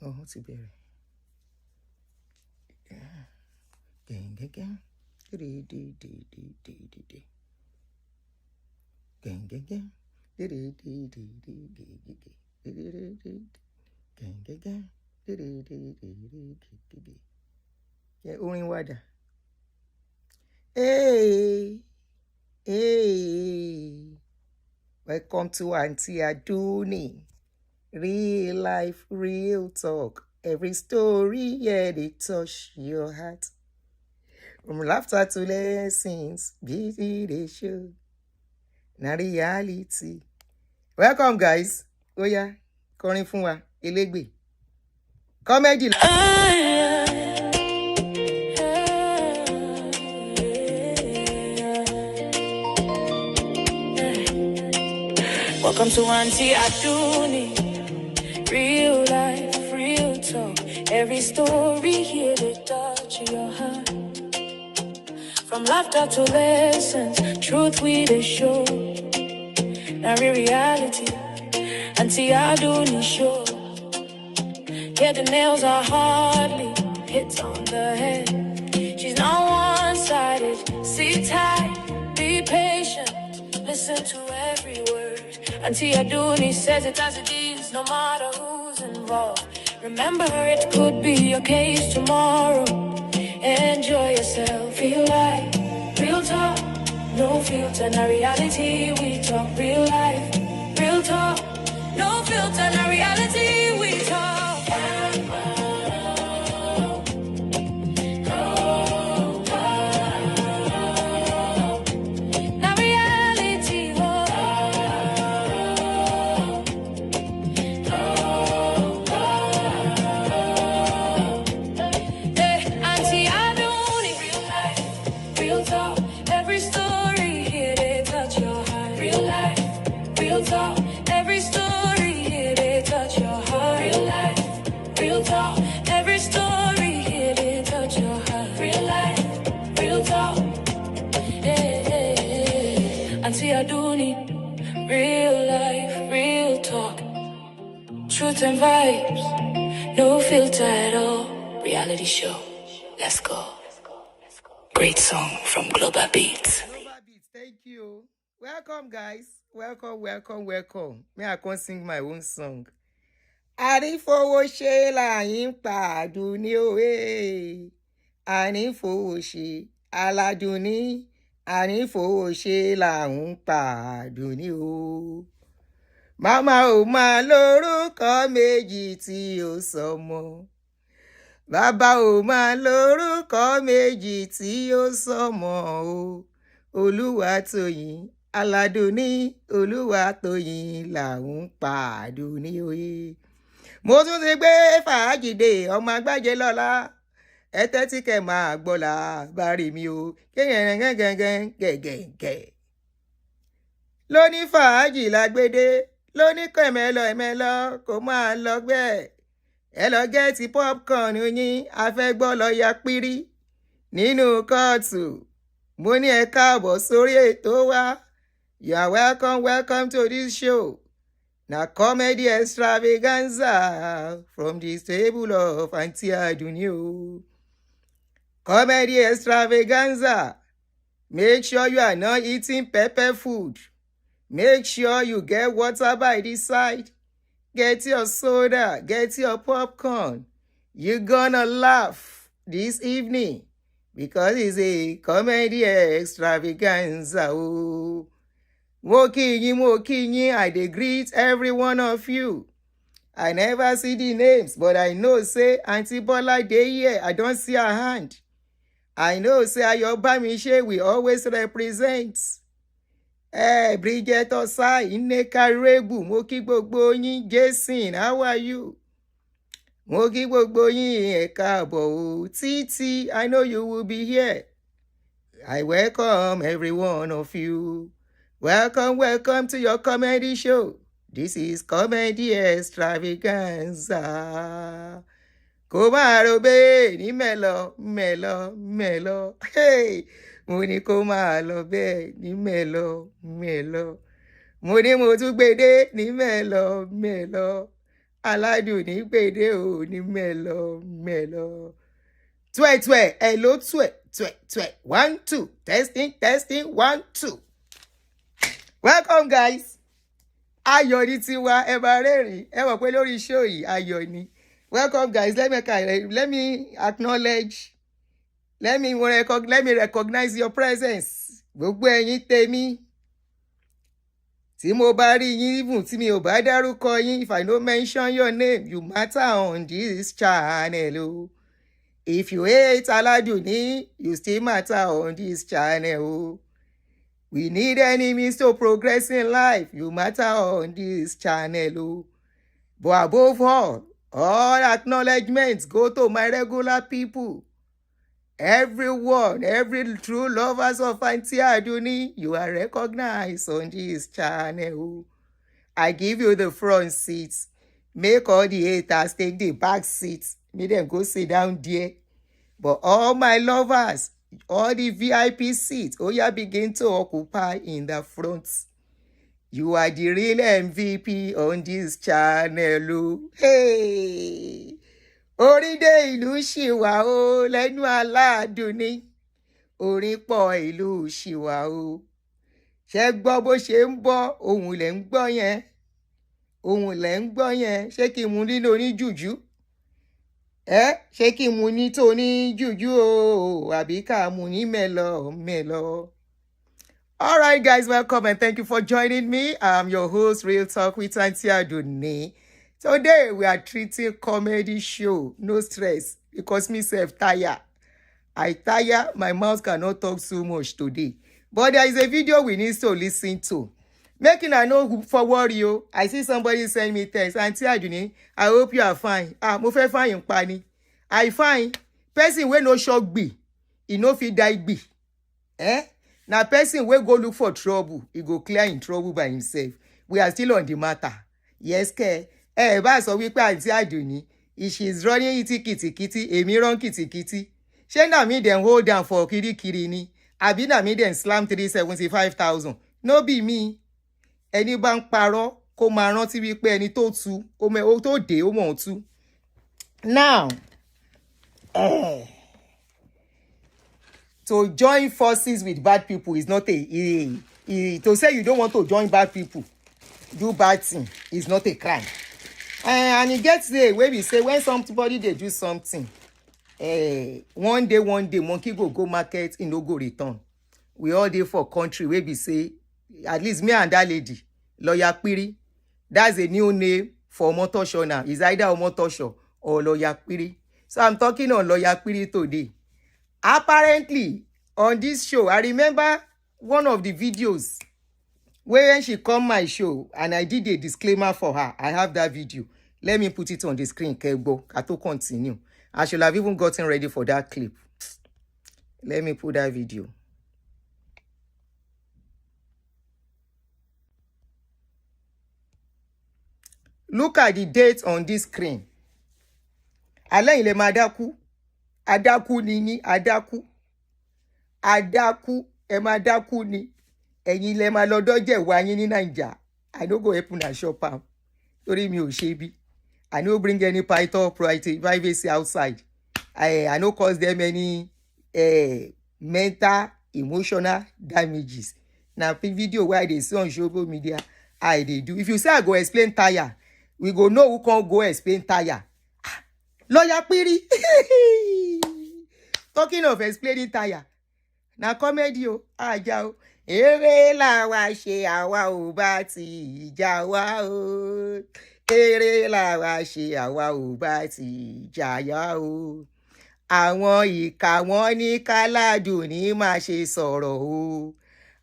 Oh, ti bẹ̀rẹ̀. Gẹ̀ǹgẹ̀gẹ̀. Dìdìdìdìdìdìdì. Gẹ̀ǹgẹ̀gẹ̀. Dìdìdìdìdìdìdì. Gẹ̀ǹgẹ̀gẹ̀. Dìdìdìdìdìdìdì. Yeah, orin wa dà. Hey. Welcome to Aunty Aduni. Real life, real talk. Every story, yeah, they touch your heart. From laughter to lessons, beauty they show. Na reality. Welcome, guys. Oh yeah, kọrin fún wa, elégbè. Comedy. Welcome to Aunty Aduni. Real life, real talk. Every story here they touch your heart. From laughter to lessons, truth we they show. Now reality, Aunty Aduni show. Yeah, the nails are hardly hits on the head. She's not one-sided. Sit tight, be patient, listen to every word. Aunty Aduni says it as it is, no matter who's involved. Remember, it could be your case tomorrow. Enjoy yourself, feel like real talk, no filter, na reality. We talk real life, real talk, no filter, na reality. We talk. Every story here they touch your heart. Real life, real talk. Every story here they touch your heart. Real life, real talk. Yeah. Aunty Aduni, real life, real talk. Truth and vibes, no filter at all. Reality show. Let's go. Great song from Global Beats. Global Beats, thank you. Welcome, guys. Welcome. May I can sing my own song. Àrífowóṣe là ń pa Àdùnní òwe. Àrífowóṣe aládùnní. Àrífowóṣe là ń pa Àdùnní o. Màmá ò máa lórúkọ méjì tí ó sọmọ. Bàbá ò máa lórúkọ méjì tí ó sọmọ o. Olúwatóyìn aládùnní, Olúwatóyìn là ń pa Àdùnní òye. Mo tún ti gbé fàájì dé ọmọ Agbájé lọ́la. Ẹ tẹ́tí kẹ́ máa gbọ́la bá rí mi o. Gẹ́gẹ́gẹ́gẹ́gẹ́gẹ́. Lóní fàájì lágbédé, lóní kẹ̀mẹ́lọ kò máa lọ gbẹ́. Ẹ lọ gẹ́ẹ̀tì popcorn yín, a fẹ́ gbọ́ lọ ya pírí nínú kóòtù. Mo ní ẹ káàbọ̀ sórí ètò wa. You are welcome to this show. Na comedy extravaganza from the stable of Aunty Aduni o. Comedy extravaganza. Make sure you are not eating pepper food. Make sure you get water by the side. Get your soda, get your popcorn. You're gonna laugh this evening because it's a comedy extravaganza. Oh. Mo kí yín, I dey greet every one of you. I never see the names, but I know say Aunty Bola dey here. I don't see her hand. I know say Ayobamiṣe will always represent. Bridget Osai, Nneka Rebu, mo kí gbogbo yín. Jason, how are you? Mo kí gbogbo yín, ẹ káàbọ̀ o. Titi, I know you will be here. I welcome every one of you. Welcome to your comedy show. This is Comedy Extravaganza. Kó máa robé ní mẹ́lọ. Hey, mo ní kó máa lọ bẹ́ẹ̀ ní mẹ́lọ. Mo ní mo tún gbédé ní mẹ́lọ. aládùn ní gbèdé ò ní mẹ́lọ. Twe, hello twe. 1, 2, testing, 1, 2. Welcome guys. Ayọ̀ ní tiwa, ẹ bá rẹ́rìn, ẹ mọ̀ pé lórí show yìí ayọ̀ ni. Welcome guys, let me acknowledge, let me recognize your presence. Gbogbo ẹ̀yin tèmi. Tí mo bá rí yín, even tí mi ò bá dárúkọ yín, if I don't mention your name, you matter on this channel. Oh. If you hate Aladuni, you still matter on this channel. Oh. We need enemies to progress in life. You matter on this channel. Oh. But above all acknowledgements go to my regular people. Everyone, every true lovers of Aunty Aduni, you are recognized on this channel. I give you the front seats. Make all the haters take the back seats. Make them go sit down there. But all my lovers, all the VIP seats, you begin to occupy in the front. You are the real MVP on this channel. Hey! Orídé ìlú ṣìwà o lẹ́nu Aládùnní. Orin pọ̀ ìlú ṣìwà o. Ṣé gbọ́ bó ṣe ń bọ́, ohùn lẹ̀ ń gbọ́ yẹn. Ohùn lẹ̀ ń gbọ́ yẹn. Ṣé kí n mú nínú oníjùjú? Ṣé kí n mú ní tó ní jùjú o? Àbí ká mú ní mẹ́lọ. All right, guys, welcome and thank you for joining me. I'm your host, Real Talk with Aunty Aduni. Today, we are treating comedy show. No stress, because myself tire. I tire, my mouth cannot talk so much today. But there is a video we need to listen to. Making I know forward you. I see somebody send me text. Aunty Aduni, I hope you are fine. Mo fẹ́ fine pani. I fine. Person wey no shock gbi, e no fit die gbi. Na person wey go look for trouble, he go clear in trouble by himself. We are still on the matter. Yes, ke. Bá sọ wípé Aunty Aduni, she is running iti kìtìkìtì, èmi run kìtìkìtì. Ṣé na me dem hold down for kirikiri ni? Àbí na me dem slam 375,000? No be me. Ẹni bá ń parọ́ kó máa rántí wípé ẹni tó tú, ó tó dé, ó mọ̀ tú. Now, to join forces with bad people is not to say you don't want to join bad people, do bad thing, is not a crime. And it gets there where we say when somebody they do something, one day monkey go market, no go return. We all dey for country where we say, at least me and that lady, Lawyer Piri, that's a new name for Omotosho now. It's either Omotosho or Lawyer Piri. So I'm talking on Lawyer Piri today. Apparently, on this show, I remember one of the videos when she come my show and I did a disclaimer for her. I have that video. Let me put it on the screen, Kegbo. I to continue. I should have even gotten ready for that clip. Let me put that video. Look at the date on this screen. Alain ile madaku. Adaku nini, adaku. Adaku, emadaku ni. Ẹ̀yin lẹ máa lọ dọ́jẹ̀ wá yín ní Naija. I no go help una shop am. Torí mi ò ṣe bí. I no bring any python privacy outside. I no cause them any mental, emotional damages. Na video where they see on social media, I dey do. If you say I go explain tire, we go know who can go explain tire. Lawyer Piri. Talking of explaining tire. Na comedy o, aja o. Ere la wa ṣe àwa ò bá ti jà wá o. Ere la wa ṣe àwa ò bá ti jà yá o. Àwọn ìkà wọn ní k'Aládùnní má ṣe sọ̀rọ̀ o.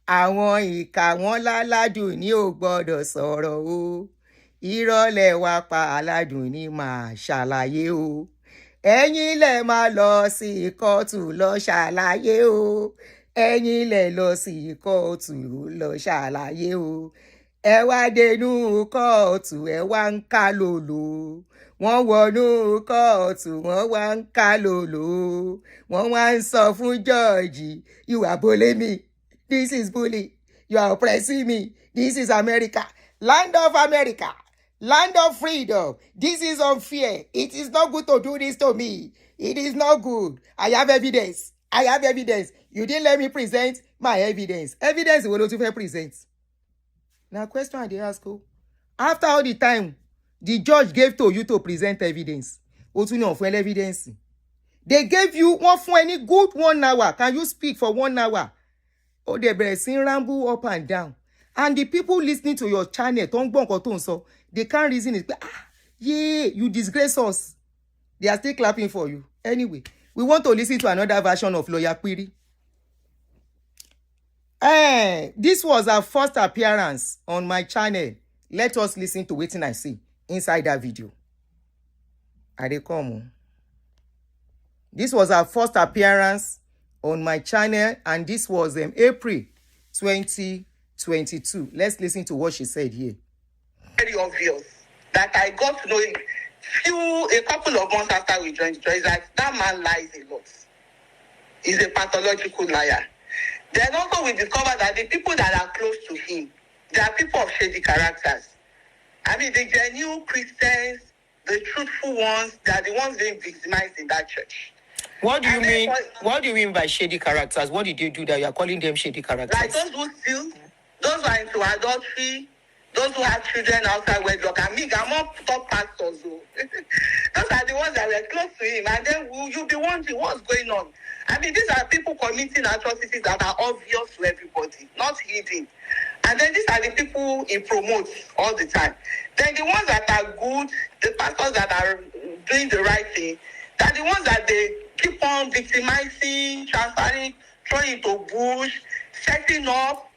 Àwọn ìkà wọn l'Aládùnní ò gbọ́dọ̀ sọ̀rọ̀ o. Irọ́ lẹ wá pa Aládùnní máa ṣàlàyé o. Ẹ̀yin lẹ máa lọ sí kóòtù lọ ṣàlàyé o. Ẹ̀yin lẹ lọ sí kóòtù lọ ṣàlàyé o. Ẹ wá dénú kóòtù ẹ wá ń ká lòlò. Wọ́n wọnú kóòtù wọ́n wá ń ká lòlò. Wọ́n wá ń sọ fún George, you are bullying me. This is bully. You are oppressing me. This is America. Land of America. Land of freedom. This is unfair. It is not good to do this to me. It is not good. I have evidence. I have evidence. You didn't let me present my evidence. Evidence will not present. Now, question I dey ask you. After all the time the judge gave to you to present evidence, o tún ní ọ̀fun evidence. They gave you one for any good 1 hour. Can you speak for 1 hour? Oh, they bẹ̀rẹ̀ sí ramble up and down. And the people listening to your channel, tó ń gbọ́ nǹkan tó ń sọ, they can't reason it. Yeah, you disgrace us. They are still clapping for you. Anyway, we want to listen to another version of Lawyer Query. This was our first appearance on my channel. Let us listen to wetin I see inside that video. I dey come. This was our first appearance on my channel, and this was April 2022. Let's listen to what she said here. Very obvious that I got to know a couple of months after we joined the church that man lies a lot. He's a pathological liar. Then also we discovered that the people that are close to him, they are people of shady characters. I mean, the genuine Christians, the truthful ones, they are the ones being victimized in that church. What do you mean? What do you mean by shady characters? What did you do that you are calling them shady characters? Like those who steal, those who are into adultery, those who have children outside wedlock. And me, I'm not top pastors. Those are the ones that were close to him. And then you'll be wondering what's going on. I mean, these are people committing atrocities that are obvious to everybody, not hidden. And then these are the people he promotes all the time. Then the ones that are good, the pastors that are doing the right thing, they're the ones that they keep on victimizing, transferring, throwing into bush, setting up,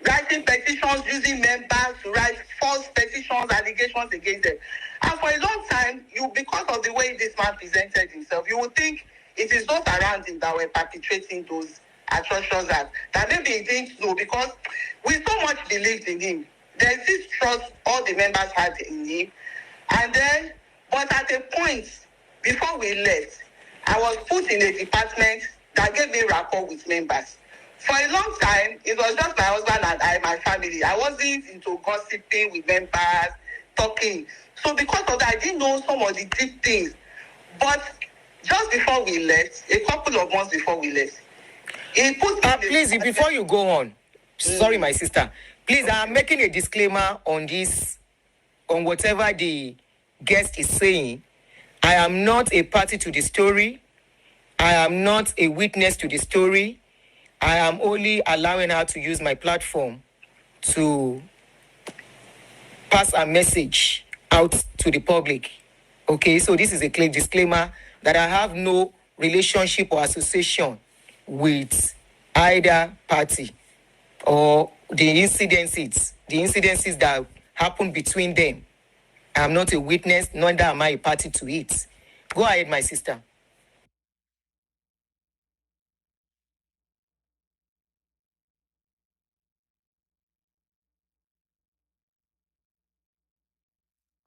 writing petitions, using members to write false petitions, allegations against them. And for a long time, because of the way this man presented himself, you would think it is those around him that were perpetrating those atrocious acts. That maybe he didn't know, because we so much believed in him. There's this trust all the members had in him. And then, but at a point, before we left, I was put in a department that gave me rapport with members. For a long time, it was just my husband and I, my family. I wasn't into gossiping with members, talking. So because of that, I didn't know some of the deep things. But just before we left, a couple of months before we left, he put me please, before you go on, sorry, my sister, please, I'm making a disclaimer on this, on whatever the guest is saying. I am not a party to the story. I am not a witness to the story. I am only allowing her to use my platform to pass a message out to the public. Okay, so this is a clear disclaimer that I have no relationship or association with either party or the incidences that happen between them. I'm not a witness, neither am I a party to it. Go ahead, my sister.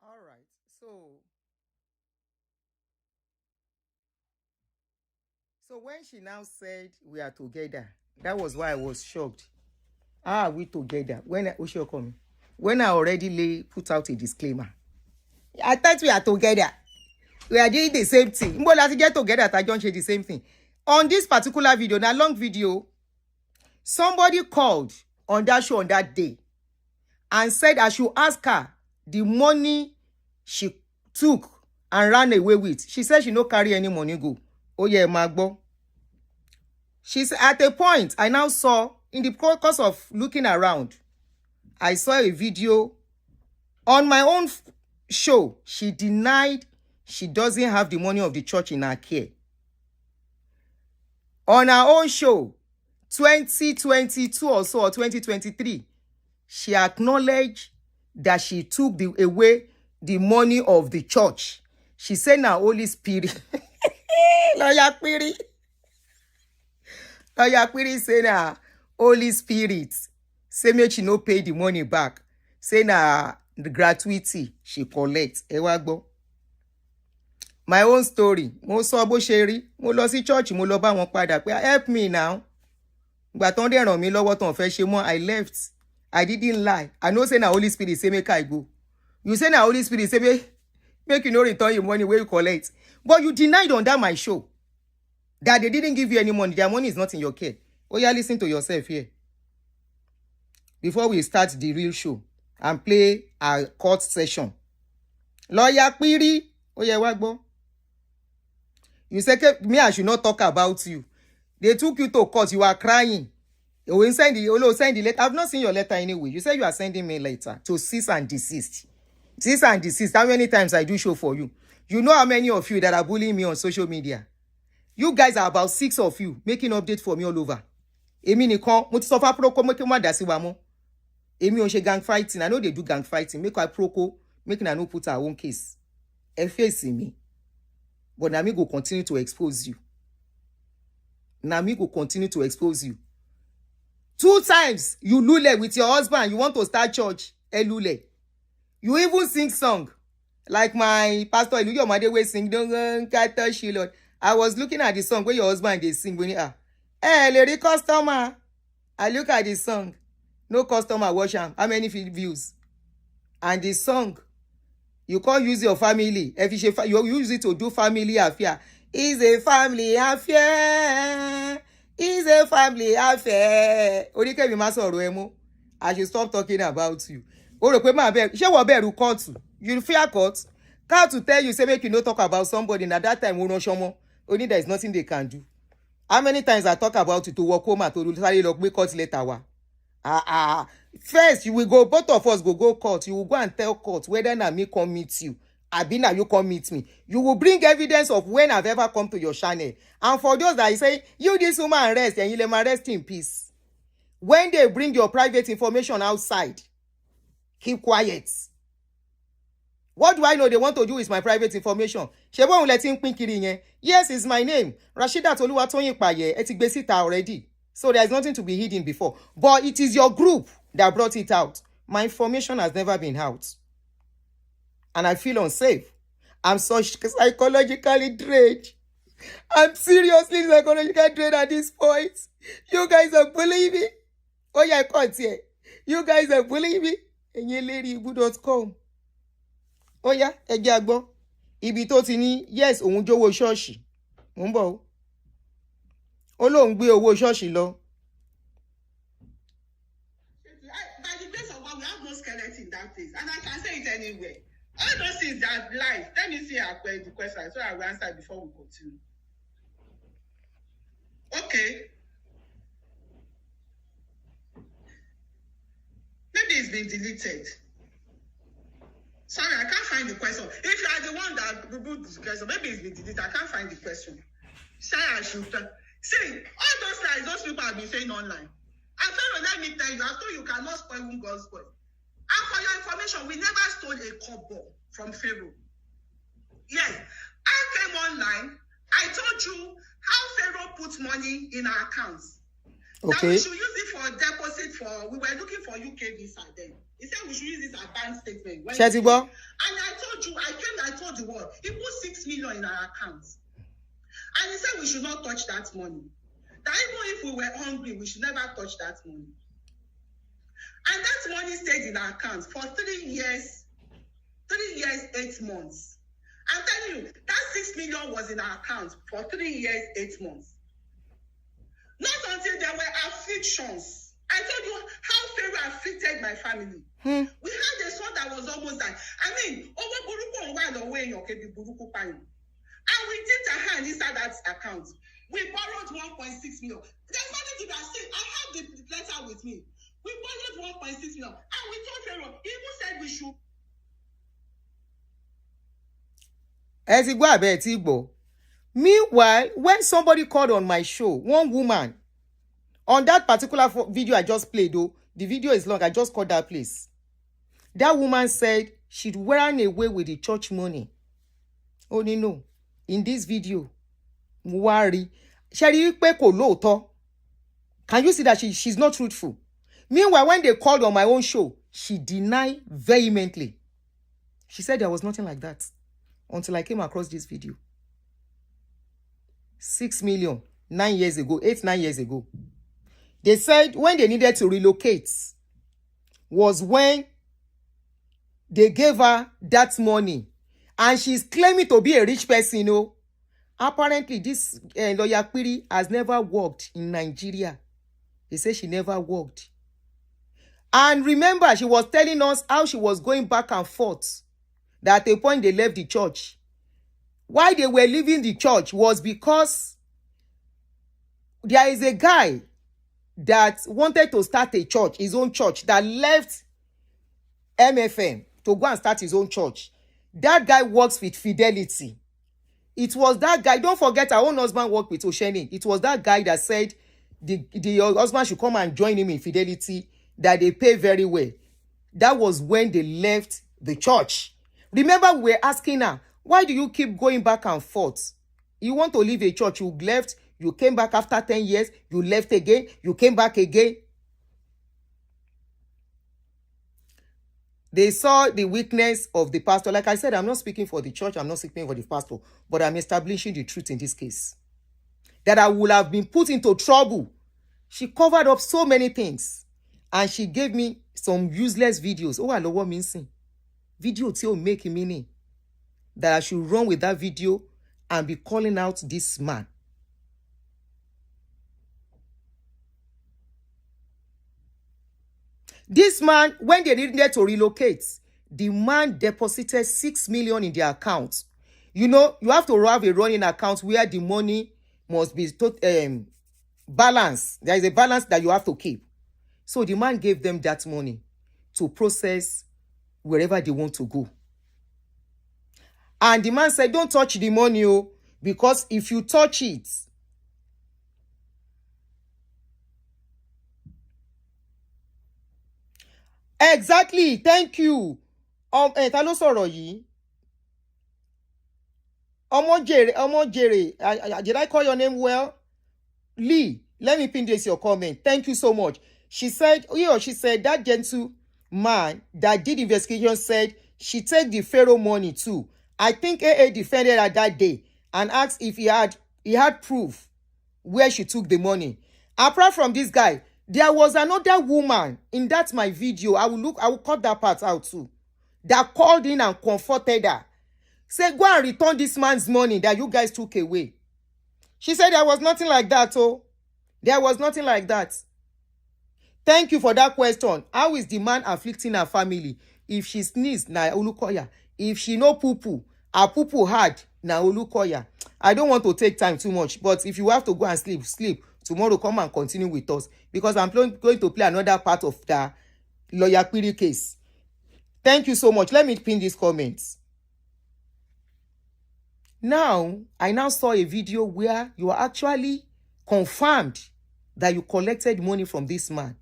All right, so when she now said we are together, that was why I was shocked. How are we together? When I already put out a disclaimer. I thought we are together. We are doing the same thing. But let's get together at John the same thing. On this particular video, a long video, somebody called on that show on that day and said I should ask her the money she took and ran away with. She said she no carry any money go. Oh yeah, Magbo. She's at a point, I now saw, in the course of looking around, I saw a video on my own show. She denied she doesn't have the money of the church in her care. On her own show, 2022 or so, or 2023, she acknowledged that she took away the money of the church. She said now Holy Spirit. Lawyer Query say na Holy Spirit say make she no pay the money back. Say na the gratuity she collect. My own story. Mo sọ bó ṣe rí. Mo lọ sí church, mo lọ bá wọn padà pé help me now. Gbà tán dé ràn mí lọ́wọ́ tán fẹ́ ṣe mọ́. I left. I didn't lie. I know say na Holy Spirit say make I go. You say na Holy Spirit say make you no return your money where you collect. But you denied on that my show that they didn't give you any money. Their money is not in your care. Oh yeah, listen to yourself here. Before we start the real show and play a court session. Lawyer Piri. Oh yeah, what go? You say me, I should not talk about you. They took you to court. You are crying. You will send the letter. I've not seen your letter anyway. You say you are sending me later to cease and desist. Cease and desist. How many times I do show for you? You know how many of you that are bullying me on social media? You guys are about 6 of you making update for me all over. Emi nìkan mo ti sọ fa proko make ma dá sí wa mo. Emi ò ṣe gang fighting. I know they do gang fighting. Make I proko, make na no put our own case. Ẹ face me. But na me go continue to expose you. Na me go continue to expose you. 2 times you lule with your husband. You want to start church. Lule. You even sing song. Like my pastor Iluyo Madewe sing. Don't touch you, Lord. I was looking at the song where your husband they sing. When lady customer. I look at the song. No customer watch am. How many views? And the song. You can't use your family. If you use it to do family affair. It's a family affair. It's a family affair. Orike ma sọ̀rọ̀ ẹ mọ́. I should stop talking about you. O rò pé ma bẹ̀rù. Ṣé wọ́n bẹ̀rù court? You fear court? Court to tell you say make you no talk about somebody. And at that time, only there is nothing they can do. How many times I talk about it to work home to sáré lọ gbé court later wa? First, you will go, both of us go court. You will go and tell court whether na me come meet you. Abi na you come meet me. You will bring evidence of when I've ever come to your channel. And for those that say, you this woman rest and you let me rest in peace. When they bring your private information outside, keep quiet. What do I know they want to do with my private information? She won't let him pink it. Yes, it's my name. Rashida Toluwatoyin Paye. Eti gbe síta already. So there's nothing to be hidden before. But it is your group that brought it out. My information has never been out. And I feel unsafe. I'm so psychologically drained. I'm seriously psychologically drained at this point. You guys are bullying me. Oh yeah, I can't hear. You guys are bullying me. And you lady who.com. Oh yeah, ẹ jẹ́ a gbọ́. Ibi tó ti ní yes, òun jówó ṣọ́ọ̀ṣì. Mo ń bọ̀ o. Ó lóun gbé owó ṣọ́ọ̀ṣì lọ. By the grace of God, we have no skeleton in that place. And I can say it anywhere. All those things that life. Let me see the question so I will answer before we continue. Okay. Maybe it's been deleted. Sorry, I can't find the question. If you are the one that removed the question, maybe it's been deleted. I can't find the question. Say I should. See, all those lies those people have been saying online. And Pharaoh, let me tell you, I told you cannot spoil whom God spoil. And for your information, we never stole a kobo from Pharaoh. Yes, I came online. I told you how Pharaoh puts money in our accounts. Okay. That we should use it for deposit for. We were looking for UK visa then. He said we should use this as bank statement. And I told you, I told the world, he put 6 million in our accounts. And he said we should not touch that money. That even if we were hungry, we should never touch that money. And that money stayed in our accounts for 3 years, 8 months. I'm telling you, that 6 million was in our accounts for 3 years, 8 months. Not until there were afflictions. I told you how Pharaoh afflicted my family. We had a son that was almost died. I mean, and we dipped a hand inside that account. We borrowed 1.6 million. There's nothing to that. See, I have the letter with me. We borrowed 1.6 million. And we told Pharaoh, he even said we should. Meanwhile, when somebody called on my show, one woman, on that particular video I just played, though, the video is long, I just called that place. That woman said she'd run away with the church money. Only no. In this video, worry. Can you see that she's not truthful? Meanwhile, when they called on my own show, she denied vehemently. She said there was nothing like that until I came across this video. 6 million, 9 years ago, 8-9 years ago. They said when they needed to relocate was when they gave her that money. And she's claiming to be a rich person, you know. Apparently, this lawyer Piri has never worked in Nigeria. They say she never worked. And remember, she was telling us how she was going back and forth. That at a point they left the church. Why they were leaving the church was because there is a guy that wanted to start a church, his own church, that left MFM to go and start his own church. That guy works with Fidelity. It was that guy. Don't forget, our own husband worked with Osheni. It was that guy that said the husband should come and join him in Fidelity, that they pay very well. That was when they left the church. Remember, we were asking her, why do you keep going back and forth? You want to leave a church, you left, you came back after 10 years, you left again, you came back again. They saw the weakness of the pastor. Like I said, I'm not speaking for the church, I'm not speaking for the pastor, but I'm establishing the truth in this case. That I would have been put into trouble. She covered up so many things. And she gave me some useless videos. Oh, I know what means. Video till make meaning. That I should run with that video and be calling out this man. This man, when they needed to relocate, the man deposited 6 million in their account. You know, you have to have a running account where the money must be balanced. There is a balance that you have to keep. So the man gave them that money to process wherever they want to go. And the man said, don't touch the money, oh, because if you touch it, exactly, thank you. Ta ló sọ̀rọ̀ yìí? Omojere, did I call your name well? Lee, let me pin this your comment. Thank you so much. She said, she said that gentleman that did investigation said she take the Pharaoh money too. I think AA defended her that day and asked if he had proof where she took the money. Apart from this guy, there was another woman in that my video. I will cut that part out too. That called in and comforted her. Say, go and return this man's money that you guys took away. She said there was nothing like that, oh. There was nothing like that. Thank you for that question. How is the man afflicting her family? If she sneezed, na olukoya. If she no poo-poo, her poo-poo hard, na olukoya. I don't want to take time too much, but if you have to go and sleep. Tomorrow, come and continue with us, because I'm going to play another part of the lawyer Piri case. Thank you so much. Let me pin these comments. Now, I now saw a video where you are actually confirmed that you collected money from this man.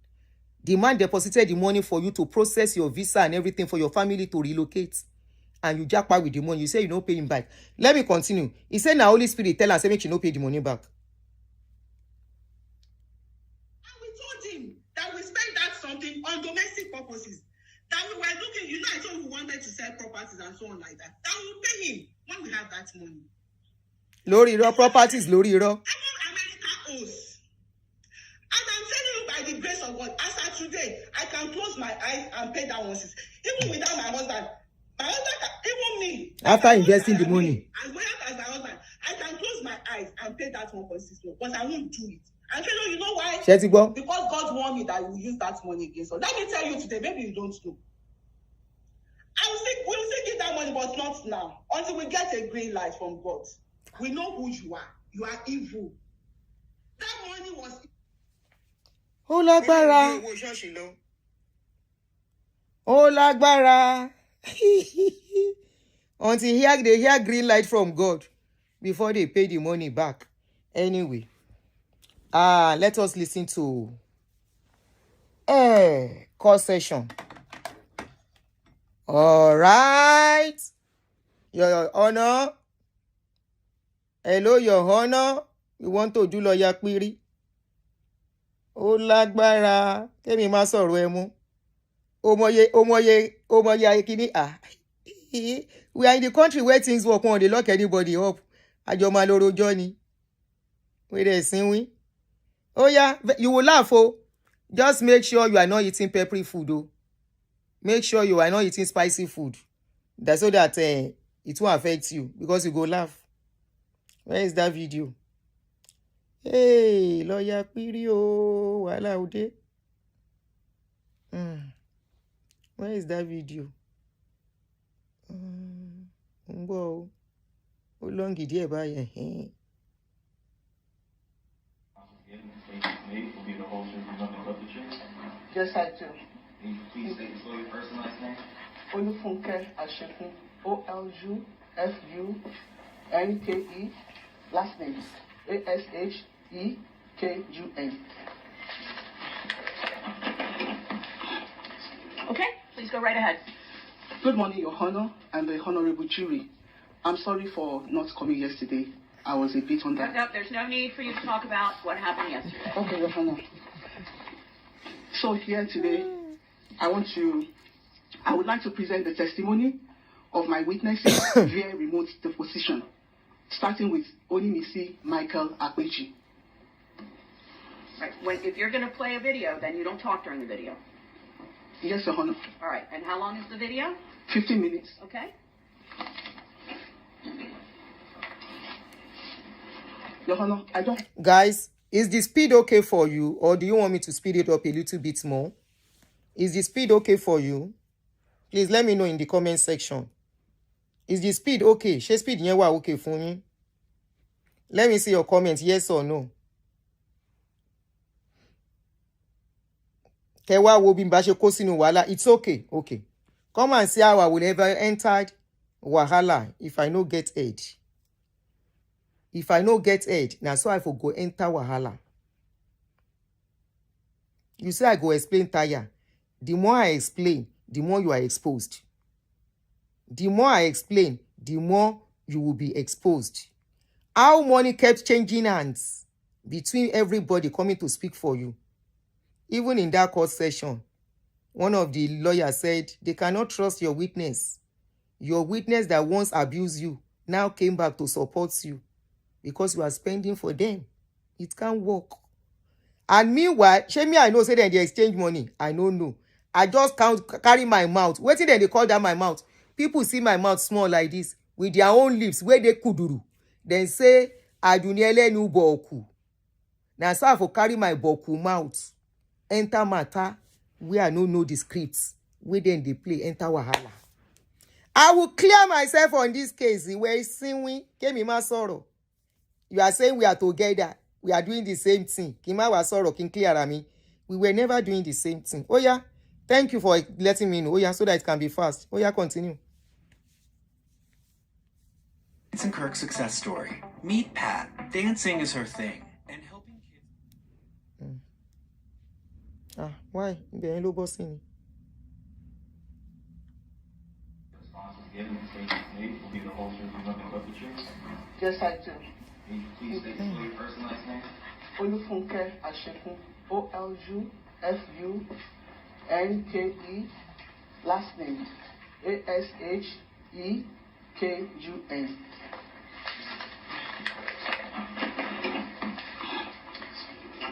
The man deposited the money for you to process your visa and everything for your family to relocate. And you jackpot with the money. You say you don't pay him back. Let me continue. He said, now Holy Spirit tell us, make you don't pay the money back. That we spent that something on domestic purposes. That we were looking, you know, I told we wanted to sell properties and so on like that. That we will pay him when we have that money. Lori Iro properties, Lori Iro. America owes. And I'm telling you, by the grace of God, as of today, I can close my eyes and pay that one. Even without my husband, even me. After investing the money. As well as my husband, I can close my eyes and pay that 1.6 million. But I won't do it. And you know why? Because God warned me that you will use that money again. So let me tell you today, maybe you don't know. We'll still give that money, but not now. Until we get a green light from God. We know who you are. You are evil. That money was... Oh, lágbára. Oh, lágbára. Until they hear green light from God before they pay the money back. Anyway. Let us listen to call session. All right. Your Honor. Hello, Your Honor. You want to do lawyer Piri? Ó lágbára. Kẹ́mi má sọ̀rọ̀ ẹ mú. Omoye ayekini. We are in the country where things work on. They lock anybody up. Ajoma loro Johnny. Where they sing. Oh yeah, you will laugh, oh. Just make sure you are not eating peppery food, oh. make sure you are not eating spicy food. That's so that it won't affect you because you go laugh. Where is that video? Hey, lawyer Pirio, wàhálà òde. Where is that video? Ó long díẹ̀ báyẹn. Yes, I do. Can you please state your first and last name? Olufunke Ashekun. Oljufunke. Last name Ashekun. Okay, please go right ahead. Good morning, Your Honor, and the honorable jury. I'm sorry for not coming yesterday. I was a bit on that. No, there's no need for you to talk about what happened yesterday. Okay, Your Honor. So here today, I would like to present the testimony of my witnesses via remote deposition, starting with Onimisi Michael Akweji. Right. If you're going to play a video, then you don't talk during the video. Yes, Your Honor. All right. And how long is the video? 15 minutes. Okay. Your Honor, I don't... Guys, is the speed okay for you, or do you want me to speed it up a little bit more? Is the speed okay for you? Please let me know in the comment section. Is the speed okay? Ṣé speed yẹn wà okay fún yín? Let me see your comments, yes or no. Kẹwa wo bí n bá ṣe kó sínú wàhálà. It's okay. Okay. Come and see how I will ever enter wahala if I no get aid. If I no get aid, now so I for go enter wahala. You say I go explain tire. The more I explain, the more you are exposed. The more I explain, the more you will be exposed. How money kept changing hands between everybody coming to speak for you. Even in that court session, one of the lawyers said they cannot trust your witness. Your witness that once abused you now came back to support you because you are spending for them. It can't work. And meanwhile, me I know say that they exchange money. I don't know. I just can't carry my mouth. Waiting then they call that my mouth. People see my mouth small like this with their own lips where they kuduru. Then say, Aduni elenu boku. Now so I for carry my boku mouth. Enter matter where I no know the scripts. Where then they play, enter wahala. I will clear myself on this case. Where is we came in my sorrow. You are saying we are together. We are doing the same thing. Kima was sorrow, King clear me. We were never doing the same thing. Oh yeah. Thank you for letting me know. Oh yeah, so that it can be fast. Oh yeah, continue. It's a Kirk success story. Meet Pat. Dancing is her thing. And helping kids. Why? The hello bossing. Responses given and statements made will be the whole truth and nothing but the truth. Yes, I do. Can you please state your first and last name? Olufunke Ashekun. Oljufunke. Last name Ashekun.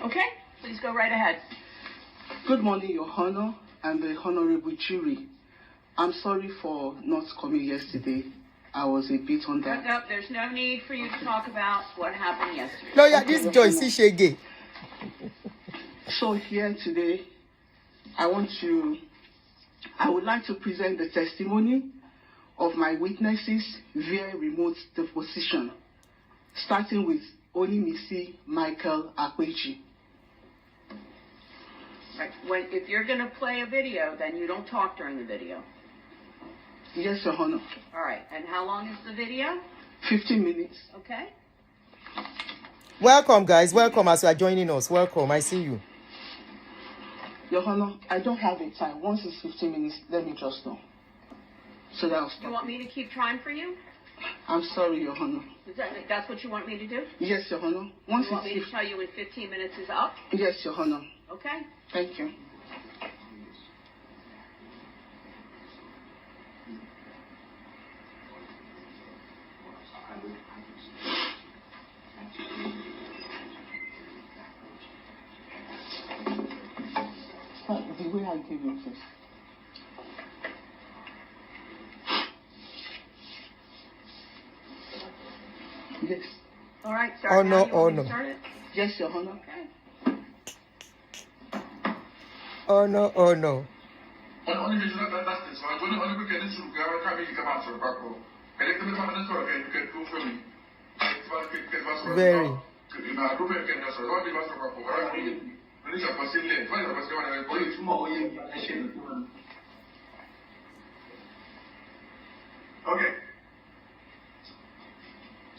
Okay, please go right ahead. Good morning, Your Honor, and the honorable jury. I'm sorry for not coming yesterday. I was a bit on that. No, there's no need for you to talk about what happened yesterday. Lawyer, this Joyce Shege. So here today, I would like to present the testimony of my witnesses via remote deposition, starting with Onimisi Michael Akweji. Right. If you're going to play a video, then you don't talk during the video. Yes, Your Honor. All right. And how long is the video? 15 minutes. Okay. Welcome, guys. Welcome as you are joining us. Welcome. I see you. Your Honor, I don't have a time. Once it's 15 minutes, let me just know. So that I'll stop. You want me to keep trying for you? I'm sorry, Your Honor. That's what you want me to do? Yes, Your Honor. Once you want me to tell you when 15 minutes is up? Yes, Your Honor. Okay. Thank you. The way I gave you this. this. All right, start Oh, now. no, You want oh, me to no. start it? Yes, Your Honor. Okay. Oh no, oh no. Only reason that's this one. Only we can issue go come you come out to back. And if the man is okay, you can do for me. Very. You know, I do very good. So what do you want to work for? I mean, when it's a possibility, when it's a possibility, when it's more, Okay.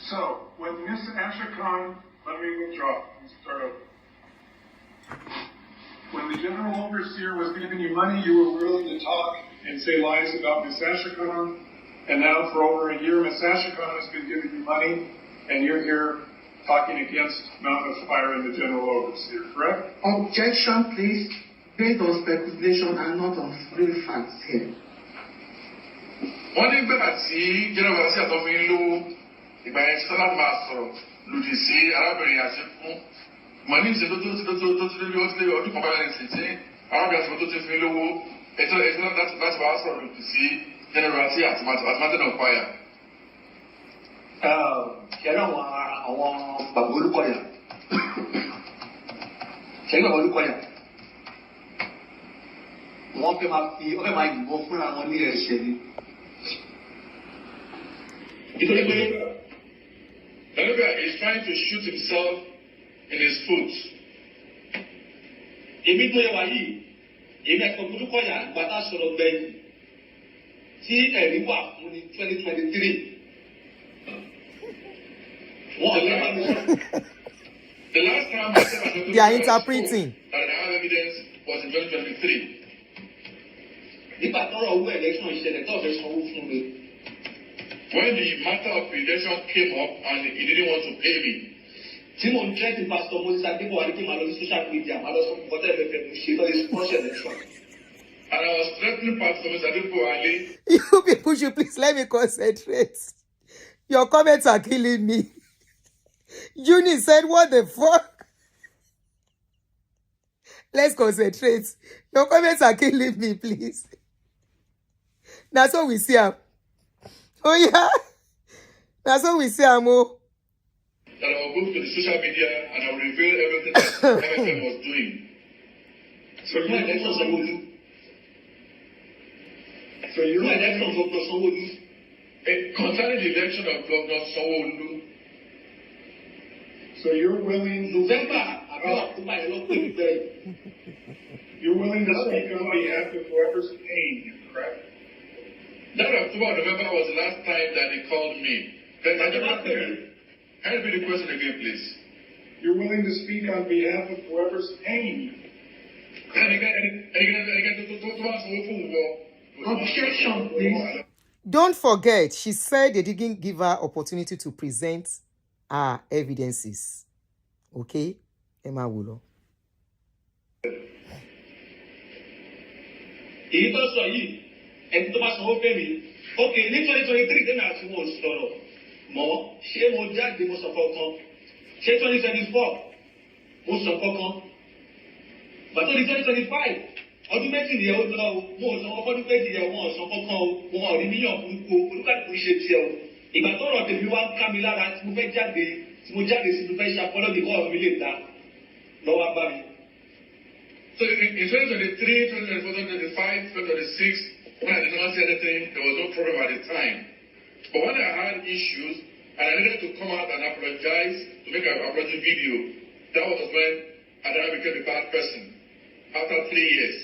So, with Miss Asher Khan, let me withdraw. Let's start over. When the general overseer was giving you money, you were willing to talk and say lies about Miss Asher Khan. And now for over a year, Miss Asher Khan has been giving you money, and you're here talking against Mountain of Fire and the general overseer, correct? Objection, please. Based on speculation and not on real facts here. Wọ́n ní gbẹ́gbà tí jẹ́nàbà sí àtọ́fin ló ìgbà yẹn tí tọ́lá máa sọ̀rọ̀ lòdì sí arábìnrin àṣekún. Mọ̀ ní ìṣe tó ti lé ọdún kan báyìí sí tí arábìnrin àṣekún tó ti fi lówó ètò láti wá sọ̀rọ̀ lòdì sí jẹ́nàbà sí àtìmátẹ́nà kwaya. Ṣẹlẹ̀ àwọn bàbá Olúkọ̀yà. Ṣẹlẹ̀ bàbá Olúkọ̀yà. Wọ́n fẹ́ máa yìnbọn fúnra wọn ní ẹ̀ṣẹ̀ ni. Olivia is trying to shoot himself in his foot. Èmi tó yẹ wá yìí, èmi ẹ̀kọ́ Olúkọ̀yà gbàtà sọ̀rọ̀ gbẹ̀yìn tí ẹ̀rí wà fún ní 2023. The last time I said They are interpreting. that I have evidence was in 2023. Nígbà tọ́rọ̀ owó election ìṣẹ̀lẹ̀ tó fẹ́ sanwó fún mi. When the matter of election came up and he didn't want to pay me. Tí mo ń tẹ́tí Pastor Moses Adébọ̀wálé kí n máa lọ sí social media, máa lọ sọ fún kọ́tẹ́ ẹ̀fẹ̀ mo ṣe lọ́yẹ̀ sponsor election. And I was threatening Pastor Moses Adébọ̀wálé. You people should please let me concentrate. Your comments are killing me. Uni said, what the fuck? Let's concentrate. Your comments are killing me, please. That's what we see. Oh, yeah? That's what we see. That I will go to the social media and I will reveal everything that MFM was doing. So you know election Sanwo-Olu. So you know election Dr. Sanwo-Olu. Concerning the election of Governor Sanwo-Olu. So you're willing November, you're willing to speak on behalf of whoever's paying you, correct? That October, November was the last time that they called me. But I don't know. Can you repeat the question again, please? You're willing to speak on behalf of whoever's paying you. Objection, please. Don't forget, she said they didn't give her opportunity to present her evidences. Okay? Emma Wulo. Èyí tó sọ yìí, ẹni tó bá sanwó fẹ́ mi, ok, ní 2023 tẹ́lẹ̀ àti wọn ò sọ̀rọ̀ mọ́, ṣé mo jáde mo sọ kankan? Ṣé 2024 mo sọ kankan? Bàtọ́ ní 2025, ọdún méjì nìyẹn ó lọ, mo ò sanwó fọ́dún méjì yẹn wọn ò sọ kankan o, wọn ò rí mílíọ̀n burúkú o, olúkàdùkú ṣe tiẹ̀ o. Ìgbà tọ́rọ̀ tèmi wá ká mi lára tí mo fẹ́ jáde, tí mo jáde sí mo fẹ́ ṣàpọ́lọ́ mi kọ́ ọ̀rọ̀ mi lè ta lọ́wọ́ bá mi. So in 2023, 2024, 2025, 2026, when I did not say anything, there was no problem at the time. But when I had issues and I needed to come out and apologize to make an apology video, that was when I became a bad person. After 3 years.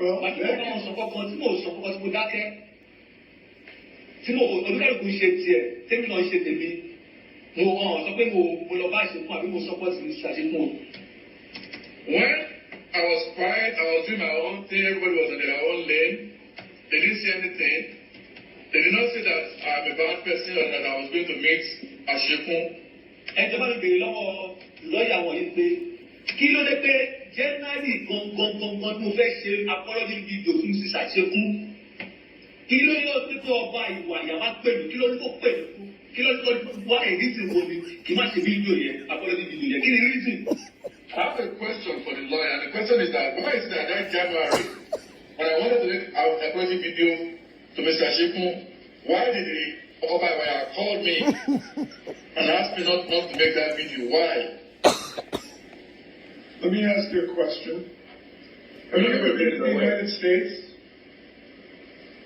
Well, Bàtí mo bá wọn sọ kankan tí mo sọ kankan tí mo dákẹ́. Tí mo olúkàlùkù ṣe tiẹ̀, tèmi náà ṣe tèmi. Mo sọ pé mo lọ bá àṣekún àbí mo support mi ṣàṣekún o. When I was quiet, I was doing my own thing, everybody was in their own lane. They didn't say anything. They did not say that I'm a bad person or that I was going to mix àṣekún. Ẹjọ́ bá mi bèrè lọ́wọ́ lọ́ọ̀yà wọ̀nyí pé kí ló dé pé January gangan tí mo fẹ́ ṣe apology video fún sí ṣàṣekún. Kí ló ní ó pé ọba ìwà ìyàwó pẹ̀lú kí ló ní kó pẹ̀lú kí ló ní kó wá èdè wo ni kì í má ṣe fídíò yẹn apology video yẹn kí ni reason? I have a question for the lawyer, and the question is that why is it that January, when I wanted to make an apology video to Mr. Shekun, why did the Obaya called me and asked me not to make that video. Why? Let me ask you a question. Have you ever been to the United States?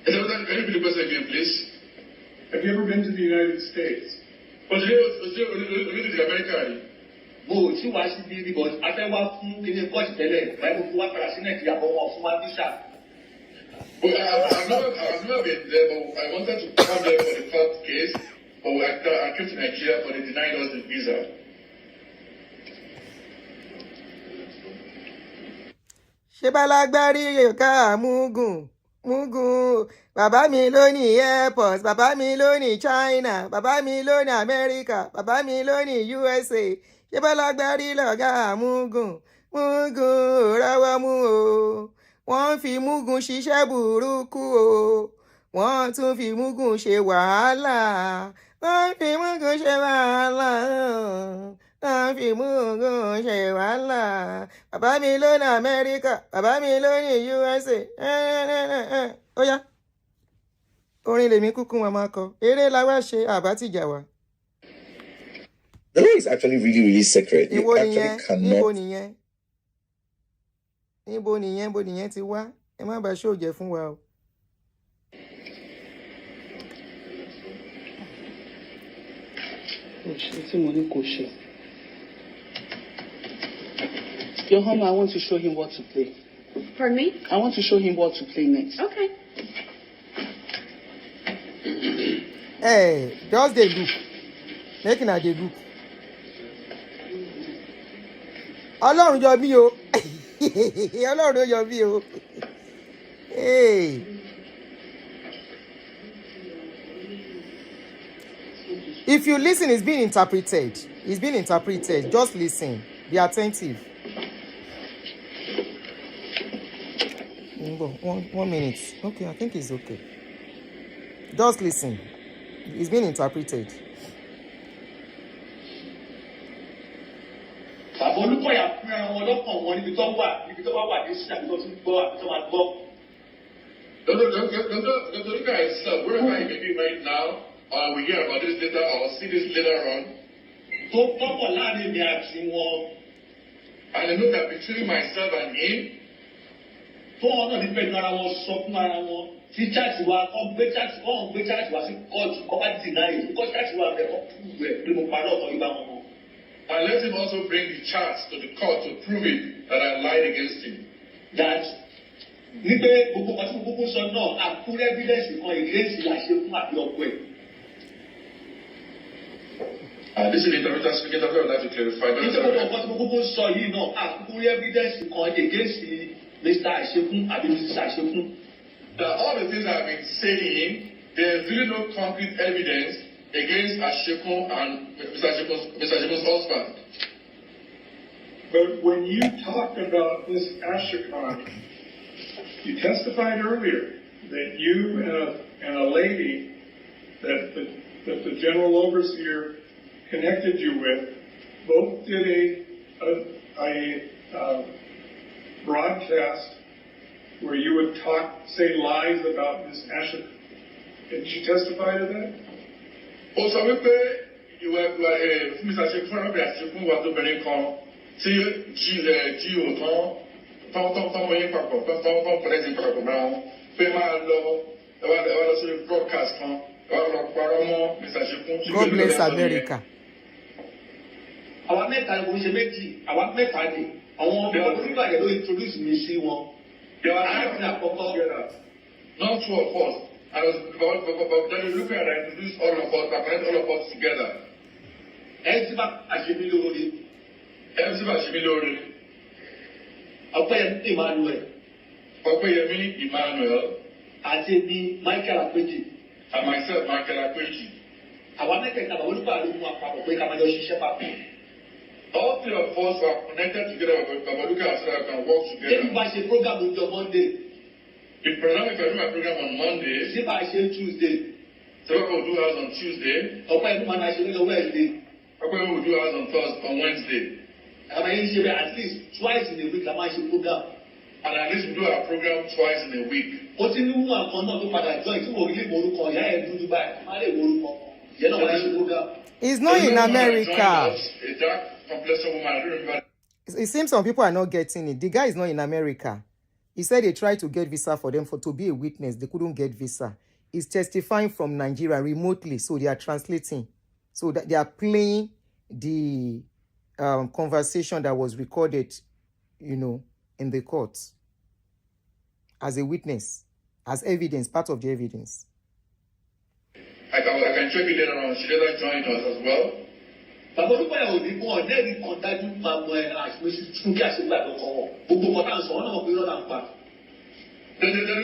Can you repeat the question again, please? Have you ever been to the United States? Was it the American? Mo ti wá sí bí because a fẹ́ wá fún kíní kọ́ọ̀tù tẹ́lẹ̀ báyìí mo fi wá padà sí Nàìjíríà bọ́ wọn fún wa visa. Well, I've never been there, but I wanted to come there for the court case, but I came to Nigeria, but they denied us the visa. ṣé bálágbárí ká mugun bàbá mi ló ní airport, bàbá mi ló ní China, bàbá mi ló ní America, bàbá mi ló ní USA. Ṣé bálágbárí lọ̀gá mugun rọ́wọ́ mú o. Wọ́n fi mugun ṣiṣẹ́ burúkú o. Wọ́n tún fi mugun ṣe wàhálà. Wọ́n fi mugun ṣe wàhálà. Wọ́n fi mugun ṣe wàhálà. Bàbá mi ló ní America, bàbá mi ló ní USA. Ó yá. Orin lèmi kúkú wọn máa kọ. Eré la wá ṣe àbátìjà wa. The law is actually really sacred. You actually cannot. Níbo nìyẹn ti wá? Ẹ má bàa ṣòjẹ́ fún wa o. Your Honor, I want to show him what to play. Pardon me? I want to show him what to play next. Okay. Hey, just dey look. Make una dey look. Ọlọ́run yọ mí o. Ọlọ́run yọ mí o. Hey. If you listen, it's being interpreted. It's being interpreted. Just listen. Be attentive. One minute. Okay, I think it's okay. Just listen. It's being interpreted. Bàbá Olúkọ̀yà fún ẹran wọn lọ́kàn wọn níbi tó wà ní sísè àbí tó tún gbọ́ àbí tó máa gbọ́. The look at itself, wherever he may be right now, or we hear about this later, or see this later on. Tó pọ́pọ̀ láàrin mi àti wọn. And I know that between myself and him, tó wọn náà ní pẹ̀lú ara wọn sọ fún ara wọn tí chaati wa kọ́ gbé chaati wa sí kóòtù kọ́ bá dìnnà yìí kọ́ chaati wa bẹ̀ kọ́ púpù rẹ̀ pé mo parí ọ̀tọ̀ yìí bá wọn mọ́. And let him also bring the charts to the court to prove it that I lied against him. That ní pé gbogbo ọtí gbogbo sọ náà àkúrẹ́ evidence kan against àṣẹ fún àbí ọ̀pọ̀ ẹ̀. This is the interpreter speaking, so I would like to clarify. Nítorí ọkọ̀ tí gbogbo sọ yìí náà àkúrẹ́ evidence kan against Mr. Ashekun àbí Mrs. Ashekun. All the things I've been saying, there's really no concrete evidence against Ashekun and Mr. Ashekun's husband. But when you talk about this Ashekun, you testified earlier that you and a lady that the general overseer connected you with both did a broadcast where you would say lies about Miss Ashekun. Did she testify to that? Also, you were Mr. Ashekun, Ashekun was the very con. See, G.O. Tom, God bless America. Àwa mẹ́ta ni mo ṣe méjì, àwa mẹ́ta ni àwọn ọmọ onígbàgbẹ́ ló introduce mi sí wọn. Not two of us. I was about then you look at I introduced all of us, I connect all of us together. Ezba Ashemilore. Ọpẹ́yẹmí Emmanuel. Ọpẹ́yẹmí Emmanuel. Àti èmi Michael Akpeji. And myself, Michael Akpeji. Àwa mẹ́tẹ̀ẹ̀ta bàbá olùkọ́ àlọ́ mú àpapọ̀ pé ká máa jọ ṣiṣẹ́ papọ̀. All three of us were connected together with Babaluka so that we can work together. If I should program on Monday. If I do my program on Monday. If I should Tuesday. So we will do ours on Tuesday. Ọpẹ́ ìlú I should do Wednesday. Ọpẹ́ we will do ours on Wednesday. At least twice in a week I might should program. And at least we do our program twice in a week. He's not in America. A dark complexion woman, I don't remember. It seems some people are not getting it. The guy is not in America. He said they tried to get visa for them to be a witness. They couldn't get visa. He's testifying from Nigeria remotely, so they are translating. So that they are playing the conversation that was recorded, in the court as a witness, as evidence, part of the evidence. I can check it later on. She later joined us as well. Then the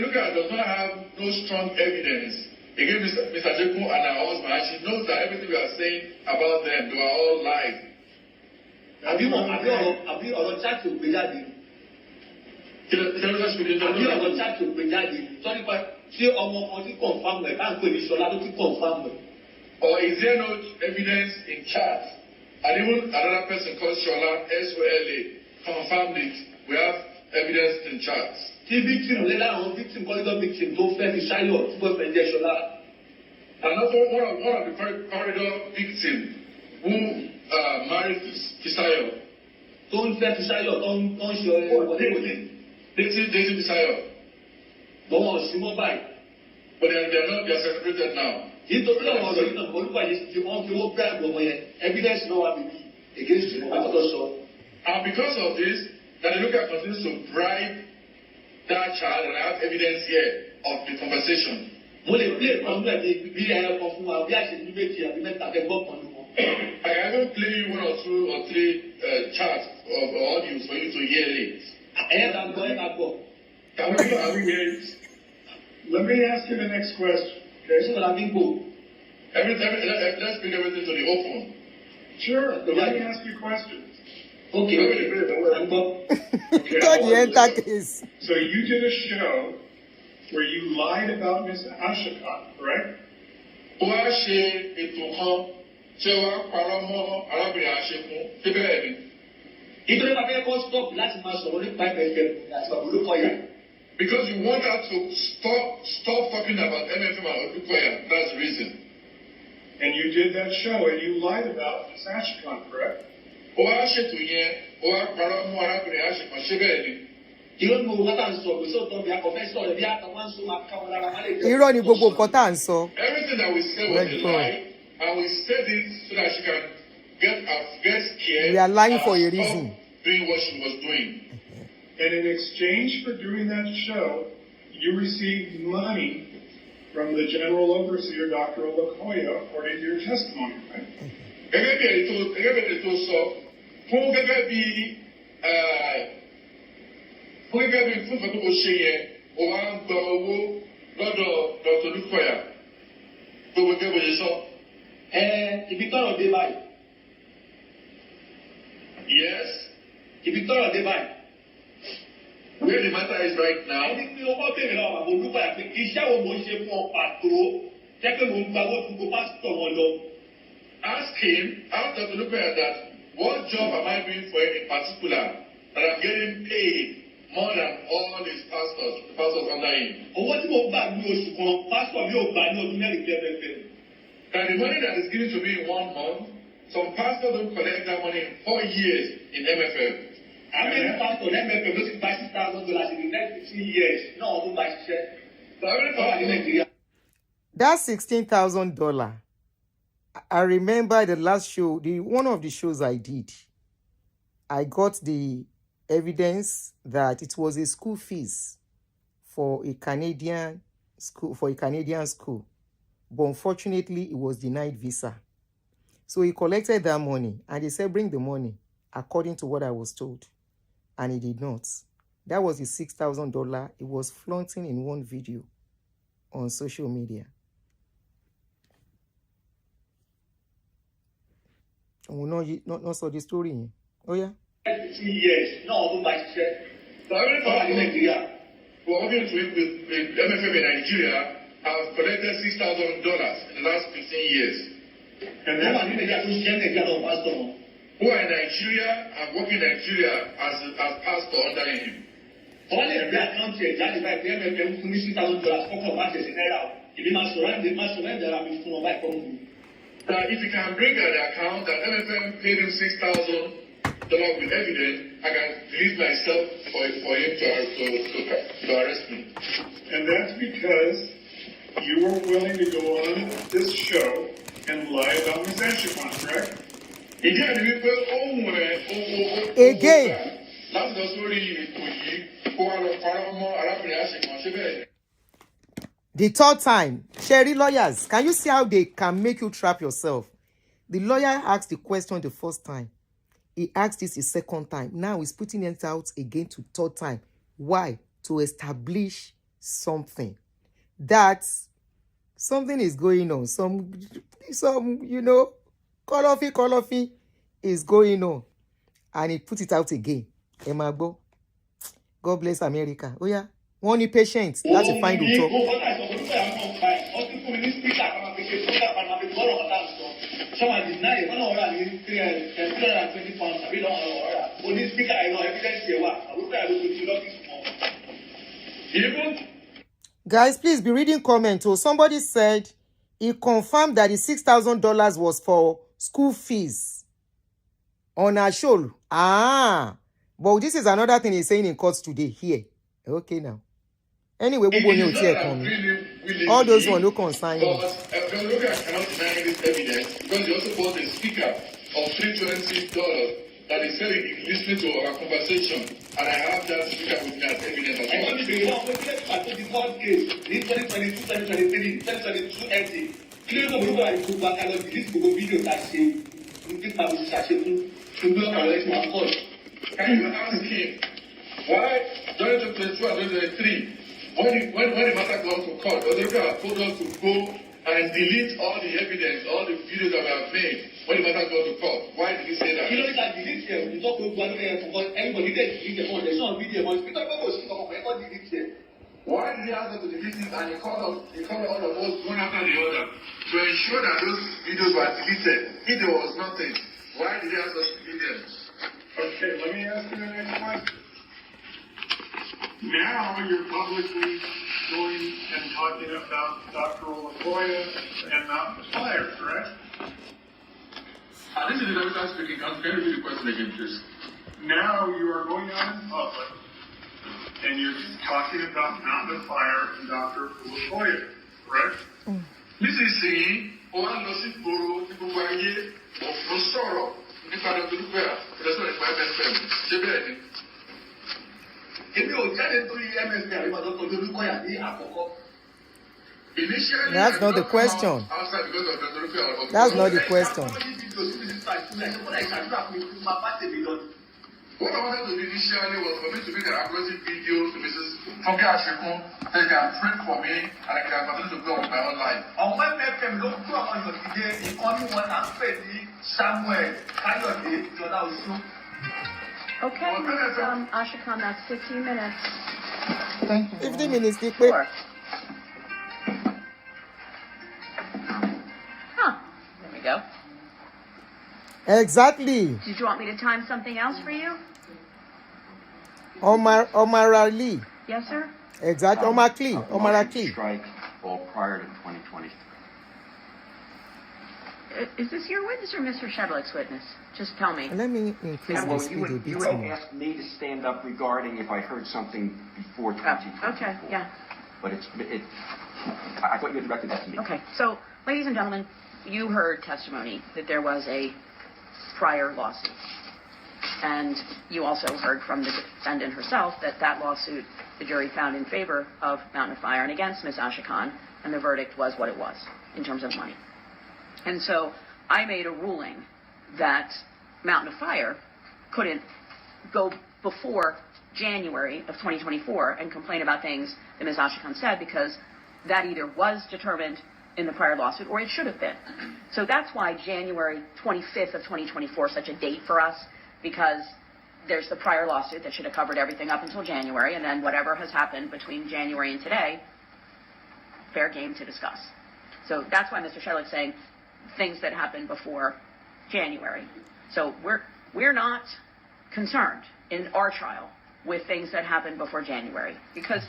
looker does not have no strong evidence against Mr. Jeku and her husband, and she knows that everything we are saying about them, they are all lies. Have you chat to Bejadi? Or is there no evidence in chat? And even another person called Shola, S-O-L-A, confirmed it. We have evidence in chat. Victim, and also one of the corridor victims who married Fisayo. Don't say Fisayo, don't show Dating Fisayo. Don't want to mobile. But they are separated now. Evidence no against you. And because of this, that the looker continues to bribe that child, and I have evidence here of the conversation. I can even play you one or two or three chats of audio for you to hear it. Can we hear it? Let me ask you the next question. Okay? Let's bring everything to the open. Sure. Let me ask you questions. Okay. So you did a show where you lied about Miss Ashika, correct? Because you want her to stop talking about MFM and Odukoya. That's the reason. And you did that show and you lied about Miss Ashika, correct? Irọ́ ni gbogbo nǹkan tá à ń sọ. Everything that we say was a lie, and we said it so that she can get scared. We are lying for a reason. Doing what she was doing. And in exchange for doing that show, you received money from the General Overseer, Dr. Olakoya, according to your testimony, right? Yes. Where the matter is right now. Ask him, ask Dr. Lukoya that, what job am I doing for him in particular that I'm getting paid more than all his pastors, the pastors under him? That the money that is given to me in 1 month, some pastors don't collect that money in 4 years in MFM. How many pastors MFM don't buy $6,000 in the next 15 years? No, don't buy shit. That's $16,000. I remember the last show, one of the shows I did, I got the evidence that it was a school fees for a Canadian school, but unfortunately it was denied visa. So he collected that money and they said bring the money according to what I was told, and he did not. That was the $6,000 it was flaunting in one video on social media. We not saw the story. Oh yeah. 2 years. No, don't buy shit. So every time Nigeria, who are working with MFM in Nigeria, have collected $6,000 in the last 15 years. And then who are in Nigeria and working in Nigeria as pastor under him. Only every account here, that is like $6,000 for matches in Naira. If you must surrender, I will follow my problem. If you can bring out the account that MFM paid him $6,000 with evidence, I can release myself for him to arrest me. And that's because you were willing to go on this show and lie about Miss Ashicon, correct? Again. The third time, Sherry lawyers, can you see how they can make you trap yourself? The lawyer asked the question the first time. He asked this the second time. Now he's putting it out again to third time. Why? To establish something. That something is going on. Some colorful is going on. And he put it out again. Emagbo. God bless America. Oh yeah. One need patience. That's a fine talk. Guys, please be reading comments. So somebody said he confirmed that the $6,000 was for school fees on a show. But this is another thing he's saying in court today. Here. Okay now. Anyway, we will all those ones who concern you. Look, I cannot deny this evidence because he also bought a speaker of $326 that he said he's listening to our conversation, and I have that speaker with me as evidence as well. I took the court case in 2022, 2023, 2022 empty. Clearly, we go and go back and delete the video that say we give them to block our election of court. Can you ask him why 2022 and 2023? When the matter comes to court, the authority has told us to go and delete all the evidence, all the videos that we have made when the matter comes to court. Why did he say that? You know, that delete here, when you talk to one because everybody gets delete the phone, there's no video, but speak up about delete here. Why did he ask us to delete it and he called all of us one after the other to ensure that those videos were deleted? If there was nothing, why did he ask us to delete them? Okay, let me ask you the next question. Now you're publicly going and talking about Dr. Olakoya and Mount Fire, correct? This is the doctor speaking. Can you read the question again, please? Now you are going out in public and you're talking about Mount Fire and Dr. Olakoya, correct? This is saying, one lossy borough, people were here, no sorrow. If I don't do well, that's not my best friend. That's not the question. That's not the question. What I wanted to do initially was for me to make an aggressive video to Mrs. Funke Ashikun, that they can pray for me and I can continue to go with my own life. On when FM don't go on your today, the only one I'm ready, Samuel, Kayode, Jordan Osu. Okay, Ashikon, that's 15 minutes. Thank you. 15 minutes, Sure. There we go. Exactly. Did you want me to time something else for you? Omar Ali. Yes, sir. Exactly. Omar Ali. Strike all prior to 2023. Is this your witness or Mr. Shedlick's witness? Just tell me. Let me increase the speed a bit you would ask me to stand up regarding if I heard something before 2024. Okay, yeah. But I thought you had directed that to me. Okay, so, ladies and gentlemen, you heard testimony that there was a prior lawsuit. And you also heard from the defendant herself that lawsuit, the jury found in favor of Mountain of Fire and against Ms. Ashikon, and the verdict was what it was in terms of money. And so I made a ruling that Mountain of Fire couldn't go before January of 2024 and complain about things that Ms. Ashikon said, because that either was determined in the prior lawsuit or it should have been. So that's why January 25th of 2024 is such a date for us, because there's the prior lawsuit that should have covered everything up until January, and then whatever has happened between January and today, fair game to discuss. So that's why Mr. Shedlick's saying things that happened before January. So we're not concerned in our trial with things that happened before January, because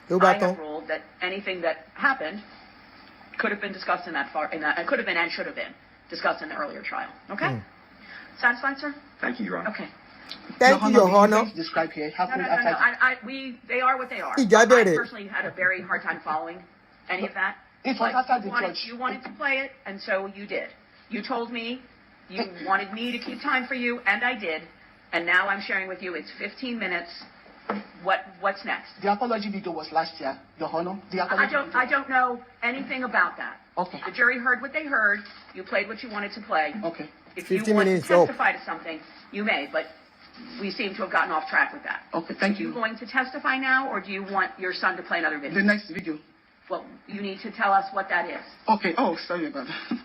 I have ruled that anything that happened could have been discussed it could have been and should have been discussed in the earlier trial. Okay? Satisfied, sir? Thank you, Your Honor. Okay. Thank you, Your Honor. Describe here. No. They are what they are. I personally had a very hard time following any of that. It was after the judge. You wanted to play it, and so you did. You told me you wanted me to keep time for you, and I did. And now I'm sharing with you. It's 15 minutes. What's next? The apology video was last year, Your Honor. I don't know anything about that. Okay. The jury heard what they heard. You played what you wanted to play. Okay. If you want to testify to something, you may, but we seem to have gotten off track with that. Okay, thank you. Are you going to testify now, or do you want your son to play another video? The next video. Well, you need to tell us what that is. Okay. Oh, sorry about that.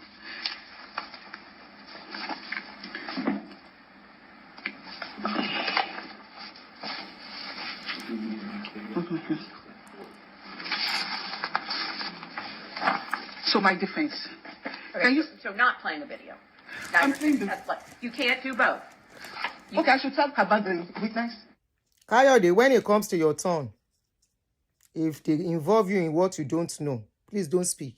So my defense. Okay, so not playing a video. Now I'm playing you can't do both. Okay, I should talk about the witness. Kayode, when it comes to your turn, if they involve you in what you don't know, please don't speak.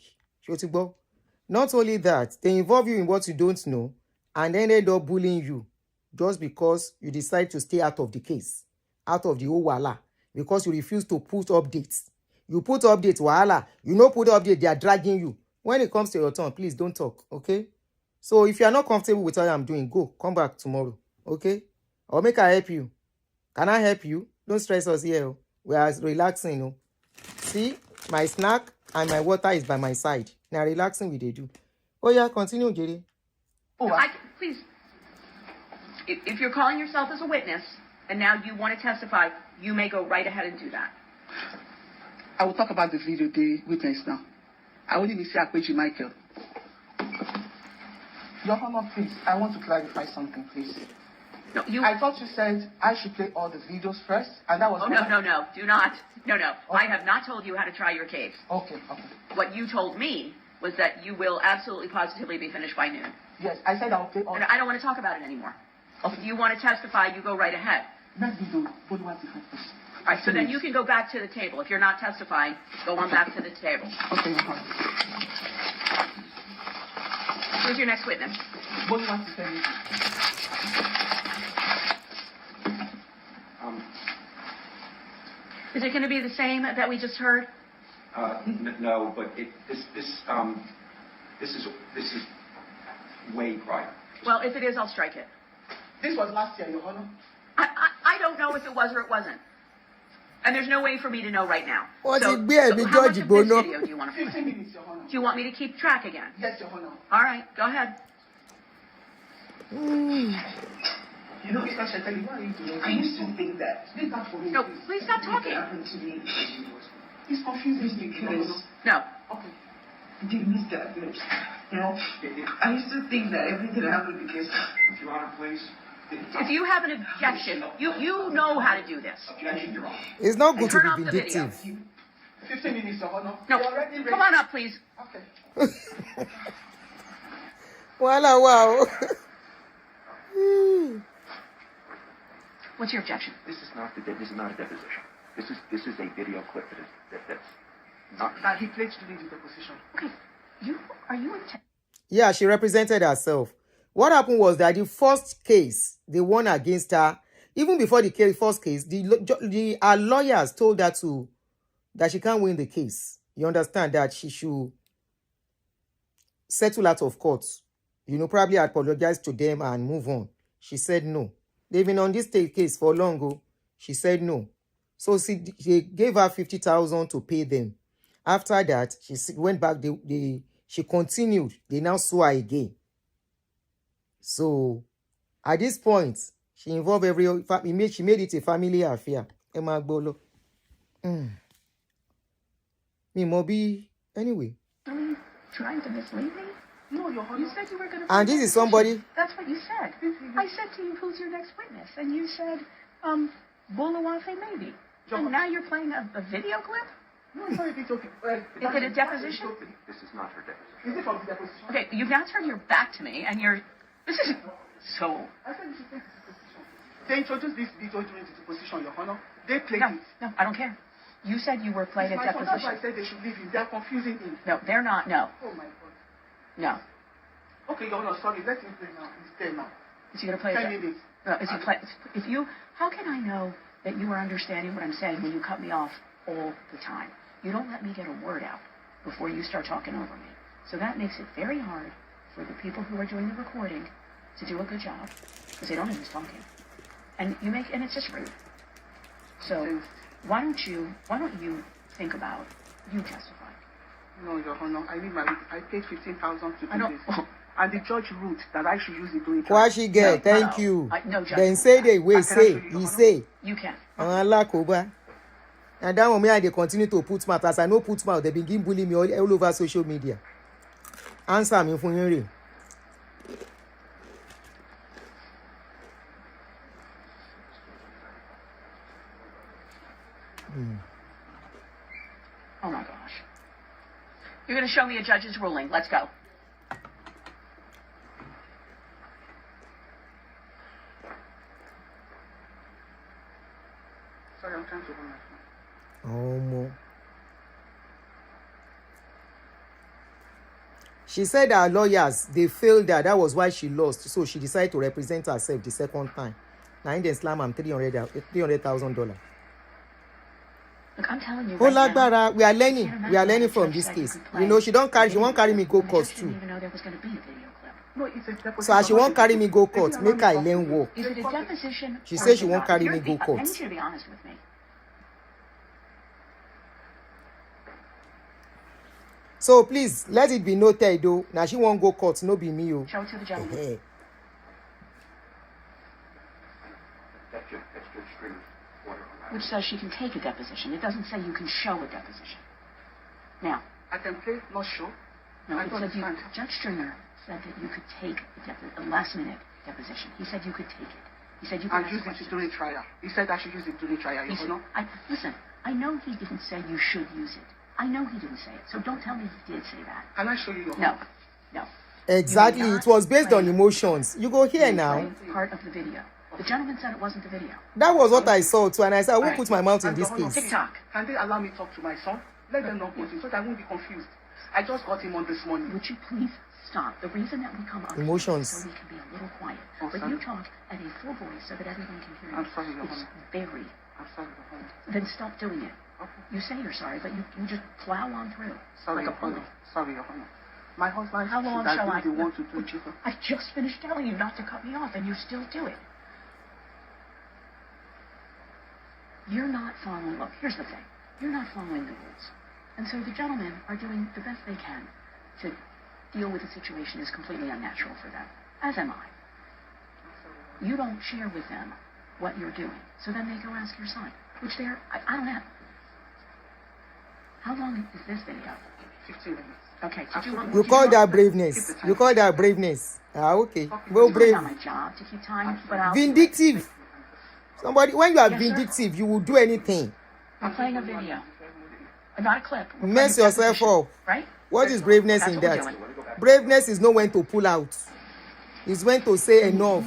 Not only that, they involve you in what you don't know and then end up bullying you just because you decide to stay out of the case, out of the whole wala, because you refuse to put updates. You put updates, wala. You no put update, they are dragging you. When it comes to your turn, please don't talk, okay? So if you are not comfortable with what I'm doing, go. Come back tomorrow, okay? Or make I help you. Can I help you? Don't stress us here. We are relaxing. See, my snack and my water is by my side. Now relaxing we they do. Oh yeah, continue, Jerry. Please, if you're calling yourself as a witness and now you want to testify, you may go right ahead and do that. I will talk about the video, the witness now. I will even say Akwechi Michael. Your Honor, please, I want to clarify something, please. No, I thought you said I should play all the videos first, and that was... Oh, no, do not. No. Okay. I have not told you how to try your case. Okay. What you told me was that you will absolutely positively be finished by noon. Yes, I said I'll play all... And I don't want to talk about it anymore. Okay. If you want to testify, you go right ahead. All right, so then you can go back to the table. If you're not testifying, go on back to the table. Okay, Your Honor. Who's your next witness? Is it going to be the same that we just heard? No, but this is way prior. Well, if it is, I'll strike it. This was last year, Your Honor. I don't know if it was or it wasn't. And there's no way for me to know right now. So how much of this video do you want to play? 15 minutes, Your Honor. Do you want me to keep track again? Yes, Your Honor. All right, go ahead. You know, Mr. Shetali, why are you doing? I used to think that. Speak up for me. No, please stop talking. Happened to me. It's confusing me because... No. Okay. Did miss that, you know? I used to think that everything happened because... Your Honor, please. If you have an objection, you know how to do this. Objection, Your Honor. It's not good Turn to off be the video. vindictive. 15 minutes, Your Honor. No, come on up, please. Okay. Wow. What's your objection? This is not a deposition. This is a video clip that's not. He pledged to leave the deposition. Okay, are you? Yeah, she represented herself. What happened was that the first case they won against her, even before the first case, our lawyers told her that she can't win the case. You understand that she should settle out of court. Probably apologize to them and move on. She said no. They've been on this case for long ago. She said no. So she gave her 50,000 to pay them. After that, she went back. She continued. They now sue her again. So at this point, she involved she made it a family affair. Emma Gbolo. Me Mobi. Anyway. Are you trying to mislead me? No, Your Honor. You said you were going to... And this is somebody... That's what you said. I said to you, who's your next witness? And you said, Boluwafe maybe. And now you're playing a video clip? No, it's not a video clip. Is it a deposition? This is not her deposition. Is it from the deposition? Okay, you've now turned your back to me, and you're... This is so... I said this is a deposition. They introduced this video during the deposition, Your Honor. They played No, it. no, I don't care. You said you were played It's at my fault. That's why I deposition. said they should leave him. They are confusing him. No, they're not. No, Oh my God. no. Okay, Your Honor, sorry. Let him play now. He's there now. Is he going to play 10 it? minutes. No, is he play? If you, how can I know that you are understanding what I'm saying when you cut me off all the time? You don't let me get a word out before you start talking over me. So that makes it very hard for the people who are doing the recording to do a good job because they don't know who's talking. And it's just rude. So why don't you think about you testifying? No, Your Honor. I paid 15,000 to do I don't. this. And the judge ruled that I should use it during trial. What she get? No, Thank no. you. No, Judge. Then say the way, say, he say. You can. Alakoba. And that one, they continue to put mouth. As I know put mouth, they begin bullying me all over social media. Answer me for you. Oh my gosh. You're going to show me a judge's ruling. Let's go. Sorry, I'm trying to run my phone. Oh, mo. She said her lawyers, they failed her. That was why she lost. So she decided to represent herself the second time. Now in the slam, I'm $300,000. Look, I'm telling you. Right now, we are learning from this case. You know, she won't carry me go court too. Didn't even know there was going to be a video clip. No, it's a deposition. So she won't carry me go court. Make her learn work. Is it a deposition? She or says is she it won't not? carry me go court. I need you to be honest with me. So please, let it be noted though. Now she won't go court, no be me. Oh. Show it to the gentleman. That's Judge Stringer's order on that. Which says she can take a deposition. It doesn't say you can show a deposition. Now. I can play, not show. No, I it don't said understand. Judge Stringer said that you could take a last-minute deposition. He said you could take it. He said you could And use it during trial. He said I should use it during trial, you know? Listen, I know he didn't say you should use it. I know he didn't say it. So don't tell me he did say that. Can I show you your No. No. Exactly. It was based on emotions. You go here now. Part of the video. The gentleman said it wasn't the video. That was what I saw too, and I said I won't Right. put my mouth in And this hold on, case. TikTok. Can they allow me to talk to my son? Let them not put him so that I won't be confused. I just got him on this morning. Would you please stop? The reason that we come up here Emotions. is so we can be a little quiet. Oh, But sorry. you talk at a full voice so that everyone can hear you. I'm sorry, Your It's Honor. very. I'm sorry, Your Honor. Then stop doing it. Okay. You say you're sorry, but you just plow on through Sorry, like a Your Honor. bully. Sorry, Your Honor. My husband How long should shall I I? be the one to do it? I just finished telling you not to cut me off, and you still do it. You're not following. Look, here's the thing. You're not following the rules, and so the gentlemen are doing the best they can to deal with the situation is completely unnatural for them. As am I. You don't share with them what you're doing, so then they go ask your son, which I don't have. How long is this video? 15 minutes. Okay. You call that braveness. You call that braveness. Ah, okay. Well, It's brave. not my job to keep time, but I'll. Vindictive. Somebody, when you are Yes, sir. vindictive, you will do anything. I'm playing a video, not a clip. We're Mess playing a yourself deposition, up. Right? What is braveness That's in what we're that? doing. Braveness is not when to pull out. It's when to say enough.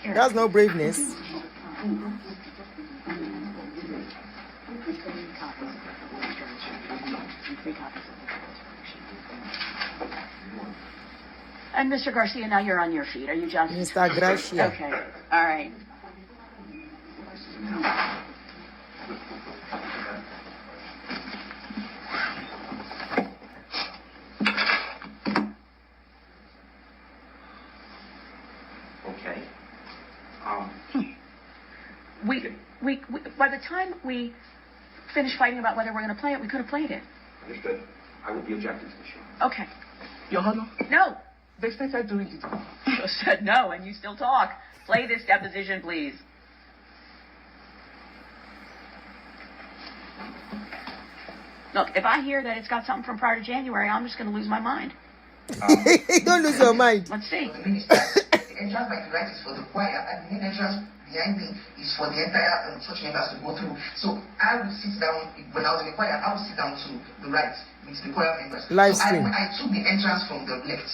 That's not braveness. And Mr. Garcia, now you're on your feet. Are you just? Mr. Gracia. Okay. All right. Okay. We by the time we finished fighting about whether we're going to play it, we could have played it. Understood. I will be objecting to the show. Okay. Your Honor, No. they started doing it. You said no, and you still talk. Play this deposition, please. Look, if I hear that it's got something from prior to January, I'm just going to lose my mind. Don't lose your mind. Let's see. The entrance by the right is for the choir, and the main entrance behind me is for the entire church members to go through. So I would sit down, when I was in the choir, I would sit down to the right with the choir members. Live so stream. I took the entrance from the left.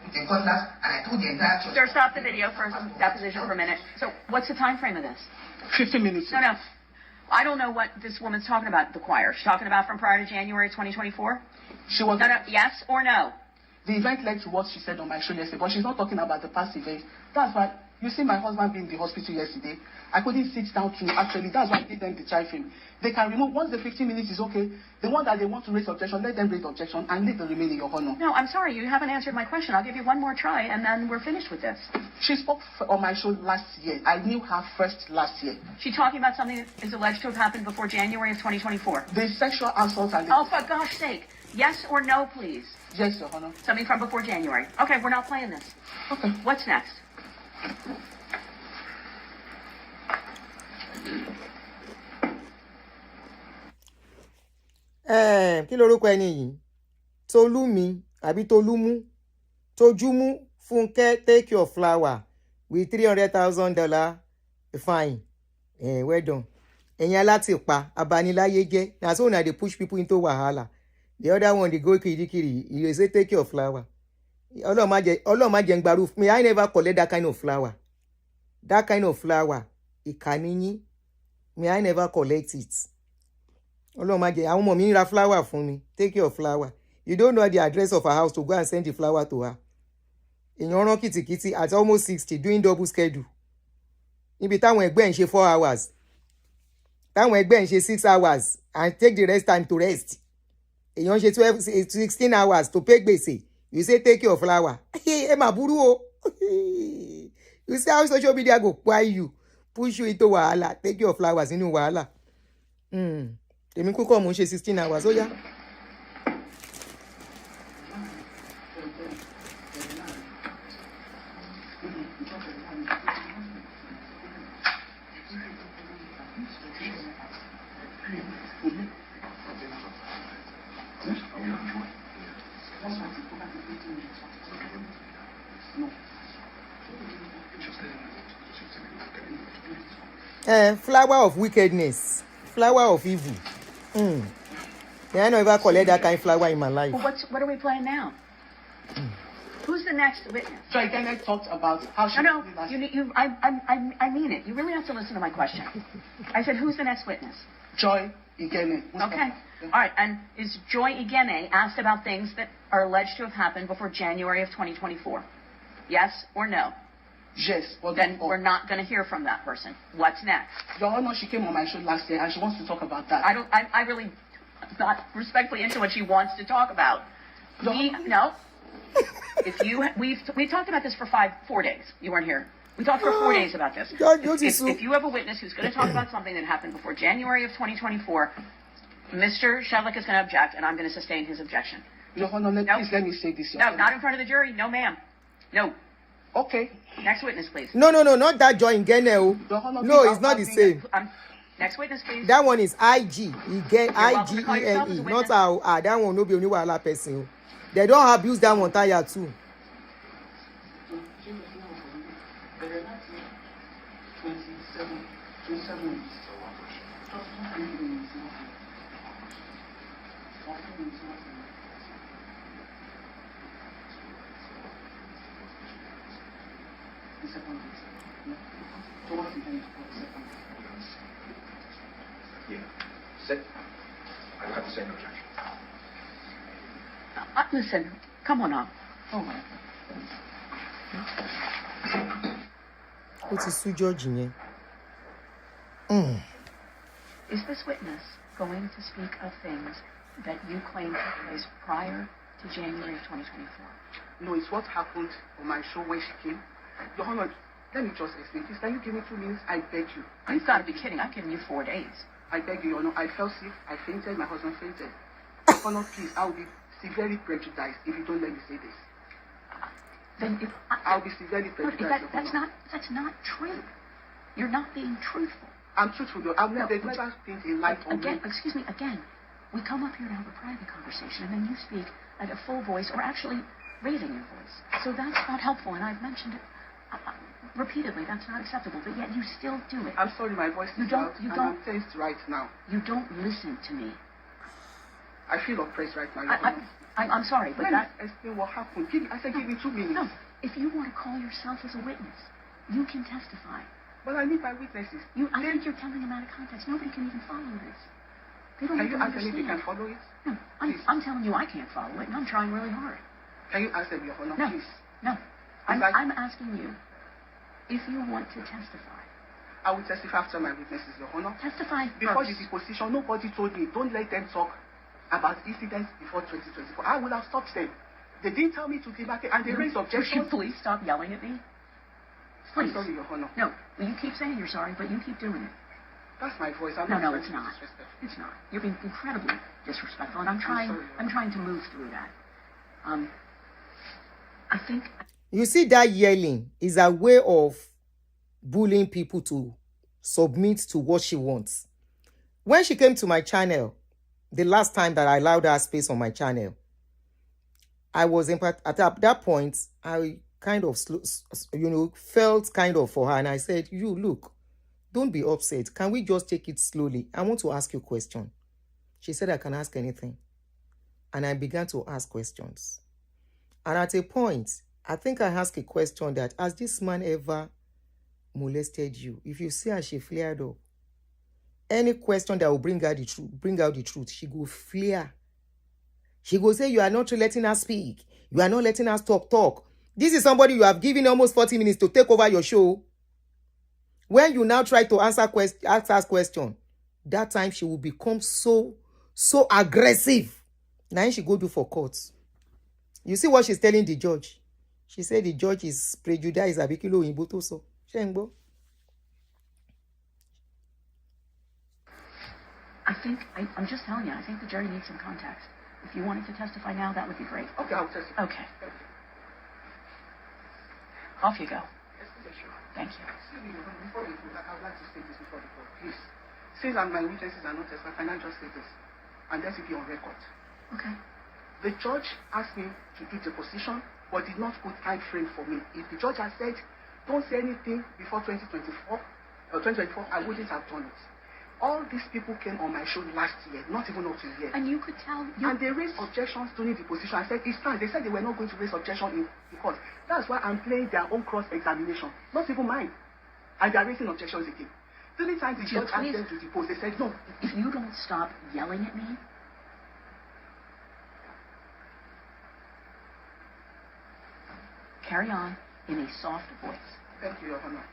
with a cutlass, and I told the entire church. Sir, stop the video for deposition for a minute. So, what's the time frame of this? 15 minutes. No. I don't know what this woman's talking about, the choir. She's talking about from prior to January 2024? She was... No, yes or no? The event led to what she said on my show yesterday, but she's not talking about the past event. That's why, you see my husband being in the hospital yesterday. I couldn't sit down to actually, that's why I gave them the trial film. They can remove, once the 15 minutes is okay, the one that they want to raise objection, let them raise objection and leave the remaining, Your Honor. No, I'm sorry, you haven't answered my question. I'll give you one more try and then we're finished with this. She spoke on my show last year. I knew her first last year. She's talking about something that is alleged to have happened before January of 2024. The sexual assault and... Oh, for gosh sake. Yes or no, please? Yes, Your Honor. Something from before January. Okay, we're not playing this. Okay. What's next? Kí lorúkọ ẹni yìí? Tolúmi àbí Tolúmú? Tójúmú Fúnkẹ́ take your flower with $300,000 fine. Well done. Ẹ̀yin alátìpa abaniláyé jẹ́. Na so una dey push people into wahala. The other one dey go kirikiri. You dey say take your flower. Ọlọ́run má jẹ́ ń gbaru. Me, I never collect that kind of flower. That kind of flower. Ìkànnì yín. Me, I never collect it. Ọlọ́run má jẹ́ àwọn ọmọ mi ń ra flower fún mi. Take your flower. You don't know the address of her house to go and send the flower to her. Èèyàn rán kìtìkìtì at almost 60 doing double schedule. Níbi táwọn ẹgbẹ́ ń ṣe 4 hours. Táwọn ẹgbẹ́ ń ṣe 6 hours and take the rest time to rest. Èèyàn ṣe 16 hours to pay gbèsè. You say take your flower. Ẹ mà burú o. You see how social media go kpai you, push you into wahala, take your flowers nínú wahala. Èmi kúkọ̀ mo ń ṣe 16 hours, ó yá. Flower of wickedness, flower of evil. I never collect that kind of flower in my life. Well, what are we playing now? Who's the next witness? So I then talked about how she... No, I mean it. You really have to listen to my question. I said, who's the next witness? Joy Igene. Okay. All right. And is Joy Igene asked about things that are alleged to have happened before January of 2024? Yes or no? Yes. Well, then we're not going to hear from that person. What's next? Your Honor, she came on my show last year and she wants to talk about that. I really not respectfully into what she wants to talk about. No. We talked about this for 4 days. You weren't here. We talked for 4 days about this. If you have a witness who's going to talk about something that happened before January of 2024, Mr. Shevlik is going to object, and I'm going to sustain his objection. Your Honor, please let me say this. No, not in front of the jury. No, ma'am. No. Okay. Next witness, please. No, not that Joy Igene. No, it's not the same. Next witness, please. That one is IG. IGENE. Not our that one no be only one person. They don't abuse that one tire too. Sit. I have the same objection. Listen, come on up. Ó ti sú George yẹn. Is this witness going to speak of things that you claim took place prior to January of 2024? No, it's what happened on my show when she came. Your Honor, let me just explain. Please, can you give me 2 minutes? I beg you. You've got to be kidding. I've given you 4 days. I beg you, Your Honor. I fell sick. I fainted. My husband fainted. Your Honor, please, I'll be severely prejudiced if you don't let me say this. Then I'll be severely prejudiced. That's not true. You're not being truthful. I'm truthful, though. I've never seen a light on me. Excuse me, again. We come up here to have a private conversation, and then you speak at a full voice, or actually raising your voice. So that's not helpful, and I've mentioned it repeatedly. That's not acceptable, but yet you still do it. I'm sorry, my voice is loud, and I'm tensed right now. You don't listen to me. I feel oppressed right now. I'm sorry, but Let me explain what happened. I said give me 2 minutes. No, if you want to call yourself as a witness, you can testify. But I need my witnesses. I think you're telling them out of context. Nobody can even follow this. They don't Can even you ask them understand. if they can follow it? No, I'm telling you I can't follow it, and I'm trying really hard. Can you ask them, Your Honor, No, please? no. I'm asking you if you want to testify. I will testify after my witnesses, Your Honor. Testify Before first. the deposition, nobody told me, don't let them talk about incidents before 2024. I would have stopped them. They didn't tell me to demarcate, and they raised objections. Would you please stop yelling at me? Please. I'm sorry, Your Honor. No, well, you keep saying you're sorry, but you keep doing it. That's my voice. I'm No, not it's not. disrespectful. It's not. You're being incredibly disrespectful, and I'm trying to move through that. I think. You see, that yelling is a way of bullying people to submit to what she wants. When she came to my channel, the last time that I allowed her space on my channel, I was at that point, I kind of, felt kind of for her, and I said, you look, don't be upset. Can we just take it slowly? I want to ask you a question. She said I can ask anything. And I began to ask questions. And at a point, I think I asked a question that, has this man ever molested you? If you see her, she flared up. Any question that will bring out the truth, she go flare. She go say, you are not letting us speak. You are not letting us talk. This is somebody you have given almost 40 minutes to take over your show. When you now try to ask her question, that time she will become so aggressive. Now she go do for court. You see what she's telling the judge? She said the judge is prejudiced. I'm just telling you, I think the jury needs some context. If you wanted to testify now, that would be great. Okay, I'll testify. Okay. Off you go. Thank you. Before we do that, I would like to say this before the court, please. Since my witnesses are not testifying, can I just say this? And let it be on record. Okay. The judge asked me to do deposition, but did not put time frame for me. If the judge had said, don't say anything before 2024, I wouldn't have done it. All these people came on my show last year, not even up to a year. And you could tell. And they raised objections during the deposition. I said, it's fine. They said they were not going to raise objection in court. That's why I'm playing their own cross-examination, not even mine. And they're raising objections again. 3 times the judge asked them to depose. They said no. If you don't stop yelling at me, carry on in a soft voice. Thank you, Your Honor.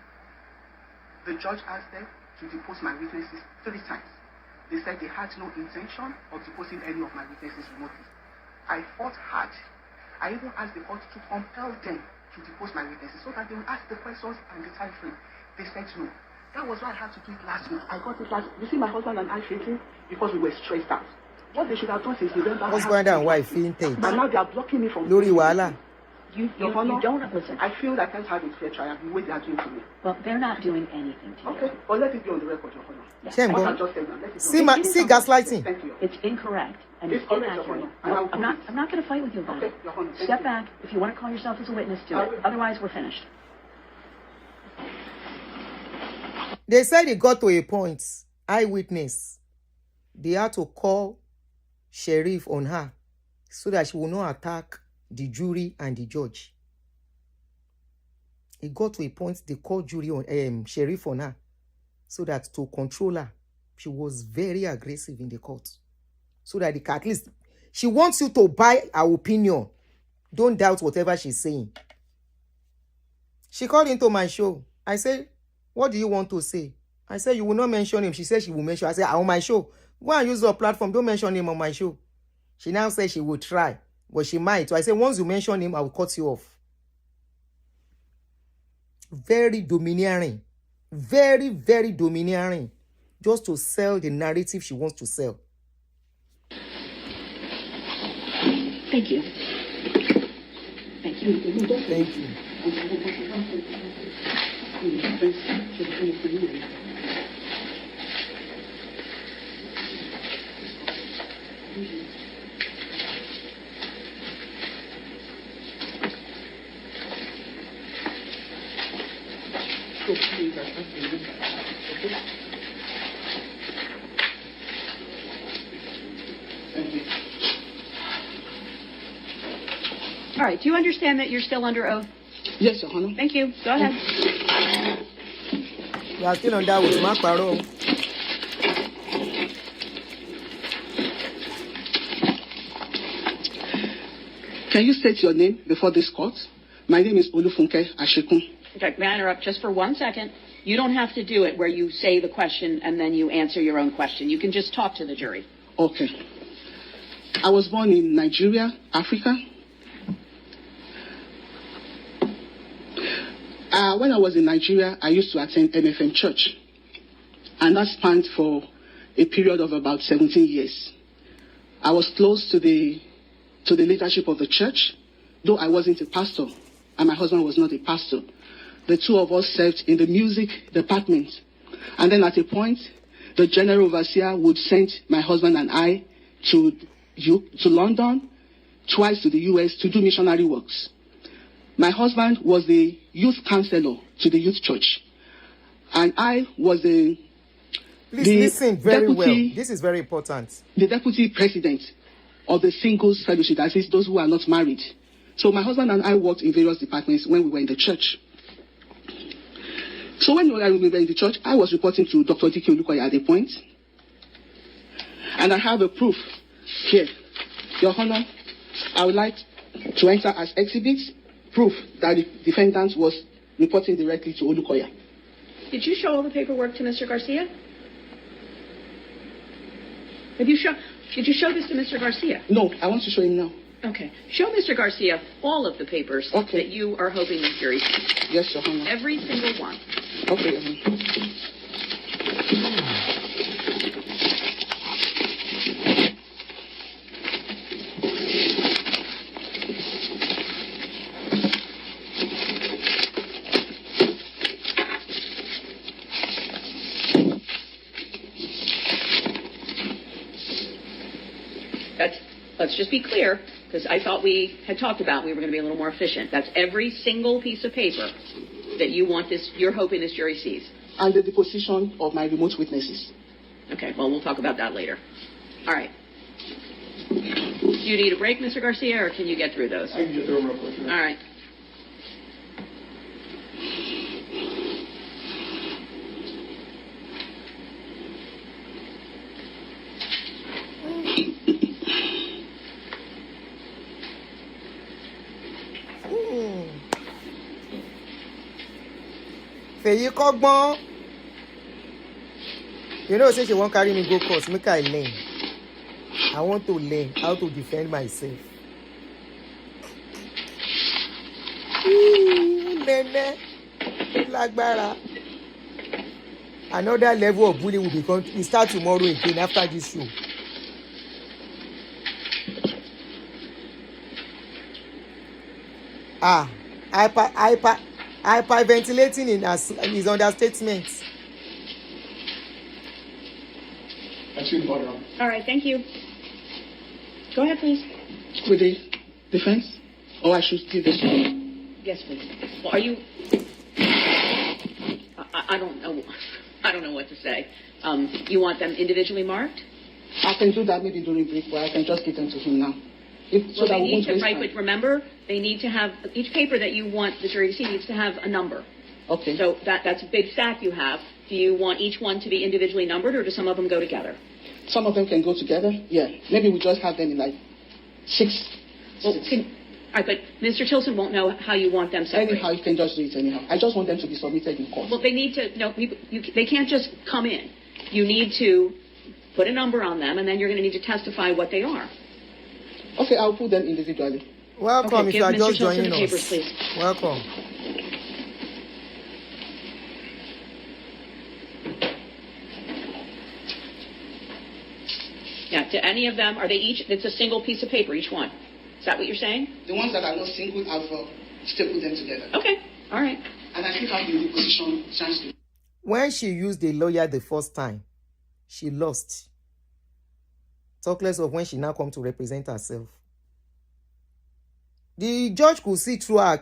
The judge asked them to depose my witnesses 3 times. They said they had no intention of deposing any of my witnesses remotely. I fought hard. I even asked the court to compel them to depose my witnesses so that they would ask the questions and the time frame. They said no. That was why I had to do it last week. I got it last week. You see my husband and I fighting because we were stressed out. What they should have done since November. Husband and wife fainted. But now they are blocking me from Lori Wala. You don't listen. I feel like I can't have a fair trial the way they are doing to me. Well, they're not doing anything to you. Okay, well, let it be on the record, Your Honor. Yes. See gaslighting. Thank you. It's incorrect and it's correct, inaccurate. Your Honor. I'm not going to fight with you about it. Your Honor, Step back. If you want to call yourself as a witness, do it. Otherwise, we're finished. They said it got to a point, eyewitness, they had to call sheriff on her so that she will not attack the jury and the judge. It got to a point they called jury on sheriff on her so that to control her, she was very aggressive in the court. So that at least she wants you to buy her opinion. Don't doubt whatever she's saying. She called into my show. I said, what do you want to say? I said, you will not mention him. She said she will mention. I said, on my show. Go and use your platform. Don't mention him on my show. She now said she will try, but she might. So I said, once you mention him, I will cut you off. Very domineering. Very, very domineering. Just to sell the narrative she wants to sell. Thank you. Thank you. Thank you. All right. Do you understand that you're still under oath? Yes, Your Honor. Thank you. Go ahead. You are still under with Mark Paro. Can you state your name before this court? My name is Olufunke Ashekun. Okay, may I interrupt just for 1 second? You don't have to do it where you say the question and then you answer your own question. You can just talk to the jury. Okay. I was born in Nigeria, Africa. When I was in Nigeria, I used to attend MFM Church. And that spanned for a period of about 17 years. I was close to the leadership of the church, though I wasn't a pastor, and my husband was not a pastor. The two of us served in the music department. And then at a point, the general overseer would send my husband and I to London, twice to the US to do missionary works. My husband was the youth counselor to the youth church. And I was Please listen very well. This is very important. The deputy president of the singles fellowship, that is those who are not married. So my husband and I worked in various departments when we were in the church. So when we were in the church, I was reporting to Dr. Dike Olukoya at a point. And I have a proof here. Your Honor, I would like to enter as exhibits proof that the defendant was reporting directly to Olukoya. Did you show all the paperwork to Mr. Garcia? Did you show this to Mr. Garcia? No, I want to show him now. Okay. Show Mr. Garcia all of the papers that you are hoping the jury sees. Yes, Your Honor. Every single one. Okay, Your Honor. Let's just be clear, because I thought we had talked about we were going to be a little more efficient. That's every single piece of paper that you're hoping this jury sees. And the deposition of my remote witnesses. Okay, well, we'll talk about that later. All right. Do you need a break, Mr. Garcia, or can you get through those? I can get through them real quick. All right. Fèyí kọ́gbọ́n. You know, say she won't carry me go course, make I learn. I want to learn how to defend myself. Nene, lágbára. Another level of bullying will start tomorrow again after this show. Hyperventilating in his understatement. All right, thank you. Go ahead, please. With the defense? Or I should give this one? Yes, please. Well, are you... I don't know. I don't know what to say. You want them individually marked? I can do that maybe during break, but I can just give them to him now. They need to write, but remember, they need to have, each paper that you want the jury to see needs to have a number. Okay. So that's a big stack you have. Do you want each one to be individually numbered, or do some of them go together? Some of them can go together, yeah. Maybe we just have them in like six. Well, all right, but Mr. Tilson won't know how you want them separated. Anyhow, you can just do it anyhow. I just want them to be submitted in court. Well, they need to, no, they can't just come in. You need to put a number on them, and then you're going to need to testify what they are. Okay, I'll put them individually. Welcome, okay, if you are just Tilson joining the papers, us. please. Welcome. Yeah, to any of them, are they each, it's a single piece of paper, each one. Is that what you're saying? The ones that are not single, I've stapled them together. Okay, all right. And I think I'll be in the position chance to. When she used a lawyer the first time, she lost. Talk less of when she now come to represent herself. The judge could see through her.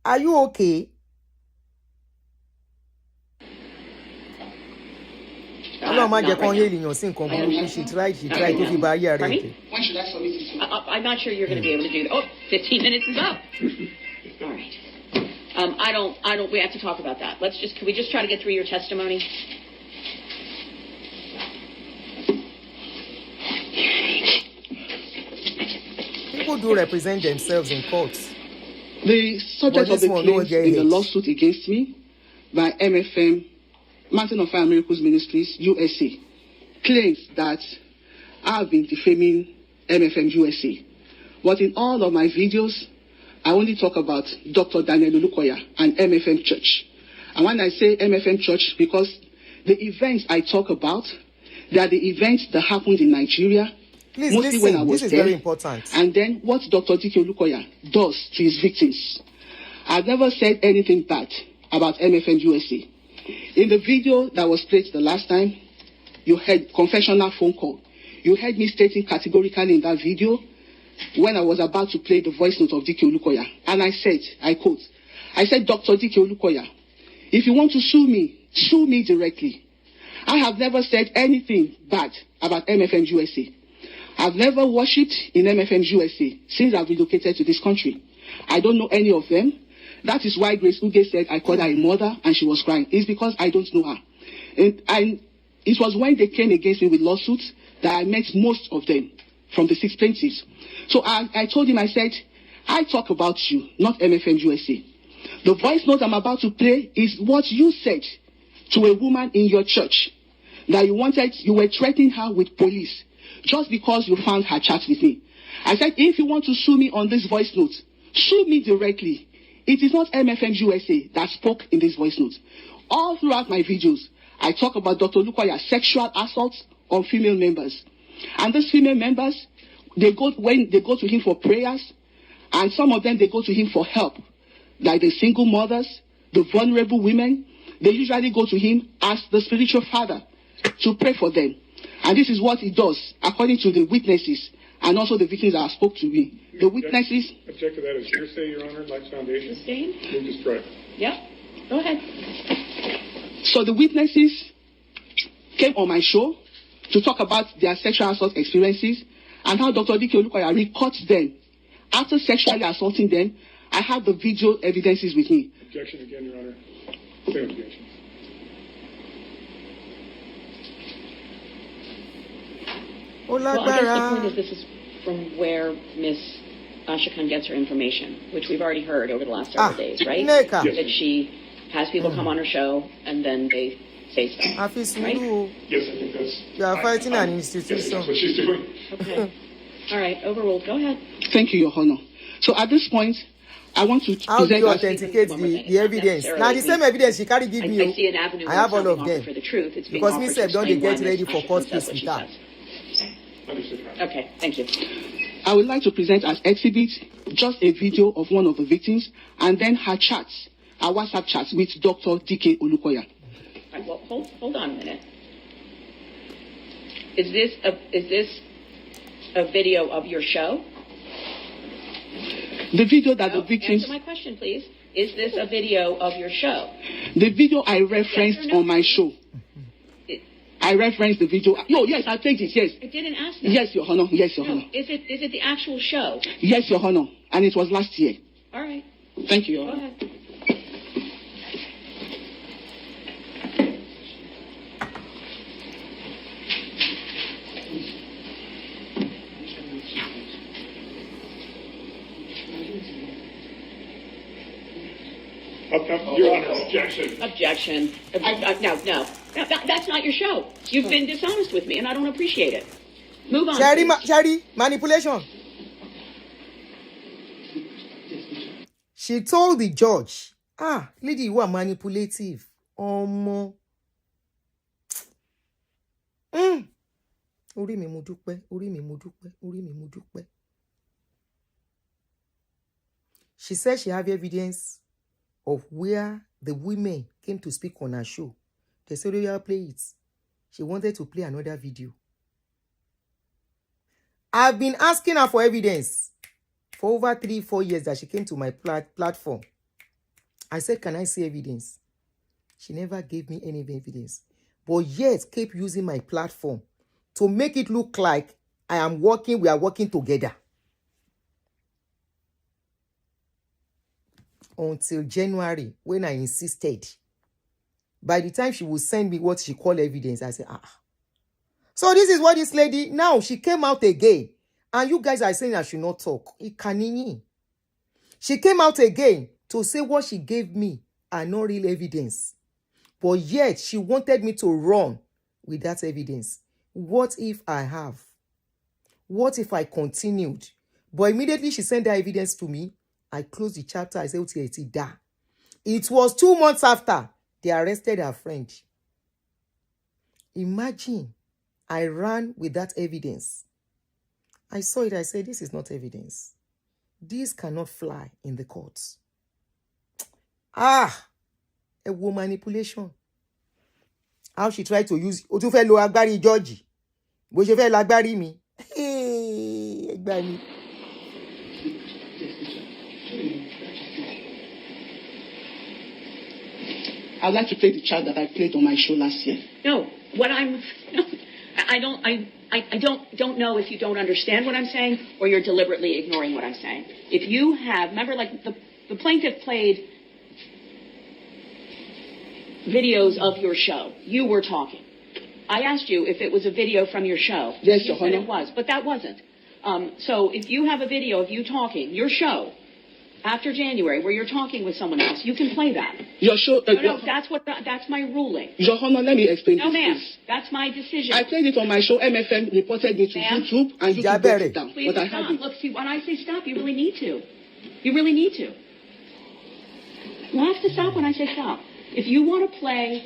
Are you okay? not right now. She tried to be by here. When should I submit it to? I'm not sure you're going to be able to do that. Oh, 15 minutes is up. All right. We have to talk about that. Can we just try to get through your testimony? People do represent themselves in courts. The subject of the claims in the lawsuit against me by MFM, Mountain of Fire Miracles Ministries, USA, claims that I have been defaming MFM USA. But in all of my videos, I only talk about Dr. Daniel Olukoya and MFM Church. And when I say MFM Church, because the events I talk about, they are the events that happened in Nigeria, please mostly listen. when I was this is there, very important. and then what Dr. Dike Olukoya does to his victims. I've never said anything bad about MFM USA. In the video that was played the last time, you heard confessional phone call. You heard me stating categorically in that video when I was about to play the voice note of Dike Olukoya. And I said, I quote, I said, Dr. Dike Olukoya, if you want to sue me directly. I have never said anything bad about MFM USA. I've never worshipped in MFM USA since I've relocated to this country. I don't know any of them. That is why Grace Uge said I called her a mother and she was crying. It's because I don't know her. And it was when they came against me with lawsuits that I met most of them from the 6 plaintiffs. So I told him, I said, I talk about you, not MFM USA. The voice note I'm about to play is what you said to a woman in your church, that you were threatening her with police just because you found her chat with me. I said, if you want to sue me on this voice note, sue me directly. It is not MFM USA that spoke in this voice note. All throughout my videos, I talk about Dr. Olukoya's sexual assaults on female members. And these female members, when they go to him for prayers, and some of them, they go to him for help. Like the single mothers, the vulnerable women, they usually go to him as the spiritual father to pray for them. And this is what he does, according to the witnesses and also the victims that spoke to me. The witnesses... Object to that is hearsay, Your Honor, Life Foundation. Sustained? Move to strike. Yeah, go ahead. So the witnesses came on my show to talk about their sexual assault experiences and how Dr. Dike Olukoya records them. After sexually assaulting them, I have the video evidences with me. Objection again, Your Honor. Same objection. Well, I guess the point is this is from where Miss Ashakan gets her information, which we've already heard over the last several days, right? Yes. That she has people come on her show and then they say stuff, right? Yes, I think that's... You are fighting an institution. That's what she's doing. Okay. All right, overruled. Go ahead. Thank you, Your Honor. So at this point, I want to how do you authenticate the evidence? Now the same evidence she carry give me. I see an avenue. I have all of them. For the truth. It's because me said don't get ready for court case with that. Okay, thank you. I would like to present as exhibit just a video of one of the victims and then her chats, her WhatsApp chats with Dr. Dike Olukoya. All right, well, hold on a minute. Is this a video of your show? The video that the victims... Answer my question, please. Is this a video of your show? The video I referenced on my show. I referenced the video. Yes, I take it, yes. I didn't ask that. Yes, Your Honor. Yes, Your Honor. Is it the actual show? Yes, Your Honor. And it was last year. All right. Thank you, Your Go Honor. ahead. Your Honor, objection. Objection. No. That's not your show. You've been dishonest with me, and I don't appreciate it. Move on. Shari, manipulation. She told the judge, lady, you are manipulative. Orí mi mo dúpẹ́, orí mi mo dúpẹ́, orí mi mo dúpẹ́. She said she have evidence of where the women came to speak on her show. They said, "Oh, play it." She wanted to play another video. I've been asking her for evidence for over 3-4 years that she came to my platform. I said, "Can I see evidence?" She never gave me any evidence. but yet keep using my platform to make it look like we are working together. Until January, when I insisted. By the time she would send me what she called evidence, I said, So this is what this lady, now she came out again. And you guys are saying I should not talk. She came out again to say what she gave me are not real evidence. But yet, she wanted me to run with that evidence. What if I have? What if I continued? But immediately she sent that evidence to me. I closed the chapter. I said, it was 2 months after they arrested her friend. Imagine, I ran with that evidence. I saw it. I said, this is not evidence. This cannot fly in the courts. A woman manipulation. How she tried to use o tún fẹ́ lo agbárí George. Bó ṣe fẹ́ lo agbárí mi. I'd like to play the child that I played on my show last year. No, I don't know if you don't understand what I'm saying or you're deliberately ignoring what I'm saying. If you have, remember, like the plaintiff played videos of your show. You were talking. I asked you if it was a video from your show. Yes, Your Honor. It was, but that wasn't. So if you have a video of you talking, your show, after January, where you're talking with someone else, you can play that. Your show... No, that's my ruling. Your Honor, let me explain No, ma'am. That's my decision. I played it on my show. MFM reported me to YouTube, and YouTube broke it down. Please stop. Look, see, when I say stop, you really need to. You really need to. You have to stop when I say stop. If you want to play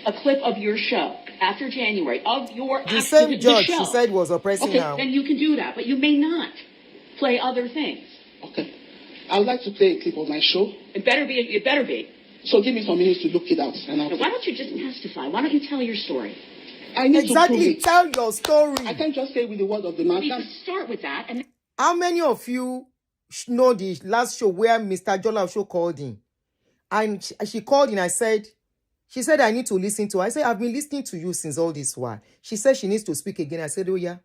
a clip of your show after January, of your... The same judge show, she said was oppressing okay, now. then you can do that, but you may not play other things. Okay. I would like to play a clip of my show. It better be. So give me some minutes to look it out. And why don't you just testify? Why don't you tell your story? I need to prove it. Tell your story. I can't just say with the word of the man. We can start with that. And how many of you know the last show where Mr. Jola Show called in? And she called in, she said, I need to listen to her. I said, I've been listening to you since all this while. She said she needs to speak again. I said, oh yeah.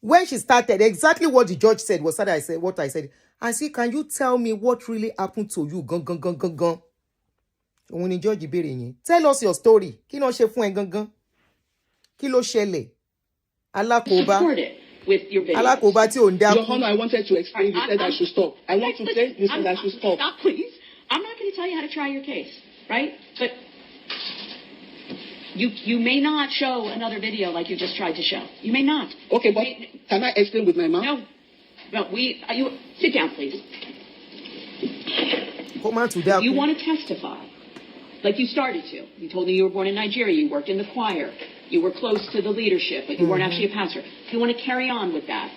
When she started, exactly what the judge said was what I said. I said, can you tell me what really happened to you? When the judge tell us your story. Kí ló ṣe fún ẹ gangan? Kí ló ṣẹlẹ̀? Alákòóbá. Support it with your video. Alákòóbá tí ò ń dákú. Your Honor, I wanted to explain. You said I should stop. I want to play. You said I should stop. Stop, please. I'm not going to tell you how to try your case, right? But you may not show another video like you just tried to show. You may not. Okay, but can I explain with my mouth? No. You sit down, please. You want to testify, like you started to. You told me you were born in Nigeria. You worked in the choir. You were close to the leadership, but you weren't actually a pastor. If you want to carry on with that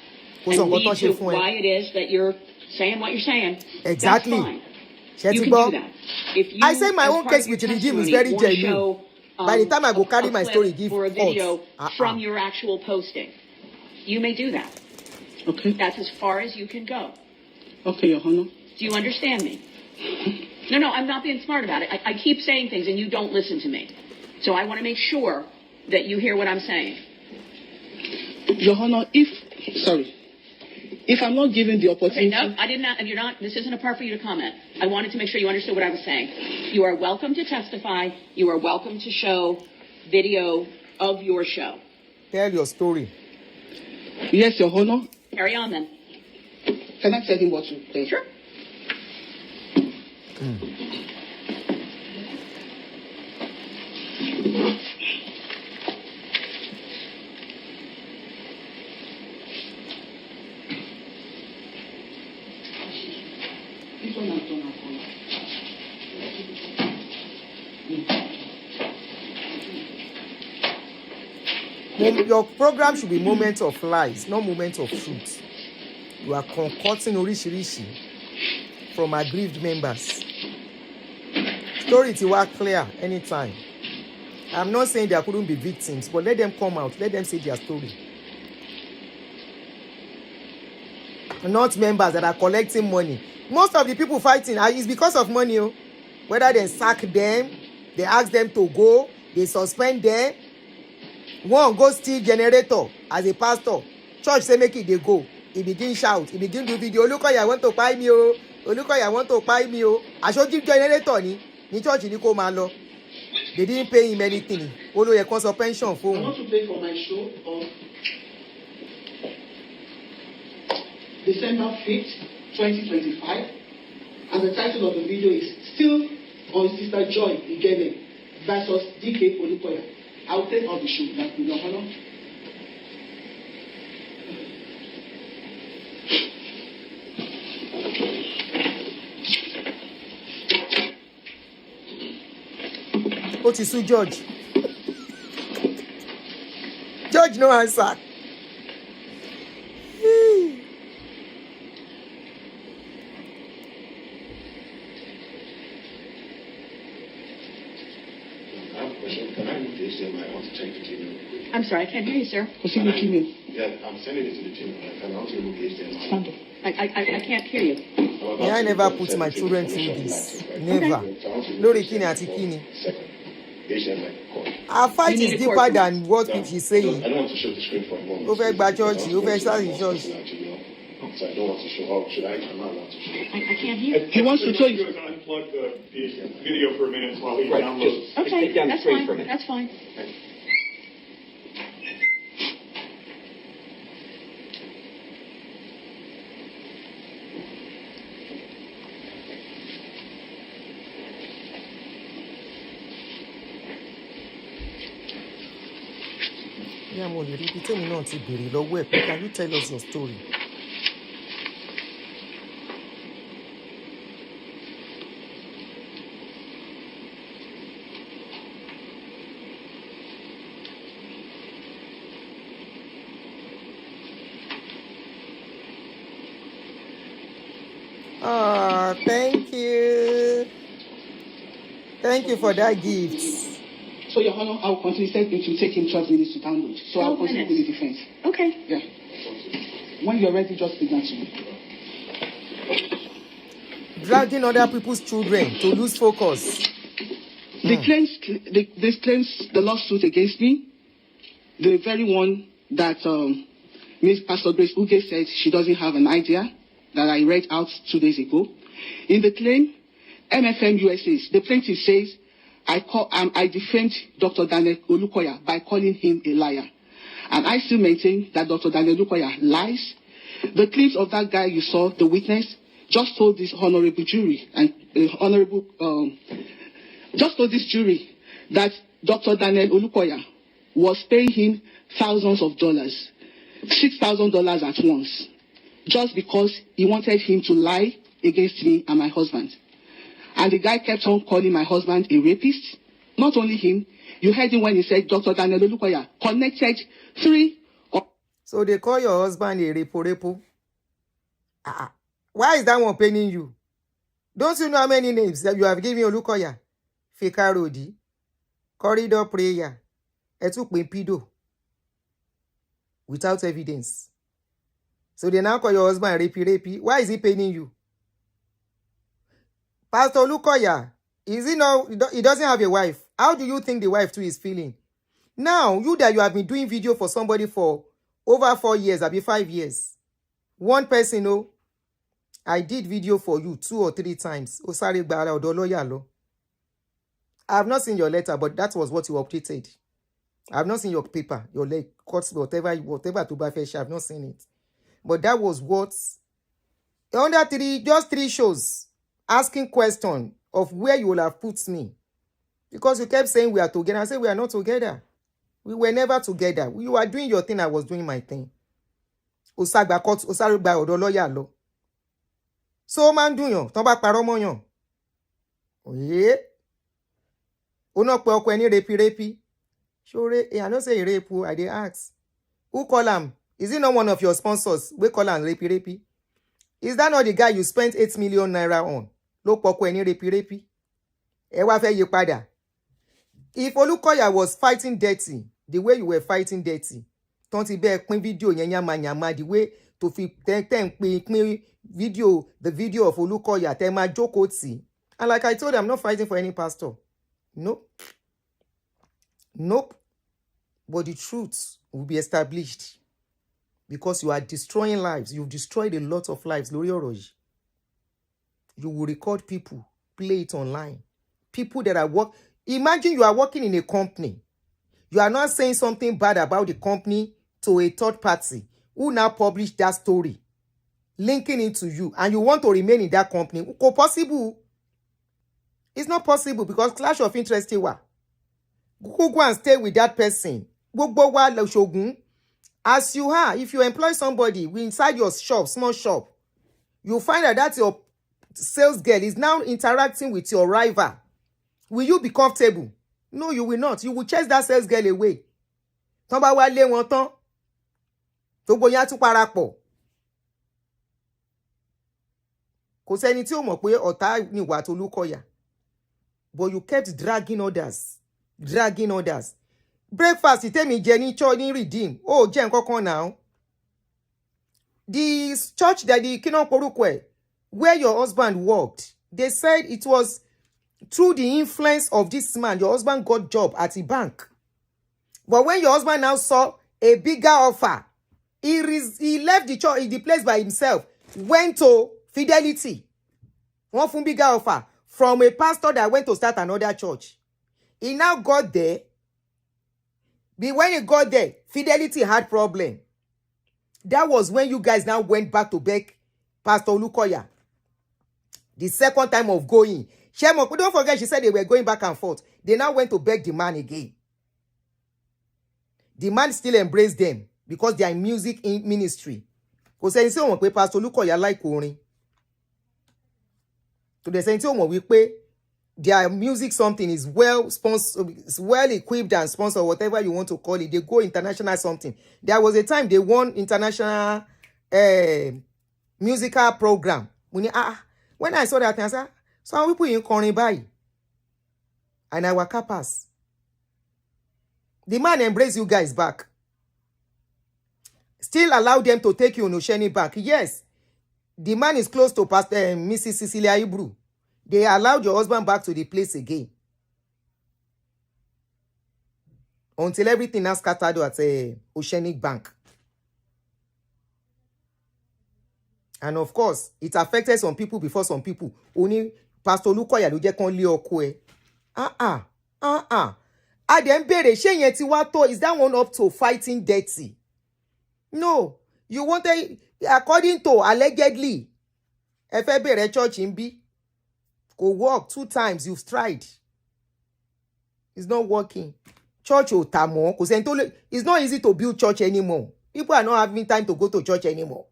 and lead to why it is that you're saying what you're saying, exactly. That's fine. You can do that. If you, I say my own case with the regime is very genuine. By the time I go carry my story, give for a video from your actual posting, you may do that. Okay. That's as far as you can go. Okay, Your Honor. Do you understand me? No, I'm not being smart about it. I keep saying things and you don't listen to me. So I want to make sure that you hear what I'm saying. Your Honor, if I'm not given the opportunity... Okay, no, I did not. You're not. This isn't a part for you to comment. I wanted to make sure you understood what I was saying. You are welcome to testify. You are welcome to show video of your show. Tell your story. Yes, Your Honor. Carry on, then. Can I tell him what to say? Sure. Your program should be moments of lies, not moments of truth. You are concocting orishirishi from aggrieved members. Story to work clear anytime. I'm not saying there couldn't be victims, but let them come out. Let them say their story. Not members that are collecting money. Most of the people fighting is because of money. Whether they sack them, they ask them to go, They suspend them. One go steal generator as a pastor. Church say make it they go. He begin shout. He begin do video. Olukoya want to buy me o. Olukoya want to buy me o. Aṣojú generator ni church ni kó máa lọ. They didn't pay him anything. Olo ye kon pension phone. I want to pay for my show on December 5th, 2025. And the title of the video is Still on Sister Joy Igene versus DK Olukoya. I'll take off the show. That's your honor. What is George? George no answer. I'm sorry, I can't hear you, sir. Yeah, I'm sending it to the team. Can I also remove the HDMI? Stand up. I can't hear you. Yeah, I never put my children through this. Never. Lori kini ati kini. Our fight is deeper than what she's saying. I don't want to show the screen for a moment. Over church, over church. So I don't want to show. Oh, should I? I'm not allowed to show. I can't hear. He wants to tell you. Unplug the video for a minute while he downloads. Okay, that's fine. That's fine. Yeah, mo lè rí ibi tèmi náà ti béèrè lọ́wọ́ ẹ̀ pé can you tell us your story? Thank you. Thank you for that gift. So, Your Honor, I will continue. Said it will take him 12 minutes to download. So I'll continue with the defense. Okay. Yeah. When you're ready, just begin to me. Dragging other people's children to lose focus. The claims, the lawsuit against me, the very one that Miss Pastor Grace Uge said she doesn't have an idea, that I read out 2 days ago. In the claim, MFM USA, the plaintiff says, I defamed Dr. Daniel Olukoya by calling him a liar. And I still maintain that Dr. Daniel Olukoya lies. The clips of that guy you saw, the witness, just told this honorable jury and just told this jury that Dr. Daniel Olukoya was paying him thousands of dollars, $6,000 at once, just because he wanted him to lie against me and my husband. And the guy kept on calling my husband a rapist. Not only him, you heard him when he said Dr. Daniel Olukoya connected 3. So they call your husband a repo. Why is that one paining you? Don't you know how many names that you have given Olukoya? Fekarodi, corridor prayer, pedo, without evidence. So they now call your husband rapey. Why is he paining you? Pastor Olukoya, is he now? He doesn't have a wife. How do you think the wife too is feeling? Now, you that you have been doing video for somebody for over 4 years, maybe 5 years. One person, I did video for you 2 or 3 times. I have not seen your letter, but that was what you updated. I have not seen your paper, your leg, cuts, whatever to buy fish. I have not seen it. But that was what, under 3 shows, asking question of where you will have put me. Because you kept saying we are together. I said we are not together. We were never together. You are doing your thing, I was doing my thing. Osagba court, Osagba odo lawyer lo. So man do yon, ton ba paro mo yon. Oye. Uno pe oko eni rapi. Sure, I don't say rape, I dey ask. Who call him? Is he not one of your sponsors? We call him rapi. Is that not the guy you spent 8 million naira on? Lo poko eni rapi. E wa fe yi pada. If Olukoya was fighting dirty, the way you were fighting dirty, tonti be pin video yen yama the way to fi ten pin video, the video of Olukoya, te ma joko ti. And like I told you, I'm not fighting for any pastor. No. Nope. But the truth will be established because you are destroying lives. You've destroyed a lot of lives. Lórí ọ̀rọ̀ yìí. You will record people, play it online. People that are work. Imagine you are working in a company. You are not saying something bad about the company to a third party who now publish that story, linking it to you, and you want to remain in that company. It's possible. It's not possible because clash of interest is what. Go and stay with that person. As you are, if you employ somebody inside your shop, small shop, you find out that your sales girl is now interacting with your rival. Will you be comfortable? No, you will not. You will chase that sales girl away. Tán bá wá lé wọn tán. Gbogbo yín á tún parapọ̀. Kò sẹ́ni tí ó mọ̀ pé ọ̀tá ni ìwà Tolúkọ̀yà. But you kept dragging others. Dragging others. Breakfast tèmi jẹ ní church ní Redeem. Oh, jẹ́ nǹkan kan now. The church that the Kino Porukwe, where your husband worked, they said it was through the influence of this man, your husband got job at a bank. But when your husband now saw a bigger offer, he left the church, the place by himself, went to Fidelity. One from bigger offer from a pastor that went to start another church. He now got there. But when he got there, Fidelity had problem. That was when you guys now went back to beg Pastor Olukoya. The second time of going. Don't forget, she said they were going back and forth. They now went to beg the man again. The man still embraced them because they are in music in ministry. Kò sẹ́ni tí ó mọ̀ pé Pastor Olukoya like orin. To the sẹ́ni tí ó mọ̀ wípé their music something is well sponsored, is well equipped and sponsored, whatever you want to call it. They go international something. There was a time they won international musical program. When I saw that, I said, some people in kọrin báyìí. And our capas. The man embraced you guys back. Still allow them to take you on Osheni back. Yes. The man is close to Pastor Mrs. Cecilia Ibru. They allowed your husband back to the place again. Until everything now scattered at Oceanic Bank. And of course, it affected some people before some people. Only Pastor Olukoya ló jẹ́ kán lé ọkọ ẹ̀. Adem bere ṣé yẹn ti wá tó, is that one up to fighting dirty? No. You wanted, according to allegedly, ẹ fẹ́ bẹ̀rẹ̀ church in B. Go work 2 times, you've tried. It's not working. Church ò tà mọ́. Kò sẹ́ni tó lè, it's not easy to build church anymore. People are not having time to go to church anymore.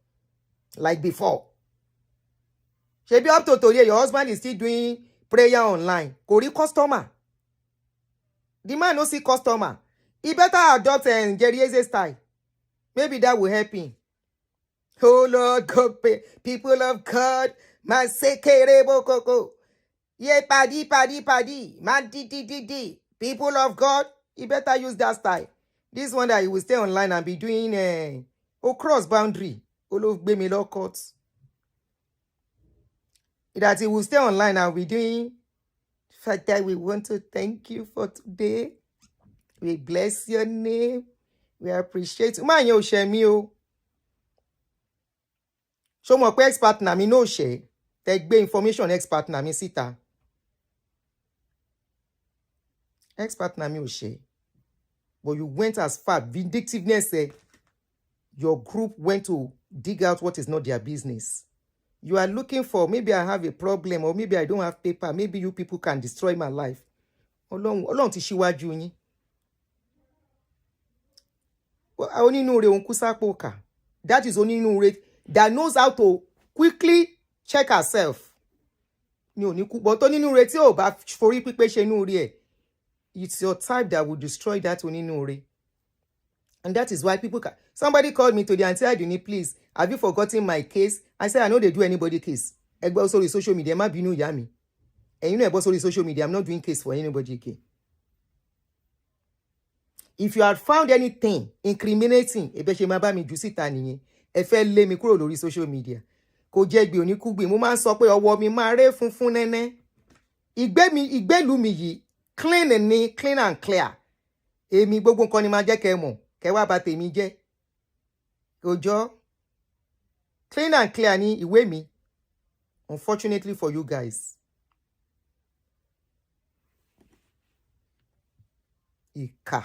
Like before. Shebi up to today, your husband is still doing prayer online. Kò rí customer. The man no see customer. He better adopt Jerry Eze style. Maybe that will help him. Oh Lord, God, people of God, man sekere bokoko. Yeah, paddy, man di. People of God, he better use that style. This one that he will stay online and be doing cross boundary. Gbemi law courts. That he will stay online and be doing. Father, we want to thank you for today. We bless your name. We appreciate you. Man, you share me. Show me expert na mi no share. Take be information expert na mi sita. Expert na mi o share. But you went as far. Vindictiveness. Your group went to dig out what is not their business. You are looking for, maybe I have a problem, or maybe I don't have paper. Maybe you people can destroy my life. Ọlọ́run ti ṣíwájú yín. Onínúure òun kú sápò kà. That is onínúure that knows how to quickly check herself. Ni ò ní kú. But onínúure tí ò bá forí pípé ṣe inúure ẹ̀. It's your type that will destroy that onínúure. And that is why people can. Somebody called me today and said, Aduni, please, have you forgotten my case? I said, I know they do anybody case. Egbo sorry social media, ma binu yami. And you know about sorry social media, I'm not doing case for anybody again. If you had found anything incriminating, ebe se ma ba mi ju síta nìyẹn. Ẹ fẹ́ lé mi kúrò lórí social media. Kò jẹ́ gbe oni kugbe, mo máa ń sọ pé ọwọ́ mi máa rẹ́ funfun nene. Ìgbélú mi yìí clean and clear. Èmi gbogbo nǹkan ni máa jẹ́ kẹ́ mọ̀, kẹ́ wá bà tèmi jẹ́. Òjọ́, clean and clear ní ìwé mi. Unfortunately for you guys. Ìkà.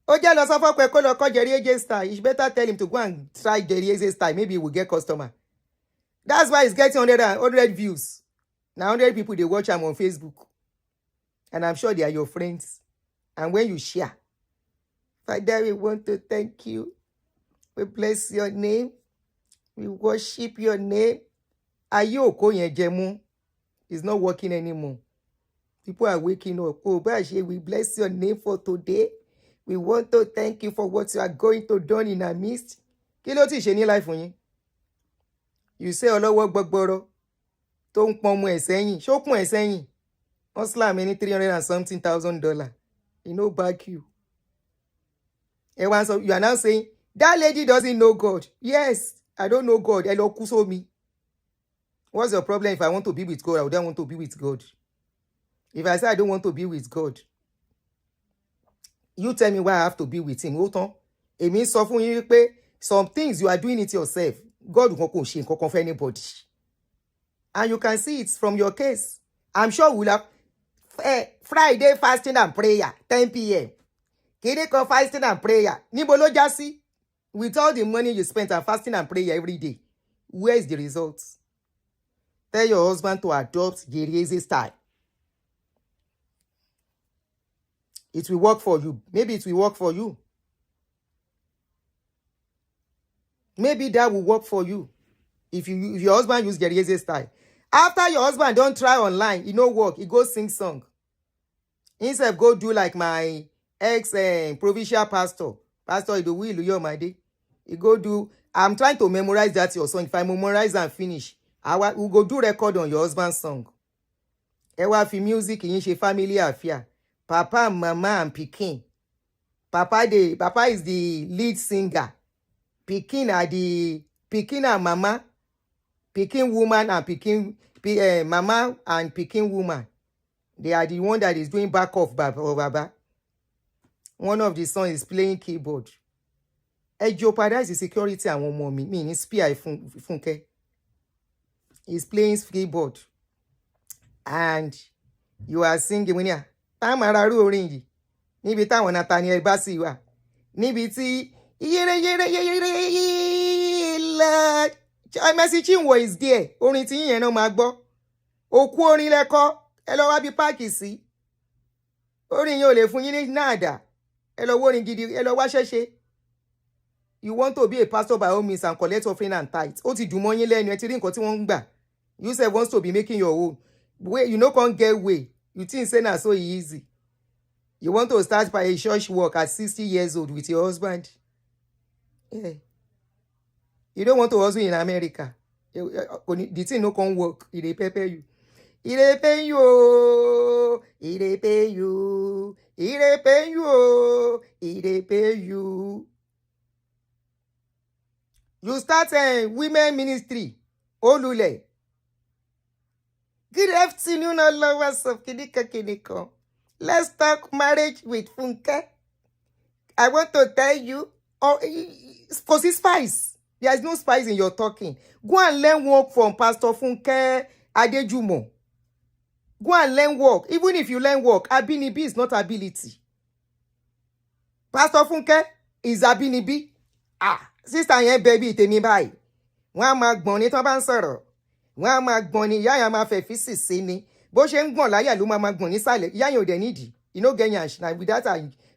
Ó jẹ́ lọ sọ fọ́pẹ́ kó lọ kọ́ Jerry AJ style. You better tell him to go and try Jerry AJ style. Maybe he will get customer. That's why he's getting 100 views. Now 100 people, they watch him on Facebook. And I'm sure they are your friends. And when you share, Father, we want to thank you. We bless your name. We worship your name. Ayoko Yejemu is not working anymore. People are waking up. Oh, Bashi, we bless your name for today. We want to thank you for what you are going to do in our midst. Kí ló ti ṣe ní life yín? You say ọlọ́wọ́ gbọgbọrọ tó ń pọn ọmọ ẹ̀ sẹ́yìn. Ṣó pọn ẹ̀ sẹ́yìn? Wọ́n slam ní $300,000. He no back you. Everyone, so you are now saying, that lady doesn't know God. Yes, I don't know God. Ẹ lọ kú sómi. What's your problem if I want to be with God? I don't want to be with God. If I say I don't want to be with God, you tell me why I have to be with him. Hold on. Èmi sọ fún yín pé some things you are doing it yourself. God won't ṣe nǹkan kan for anybody. And you can see it from your case. I'm sure we'll have Friday fasting and prayer, 10 p.m. Kini kan fasting and prayer. Níbo ló já sí? With all the money you spent on fasting and prayer every day, where is the results? Tell your husband to adopt Gerieze style. It will work for you. Maybe it will work for you. Maybe that will work for you. If your husband use Gerieze style. After your husband don't try online, it no work. He go sing song. Instead go do like my ex-provincial pastor. Pastor Idowu Iluyomade. He go do, I'm trying to memorize that your song. If I memorize and finish, we go do record on your husband's song. Ewa fi music in she family affair. Papa, mama, and Pikin. Papa is the lead singer. Pikin and mama. Pikin woman and Pikin mama and Pikin woman. They are the one that is doing back off Baba. One of the sons is playing keyboard. Ẹ jeopardize the security àwọn ọmọ mi. Mi ní spy Funke. He's playing keyboard. And you are singing when you Tamararu orin yìí. Níbi táwọn Nathaniel Bassey wà. Níbi tí Mercy Chinwo is there. Orin tí yẹn náà máa gbọ́. Òkú orin lẹ́kọ́. Ẹ lọ wá bí páàkì sí. Orin yẹn ò lè fún yín ní nada. Ẹ lọ wo orin gidi. Ẹ lọ wá ṣẹ́ṣe. You want to be a pastor by all means and collect offering and tithe. Ó ti dùn mọ́ yín lẹ́nu. Ẹ ti rí nǹkan tí wọ́n ń gbà. You say wants to be making your own. Way, you know can't get way. You think say na so easy. You want to start by a church work at 60 years old with your husband. Yeah. You don't want to hustle in America. The thing no can work. It dey pay you. It dey pay you. It dey pay you. It dey pay you. It dey pay you. You start a women ministry. Olule. Good afternoon, all lovers of Kidika. Let's talk marriage with Funke. I want to tell you, because it's spice. There is no spice in your talking. Go and learn work from Pastor Funke Adejumo. Go and learn work. Even if you learn work, Abinibi is not ability. Pastor Funke is Abinibi. Sister yẹn baby tèmi báyìí. Wọ́n á máa gbọ̀n ní tó bá ń sọ̀rọ̀. Wọ́n á máa gbọ̀n ní ìyá yẹn máa fẹ́ fi sì sí ni. Bó ṣe ń gbọ̀n láyà ló máa gbọ̀n nísàlẹ̀. Ìyá yẹn ò dẹ̀ nídìí. You know get yansh. Now with that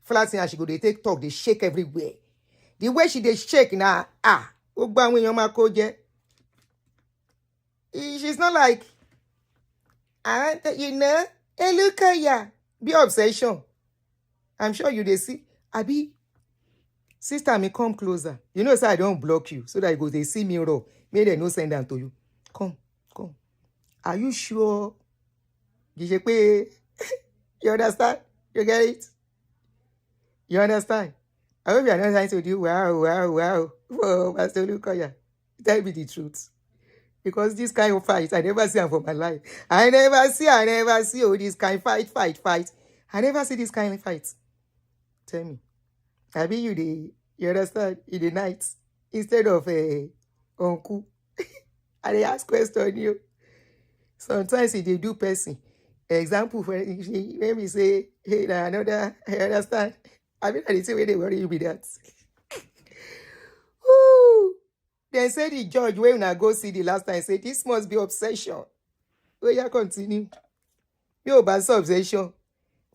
flat thing, she go dey take talk, they shake everywhere. The way she dey shake now, ó gbá àwọn èèyàn máa kó jẹ. She's not like, you know, hey, look at ya. Be obsession. I'm sure you dey see. Abi, sister, me come closer. You know, so I don't block you. So that they see me raw. May they no send them to you. Come. Are you sure? You understand? You get it? You understand? I hope you are not trying to do wow. Oh, Pastor Lukoya, tell me the truth. Because this kind of fight, I never see them for my life. I never see all this kind of fight. I never see this kind of fight. Tell me. I mean, you understand? In the night, instead of uncle, I dey ask question you. Sometimes if they do person. Example, for when we say, hey, now another, I understand. I mean, I say where they worry you with that. Woo! They say the judge, when I go see the last time, say, this must be obsession. Oh, yeah, continue. Yo, but obsession.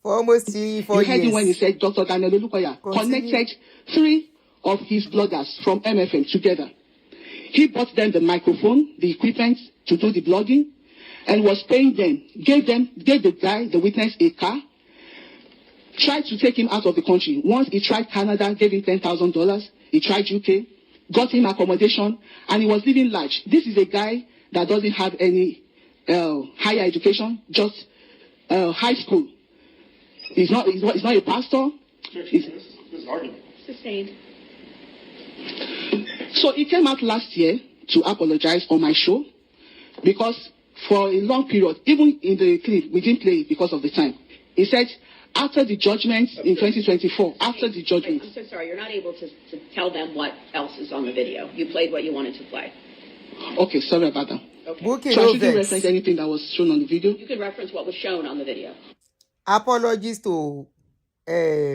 For almost 3-4 years. You heard him when he said Dr. Daniel Olukoya connected 3 of his bloggers from MFM together. He bought them the microphone, the equipment to do the blogging, and was paying them, gave the guy, the witness, a car, tried to take him out of the country. Once he tried Canada, gave him $10,000. He tried UK, got him accommodation, and he was living large. This is a guy that doesn't have any higher education, just high school. He's not a pastor. Sustained. So he came out last year to apologize on my show because for a long period, even in the clip, we didn't play it because of the time. He said after the judgment in 2024, after the judgment. I'm so sorry, you're not able to tell them what else is on the video. You played what you wanted to play. Okay, sorry about that. Okay. So I shouldn't reference anything that was shown on the video? You can reference what was shown on the video. Apologies to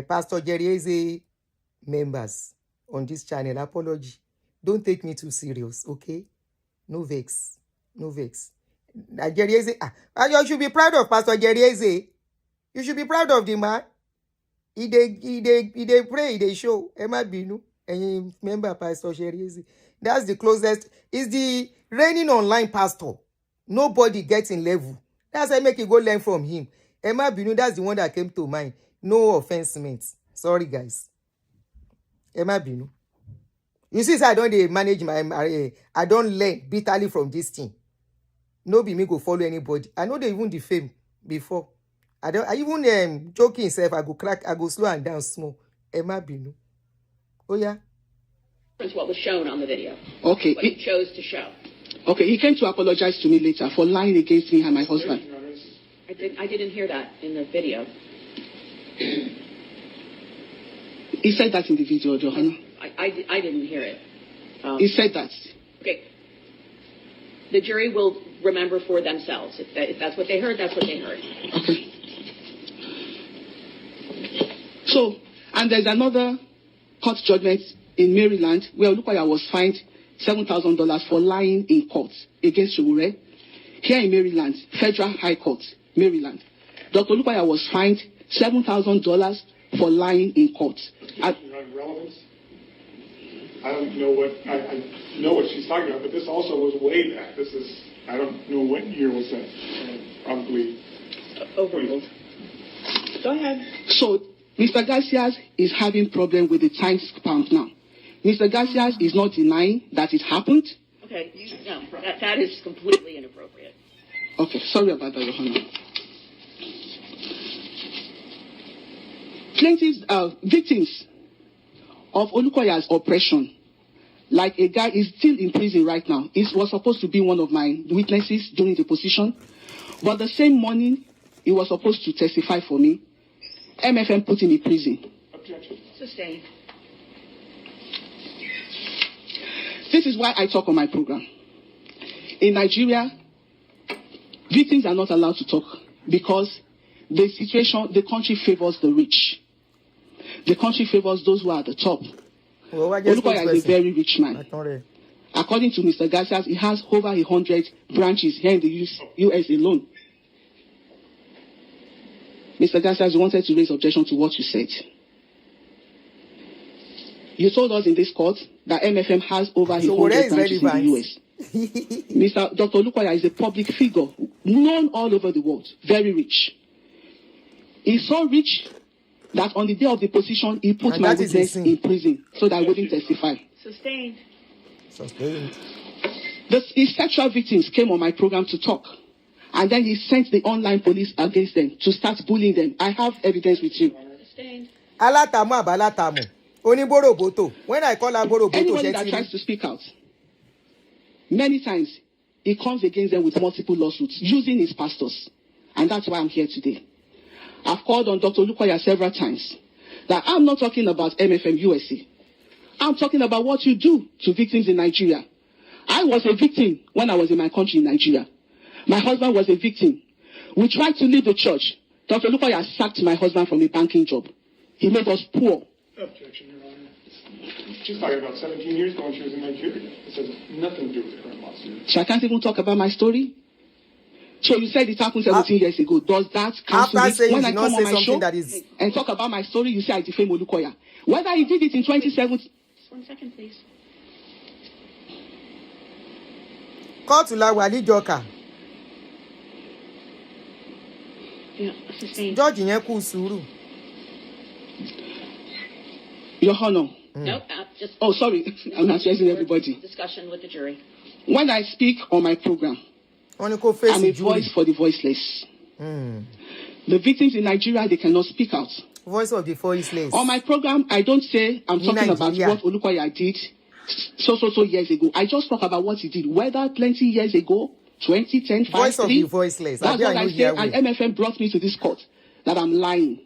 Pastor Jerry Eze members on this channel. Apology. Don't take me too serious, okay? No vex. No vex. Jerry Eze, you should be proud of Pastor Jerry Eze. You should be proud of the man. He dey pray, he dey show. Emma Binu, and member Pastor Jerry Eze. That's the closest. Is the reigning online pastor. Nobody gets in level. That's why I make you go learn from him. Emma Binu, that's the one that came to mind. No offense meant. Sorry, guys. Emma Binu. You see, I don't manage I don't learn bitterly from this thing. No be me go follow anybody. I know they even defame before. I even joking self, I go slow and down small. Emma Binu. Oh yeah. What was shown on the video. Okay. What he chose to show. Okay, he came to apologize to me later for lying against me and my husband. I didn't hear that in the video. He said that in the video, Johanna. I didn't hear it. He said that. Okay. The jury will remember for themselves. If that's what they heard, that's what they heard. Okay. So, and there's another court judgment in Maryland where Olukoya was fined $7,000 for lying in court against Shogure. Here in Maryland, Federal High Court, Maryland, Dr. Olukoya was fined $7,000 for lying in court. Relevance. I don't know I know what she's talking about, but this also was way back. This is, I don't know what year was that. Probably overruled. Go ahead. So Mr. Garcia is having problem with the time span now. Mr. Garcia is not denying that it happened. Okay, no, that is completely inappropriate. Okay, sorry about that, Johanna. Plaintiffs, victims of Olukoya's oppression, like a guy is still in prison right now. He was supposed to be one of my witnesses during the deposition, but the same morning he was supposed to testify for me. MFM put him in prison. Objection. Sustained. This is why I talk on my program. In Nigeria, victims are not allowed to talk because the country favors the rich. The country favors those who are at the top. Olukoya is a very rich man. According to Mr. Garcia, he has over 100 branches here in the US alone. Mr. Garcia, you wanted to raise objection to what you said. You told us in this court that MFM has over 100 branches in the US. Dr. Olukoya is a public figure, known all over the world, very rich. He's so rich that on the day of the deposition, he put my witness in prison so that I wouldn't testify. Sustained. His sexual victims came on my program to talk. And then he sent the online police against them to start bullying them. I have evidence with you. Sustained. When I call her Boroboto, anybody that tries to speak out, many times he comes against them with multiple lawsuits using his pastors. And that's why I'm here today. I've called on Dr. Olukoya several times that I'm not talking about MFM USA. I'm talking about what you do to victims in Nigeria. I was a victim when I was in my country in Nigeria. My husband was a victim. We tried to leave the church. Dr. Olukoya sacked my husband from a banking job. He made us poor. Objection, Your Honor. She's talking about 17 years ago when she was in Nigeria. This has nothing to do with the current lawsuit. So I can't even talk about my story? So you said it happened 17 years ago. Does that cancel it? When I come on my show and talk about my story, you say I defame Olukoya. Whether he did it in 2017... Just 1 second, please. Kóòtù la wà níjọka. George yẹn kú sùúrù. Your Honor. No, just... Oh, sorry. I'm addressing everybody. Discussion with the jury. When I speak on my program, I'm a voice for the voiceless. The victims in Nigeria, they cannot speak out. Voice of the voiceless. On my program, I don't say I'm talking about what Olukoya did so years ago. I just talk about what he did. Whether plenty years ago, 2010, 5, Voice 3, of the voiceless. That's what I say. And MFM brought me to this court that I'm lying.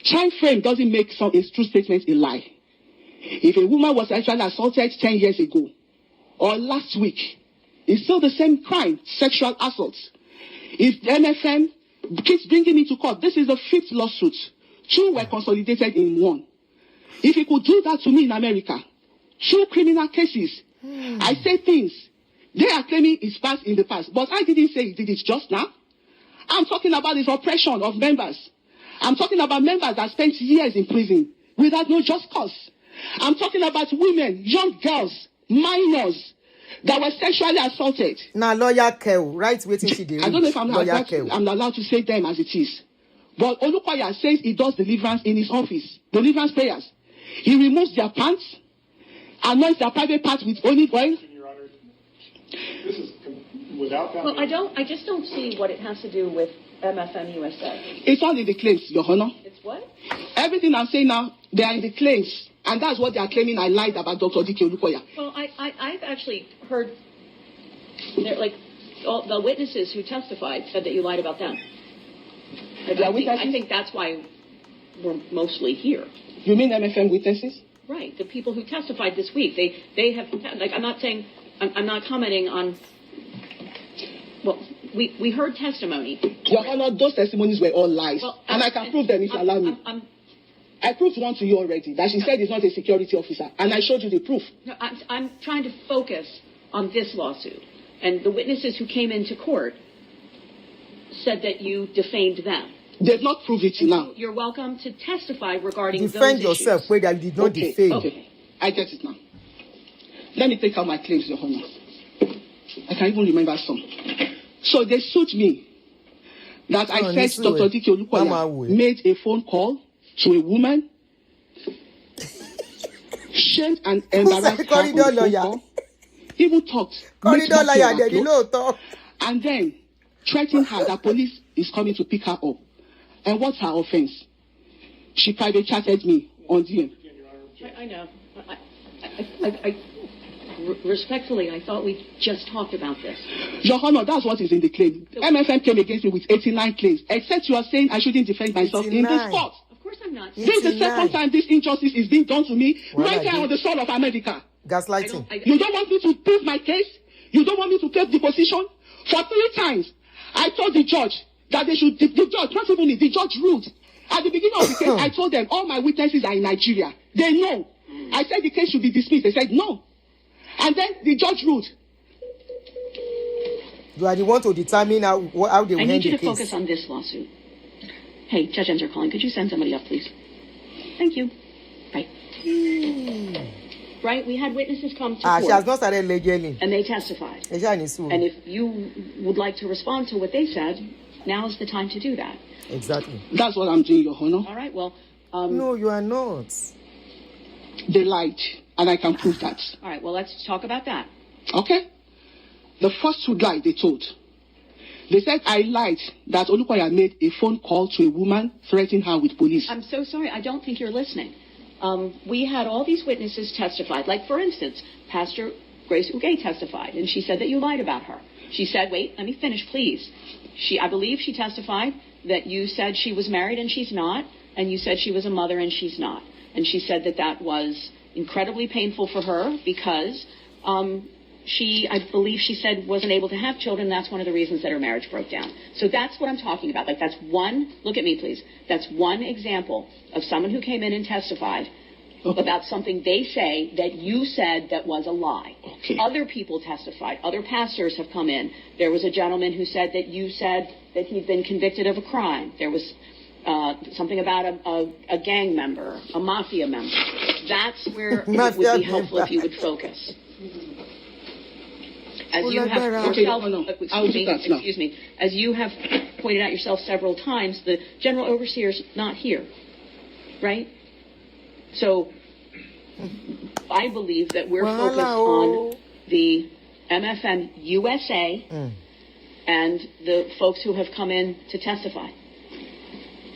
Time frame doesn't make a true statement a lie. If a woman was actually assaulted 10 years ago or last week, it's still the same crime, sexual assault. If the MFM keeps bringing me to court, this is the 5th lawsuit. 2 were consolidated in 1. If he could do that to me in America, 2 criminal cases, I say things. They are claiming it's past in the past, but I didn't say he did it just now. I'm talking about his oppression of members. I'm talking about members that spent years in prison without no just cause. I'm talking about women, young girls, minors that were sexually assaulted. Now, lawyer Kel, right? Waiting she did. I don't know if I'm allowed to say them as it is. But Olukoya says he does deliverance in his office, deliverance prayers. He removes their pants, anoints their private parts with olive oil. This is without that. Well, I just don't see what it has to do with MFM USA. It's all in the claims, Your Honor. It's what? Everything I'm saying now, they are in the claims. And that's what they are claiming I lied about Dr. Dike Olukoya. Well, I've actually heard, like, all the witnesses who testified said that you lied about them. I think that's why we're mostly here. You mean MFM witnesses? Right. The people who testified this week, they have, like, I'm not saying, I'm not commenting on, well, we heard testimony. Your Honor, those testimonies were all lies. Well, and I can prove them if you allow me. I proved one to you already, that she said he's not a security officer, and I showed you the proof. No, I'm trying to focus on this lawsuit. And the witnesses who came into court said that you defamed them. They've not proved it now. You're welcome to testify regarding Defend those yourself issues. where you did not defame. Okay, I get it now. Let me take out my claims, Your Honor. I can even remember some. So they sued me that I said Dr. Dike Olukoya made a phone call to a woman, shamed and embarrassed her on the phone call, even talked, and then threatened her that police is coming to pick her up. And what's her offense? She private chatted me on DM. I know. Respectfully, I thought we just talked about this. Your Honor, that's what is in the claim. MFM came against me with 89 claims, except you are saying I shouldn't defend myself 89. In this court. Of course I'm not. This is the second time this injustice is being done to me, right here on the soil of America. Gaslighting. You don't want me to prove my case? You don't want me to take the position? For 3 times, I told the judge that they should, the judge, not even me, the judge ruled. At the beginning of the case, I told them all my witnesses are in Nigeria. They know. I said the case should be dismissed. They said no. And then the judge ruled. You are the one to determine how they will end the case. I need you to focus on this lawsuit. Hey, Judge Enzer calling. Could you send somebody up, please? Thank you. Right. Right? We had witnesses come to court. She has not started legally. And they testified. And if you would like to respond to what they said, now is the time to do that. Exactly. That's what I'm doing, Your Honor. All right, well... no, you are not. They lied, and I can prove that. All right, well, let's talk about that. Okay? The first 2 lies they told. They said I lied that Olukoya made a phone call to a woman threatening her with police. I'm so sorry. I don't think you're listening. We had all these witnesses testified. Like, for instance, Pastor Grace Ugay testified, and she said that you lied about her. She said, wait, let me finish, please. I believe she testified that you said she was married and she's not, and you said she was a mother and she's not. And she said that that was incredibly painful for her because I believe she said, wasn't able to have children. That's one of the reasons that her marriage broke down. So that's what I'm talking about. Like, that's one, look at me, please. That's one example of someone who came in and testified about something they say that you said that was a lie. Okay. Other people testified. Other pastors have come in. There was a gentleman who said that you said that he'd been convicted of a crime. There was something about a gang member, a mafia member. That's where it would be helpful if you would focus. As you have yourself, excuse me, as you have pointed out yourself several times, the general overseer's not here, right? So I believe that we're focused on the MFM USA and the folks who have come in to testify.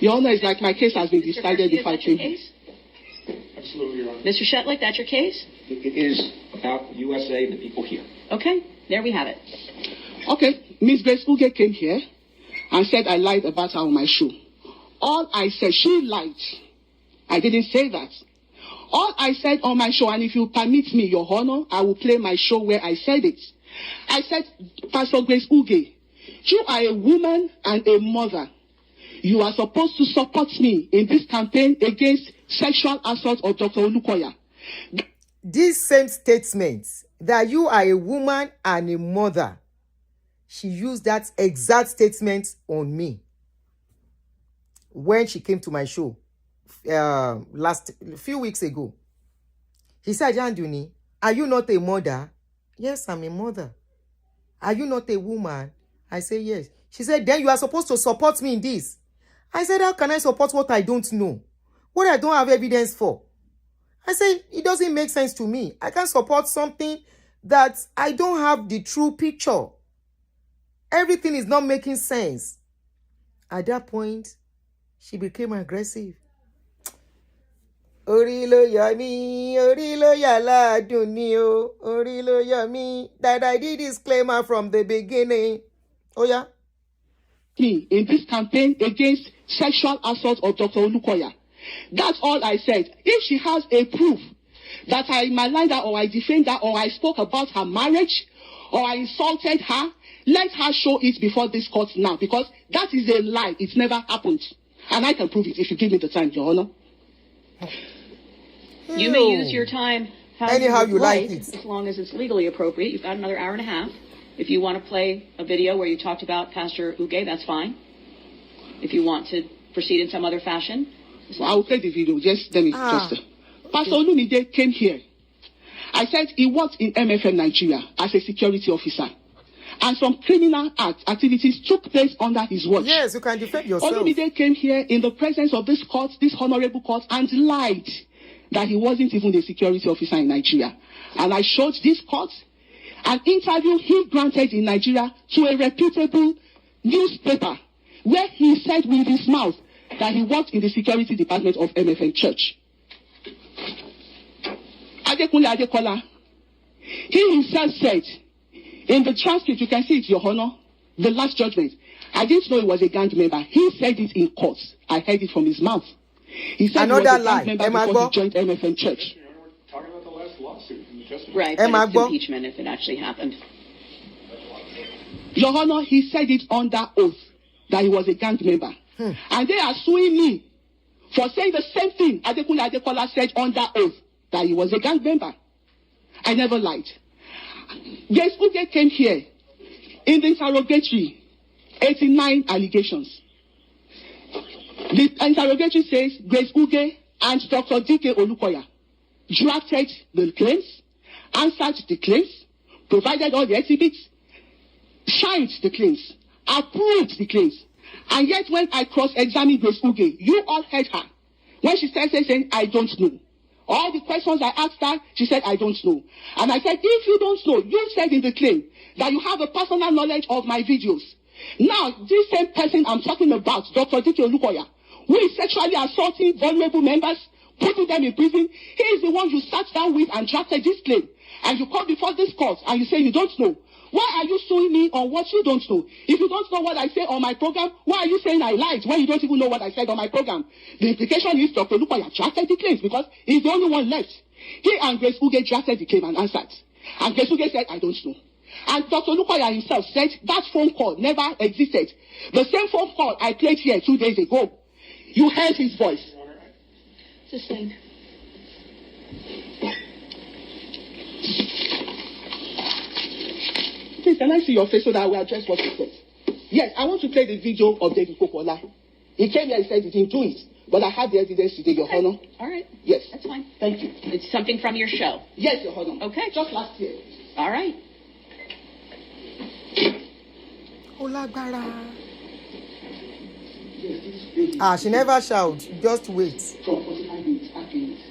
Your Honor, it's like my case has been decided if I came. Absolutely, Your Honor. Mr. Shetlick, that's your case? It is about USA and the people here. Okay, there we have it. Okay, Ms. Grace Uge came here and said I lied about her on my show. All I said, she lied. I didn't say that. All I said on my show, and if you permit me, Your Honor, I will play my show where I said it. I said, Pastor Grace Uge, you are a woman and a mother. You are supposed to support me in this campaign against sexual assault of Dr. Olukoya. This same statement that you are a woman and a mother, she used that exact statement on me when she came to my show few weeks ago. She said, Aduni, are you not a mother? Yes, I'm a mother. Are you not a woman? I say yes. She said, then you are supposed to support me in this. I said, how can I support what I don't know? What I don't have evidence for? I say, it doesn't make sense to me. I can't support something that I don't have the true picture. Everything is not making sense. At that point, she became aggressive. Orilo yami, orilo yala dunio, orilo yami. That I did disclaimer from the beginning. Oh yeah? Me in this campaign against sexual assault of Dr. Olukoya. That's all I said. If she has a proof that I maligned her or I defamed her or I spoke about her marriage or I insulted her, let her show it before this court now, because that is a lie. It's never happened. And I can prove it if you give me the time, Your Honor. You may use your time anyhow you like it, as long as it's legally appropriate. You've got another hour and a half. If you want to play a video where you talked about Pastor Uge, that's fine. If you want to proceed in some other fashion. I will play the video. Just let me Pastor Olumide came here. I said he worked in MFM Nigeria as a security officer. And some criminal activities took place under his watch. Yes, you can defend yourself. Olumide came here in the presence of this court, this honorable court, and lied that he wasn't even a security officer in Nigeria. And I showed this court an interview he granted in Nigeria to a reputable newspaper where he said with his mouth that he worked in the security department of MFM Church. Adekunle Adekola, he himself said, in the transcript, you can see it, Your Honor, the last judgment, I didn't know he was a gang member. He said it in court. I heard it from his mouth. He said another he was a lie. gang member before he joined MFM Church. We're talking about the last lawsuit. Right, but it's impeachment if it actually happened. Your Honor, he said it under oath that he was a gang member. And they are suing me for saying the same thing Adekunle Adekola said under oath, that he was a gang member. I never lied. Grace Uge came here in the interrogatory, 89 allegations. The interrogatory says Grace Uge and Dr. D.K. Olukoya drafted the claims, answered the claims, provided all the exhibits, signed the claims, approved the claims. And yet when I cross-examined Grace Uge, you all heard her. When she started saying, I don't know. All the questions I asked her, she said, I don't know. And I said, if you don't know, you said in the claim that you have a personal knowledge of my videos. Now, this same person I'm talking about, Dr. D.K. Olukoya, who is sexually assaulting vulnerable members, putting them in prison, he is the one you sat down with and drafted this claim. And you come before this court and you say you don't know. Why are you suing me on what you don't know? If you don't know what I say on my program, why are you saying I lied when you don't even know what I said on my program? The implication is Dr. Olukoya drafted the claims because he's the only one left. He and Grace Uge drafted the claim and answered. And Grace Uge said, I don't know. And Dr. Olukoya himself said that phone call never existed. The same phone call I played here 2 days ago, you heard his voice. Sustained. Please, can I see your face so that I will address what you said? Yes, I want to play the video of David Popola. He came here and said he didn't do it, but I have the evidence today, Your Honor. All right. Yes. That's fine. Thank you. It's something from your show. Yes, Your Honor. Okay. Just last year. All right. Olagbara. She never shout. Just wait. From 45 minutes, 5 minutes.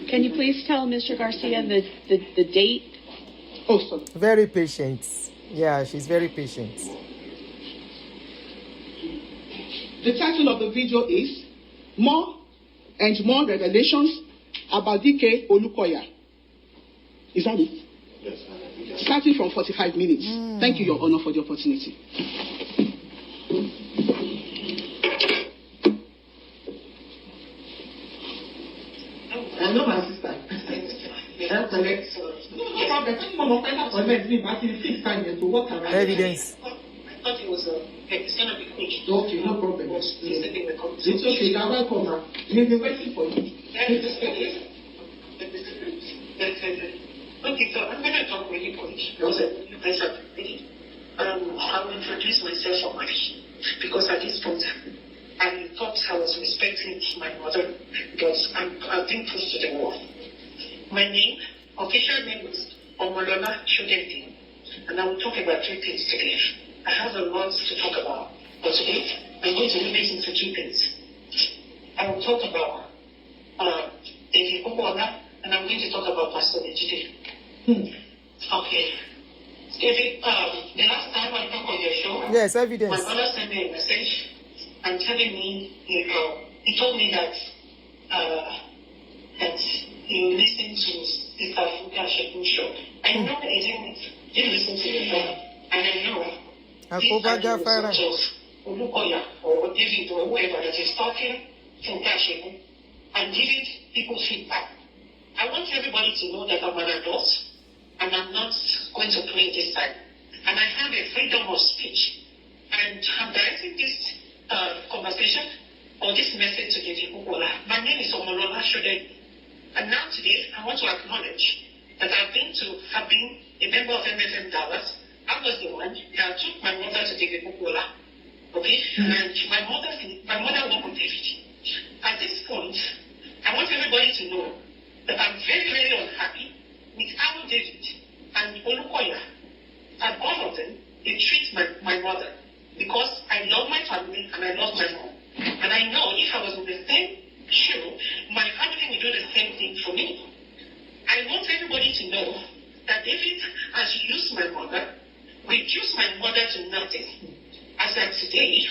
Can you please tell Mr. Garcia the date? Oh, sorry. Very patient. Yeah, she's very patient. The title of the video is More and More Revelations about DK Olukoya. Is that it? Yes. Starting from 45 minutes. Thank you, Your Honor, for the opportunity. I know my sister. That's correct. No problem. Evidence. I thought it was it's going to be quick. Okay, no problem. It's okay. You're welcome. We'll be waiting for you. Okay, so I'm going to talk really quick. I will introduce myself formally because at this point I thought I was respecting my mother, but I'm being pushed to the wall. My name, official name is Omolola Shudenti, and I will talk about 3 things today. I have a lot to talk about, but today I'm going to limit it to 2 things. I will talk about David Okwala, and I'm going to talk about Pastor Ejide. Okay. David, the last time I talked on your show, yes, evidence. My brother sent me a message and telling me, he told me that he listened to Sister Fuka Sheku's show. I know he didn't listen to the show, and I know this Olukoya or David or whoever that is talking Fuka Sheku and giving people feedback. I want everybody to know that I'm an adult and I'm not going to play this time. And I have a freedom of speech. And I'm directing this conversation or this message to David Kukola. My name is Omolola Shode. And now today, I want to acknowledge that I've been a member of MFM Dallas. I was the one that took my mother to David Kukola. Okay? And my mother worked with David. At this point, I want everybody to know that I'm very, very unhappy with how David and Olukoya and all of them, they treat my mother because I love my family and I love my mom. And I know if I was in the same shoe, my family would do the same thing for me. I want everybody to know that David has used my mother, reduced my mother to nothing. As of today,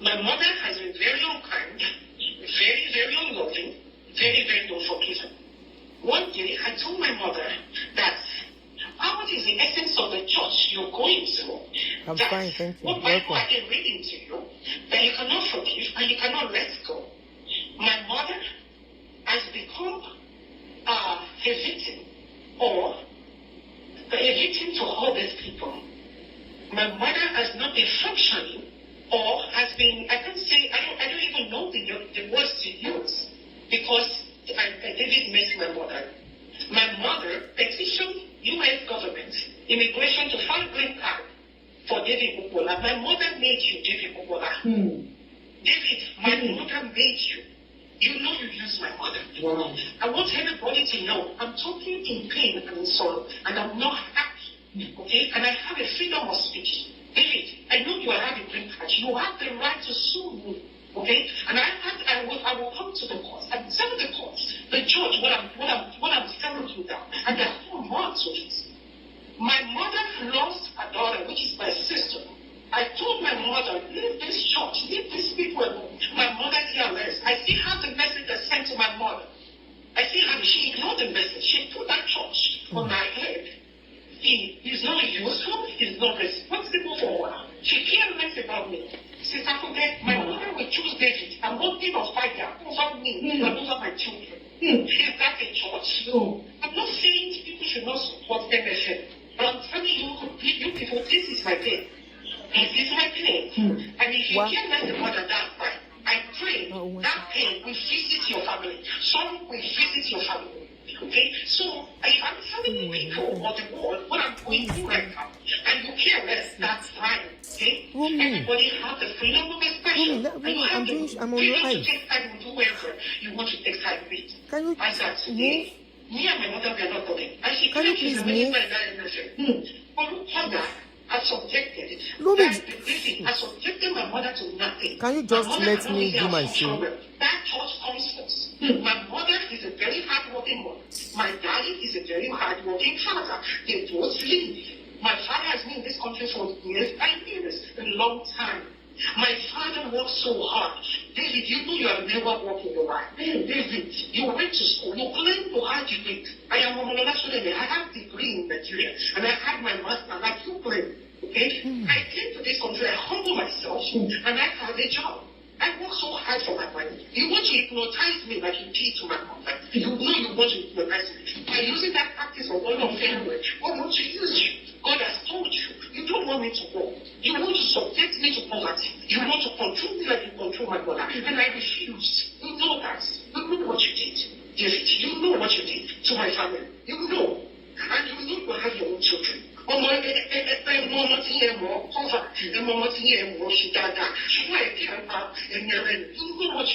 my mother has been very unkind, very, very unloving, very, very unforgiving. One day, I told my mother that what is the essence of the church you're going to? I'm fine, thank you. What Bible are they reading to you that you cannot forgive and you cannot let go? My mother has become a victim or a victim to all these people. My mother has not been functioning or has been, I can't say, I don't even know the words to use because David met my mother. My mother petitioned U.S. government, immigration to file green card for David Kukola. My mother made you, David Kukola. David, my mother made you. You know you used my mother. Wow. I want everybody to know I'm talking in pain and in sorrow, and I'm not happy. Okay? And I have a freedom of speech. David, I know you are having green card. You have the right to sue me. Okay, and I will come to the court and tell the court, the judge, what I'm telling you now, and there are 4 months of it. My mother lost her daughter, which is my sister, I told my mother, leave this church, leave these people alone. My mother careless. I see how the message is sent to my mother. I see how she ignored the message. She put that church on my head. He's not useful, he's not responsible for her. She cared less about me. Since I forget, my mother will choose David and won't give us fire over me and over my children. Is that a church? No. I'm not saying people should not support MFM. But I'm telling you people, this is my pain. This is my pain. And if you care less about that fight, I pray that pain will visit your family. Some will visit your family. Okay? So, if I'm telling you people or the world what I'm going through right now, and you care less, that's fine. Okay? Everybody has the freedom of expression. I'm on your eyes. Take time to do whatever you want to take time with. Can you move? Me and my mother were not talking. And she claims she's a minister in that nation. But look how that has subjected. Has subjected my mother to nothing. Can you just let me do my show? That church comes first. My mother is a very hard-working woman. My daddy is a very hard-working father. They both live. My father has been in this country for years and years, a long time. My father worked so hard. David, you know you have never worked in your life. David, you went to school. You claim to have degree. I am a Molola student. I have a degree in Nigeria. And I had my master like you claim. Okay? I came to this country. I humbled myself. And I had a job. I work so hard for my money. You want to hypnotize me like you did to my mother. You know you want to hypnotize me. By using that practice of all of family, God wants to use you. God has told you. You don't want me to go. You want to subject me to poverty. You want to control me like you control my mother. And I refuse. You know that. You know what you did. David, you know what you did to my family. You know. And you know you have your own children. You know what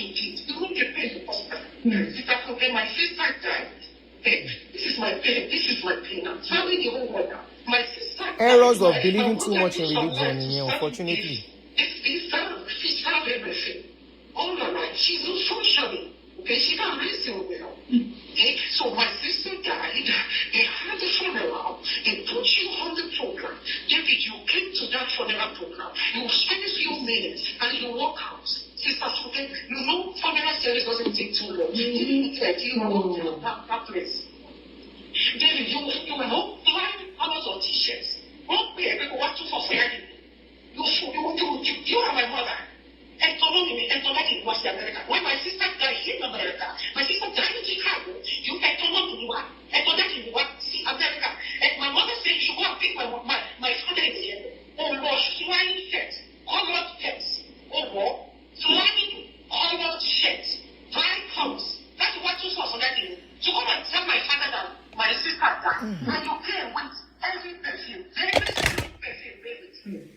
you did. You won't get paid for that. My sister died. This is my pain. This is my pain. I'm telling the whole world now. My sister died. Errors of believing too much in religion, unfortunately. She's had everything. All her life. She's not functioning. Okay, she can't listen well. Okay, so my sister died. They had the funeral. They put you on the program. David, you came to that funeral program. You spent a few minutes and you walk out. Sister, okay, you know, funeral service doesn't take too long. You walk to that place. David, you were not flying colors on t-shirts. What way? People want to for Friday. You are my mother. And was America. When my sister died in America, my sister died in Chicago. You see America. And my mother said you should go and pick my father in here. Flying shirts, colored shirts. Flying colored shirts. Dry clothes. That's what you saw for that day. To come and tell my father that my sister died. And you came with every perfume. Perfume.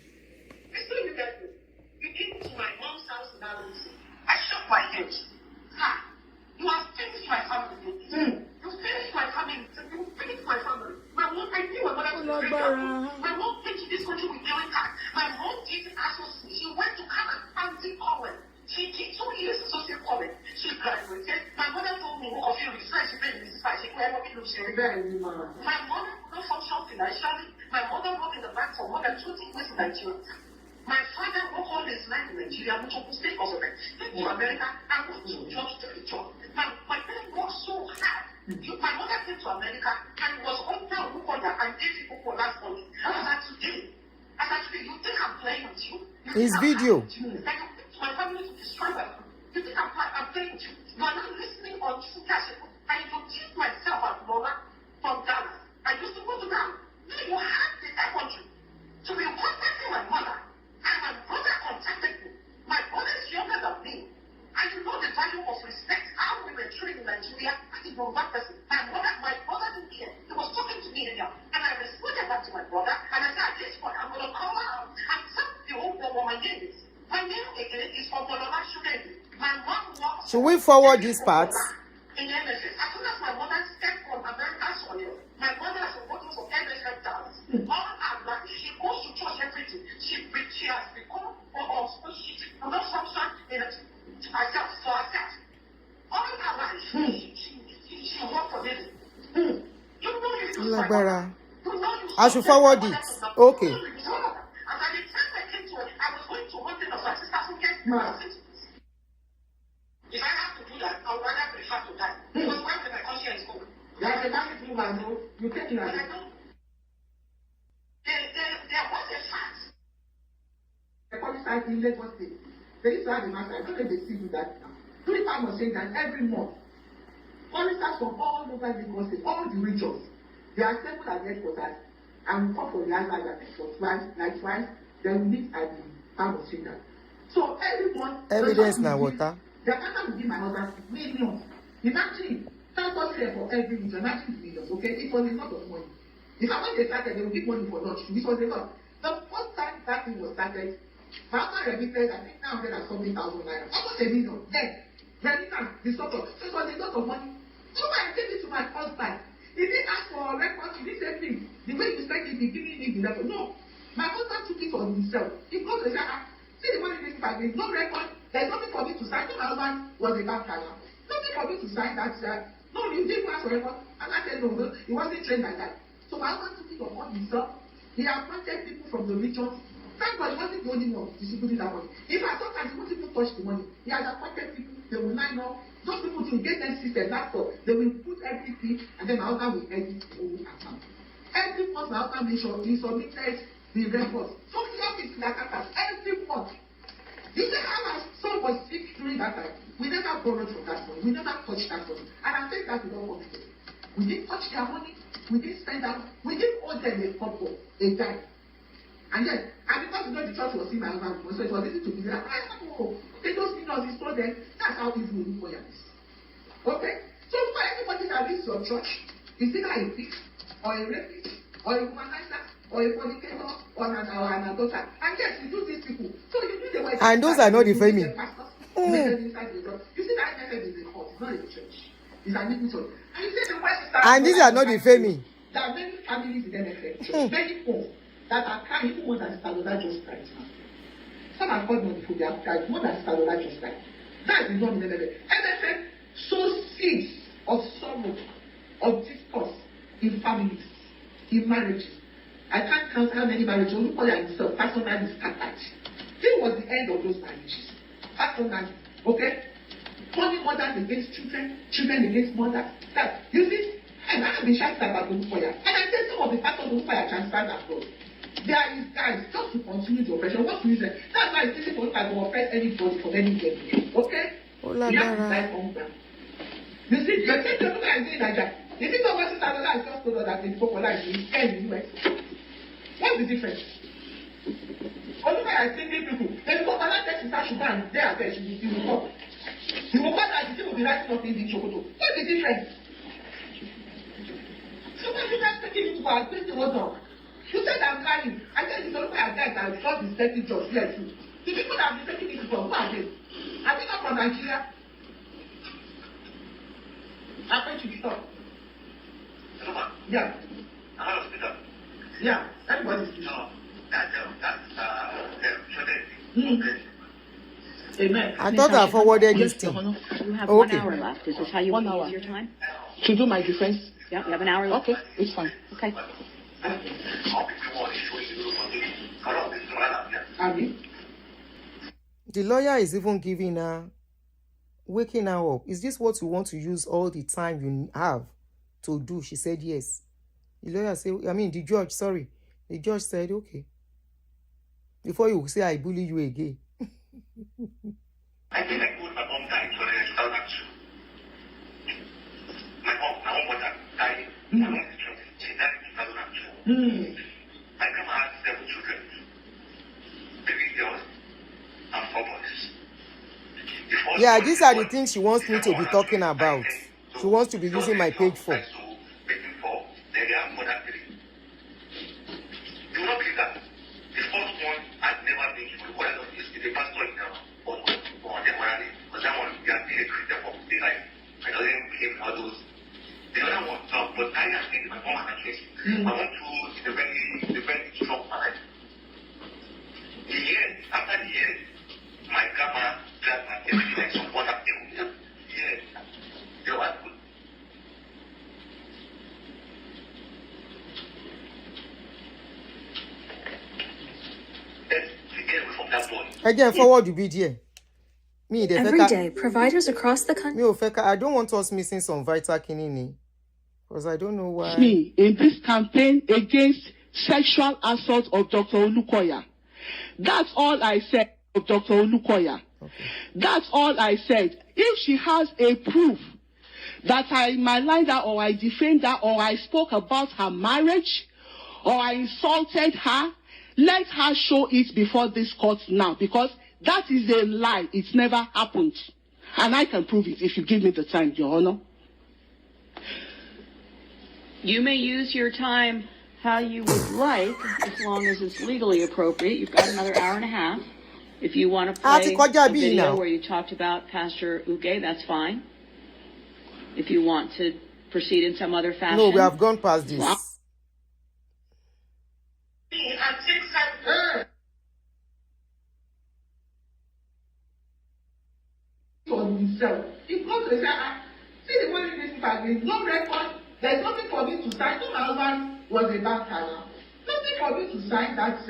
Listen to that. You came to my mom's house in Aduni. I shook my head. You have finished my family. You finished my family. You finished my family. My mom, I knew my mother was my mom came to this country with green card. My mom did associate. She went to Canada, Aunty Cohen. She did 2 years associate college. She graduated. My mother told me, what of you refresh, you made this fight. She could ever be my mother could not function financially. My mother worked in the bank for more than 20 years in Nigeria. My father worked all his life in Nigeria, which was mistake of it. Came to America and went to job. My parents worked so hard. My mother came to America and was under Wukoda and gave people for last money. As of today, you think I'm playing with you? His video. And you picked my family to destroy them. You think I'm playing with you? You are not listening on Fukashi. I introduced myself as Lola from Ghana. I used to go to Ghana. Now you have the air country. So we contacted my mother. And my brother contacted me. My brother is younger than me. And you know the value of respect. How we were trained in Nigeria. I didn't know that person. My brother didn't care. He was talking to me anyhow. And I responded back to my brother. And I said, at this point, I'm going to call out and tell the whole world what my name is. My name again is Obolola Shuredi. My mom walks. Should we forward this part? In NSS. As soon as my mother stepped on American soil, my mother has been working for NSS dollars. All her life, she goes to church every day. She has become not function in herself for herself. All her life, she worked for this. You know you I should forward it. Okay. And by the time I came to Ma. If I have to do that, I would rather prefer to die. Because why can my conscience go? You are a married woman, no? You take it as I don't. There was a fact. The police are in Lagos State. They used to have a matter. I don't know if they still do that now. Tony Farm was saying that every month, foresters from all over Lagos State, all the regions, they are assembled at the headquarters and will come for the island for twice, they will meet at the farm of Trinidad. So every month, evidence now water. The account will give my husband millions. Imagine, transport fare for every region, imagine millions, okay? It was a lot of money. If I want to start, they will give money for lunch, which was a lot. The first time that thing was started, my husband remitted, I think, 900,000 naira. Almost a million. Then, remittance, the sort of, so it was a lot of money. So I gave it to my husband. He didn't ask for a record, he didn't say things. The way you spent it, he giving me the record. No. My husband took it on himself. He goes to say, see the money this time, there's no record, there's nothing for me to sign. So my husband was a bank teller. Nothing for me to sign that. No, you didn't ask for a record. And I said, no, he wasn't trained like that. So my husband took it upon himself. He appointed people from the region. Thank God he wasn't the only one distributing that money. If I sometimes he wants to touch the money, he has appointed people, they will line up. Those people to get them system, laptop, they will put everything, and then my husband will edit the whole account. Every month my husband made sure he submitted the records. So he has it like that every month. You see how my son was sick during that time. We never borrowed from that money. We never touched that money. And I'm saying that with all confidence. We didn't touch their money. We didn't spend that. We didn't owe them a couple, a dime. And yes, and because the church was in my husband, so it was easy to be like, okay, those millions is told them. That's how easy we for this. Okay? So for everybody that leaves your church, is either a thief, or a rapist, or a womanizer, or a fornicator, or an adulterer. And yes, you do these people. So you do the way. And those are not defaming. You see that message is a court, not a church. It's an equal church. And you see the West. And these are not defaming. There are many families in MFM, many poor, that are crying even more than Stalola just cried now. Some have got money for their cried more than Stalola just cried. That is not in MFM. MFM sows seeds of sorrow, of discourse in families, in marriages. I can't count how many marriages Olukoya himself personally scattered. This was the end of those marriages. Personally, okay? Turning mothers against children, children against mothers. That you see, and I have been shouting about Olukoya. And I said some of the pastors Olukoya transferred abroad. There is guys just to continue the oppression. What reason? That's why it's easy for us to oppress anybody from anywhere. Okay? We have to die from them. You see, you're saying the guy is in Nigeria. You think the Western Stalola is just told us that it's popularized in the US. What's the difference? Olukoya is thinking people. If you popular text is that should go and there and there, he will come. He will come and the people will be writing up in Chokoto. What's the difference? So when you guys taking it for our 20 was on. You said I'm lying. I said it's only guys that have shot the detective jobs here too. The people that have been taking it from, who are they? Are they not from Nigeria? I'm going to stop. Yeah. I'm out of speaker. Yeah. Everybody's speaking. No. That's Amen. I thought I forwarded this thing. You have 1 hour left. Is this how you want to use your time? To do my defense? Yeah, you have an hour left. Okay, it's fine. Okay. The lawyer is even giving her, waking her up. Is this what you want to use all the time you have to do? She said yes. The lawyer said, the judge, sorry. The judge said, okay. Before you say I bully you again. I think I put my mom died for the 2002. My mom died. She died in 2002. My grandma had 7 children. 3 girls and 4 boys. Yeah, these are the things she wants me to be talking about. She wants to be using my page for. Then they have more than 3. You will not believe that. The first one had never been to the world of this. It's a pastor in now. But on the morning, because that one, they have been a Christian for the life. I don't even believe all those. The other one, no, but I have been my mom and my kids. My mom too is a very strong man. The years, after the years, my grandma grabbed my everything like some water. Yes, they were good. Again, forward the video. Every day, providers across the country. I don't want us missing some vital kinini. Because I don't know why. Me in this campaign against sexual assault of Dr. Olukoya. That's all I said of Dr. Olukoya. Okay. That's all I said. If she has a proof that I maligned her or I defamed her or I spoke about her marriage or I insulted her, let her show it before this court now, because that is a lie. It's never happened. And I can prove it if you give me the time, Your Honor. You may use your time how you would like, as long as it's legally appropriate. You've got another hour and a half. If you want to play a video where you talked about Pastor Uge, that's fine. If you want to proceed in some other fashion. No, we have gone past this. For himself. He goes to say, see the one in this bag, there's no record, there's nothing for me to sign. So my husband was a bachelor. Nothing for me to sign that.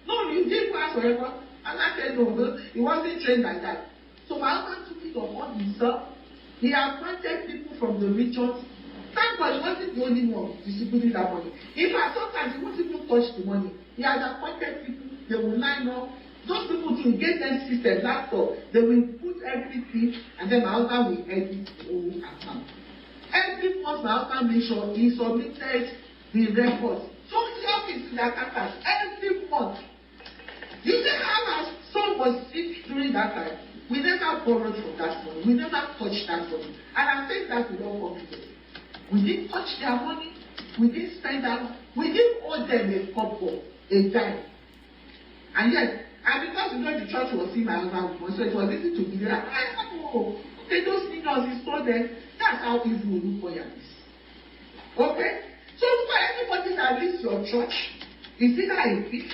No, you didn't ask for record. And I said, no, he wasn't trained like that. So my husband took it upon himself. He appointed people from the regions. Thank God he wasn't the only one distributing that money. In fact, sometimes he won't even touch the money. He has appointed people, they will line up. Those people to get them system, laptop, they will put everything, and then my husband will edit the whole account. Every month my husband made sure he submitted the records. So the office is the accountant every month. You see how our son was sick during that time? We never borrowed from that money. We never touched that money. And I'm saying that with all confidence. We didn't touch their money. We didn't spend that money. We didn't owe them a couple, a dime. And yet, and because the church was seeing my husband, so it was easy to be like, okay, those seniors is so there. That's how evil we look for you. Okay? So for anybody that leaves your church, is either a thief,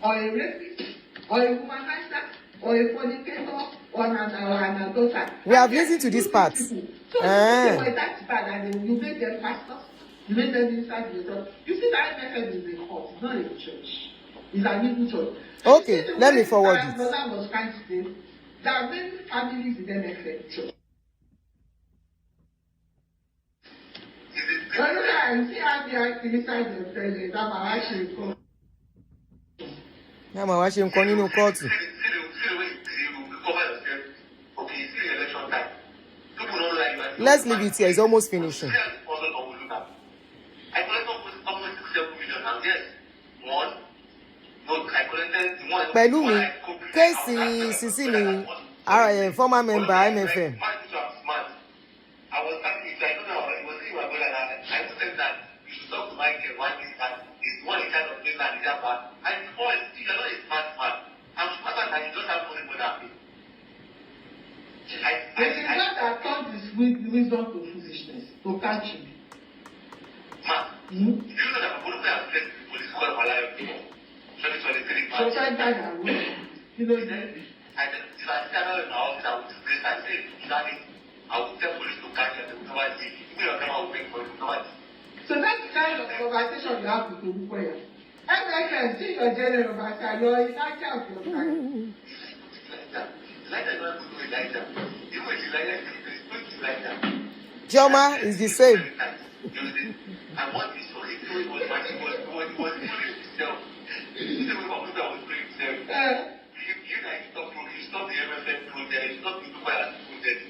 or a rapist, or a womanizer, or a fornicator, or an adulterer. We have listened to this part. So they were that bad, and you make them pastors, you make them inside the church. You see that method is a court, not a church. It's an evil church. Okay, let me forward it. Brother was trying to say there are many families in the MFM church. You see how they are inside the presence. I'm actually going. I'm actually going to court. Let's leave it here. It's almost finishing. Pẹ̀lú mi, kéèsì sísí mi, former member MFM. I was happy. I don't know. It was my brother. I said that you should talk to Michael. One is that is one kind of thing that is happening. And before you are not a smart man. I'm smarter than you. Don't have money more than me. It is not that turned his wisdom to foolishness to catch him. Man, do you know that I'm going to face the police call of my life before? 2023. So thank God I will. You know that. I said, if I stand out in my office, I will disgrace. I say, I will tell police to catch you. They will never see. Even your camera will pay for you. Never see. So that's the kind of conversation you have with Olukoya. MFM, see your general overseer, you're in that of your time. Joma is the same. I want this for it. It was himself. You guys stop the MFM project. Stop the Dubai project.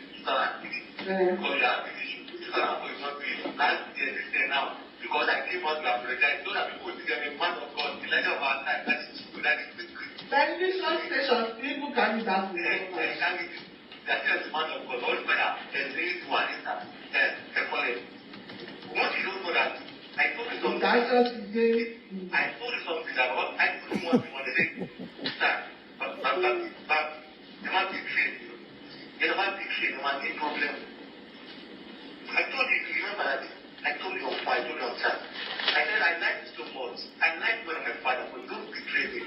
Because you have this issue. You cannot not doing last year, this year now. Because I came out to apologize. So that people think I'm a man of God. The legend of our time. That is true. That is the truth. Television stations, people carry that with them. That is the man of God. All fire. There's really to an instant. Once you don't know that, I told you something. I told you something about I couldn't want to say, but the man be trained. The man be trained. The man be problem. I told you, remember that? I told you on fire, I told you on chat. I said I like you so much. I like when my father, but don't betray me.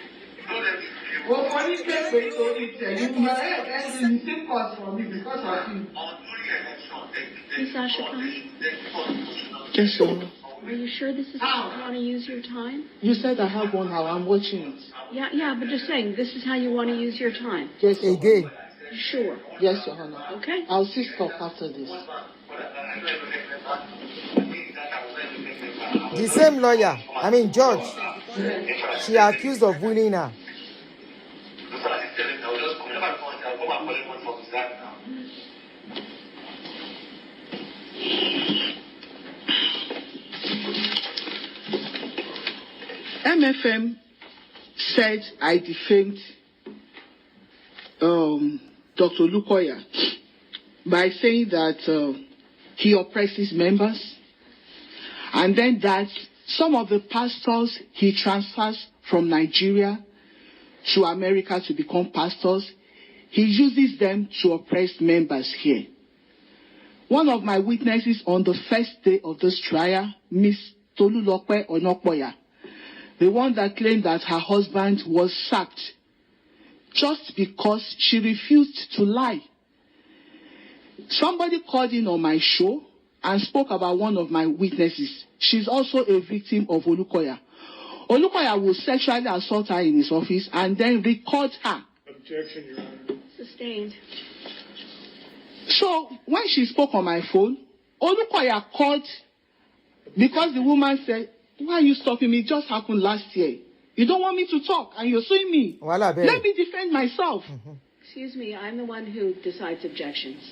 Don't let me feel. Well, for this case, we told you, you are the same cause for me because of him. Miss Ashika? Yes, sir. Are you sure this is how you want to use your time? You said I have 1 hour. I'm watching it. Yeah, but just saying, this is how you want to use your time. Yes, again. Sure. Yes, Your Honor. Okay. I'll see stop after this. The same lawyer, judge, she accused of bullying her. MFM said I defamed Dr. Lukoya by saying that he oppresses members, and then that some of the pastors he transfers from Nigeria to America to become pastors, he uses them to oppress members here. One of my witnesses on the first day of this trial, Miss Tolulope Onokpoya, the one that claimed that her husband was sacked just because she refused to lie. Somebody called in on my show and spoke about one of my witnesses. She's also a victim of Olukoya. Olukoya will sexually assault her in his office and then record her. Objection, Your Honor. Sustained. So when she spoke on my phone, Olukoya called because the woman said, "Why are you stopping me? It just happened last year. You don't want me to talk and you're suing me. Let me defend myself." Excuse me, I'm the one who decides objections.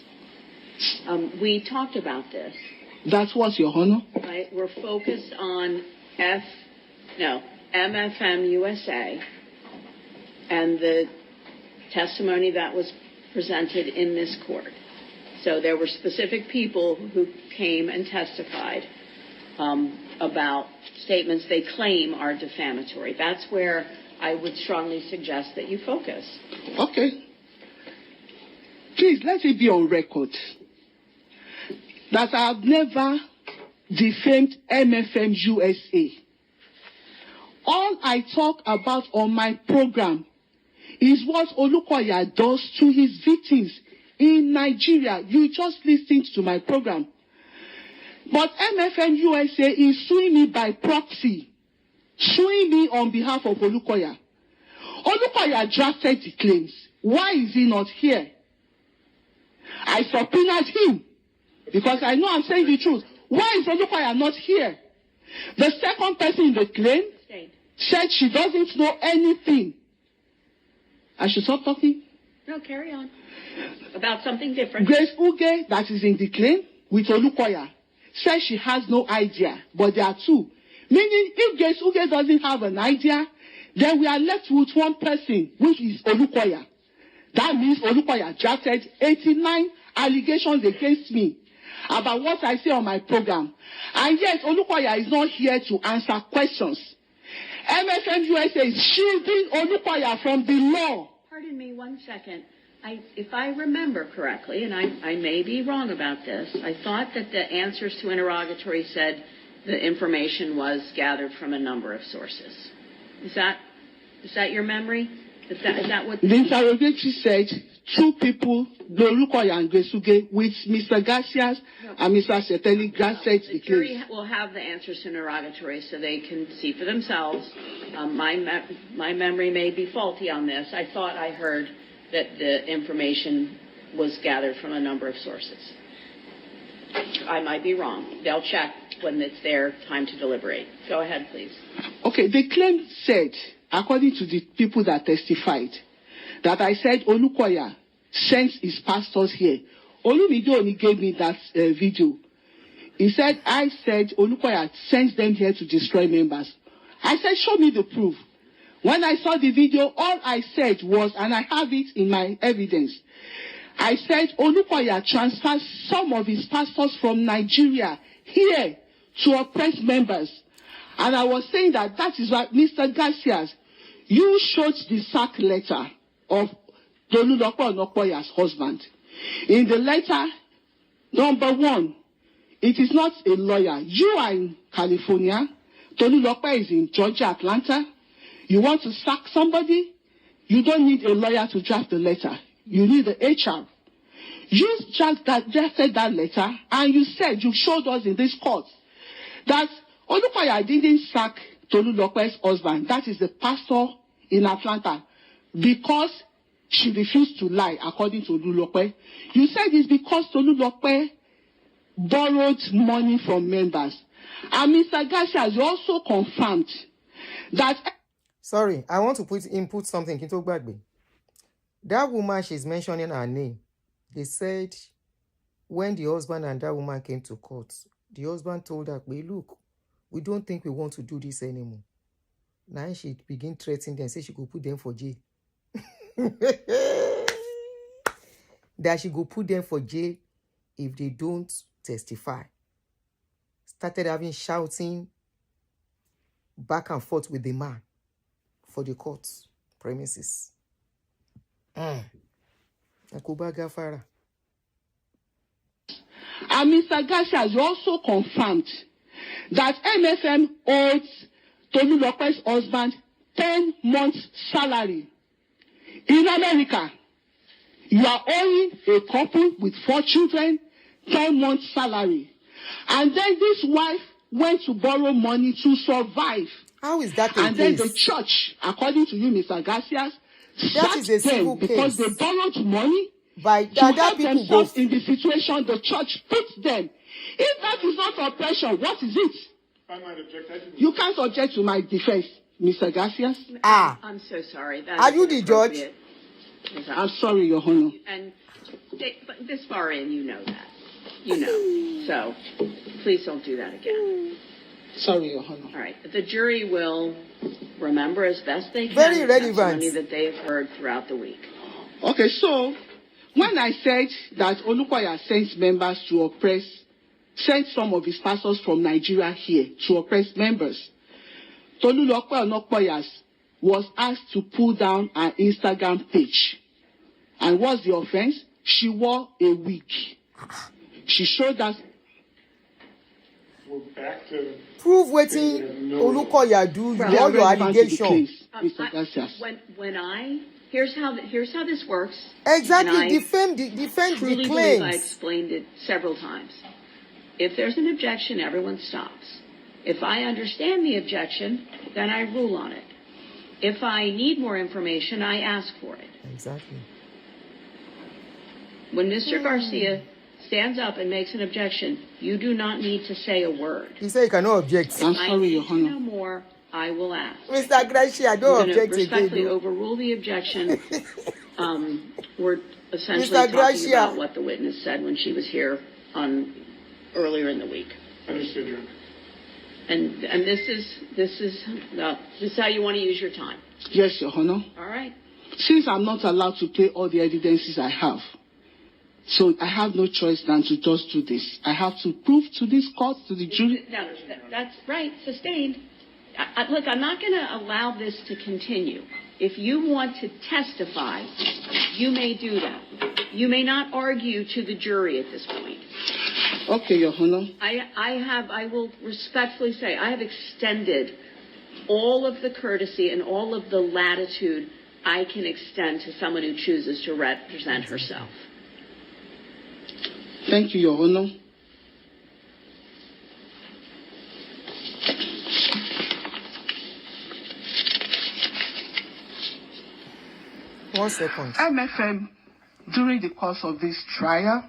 We talked about this. That's what, Your Honor. Right? We're focused on MFM USA and the testimony that was presented in this court. So there were specific people who came and testified about statements they claim are defamatory. That's where I would strongly suggest that you focus. Okay. Please, let it be on record that I have never defamed MFM USA. All I talk about on my program is what Olukoya does to his victims in Nigeria. You just listened to my program. But MFM USA is suing me by proxy, suing me on behalf of Olukoya. Olukoya drafted the claims. Why is he not here? I subpoenaed him because I know I'm saying the truth. Why is Olukoya not here? The second person in the claim said she doesn't know anything. I should stop talking? No, carry on. About something different. Grace Uge, that is in the claim with Olukoya, says she has no idea, but there are two. Meaning, if Grace Uge doesn't have an idea, then we are left with one person, which is Olukoya. That means Olukoya drafted 89 allegations against me about what I say on my program. And yes, Olukoya is not here to answer questions. MFM USA is shielding Olukoya from the law. Pardon me 1 second. If I remember correctly, and I may be wrong about this, I thought that the answers to interrogatory said the information was gathered from a number of sources. Is that your memory? Is that what the interrogatory said? Two people, Olukoya and Grace Uge, with Mr. Garcias and Mr. Seteli, drafted the jury case. will have the answers to interrogatory so they can see for themselves. My memory may be faulty on this. I thought I heard that the information was gathered from a number of sources. I might be wrong. They'll check when it's their time to deliberate. Go ahead, please. Okay, the claim said, according to the people that testified, that I said Olukoya sent his pastors here. Olumide only gave me that video. He said, I said Olukoya sends them here to destroy members. I said, show me the proof. When I saw the video, all I said was, and I have it in my evidence, I said Olukoya transfers some of his pastors from Nigeria here to oppress members. And I was saying that is why Mr. Garcias, you showed the sack letter of Tolulope Onokpoya's husband. In the letter, number one, it is not a lawyer. You are in California. Tolulope is in Georgia, Atlanta. You want to sack somebody? You don't need a lawyer to draft the letter. You need the HR. You just drafted that letter and you said, you showed us in this court that Olukoya didn't sack Tolulope's husband. That is the pastor in Atlanta. Because she refused to lie, according to Olulope. You said it's because Olulope borrowed money from members. And Mr. Garcia has also confirmed that... Sorry, I want to input something. That woman, she's mentioning her name. They said when the husband and that woman came to court, the husband told her, look, we don't think we want to do this anymore. Now she begin threatening them, say she go put them for jail. That she go put them for jail if they don't testify. Started having shouting back and forth with the man for the court premises. Akuba Gafara. And Mr. Garcia has also confirmed that MFM owes Tolulope's husband 10 months' salary. In America, you are owing a couple with 4 children 10 months' salary. And then this wife went to borrow money to survive. How is that a And case? then the church, according to you, Mr. Garcia, that is a civil case. Because they borrowed money by to help themselves in the situation the church puts them. If that is not oppression, what is it? You can't object to my defense, Mr. Garcia. I'm so sorry. Are you the judge? I'm sorry, Your Honor. And but this far in, you know that. You know. So please don't do that again. Sorry, Your Honor. All right. The jury will remember as best they can Very the relevant testimony that they have heard throughout the week. Okay, so when I said that Olukoya sent some of his pastors from Nigeria here to oppress members, Tolulope Onokoya was asked to pull down her Instagram page. And what's the offense? She wore a wig. She showed us. We're back to prove waiting Olukoya do all your allegations. Here's how this works. Exactly, defend truly the claims. I explained it several times. If there's an objection, everyone stops. If I understand the objection, then I rule on it. If I need more information, I ask for it. Exactly. When Mr. Garcia stands up and makes an objection, you do not need to say a word. He said he cannot object. I'm sorry, Your Honor. No more, I will ask. Mr. Garcia, don't object again. Respectfully overrule the objection. We're essentially Mr. talking about what the witness said when she was here earlier in the week. Understood, Your Honor. And this is how you want to use your time. Yes, Your Honor. All right. Since I'm not allowed to play all the evidences I have, so I have no choice than to just do this. I have to prove to this court, to the jury. No, that's right. Sustained. Look, I'm not going to allow this to continue. If you want to testify, you may do that. You may not argue to the jury at this point. Okay, Your Honor. I will respectfully say, I have extended all of the courtesy and all of the latitude I can extend to someone who chooses to represent herself. Thank you, Your Honor. One second. MFM, during the course of this trial,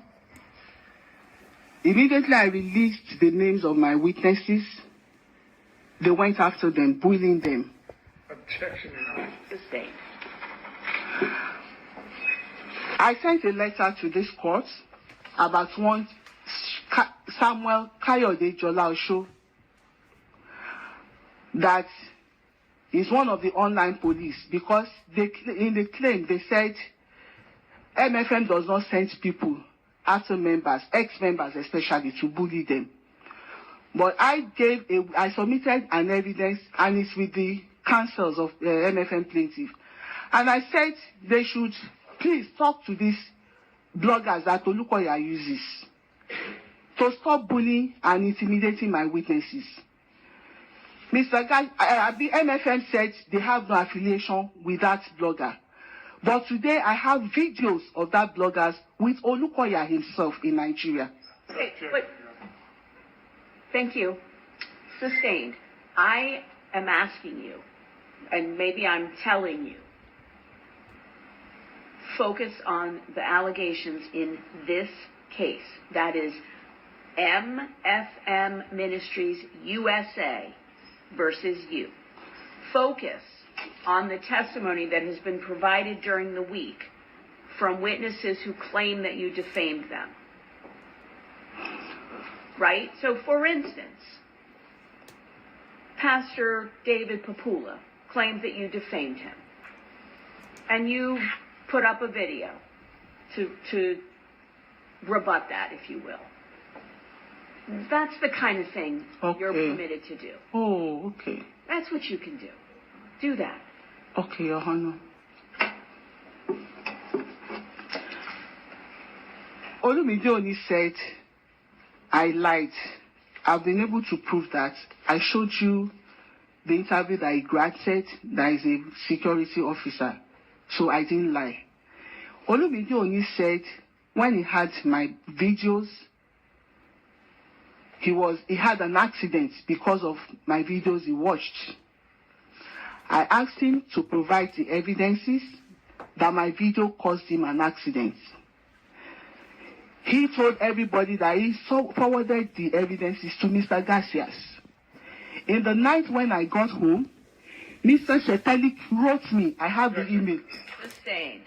immediately I released the names of my witnesses. They went after them, bullying them. Objection. Sustained. I sent a letter to this court about one Samuel Kayode Jola-Osho that is one of the online police, because in the claim they said MFM does not send people after members, ex-members especially, to bully them. But I submitted an evidence, and it's with the counsels of MFM plaintiff. And I said they should please talk to these bloggers that Olukoya uses to stop bullying and intimidating my witnesses. Mr. Guy, MFM said they have no affiliation with that blogger. But today I have videos of that bloggers with Olukoya himself in Nigeria. Thank you. Sustained. I am asking you, and maybe I'm telling you, focus on the allegations in this case. That is MFM Ministries USA versus you. Focus on the testimony that has been provided during the week from witnesses who claim that you defamed them. Right? So, for instance, Pastor David Papula claims that you defamed him. And you put up a video to rebut that, if you will. That's the kind of thing you're permitted to do. Oh, okay. That's what you can do. Do that. Okay, Your Honor. Olumide only said, I lied. I've been able to prove that. I showed you the interview that he granted, that is a security officer. So I didn't lie. Olumide only said, when he had my videos, he had an accident because of my videos he watched. I asked him to provide the evidences that my video caused him an accident. He told everybody that he forwarded the evidences to Mr. Garcias. In the night when I got home, Mr. Shetelik wrote me. I have the email. Sustained.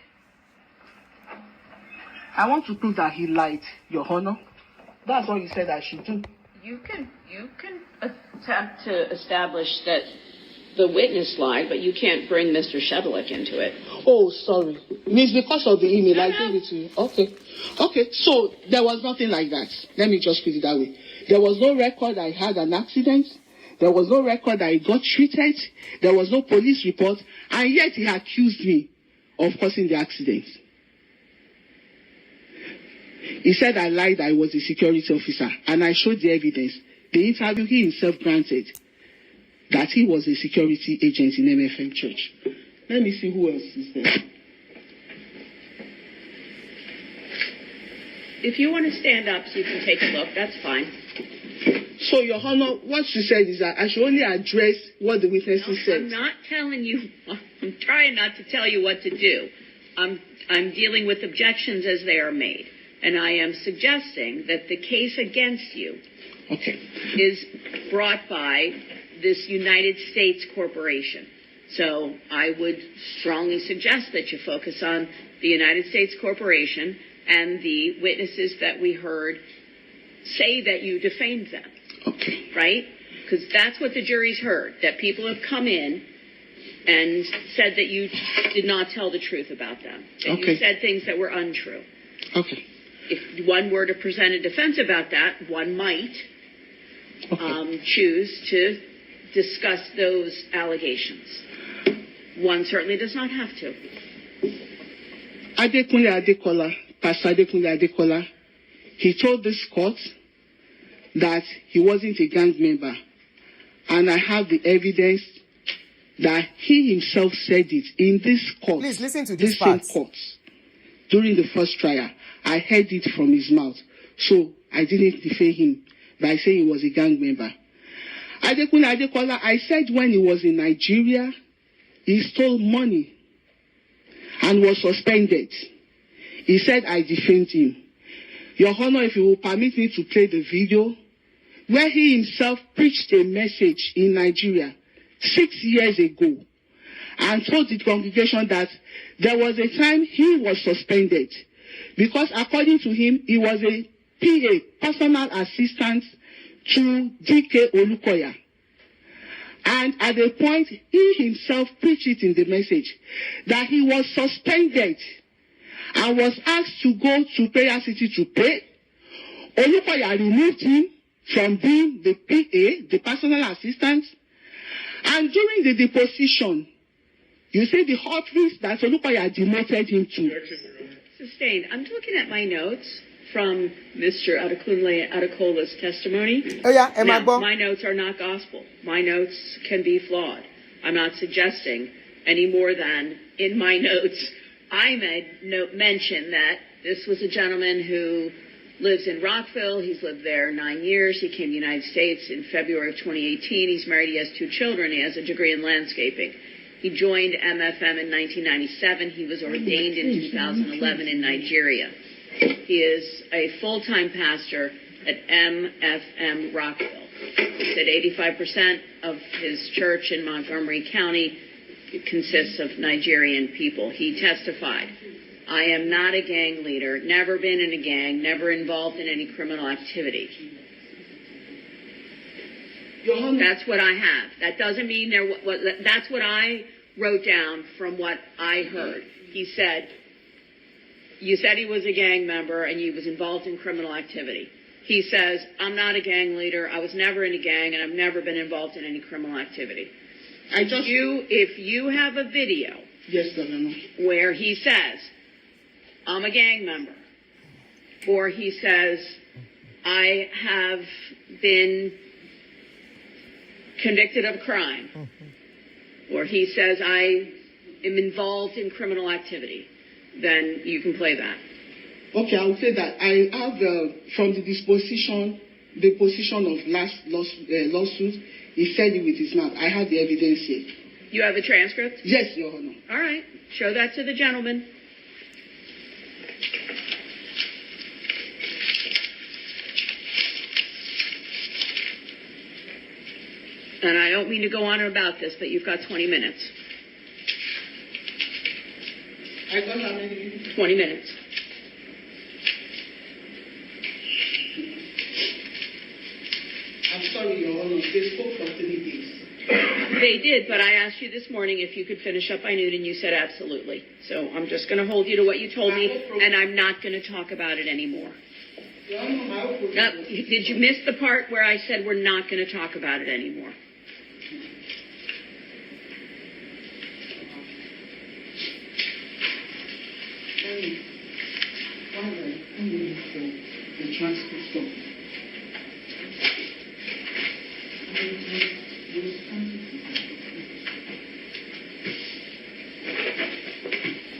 I want to prove that he lied, Your Honor. That's what you said I should do. You can attempt to establish that the witness lied, but you can't bring Mr. Shetelik into it. Oh, sorry. Miss, because of the email, I gave it to you. Okay, so there was nothing like that. Let me just put it that way. There was no record I had an accident. There was no record I got treated. There was no police report. And yet he accused me of causing the accident. He said I lied, I was a security officer. And I showed the evidence. The interview he himself granted that he was a security agent in MFM Church. Let me see who else is there. If you want to stand up so you can take a look, that's fine. So, Your Honor, what she said is that I should only address what the witnesses said. I'm not telling you, I'm trying not to tell you what to do. I'm dealing with objections as they are made. And I am suggesting that the case against you is brought by this United States corporation. So I would strongly suggest that you focus on the United States corporation and the witnesses that we heard say that you defamed them. Okay. Right? Because that's what the jury's heard, that people have come in and said that you did not tell the truth about them. That you said things that were untrue. Okay. If one were to present a defense about that, one might choose to discuss those allegations. One certainly does not have to. Adekunle Adekola, Pastor Adekunle Adekola, he told this court that he wasn't a gang member. And I have the evidence that he himself said it in this court. Please listen to this part. Same court. During the first trial, I heard it from his mouth. So I didn't defame him by saying he was a gang member. Adekunle Adekola, I said when he was in Nigeria, he stole money and was suspended. He said I defamed him. Your Honor, if you will permit me to play the video, where he himself preached a message in Nigeria 6 years ago and told the congregation that there was a time he was suspended because according to him, he was a PA, personal assistant to D.K. Olukoya. And at a point, he himself preached it in the message that he was suspended and was asked to go to Prayer City to pray. Olukoya removed him from being the PA, the personal assistant. And during the deposition, you see the hot risk that Olukoya demoted him to. Sustained. I'm looking at my notes from Mr. Adekunle Adekola's testimony. Now, my notes are not gospel. My notes can be flawed. I'm not suggesting any more than in my notes I mention that this was a gentleman who lives in Rockville. He's lived there 9 years. He came to the United States in February of 2018. He's married. He has 2 children. He has a degree in landscaping. He joined MFM in 1997. He was ordained in 2011 in Nigeria. He is a full-time pastor at MFM Rockville. He said 85% of his church in Montgomery County consists of Nigerian people. He testified, I am not a gang leader, never been in a gang, never involved in any criminal activity. That's what I have. That doesn't mean that's what I wrote down from what I heard. He said, you said he was a gang member and he was involved in criminal activity. He says, I'm not a gang leader, I was never in a gang, and I've never been involved in any criminal activity. If you have a video where he says, I'm a gang member, or he says, I have been convicted of a crime, or he says, I am involved in criminal activity, then you can play that. Okay, I will say that I have from the position of last lawsuit, he said it with his mouth. I have the evidence here. You have the transcript? Yes, Your Honor. All right. Show that to the gentleman. And I don't mean to go on about this, but you've got 20 minutes. I don't have any minutes. 20 minutes. I'm sorry, Your Honor. They spoke for 3 days. They did, but I asked you this morning if you could finish up by noon, and you said absolutely. So I'm just going to hold you to what you told me, and I'm not going to talk about it anymore. Did you miss the part where I said we're not going to talk about it anymore? The transcript.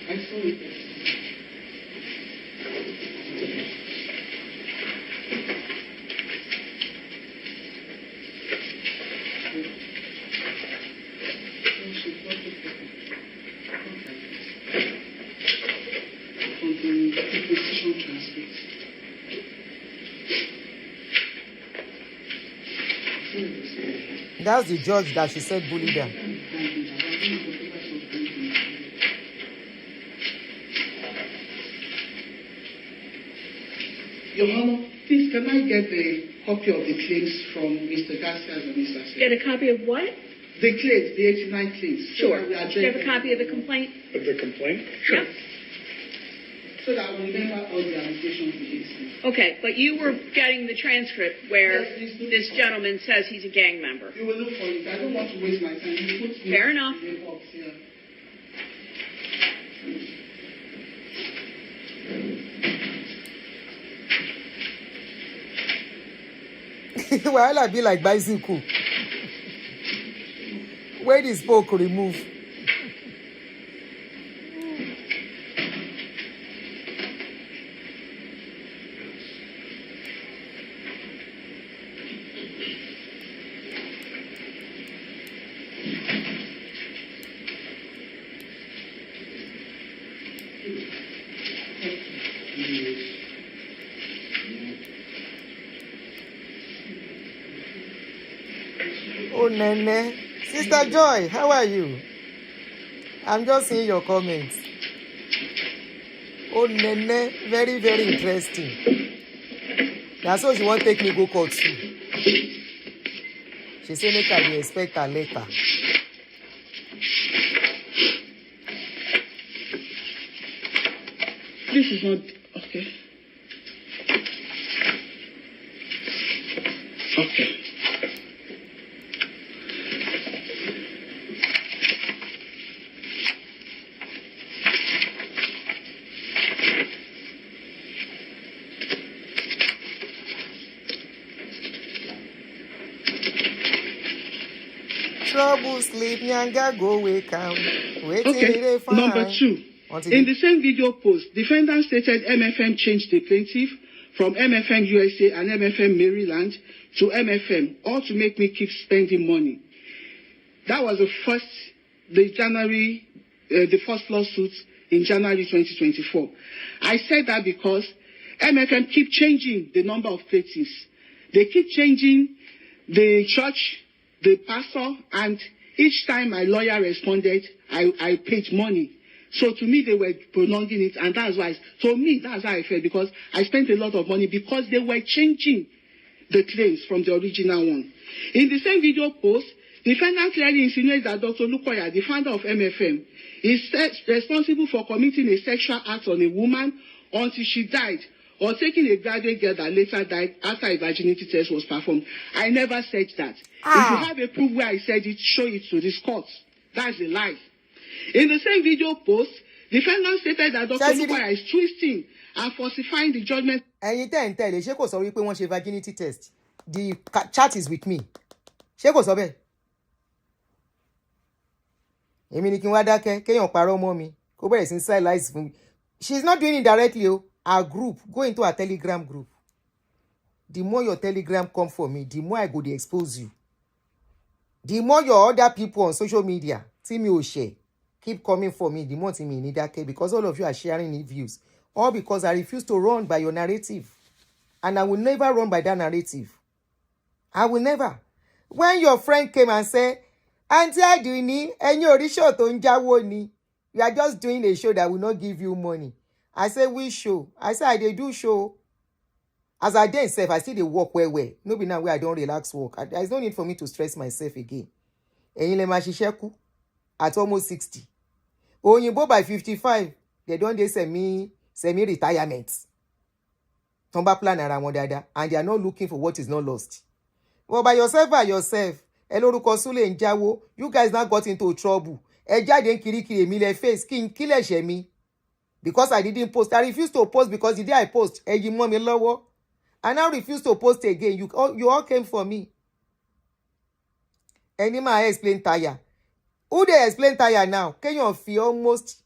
I saw it. That's the judge that she said bullied her. Your Honor, please, can I get a copy of the claims from Mr. Garcia and Mr. Seth? Get a copy of what? The claims, the 89 claims. Sure. Do you have a copy of the complaint? Of the complaint? Sure. Yep. So that I will remember all the allegations against me. Okay, but you were getting the transcript where this gentleman says he's a gang member. You will look for it. I don't want to waste my time. You put me Fair enough. in the box here. Well, I be like bicycle. Where the spoke remove. Oh, Nene. Sister Joy, how are you? I'm just seeing your comments. Oh, Nene, very, very interesting. That's what she want to take me go court too. She say make I expect her later. This is not okay. Okay. Trouble sleep, nyanga go wake up. Okay, number 2. In the same video post, defendant stated MFM changed the plaintiff from MFM USA and MFM Maryland to MFM, all to make me keep spending money. That was the first the first lawsuit in January 2024. I said that because MFM keep changing the number of plaintiffs. They keep changing the church, the pastor, and each time my lawyer responded, I paid money. So to me, they were prolonging it, and that's why, to me, that's how I felt, because I spent a lot of money because they were changing the claims from the original one. In the same video post, the defendant clearly insinuates that Dr. Lukoya, the founder of MFM, is responsible for committing a sexual act on a woman until she died, or taking a graduate girl that later died after a virginity test was performed. I never said that. If you have a proof where I said it, show it to this court. That's a lie. In the same video post, the defendant stated that Dr. Lukoya is twisting and falsifying the judgment. Ẹ̀yin tẹ́ ń tẹ̀lé ṣé kò sọ wípé wọ́n ṣe virginity test? The chat is with me. Ṣé kò sọ bẹ́ẹ̀? Èmi ni kí n wá dákẹ́ kéèyàn parọ́ mọ́ mi kó bẹ̀rẹ̀ sí side lies fún mi. She's not doing it directly o. Our group, go into our Telegram group. The more your Telegram come for me, the more I go to expose you. The more your other people on social media, tí mi ò share, keep coming for me, the more tí mi ní dákẹ́, because all of you are sharing the views. All because I refuse to run by your narrative. And I will never run by that narrative. I will never. When your friend came and said, Aunty Aduni, ẹ̀yin ò rí show tó ń jáwó ni. You are just doing a show that will not give you money. I say, which show? I say, I dey do show. As I dey self, I still dey work well. No be now where I don't relax work. There is no need for me to stress myself again. Ẹ̀yin lẹ máa ṣiṣẹ́ kú at almost 60. Òyìnbó by 55, they don't dey semi-retirement. Tọ́n bá plan ara wọn dáadáa, and they are not looking for what is not lost. Well, by yourself, ẹ lórúkọ Súlè ń jáwó. You guys now got into trouble. Ẹ jáde ń kirikiri èmi lẹ face kí lẹ ṣe mi. Because I didn't post. I refused to post because the day I post, ẹ yí mọ́ mi lọ́wọ́. I now refuse to post again. You all came for me. Any man explain tire. Who they explain tire now? Kéèyàn fi almost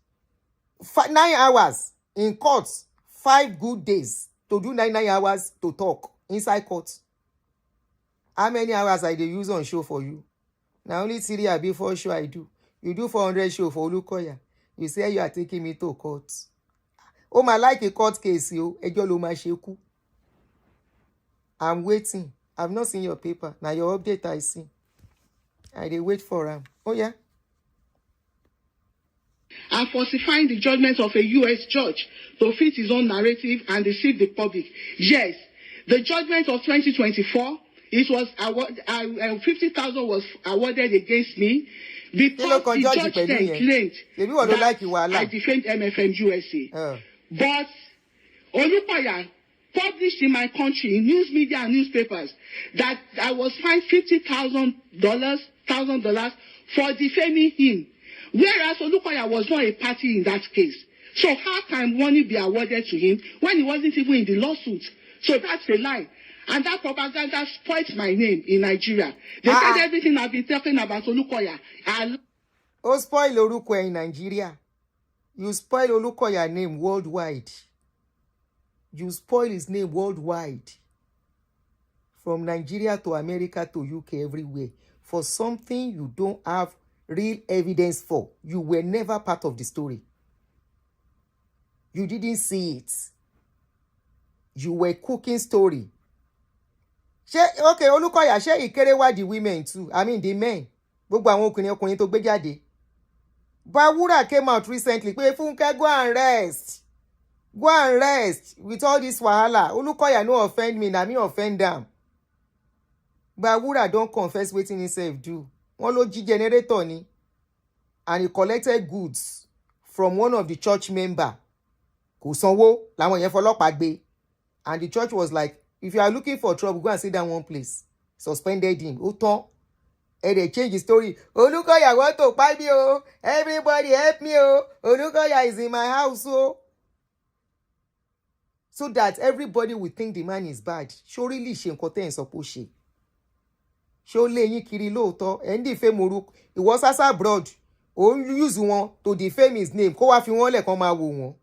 9 hours in court, 5 good days to do 9 hours to talk inside court. How many hours I dey use on show for you? Now only 3 or before show I do. You do 400 show for Olukoya. You say you are taking me to court. Oh, my like a court case, yo. Ẹjọ́ ló máa ṣe kú. I'm waiting. I've not seen your paper. Now your update I see. I dey wait for him. Oh yeah. And falsifying the judgment of a U.S. judge to fit his own narrative and deceive the public. Yes, the judgment of 2024, it was 50,000 was awarded against me because the judge then claimed that I defamed MFM USA. But Olukoya published in my country, in news media and newspapers, that I was fined $50,000 for defaming him. Whereas Olukoya was not a party in that case. So how can money be awarded to him when he wasn't even in the lawsuit? So that's a lie. And that propaganda spoils my name in Nigeria. They said everything I've been talking about Olukoya. Oh, spoil Olukoya in Nigeria. You spoil Olukoya's name worldwide. You spoil his name worldwide. From Nigeria to America to UK, everywhere. For something you don't have real evidence for. You were never part of the story. You didn't see it. You were cooking story. Okay, Olukoya, ṣé ìkéré the women too? I mean the men. Gbogbo àwọn ọkùnrin tó gbé jáde. Bawura came out recently. Pé Funke, go and rest. Go and rest with all this wahala. Olukoya no offend me, na me offend them. Bawura don't confess wetin himself do. Wọ́n ló jí generator ni. And he collected goods from one of the church member. Kò sanwó làwọn yẹn fọlọ́pàá gbé. And the church was like, if you are looking for trouble, go and sit down one place. Suspended him. Ó tán. And they change the story. Olukoya want to buy me, oh. Everybody help me, oh. Olukoya is in my house, oh. So that everybody will think the man is bad. Ṣó really ṣe nǹkan tẹ́ ẹ̀ sọ pé ó ṣe. Ṣó lé yín kiri lóòótọ́. Ẹ̀ ń defame orúkọ. Ìwọ sásá abroad. Ó ń use wọn to defame his name. Kó wá fi wọ́n lẹ̀ kán máa wò wọ́n.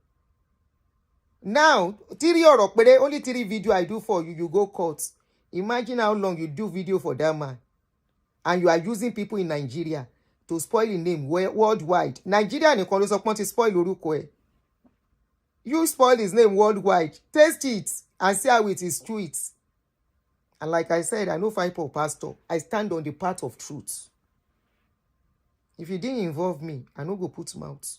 Now, 3 ọ̀rọ̀ péré, only 3 video I do for you, you go court. Imagine how long you do video for that man. And you are using people in Nigeria. to spoil the name worldwide. Nigeria nìkan ló sọ pé wọ́n ti spoil orúkọ ẹ̀. You spoil his name worldwide. Taste it and see how it is true it. And like I said, I no fight for pastor. I stand on the path of truth. If you didn't involve me, I no go put mouth.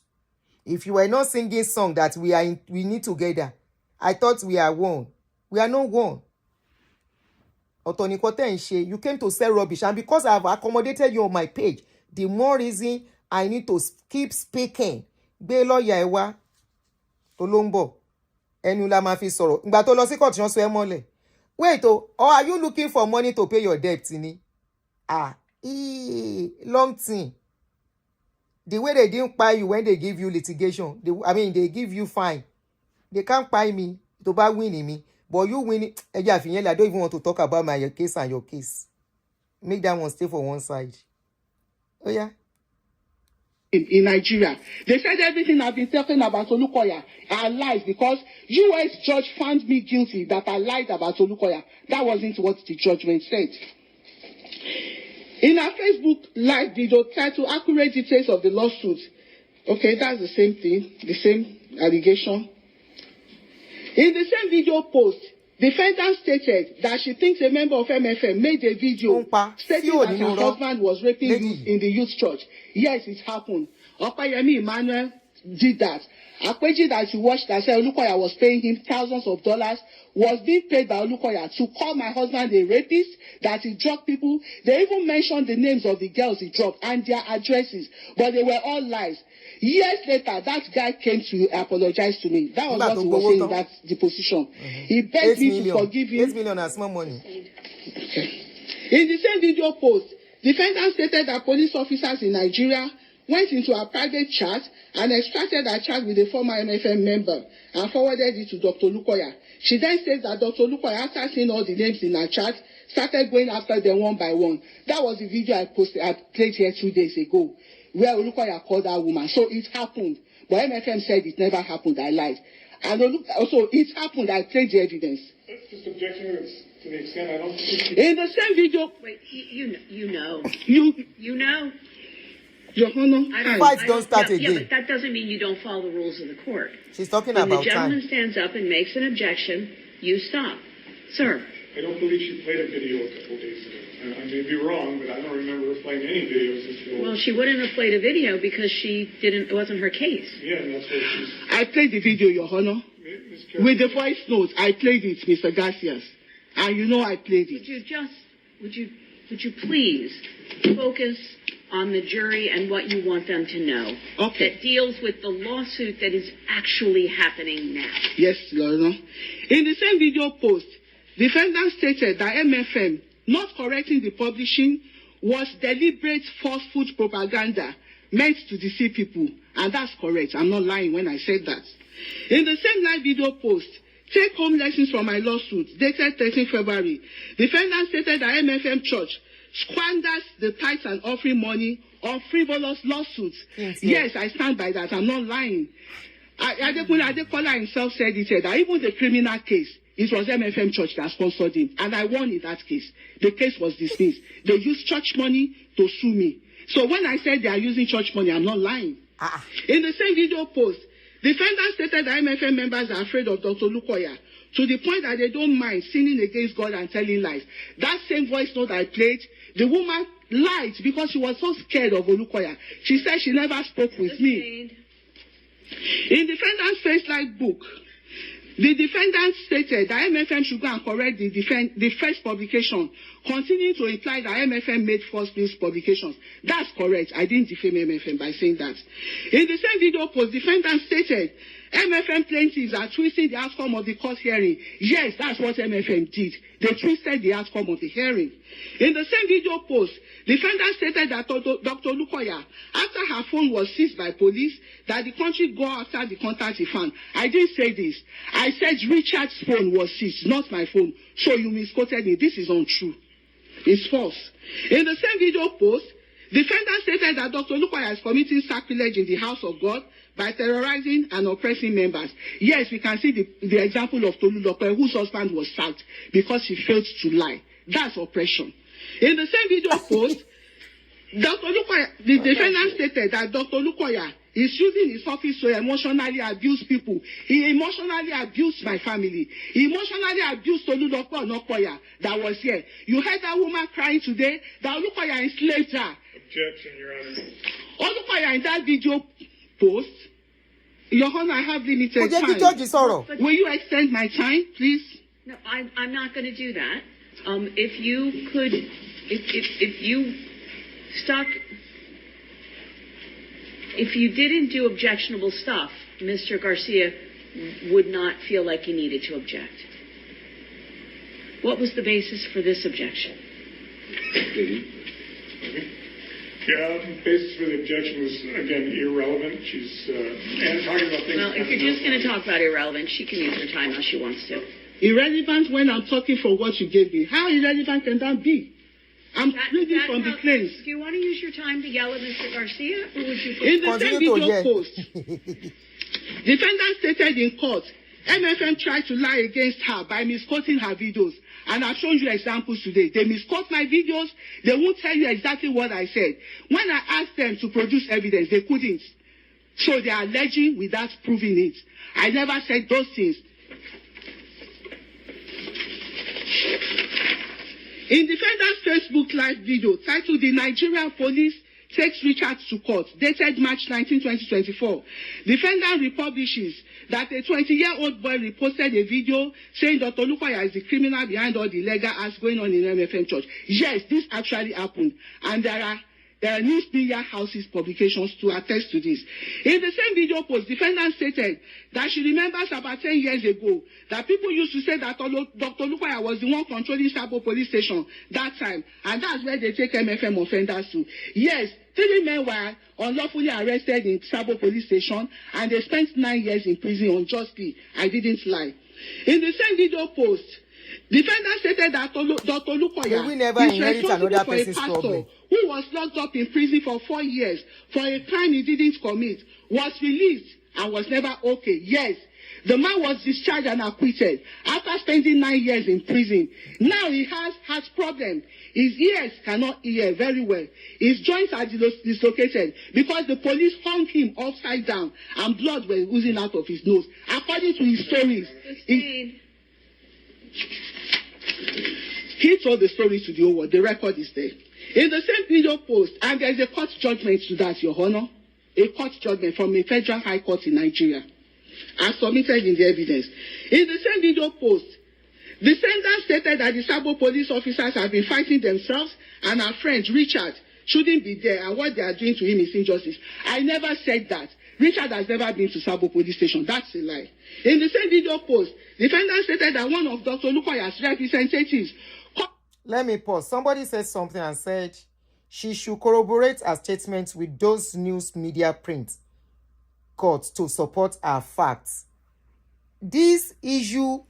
If you were not singing song that we need together, I thought we are one. We are not one. You came to sell rubbish, and because I have accommodated you on my page, the more reason I need to keep speaking. Gbé lawyer ẹ wá. Tolombo. Ẹnu la máa fi sọ̀rọ̀. Ìgbà tó lọ sí court wọ́n sọ ẹ́ mọ́lẹ̀. Wait, or are you looking for money to pay your debt, ni? Long thing. The way they didn't pay you when they give you litigation, they give you fine. They can't pay me to buy winning me, but you win it. I don't even want to talk about my case and your case. Make that one stay for one side. Oh yeah. In Nigeria, they said everything I've been talking about Olukoya are lies because U.S. judge found me guilty that I lied about Olukoya. That wasn't what the judgment said. In our Facebook live video titled "Accurate Details of the Lawsuit," okay, that's the same thing, the same allegation. In the same video post, defendant stated that she thinks a member of MFM made a video stating that her husband was raping youth in the youth church. Yes, it happened. Opayemi Emmanuel did that. Akpeji that she watched that said Olukoya was paying him thousands of dollars was being paid by Olukoya to call my husband a rapist, that he drugged people. They even mentioned the names of the girls he drugged and their addresses, but they were all lies. Years later, that guy came to apologize to me. That was what he was saying in that deposition. He begged me to forgive him. 8 million is small money. Okay. In the same video post, defendant stated that police officers in Nigeria went into a private chat and extracted a chat with a former MFM member and forwarded it to Dr. Olukoya. She then said that Dr. Olukoya, after seeing all the names in her chat, started going after them one by one. That was the video I played here 2 days ago, where Olukoya called that woman. So it happened. But MFM said it never happened. I lied. And also, it happened. I played the evidence. That's just objection to the extent I don't think... In the same video... Wait, you know. You know. Your Honor, fights don't start again. Yeah, but that doesn't mean you don't follow the rules of the court. She's talking when about the gentleman time. stands up and makes an objection, you stop. Sir. I don't believe she played a video a couple days ago. I may be wrong, but I don't remember her playing any videos this year. Well, she wouldn't have played a video because it wasn't her case. Yeah, and that's what she's... I played the video, Your Honor. With the voice note, I played it, Mr. Garcias. And you know I played it. Would you please focus on the jury and what you want them to know? Okay. That deals with the lawsuit that is actually happening now. Yes, Your Honor. In the same video post, defendant stated that MFM not correcting the publishing was deliberate falsehood propaganda meant to deceive people. And that's correct. I'm not lying when I said that. In the same live video post, take home lessons from my lawsuit, dated 13 February, defendant stated that MFM Church squanders the tithes and offering money on frivolous lawsuits. Yes, I stand by that. I'm not lying. Adekola himself said it, that even the criminal case, it was MFM Church that sponsored him. And I won in that case. The case was dismissed. They used church money to sue me. So when I said they are using church money, I'm not lying. In the same video post, defendant stated that MFM members are afraid of Dr. Olukoya to the point that they don't mind sinning against God and telling lies. That same voice note I played, the woman lied because she was so scared of Olukoya. She said she never spoke with me. In defendant's face light book, the defendant stated that MFM should go and correct the first publication, continuing to imply that MFM made false news publications. That's correct. I didn't defame MFM by saying that. In the same video post, defendant stated MFM plaintiffs are twisting the outcome of the court hearing. Yes, that's what MFM did. They twisted the outcome of the hearing. In the same video post, defendant stated that Dr. Olukoya, after her phone was seized by police, that the country go after the contact he found. I didn't say this. I said Richard's phone was seized, not my phone. So you misquoted me. This is untrue. It's false. In the same video post, defendant stated that Dr. Olukoya is committing sacrilege in the house of God by terrorizing and oppressing members. Yes, we can see the example of Tolulope, whose husband was sacked because she failed to lie. That's oppression. In the same video post, Dr. Lukoya, the defendant stated that Dr. Lukoya is using his office to emotionally abuse people. He emotionally abused my family. He emotionally abused Olulopo Onokoya that was here. You heard that woman crying today that Olukoya enslaved her. Objection, Your Honor. Olukoya in that video post, Your Honor, I have limited time. Will you extend my time, please? No, I'm not going to do that. If you could, if you stuck, if you didn't do objectionable stuff, Mr. Garcia would not feel like he needed to object. What was the basis for this objection? Yeah, the basis for the objection was, again, irrelevant. She's and talking about things. Well, if you're just going to talk about irrelevant, she can use her time how she wants to. Irrelevant when I'm talking for what you gave me. How irrelevant can that be? I'm reading from the claims. Do you want to use your time to yell at Mr. Garcia, or would you? In the same video post, defendant stated in court, MFM tried to lie against her by misquoting her videos. And I've shown you examples today. They misquote my videos. They won't tell you exactly what I said. When I asked them to produce evidence, they couldn't. So they are alleging without proving it. I never said those things. In defendant's Facebook live video titled "The Nigerian Police Takes Richard to Court," dated March 19, 2024, defendant republishes that a 20-year-old boy reposted a video saying Dr. Lukoya is the criminal behind all the illegal acts going on in MFM Church. Yes, this actually happened, and there are news media houses publications to attest to this. In the same video post, defendant stated that she remembers about 10 years ago that people used to say that Dr. Lukoya was the one controlling Sabo police station that time, and that's where they take MFM offenders to. Yes, 3 men were unlawfully arrested in Sabo police station, and they spent 9 years in prison unjustly. I didn't lie. In the same video post, defendant stated that Dr. Lukoya is responsible for a pastor who was locked up in prison for 4 years for a crime he didn't commit, was released and was never okay. Yes, the man was discharged and acquitted after spending 9 years in prison. Now he has heart problem. His ears cannot hear very well. His joints are dislocated because the police hung him upside down and blood was oozing out of his nose. According to his stories, he told the story to the whole world. The record is there. In the same video post, and there is a court judgment to that, Your Honor, a court judgment from a federal high court in Nigeria, as submitted in the evidence. In the same video post, the defendant stated that the Sabo police officers have been fighting themselves, and our friend Richard shouldn't be there, and what they are doing to him is injustice. I never said that. Richard has never been to Sabo police station. That's a lie. In the same video post, the defendant stated that one of Dr. Lukoya's representatives. Let me pause. Somebody said something and said she should corroborate her statements with those news media print courts to support her facts. This issue,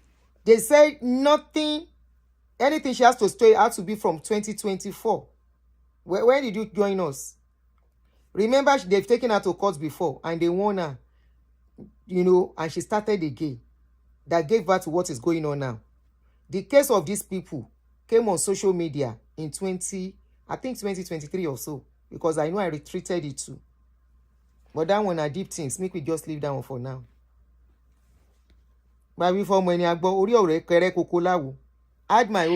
they said nothing, anything she has to say had to be from 2024. When did you join us? Remember, they've taken her to court before and they won her, and she started again. That gave birth to what is going on now. The case of these people came on social media in 2023 or so, because I know I retweeted it too. But that one are deep things. Make we just leave that one for now. But before money add my own.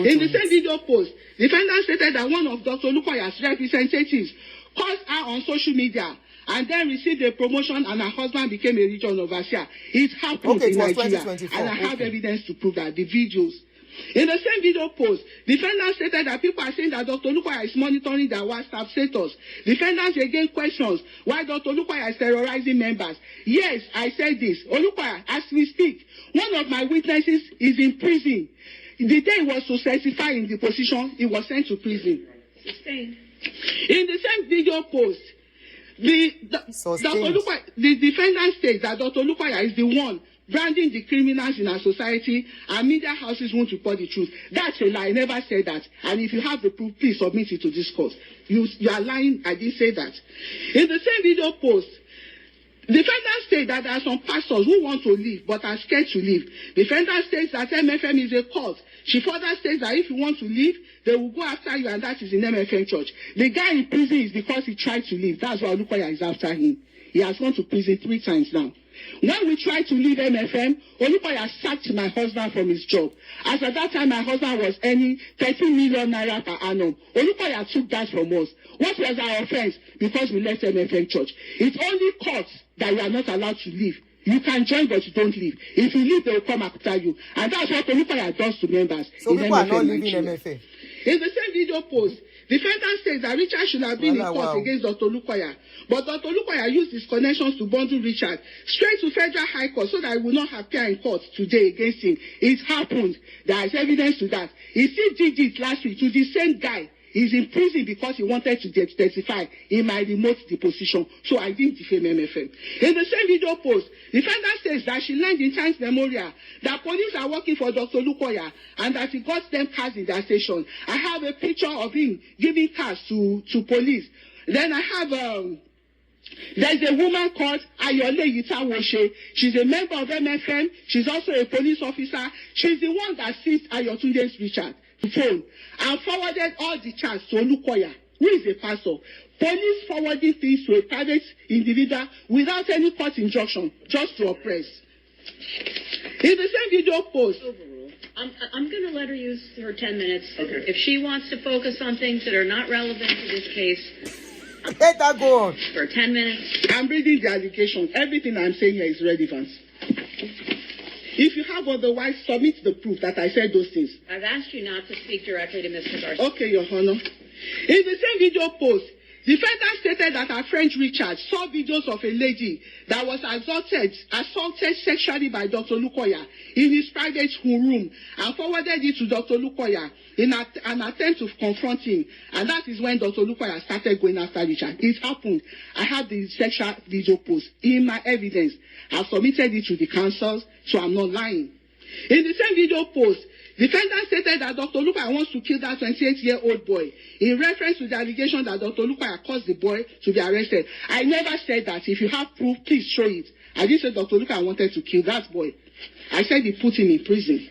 In the same video post, defendant stated that one of Dr. Lukoya's representatives called her on social media and then received a promotion, and her husband became a regional overseer. It happened in Nigeria, and I have evidence to prove that. The videos. In the same video post, defendants stated that people are saying that Dr. Lukoya is monitoring their WhatsApp status. Defendants again questions why Dr. Lukoya is terrorizing members. Yes, I said this. Olukoya, as we speak, one of my witnesses is in prison. The day he was to certify in the position, he was sent to prison. Sustained. In the same video post, the defendant states that Dr. Lukoya is the one branding the criminals in our society, and media houses won't report the truth. That's a lie. I never said that. And if you have the proof, please submit it to this court. You are lying. I didn't say that. In the same video post, Defendant states that there are some pastors who want to leave but are scared to leave. Defendant states that MFM is a cult. She further states that if you want to leave, they will go after you, and that is in MFM church. The guy in prison is because he tried to leave. That's why Olukoya is after him. He has gone to prison 3 times now. When we tried to leave MFM, Olukoya sacked my husband from his job. As at that time, my husband was earning 30 million naira per annum. Olukoya took that from us. What was our offense? Because we left MFM church. It's only courts that you are not allowed to leave. You can join, but you don't leave. If you leave, they will come after you. And that's what Olukoya does to members. So people are not leaving MFM. In the same video post, defendant says that Richard should have been in court against Dr. Olukoya. But Dr. Olukoya used his connections to bundle Richard straight to Federal High Court so that he will not appear in court today against him. It happened. There is evidence to that. He still did it last week to the same guy. He's in prison because he wanted to testify in my remote deposition. So I didn't defame MFM. In the same video post, the defendant says that she learned in Times Memorial that police are working for Dr. Olukoya and that he got them cars in their station. I have a picture of him giving cars to police. Then I have there's a woman called Ayole Yitawoshe. She's a member of MFM. She's also a police officer. She's the one that seized Ayotunde's Richard phone and forwarded all the chats to Olukoya, who is a pastor. Police forwarding things to a private individual without any court injunction, just to oppress. In the same video post, I'm going to let her use her 10 minutes. Okay. If she wants to focus on things that are not relevant to this case, let her go on. For 10 minutes. I'm reading the allegations. Everything I'm saying here is relevant. If you have otherwise, submit the proof that I said those things. I've asked you not to speak directly to Mr. Garcia. Okay, Your Honor. In the same video post, the defendant stated that her friend Richard saw videos of a lady that was assaulted sexually by Dr. Olukoya in his private room and forwarded it to Dr. Olukoya in an attempt to confront him. And that is when Dr. Olukoya started going after Richard. It happened. I have the sexual video post in my evidence. I've submitted it to the councils, so I'm not lying. In the same video post, the defendant stated that Dr. Olukoya wants to kill that 28-year-old boy in reference to the allegation that Dr. Olukoya caused the boy to be arrested. I never said that. If you have proof, please show it. I didn't say Dr. Olukoya wanted to kill that boy. I said he put him in prison.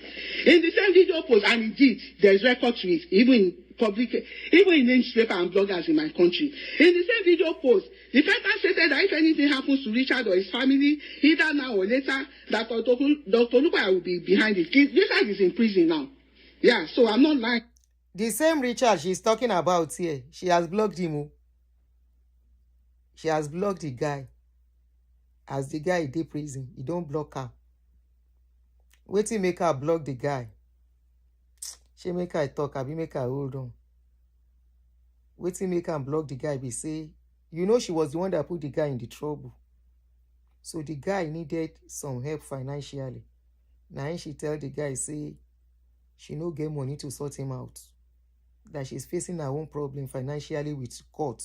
In the same video post, and indeed, there's record to it, even in newspaper and bloggers in my country. In the same video post, the defendant stated that if anything happens to Richard or his family, either now or later, that Dr. Olukoya will be behind it. Richard is in prison now. Yeah, so I'm not lying. The same Richard she's talking about here, she has blocked him. She has blocked the guy. As the guy is in prison, he don't block her. Wetin make her block the guy? She make her talk, abi make her hold on. Wetin make her block the guy be say, you know she was the one that put the guy in the trouble. So the guy needed some help financially. Now she tell the guy, say, she no get money to sort him out. That she's facing her own problem financially with court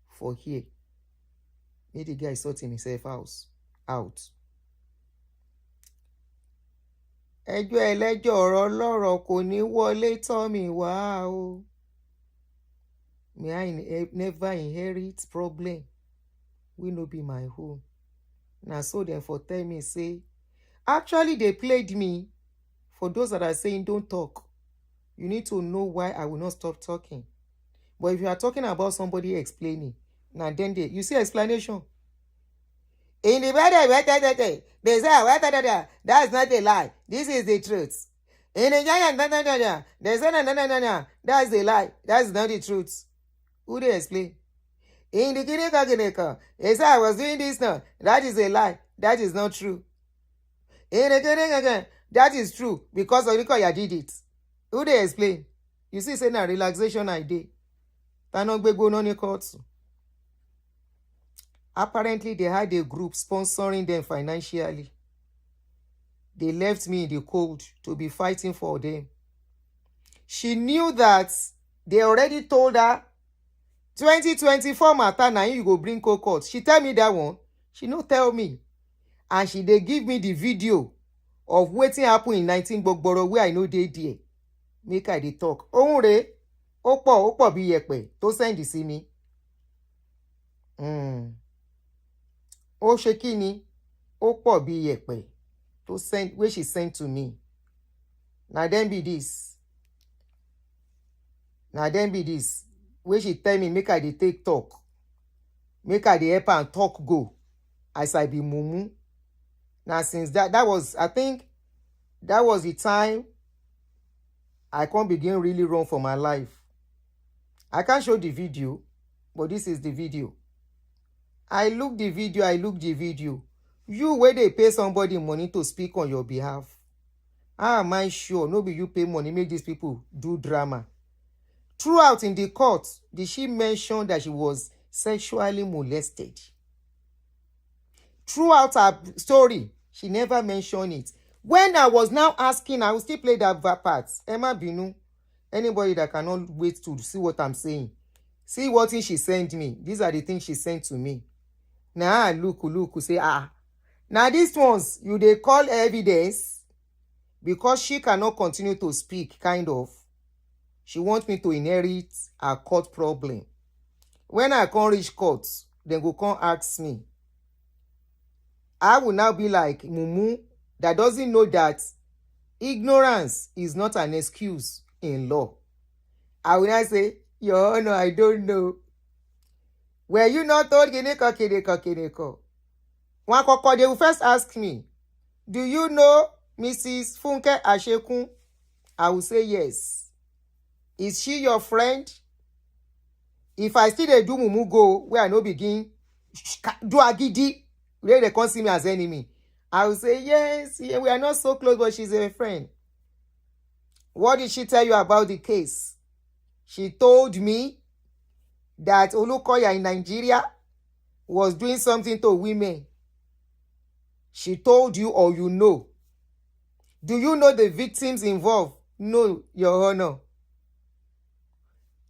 for here. Make the guy sort himself out. Ẹjọ́ ẹlẹ́jọ́ ọ̀rọ̀ lọ́rọ̀ kò ní wọlé tọ́ mi wá o. May I never inherit problem wey no be my own. Na so dem for tell me say, actually they played me. For those that are saying don't talk, you need to know why I will not stop talking. But if you are talking about somebody explaining, now then you see explanation. In the better, they say, that's not a lie. This is the truth. In the they say, that's the lie. That's not the truth. Who they explain? In the Kineka, they say, I was doing this now. That is a lie. That is not true. In the Kineka, that is true because Olikoya did it. Who they explain? You see, say na relaxation idea. Apparently, they had a group sponsoring them financially. They left me in the cold to be fighting for them. She knew that they already told her 2024 matter now you go bring court. She tell me that one. She no tell me. And they give me the video of wetin happen in 19 Gbogboro where I know they there. Make I dey talk. Ohun re, ó pọ̀ bí yẹ̀pẹ̀ tó send sí mi. Ó ṣe kí ni? Ó pọ̀ bí yẹ̀pẹ̀ to send where she sent to me. Now then be this. Where she tell me make I dey take talk. Make I dey help and talk go. As I be mumu. Now since that was, I think that was the time I can't begin really run for my life. I can't show the video, but this is the video. I look the video. You where they pay somebody money to speak on your behalf. How am I sure? No be you pay money, make these people do drama. Throughout in the court, did she mention that she was sexually molested? Throughout her story, she never mentioned it. When I was now asking, I will still play that part. Emma Binu, anybody that cannot wait to see what I'm saying, see what thing she sent me. These are the things she sent to me. Now look, say, now these ones, you they call evidence because she cannot continue to speak, kind of. She wants me to inherit a court problem. When I can't reach court, then go come ask me. I will now be like Mumu that doesn't know that ignorance is not an excuse in law. I will now say, Your Honor, I don't know. Were you not told Kineko? One koko, they will first ask me, do you know Mrs. Funke Ashekun? I will say yes. Is she your friend? If I still dey do mumu go, where I no begin, do agidi, where they can't see me as enemy, I will say yes, yeah, we are not so close, but she's a friend. What did she tell you about the case? She told me that Olukoya in Nigeria was doing something to women. She told you or you know. Do you know the victims involved? No, Your Honor.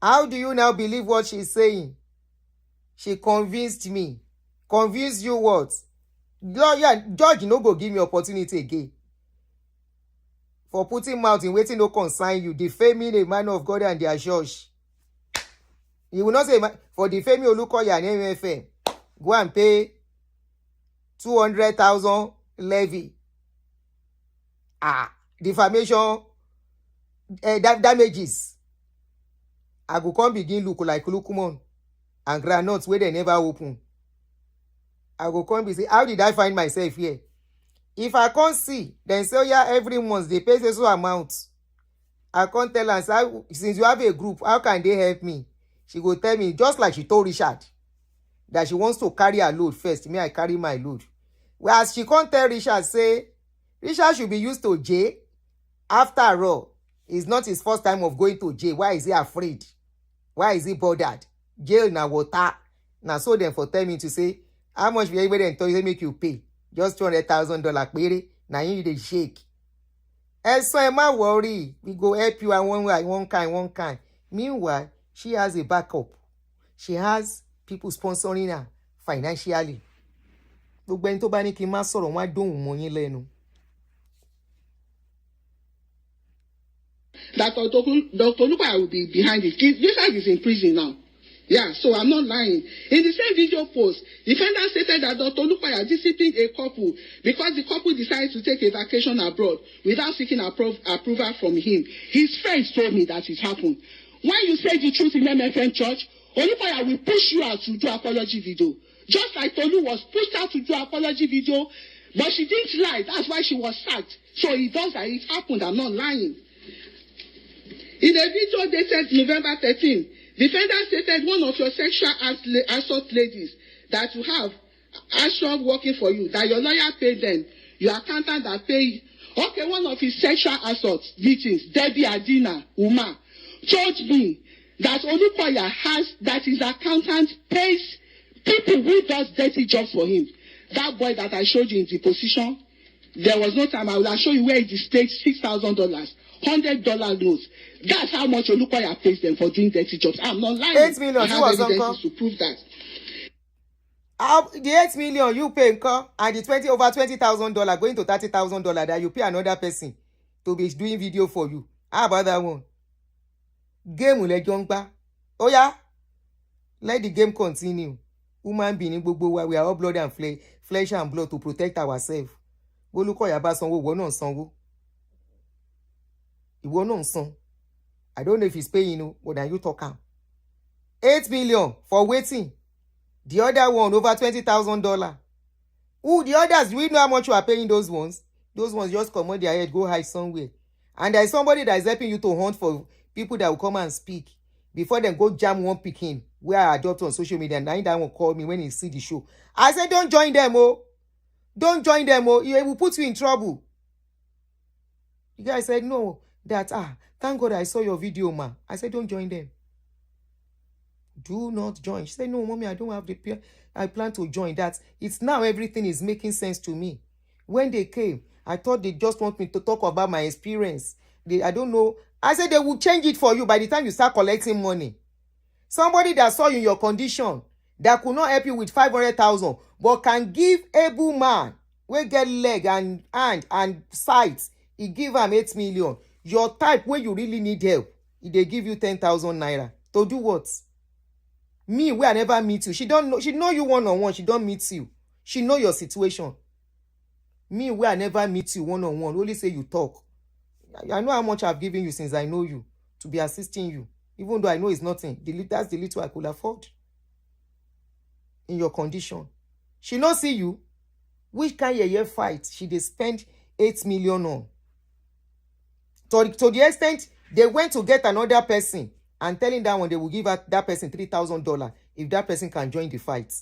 How do you now believe what she's saying? She convinced me. Convinced you what? Judge no go give me opportunity again. For putting mouth in waiting no consign you, defaming a man of God and their church. You will not say for defaming Olukoya and MFM. Go and pay 200,000 levy. Defamation damages. I go come begin look like Lukumon and granuts where they never open. I go come be say, how did I find myself here? If I can't see, then say, yeah, every month they pay so amount. I can't tell her, since you have a group, how can they help me? She go tell me, just like she told Richard, that she wants to carry her load first. Me, I carry my load. Whereas she can't tell Richard, say, Richard should be used to jail. After all, it's not his first time of going to jail. Why is he afraid? Why is he bothered? Jail na water. Now so then for tell me to say, how much will everybody tell you make you pay? Just $200,000 pay. Now you need a shake. So am I worry? We go help you and one kind. Meanwhile, she has a backup. She has people sponsoring her financially. Gbogbo ẹni tó bá ní kí n má sọ̀rọ̀ wọ́n á dóhùn mọ́ yín lẹ́nu. That Dr. Lupa will be behind it. This guy is in prison now. Yeah, so I'm not lying. In the same video post, defendant stated that Dr. Lupa disciplined a couple because the couple decided to take a vacation abroad without seeking approval from him. His friends told me that it happened. When you say the truth in MFM church, Olupaya will push you out to do apology video. Just like Tolu was pushed out to do apology video, but she didn't lie. That's why she was sacked. So it does that. It happened. I'm not lying. In a video dated November 13, defendant stated one of your sexual assault ladies that you have Ashram working for you, that your lawyer paid them, your accountant that paid. Okay, one of his sexual assault victims, Debbie Adina Uma, told me that Olukoya has, that his accountant pays people who does dirty jobs for him. That boy that I showed you in the position, there was no time. I will show you where he displayed $6,000, $100 notes. That's how much Olukoya pays them for doing dirty jobs. I'm not lying. 8 million. I have evidences to prove that. The 8 million you pay, and the over $20,000 going to $30,000 that you pay another person to be doing video for you. How about that one? Game will let jongba. Oh yeah, let the game continue. Human being gbogbo wa, we are all blood and flesh and blood to protect ourselves. Bolukoya bá sanwó, ìwọ náà sanwó. Ìwọ náà san. I don't know if he's paying you, but then you talk am. 8 million for waiting. The other one over $20,000. Who the others? Do we know how much you are paying those ones? Those ones just come on their head, go hide somewhere. And there is somebody that is helping you to hunt for people that will come and speak before them go jam one picking where I adopt on social media. And that one call me when he see the show. I said, don't join them, oh. Don't join them, oh. It will put you in trouble. The guy said, no, that, thank God I saw your video, ma. I said, don't join them. Do not join. She said, no, mommy, I don't have the I plan to join that. It's now everything is making sense to me. When they came, I thought they just want me to talk about my experience. I don't know. I said they will change it for you by the time you start collecting money. Somebody that saw you in your condition that could not help you with 500,000 but can give able man we get leg and hand and sight, he give him 8 million. Your type where you really need help, they give you 10,000 naira. To do what? Me, where I never meet you. She know you one-on-one. She don't meet you. She know your situation. Me, where I never meet you one-on-one. Only say you talk. I know how much I've given you since I know you to be assisting you. Even though I know it's nothing. That's the little I could afford. In your condition. She not see you. Which kind of year fight she they spend 8 million on? To the extent they went to get another person and telling that one they will give that person $3,000 if that person can join the fight.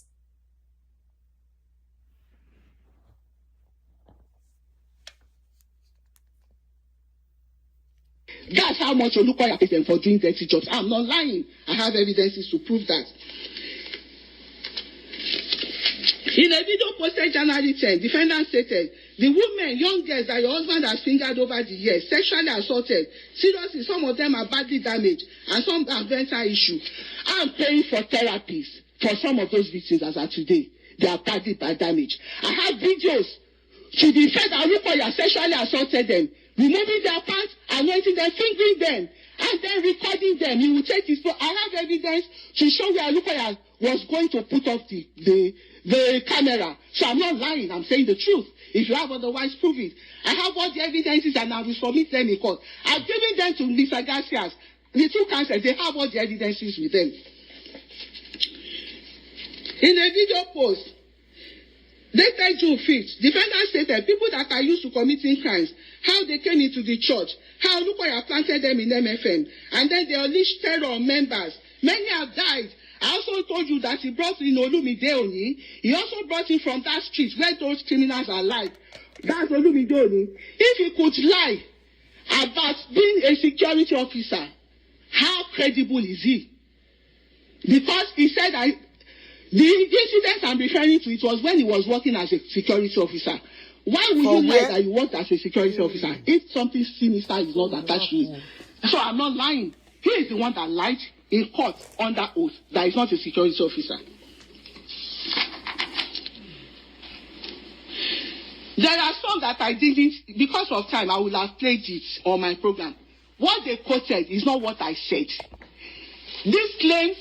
That's how much Olukoya pays them for doing dirty jobs. I'm not lying. I have evidences to prove that. In a video posted January 10, defendant stated, the women, young girls that your husband has fingered over the years, sexually assaulted, seriously, some of them are badly damaged, and some have mental issues. I'm paying for therapies for some of those victims as of today. They are badly damaged. I have videos to the effect that Olukoya sexually assaulted them, removing their pants, anointing them, fingering them, and then recording them. He will take his phone. I have evidence to show where Olukoya was going to put off the camera. So I'm not lying. I'm saying the truth. If you have otherwise, prove it. I have all the evidences and I will submit them in court. I've given them to Mr. Garcias. The two counsels, they have all the evidences with them. In a video post, dated June 5th, defendant stated people that are used to committing crimes, how they came into the church, how Olukoya planted them in MFM, and then they unleashed terror on members. Many have died. I also told you that he brought in Olumide Oni. He also brought him from that street where those criminals are alive. That's Olumide Oni. If he could lie about being a security officer, how credible is he? Because he said that the incident I'm referring to, it was when he was working as a security officer. Why would you lie that you worked as a security officer if something sinister is not attached to it? So I'm not lying. He is the one that lied in court under oath that is not a security officer. There are some that I didn't, because of time, I will have played it on my program. What they quoted is not what I said. These claims,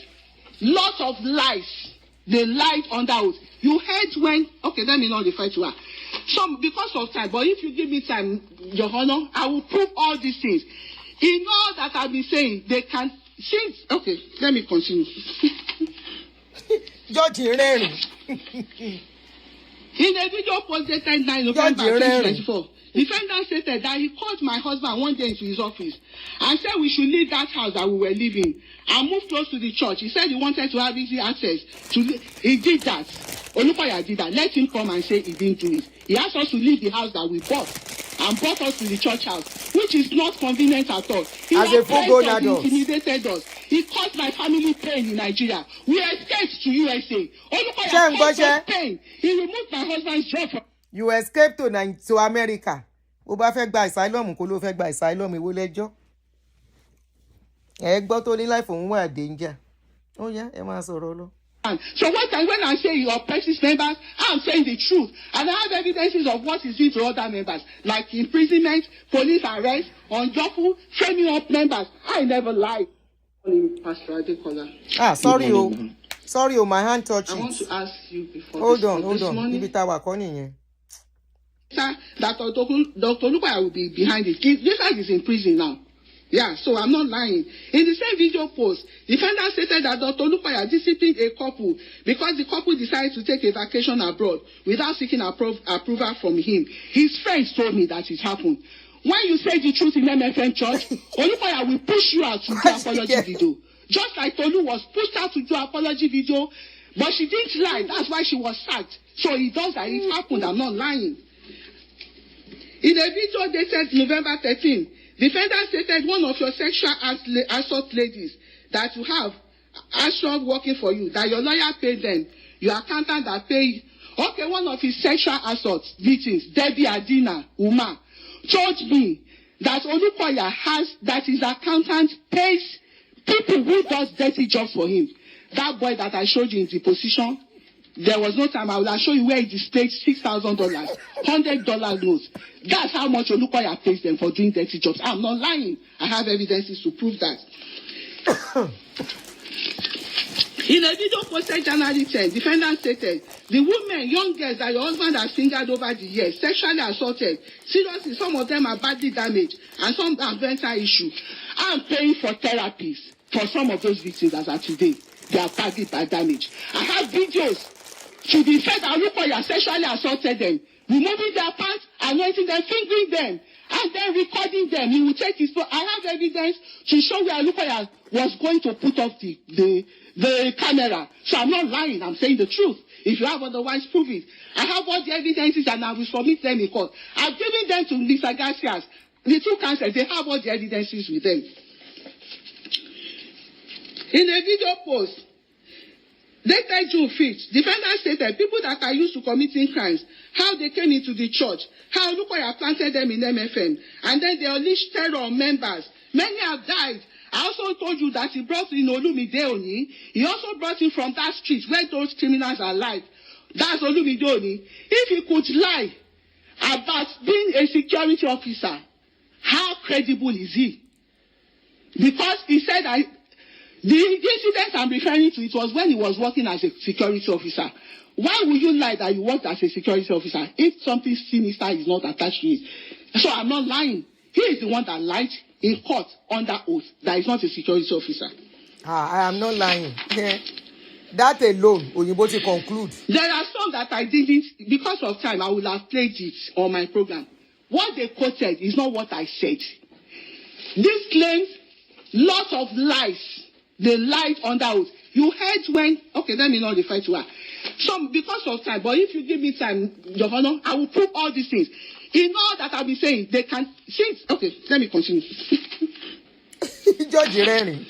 lots of lies. They lied under oath. You heard when, okay, let me not refer to her. Some, because of time, but if you give me time, Your Honor, I will prove all these things. In all that I've been saying, they can see. Okay, let me continue. Judge Irene. In a video posted 9 November 2024, defendant stated that he called my husband one day into his office and said we should leave that house that we were living and move close to the church. He said he wanted to have easy access to. He did that. Olukoya did that. Let him come and say he didn't do it. He asked us to leave the house that we bought and brought us to the church house, which is not convenient at all. He intimidated us. He caused my family pain in Nigeria. We escaped to USA. Olukoya caused us pain. He removed my husband's job from. You escaped to America. Ó bá fẹ́ gba asylum kó ló fẹ́ gba asylum ìwọ lẹ́jọ́. Ẹ gbọ́ tó ní life òun wà danger. Ó yá ẹ máa sọ̀rọ̀ lọ. So when I say you oppress members, I'm saying the truth. And I have evidences of what is done to other members, like imprisonment, police arrest, unlawful, framing up members. I never lied. Pastor Adekola. Sorry, oh. Sorry, my hand touched it. I want to ask you before. Hold on. Morning, Sir, that Dr. Lupaya will be behind it. This guy is in prison now. Yeah, so I'm not lying. In the same video post, defendant stated that Dr. Lupaya disciplined a couple because the couple decided to take a vacation abroad without seeking approval from him. His friends told me that it happened. When you say the truth in MFM church, Olupaya will push you out to do apology video. Just like Tolu was pushed out to do apology video, but she didn't lie. That's why she was sacked. So it does that. It happened. I'm not lying. In a video dated November 13, defendant stated one of your sexual assault ladies that you have actually working for you, that your lawyer paid them, your accountant that paid. Okay, one of his sexual assault victims, Debbie Adina Uma, told me that Olupaya that his accountant pays people who does dirty jobs for him. That boy that I showed you in the position, there was no time. I will show you where he displayed $6,000, $100 notes. That's how much Olupaya pays them for doing dirty jobs. I'm not lying. I have evidences to prove that. In a video posted January 10, defendant stated, the women, young girls that your husband has fingered over the years, sexually assaulted, seriously, some of them are badly damaged, and some have mental issues. I'm paying for therapies for some of those victims as of today. They are badly damaged. I have videos to the effect that Olupaya sexually assaulted them, removing their pants, anointing them, fingering them, and then recording them. He will take his phone. I have evidence to show where Olupaya was going to put off the camera. So I'm not lying. I'm saying the truth. If you have otherwise, prove it. I have all the evidences and I will submit them in court. I've given them to Mr. Garcias. The two counsels, they have all the evidences with them. In a video post, dated June 5th, defendant stated people that are used to committing crimes, how they came into the church, how Olupaya planted them in MFM, and then they unleashed terror on members. Many have died. I also told you that he brought in Olumide Oni. He also brought him from that street where those criminals are alive. That's Olumide Oni. If he could lie about being a security officer, how credible is he? Because he said that the incident I'm referring to, it was when he was working as a security officer. Why would you lie that you worked as a security officer if something sinister is not attached to it? So I'm not lying. He is the one that lied in court under oath that is not a security officer. I am not lying. That alone, Oyinbo to conclude. There are some that I didn't, because of time, I would have played it on my program. What they quoted is not what I said. These claims, lots of lies. They lied under oath. You heard when, okay, let me not refer to her. Some, because of time, but if you give me time, Your Honor, I will prove all these things. In all that I'll be saying, they can, since, okay, let me continue. Judge Irene.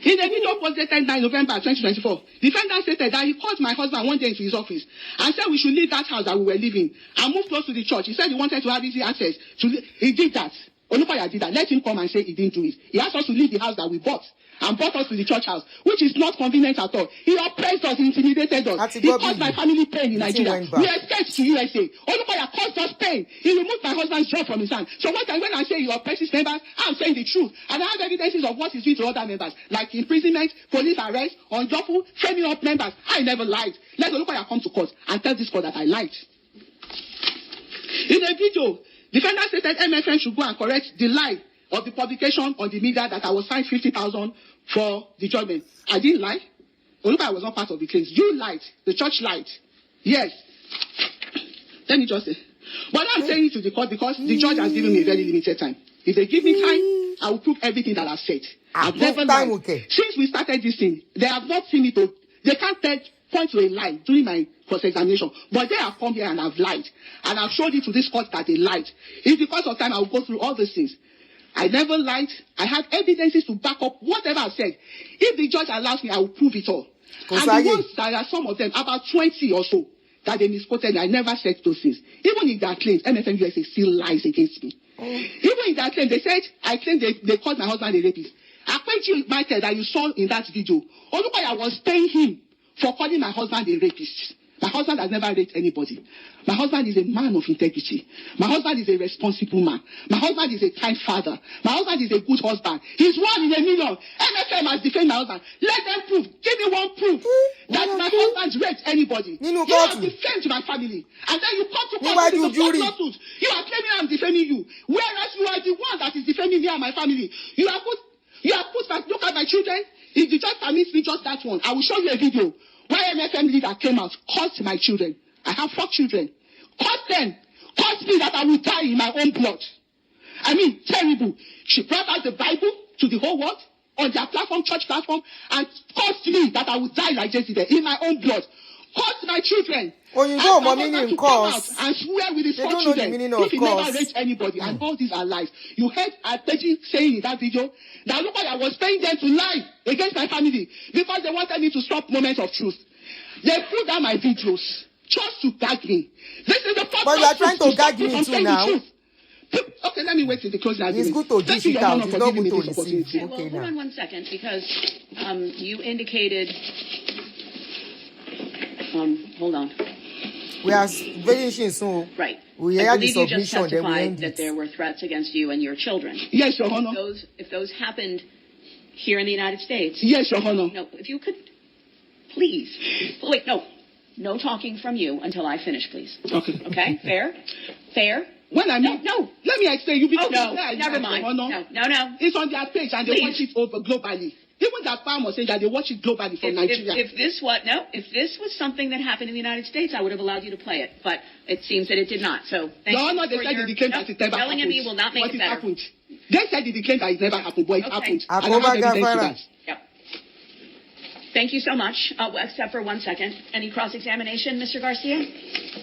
In a video posted 9 November 2024, defendant stated that he called my husband one day into his office and said we should leave that house that we were living and move close to the church. He said he wanted to have easy access. He did that. Olupaya did that. Let him come and say he didn't do it. He asked us to leave the house that we bought and brought us to the church house, which is not convenient at all. He oppressed us, he intimidated us. He caused my family pain in Nigeria. We escaped to USA. Olupaya caused us pain. He removed my husband's job from his hand. So when I say he oppresses members, I'm saying the truth. And I have evidences of what he's doing to other members, like imprisonment, police arrest, unlawful, framing up members. I never lied. Let Olupaya come to court and tell this court that I lied. In a video, defendant stated MFN should go and correct the lie of the publication on the media that I was fined 50,000 for the judgment. I didn't lie. Olupaya was not part of the case. You lied. The church lied. Yes. Let me just say. But I'm saying it to the court because the judge has given me a very limited time. If they give me time, I will prove everything that I've said. I've never lied. Okay. Since we started this thing, they have not seen it. They can't point to a lie during my cross-examination. But they have come here and have lied. And I've showed it to this court that they lied. If because of time, I will go through all these things. I never lied. I have evidences to back up whatever I said. If the judge allows me, I will prove it all. And the ones that are some of them, about 20 or so, that they misquoted, I never said those things. Even in their claims, MFM USA still lies against me. Even in their claim, they said, I claim they called my husband a rapist. Akpeju Michael that you saw in that video, Olupaya was paying him for calling my husband a rapist. My husband has never raped anybody. My husband is a man of integrity. My husband is a responsible man. My husband is a kind father. My husband is a good husband. He's 1 in a million. MFM has defended my husband. Let them prove. Give me one proof that my husband raped anybody. You have defended my family. And then you come to court with the lawsuit. You are claiming I'm defending you. Whereas you are the one that is defending me and my family. You have put look at my children. If you just permit me just that one, I will show you a video. Why MFM leader came out, cursed my children. I have 4 children. Cursed them. Cursed me that I will die in my own blood. I mean, terrible. She brought out the Bible to the whole world on their platform, church platform, and cursed me that I will die like Jezebel in my own blood. Cursed my children. When you go, mommy, in course. And swear with his 4 children. If he never raped anybody, and all these are lies. You heard Aduni saying in that video that look what I was paying them to lie against my family because they wanted me to stop moments of truth. They put down my videos just to gag me. This is the first. But you are trying to gag me too now. Okay, let me wait till the closing argument. It's good to dish it out. It's not good to receive. Okay, well, hold on 1 second, because you indicated. Hold on. We are finishing soon. Right. We I had the believe you just submission, then we testified end that it. there were threats against you and your children. Yes, Your Honor. If those happened here in the United States. Yes, Your Honor. No, if you could, please. Wait, no talking from you until I finish, please. Okay. Okay, fair? Fair? When I mean, no. Let me explain. You because no, never mind. No. It's on their page and they watch it over globally. Even that farmer said that they watch it globally from Nigeria. If this was something that happened in the United States, I would have allowed you to play it. But it seems that it did not. So thank Your you Honor, they said it declared that it never telling happened. me will not make but it better. Happened. They said it declared that it never happened, but it happened. Okay. And I have evidence to that. Yep. Thank you so much. Except for 1 second. Any cross-examination, Mr. Garcia?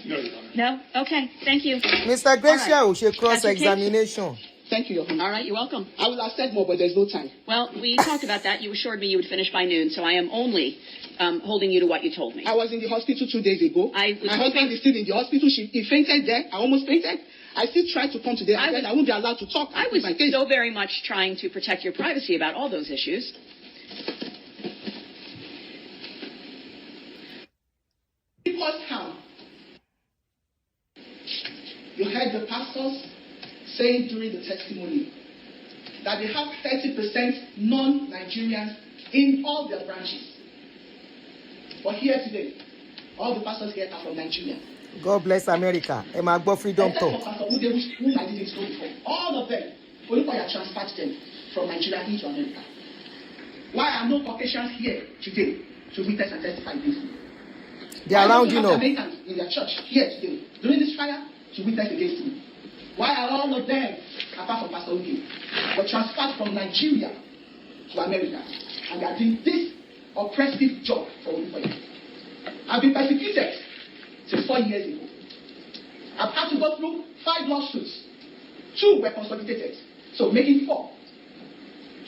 No, Your Honor. No? Okay. Thank you. Mr. Gracia, All we should cross-examination. Thank you, Your Honor. All right, you're welcome. I will have said more, but there's no time. Well, we talked about that. You assured me you would finish by noon, so I am only holding you to what you told me. I was in the hospital 2 days ago. My husband is still in the hospital. He fainted there. I almost fainted. I still tried to come today. I said I won't be allowed to talk. I was so very much trying to protect your privacy about all those issues. Because how? You heard the pastors saying during the testimony that they have 30% non-Nigerians in all their branches. But here today, all the pastors here are from Nigeria. God bless America. Emma Go Freedom Talk. Pastor who I didn't know before. All of them, Olufaya transferred them from Nigeria into America. Why are no Caucasians here today to witness and testify this? They are around you now. Americans in their church here today during this trial to witness against me. Why are all of them, apart from Pastor Uge, were transferred from Nigeria to America and they are doing this oppressive job for Olufaya? I've been persecuted since 4 years ago. I've had to go through 5 lawsuits. 2 were consolidated, so making 4.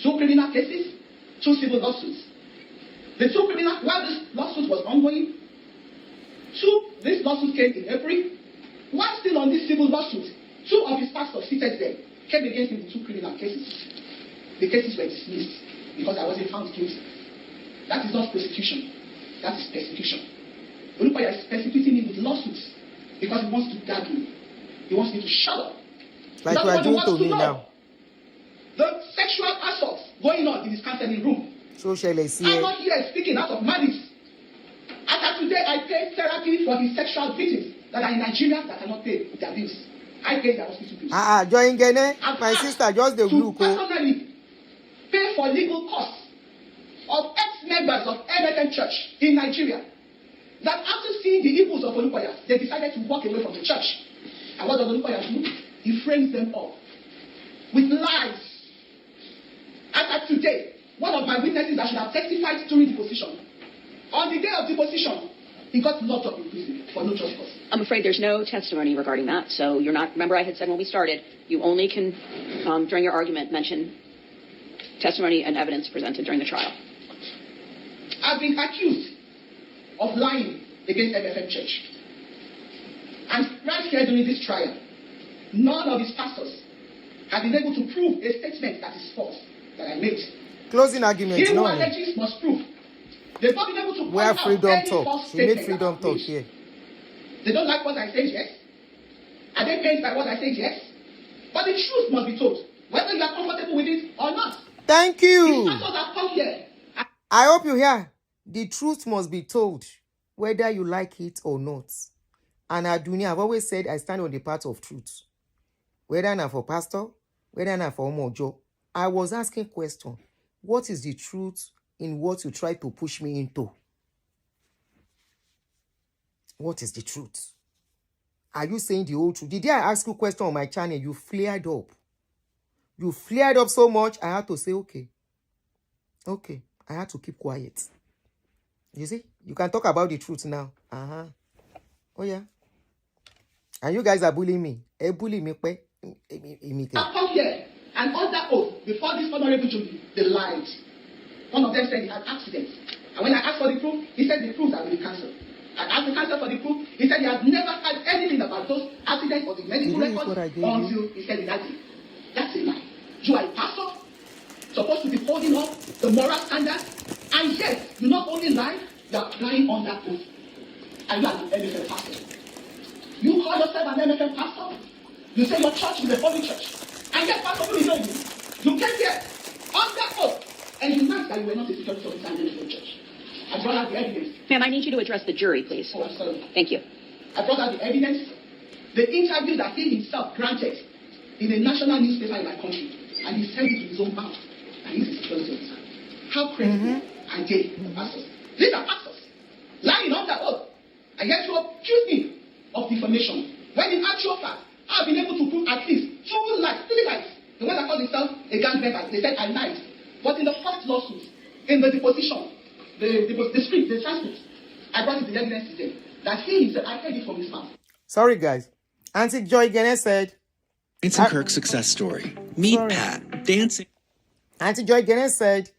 2 criminal cases, 2 civil lawsuits. The 2 criminal, while this lawsuit was ongoing, this lawsuit came in April. While still on this civil lawsuit, 2 of his pastors seated there came against me with 2 criminal cases. The cases were dismissed because I wasn't found guilty. That is not persecution. That is persecution. Olufaya is persecuting me with lawsuits because he wants to gag me. He wants me to shut up. Like you are doing to me now. The sexual assault going on in his counseling room. I'm not here speaking out of malice. As today, I pay therapy for his sexual victims that are in Nigeria that cannot pay their bills. I pay their hospital bills. Join Gene. My sister just the blue. Personally pay for legal costs of ex-members of MFM Church in Nigeria that after seeing the evils of Olufaya, they decided to walk away from the church. And what does Olufaya do? He frames them up with lies. As today, one of my witnesses that should have testified during deposition, on the day of deposition, he got locked up in prison for no just cause. I'm afraid there's no testimony regarding that, so you're not. Remember, I had said when we started, you only can, during your argument, mention testimony and evidence presented during the trial. I've been accused of lying against MFM Church. And right here during this trial, none of his pastors have been able to prove a statement that is false that I made. Closing argument. He who alleges must prove. They've not been able to Where point out freedom any talk. false She made statement freedom about talk me. here. They don't like what I say, yes. Are they pained by what I say, yes? But the truth must be told, whether you are comfortable with it or not. Thank you. These pastors have come here. I hope you hear. The truth must be told, whether you like it or not. And Aduni, I've always said I stand on the part of truth. Whether I'm for pastor, whether I'm for Mojo, I was asking question. What is the truth in what you try to push me into? What is the truth? Are you saying the whole truth? The day I asked you a question on my channel, you flared up. You flared up so much, I had to say, okay. Okay. I had to keep quiet. You see? You can talk about the truth now. Oh, yeah. And you guys are bullying me. Bully me. I've come here and under oath before this honorable jury, they lied. One of them said he had accidents. And when I asked for the proof, he said the proofs are with the council. I asked the council for the proof. He said he has never had anything about those accidents or the medical records until he said that day. That's a lie. You are a pastor, supposed to be holding up the moral standards, and yet you not only lie, you are lying on that oath. And you are an MFM pastor. You call yourself an MFM pastor. You say your church is a holy church. And yet, Pastor, who is doing you? You came here on that oath, and you know that you were not a security officer in the church. I brought out the evidence. Ma'am, I need you to address the jury, please. Oh, I'm sorry. Thank you. I brought out the evidence. The interview that he himself granted in a national newspaper in my country, and he said it in his own mouth, and he's a security officer. How credible are they, the pastors? These are pastors lying on that oath, and yet you accuse me of defamation. When in actual fact, I've been able to prove at least 2 lies, 3 lies. The one that called himself a gang member, they said I lied. But in the first lawsuit, in the deposition, the script, the transcript, I brought it the evidence today that he himself, I heard it from his mouth. Sorry, guys. Aunty Joy Gene said, Vincent Kirk's success story. Meet Pat, dancing. Aunty Joy Gene said,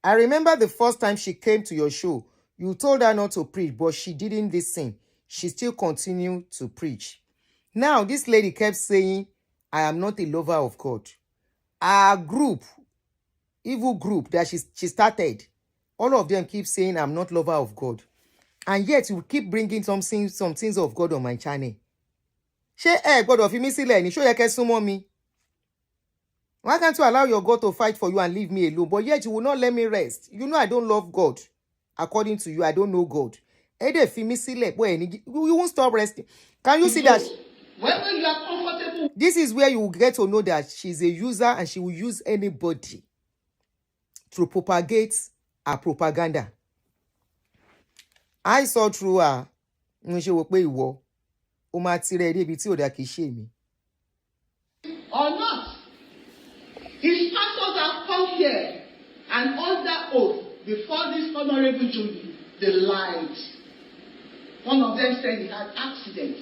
I remember the first time she came to your show, you told her not to preach, but she didn't listen. She still continued to preach. Now, this lady kept saying, I am not a lover of God. Our group, evil group that she started, all of them keep saying, I'm not lover of God. And yet, you keep bringing some things of God on my channel. God of me show me. Why can't you allow your God to fight for you and leave me alone? But yet, you will not let me rest. You know I don't love God. According to you, I don't know God. You won't stop resting. Can you see that? Whether you are comfortable. This is where you will get to know that she's a user and she will use anybody to propagate her propaganda. I saw through her. Or not. His pastors have come here and under oath before this honorable jury, they lied. One of them said he had accidents.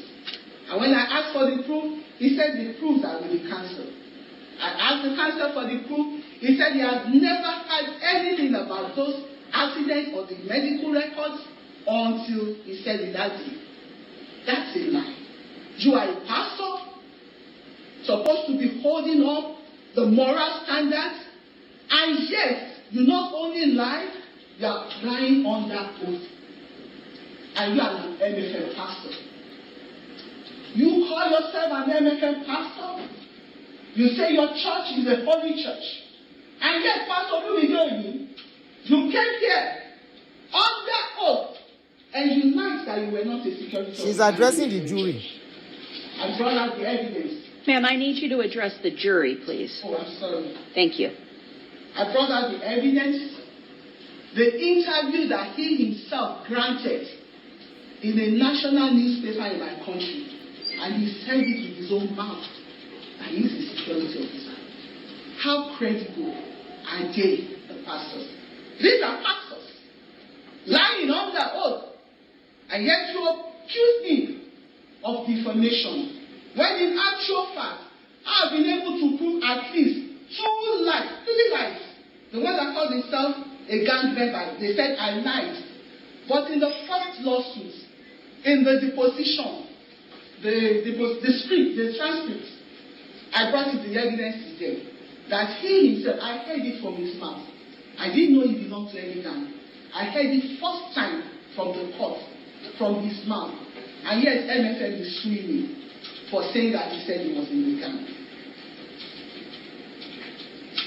And when I asked for the proof, he said the proofs are with the council. I asked the council for the proof. He said he has never had anything about those accidents or the medical records until he said it that day. That's a lie. You are a pastor, supposed to be holding up the moral standards, and yet you not only lie, you are lying on that oath. And you are an MFM pastor. You call yourself an MFM pastor. You say your church is a holy church. And yet, Pastor Lumidoni, you came here under oath and you lied that you were not a security officer. She's addressing the jury. I brought out the evidence. Ma'am, I need you to address the jury, please. Oh, I'm sorry. Thank you. I brought out the evidence. The interview that he himself granted in a national newspaper in my country. And he said it with his own mouth. And he's a security officer. How credible are they, the pastors? These are pastors lying under oath. And yet you accuse me of defamation. When in actual fact, I have been able to prove at least 2 lies, 3 lies. The one that called himself a gang member, they said I lied. But in the first lawsuit, in the deposition, the script, the transcript, I brought it the evidence today that he himself, I heard it from his mouth. I didn't know he belonged to any gang. I heard it first time from the court, from his mouth. And yet MFM is suing me for saying that he said he was in the camp.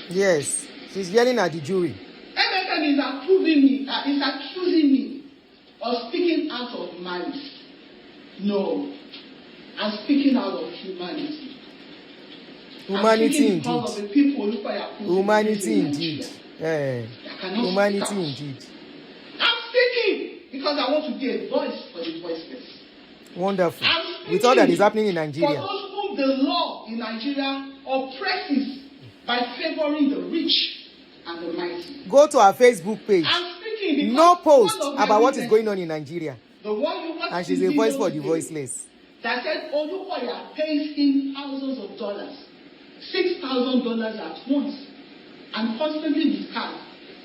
Yes, she's yelling at the jury. MFM is approving me, is accusing me of speaking out of malice. No, I'm speaking out of humanity. Humanity indeed. Because of the people humanity indeed. Humanity indeed. I'm speaking because I want to be a voice for the voiceless. Wonderful. With all that is happening in Nigeria. For those whom the law in Nigeria oppresses by favoring the rich and the mighty. Go to our Facebook page. I'm speaking because no post about what is going on in Nigeria. The one you watch, and she's a voice for the voiceless. That said Olukoya pays him thousands of dollars, $6,000 at once, and constantly with her.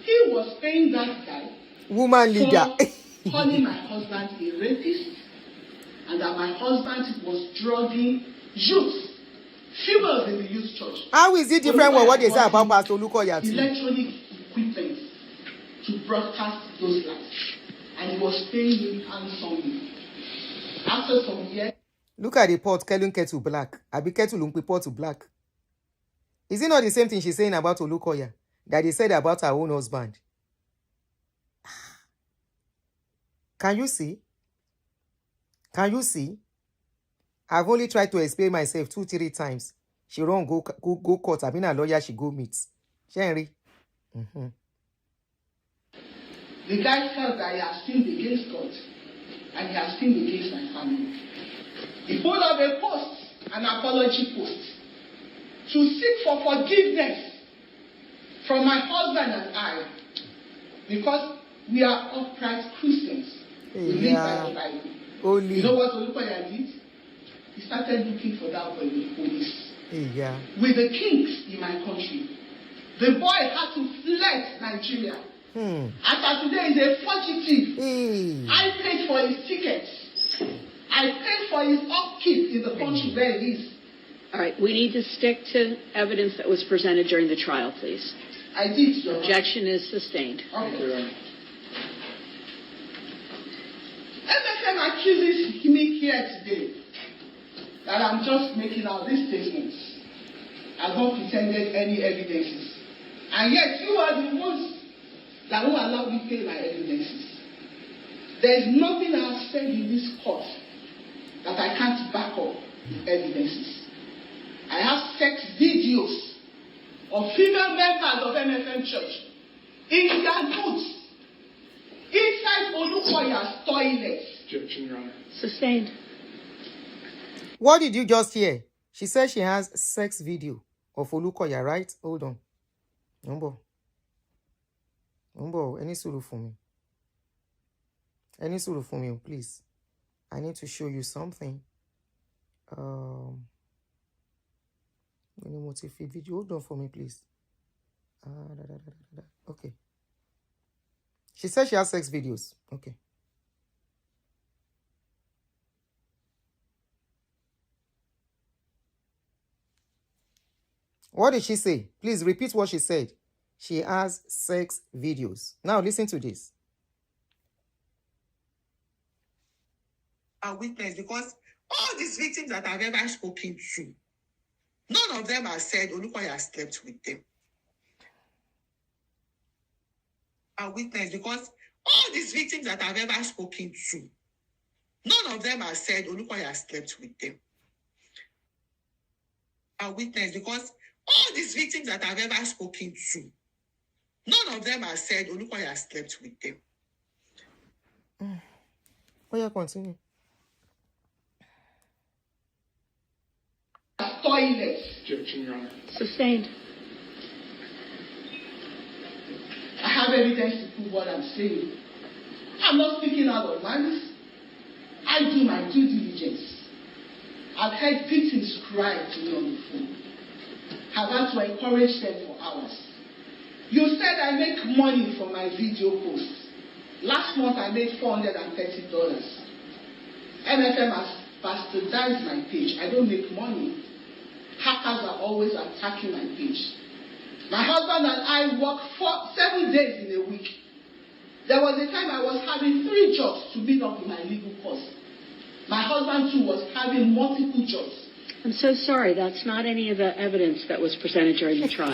He was paying that guy woman leader for calling my husband a rapist, and that my husband was drugging youth, females in the youth church. How is it different from what they say about Pastor Olukoya too? Electronic equipment to broadcast those lies. And he was paying him handsomely. After some years. Look at the pot, Kelun Kettle Black. Abi Kettle Lumpi pot to black. Is it not the same thing she's saying about Olukoya that he said about her own husband? Can you see? Can you see? I've only tried to explain myself 2-3 times. She won't go court. I've been a lawyer, she go meet. Henry. The guy felt that he has sinned against God and he has sinned against my family. He put up a post, an apology post, to seek for forgiveness from my husband and I, because we are upright Christians. We live by the Bible. Only. You know what Olukoya did? He started looking for that boy with police. With the kings in my country. The boy had to flee Nigeria. After today is a fugitive. I paid for his tickets. I paid for his upkeep in the country where he is. All right, we need to stick to evidence that was presented during the trial, please. I did. Objection is sustained. Okay. MFM accuses me here today that I'm just making out these statements. I've not pretended any evidences. And yet you are the ones that won't allow me to pay my evidences. There is nothing I have said in this court that I can't back up with evidences. I have sex videos of female members of MFM Church in their boots inside Olukoya's toilet. Objection, Your Honor. Sustained. What did you just hear? She said she has sex video of Olukoya, right? Hold on. Umbo, any suru for me. Any suru for me, please. I need to show you something. Any motive video. Hold on for me, please. Okay. She said she has sex videos. Okay. What did she say? Please repeat what she said. She has sex videos. Now listen to this. A witness, because all these victims that I've ever spoken to, none of them have said Olukoya slept with them. A witness, because all these victims that I've ever spoken to, none of them have said Olukoya slept with them. A witness, because all these victims that I've ever spoken to, none of them have said Olukoya slept with them. Oh yeah, continue. Toilet. Objection, Your Honor. Sustained. I have evidence to prove what I'm saying. I'm not speaking out of malice. I do my due diligence. I've heard victims cry to me on the phone. I've had to encourage them for hours. You said I make money from my video posts. Last month I made $430. MFM has bastardized my page. I don't make money. Hackers are always attacking my page. My husband and I work 7 days in a week. There was a time I was having 3 jobs to meet up with my legal costs. My husband too was having multiple jobs. I'm so sorry. That's not any of the evidence that was presented during the trial.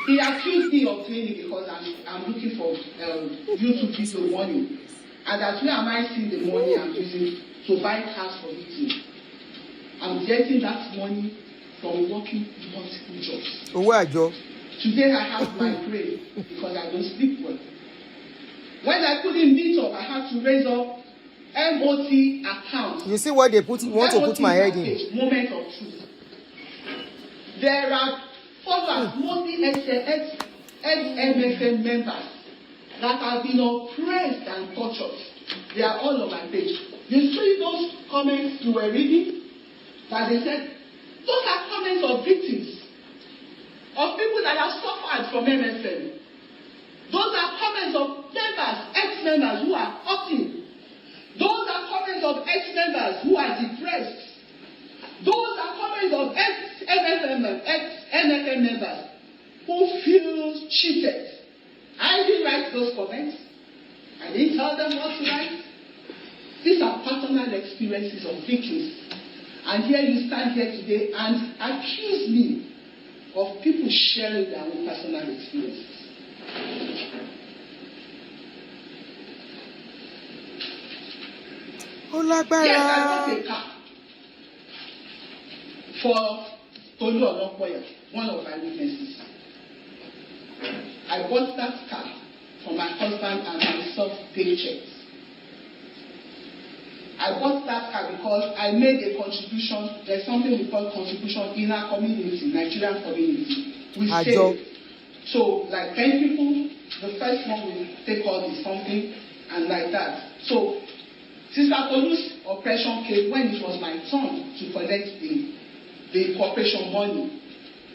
He accused me of doing it because I'm looking for YouTube video money. And that's where am I seeing the money I'm using to buy cars for victims. I'm getting that money from working multiple jobs. Joe. Today I have my brain because I don't sleep well. When I couldn't meet up, I had to raise up MOT accounts. You see what they want to put my head in? Moment of truth. There are followers, mostly ex-MFM members, that have been oppressed and tortured. They are all on my page. You see those comments you were reading? That they said, those are comments of victims, of people that have suffered from MFM. Those are comments of members, ex-members who are hurting. Those are comments of ex-members who are depressed. Those are comments of ex-MFM members who feel cheated. I didn't write those comments. I didn't tell them what to write. These are personal experiences of victims. And here you stand here today and accuse me of people sharing their own personal experiences. Yes, I bought a car for Tolu Olopoya, one of my witnesses. I bought that car for my husband and myself paychecks. I bought that car because I made a contribution. There's something we call contribution in our community, Nigerian community. We save. So, like 10 people, the first one will take all the something and like that. So, Sister Tolu's operation came when it was my turn to collect the corporation money.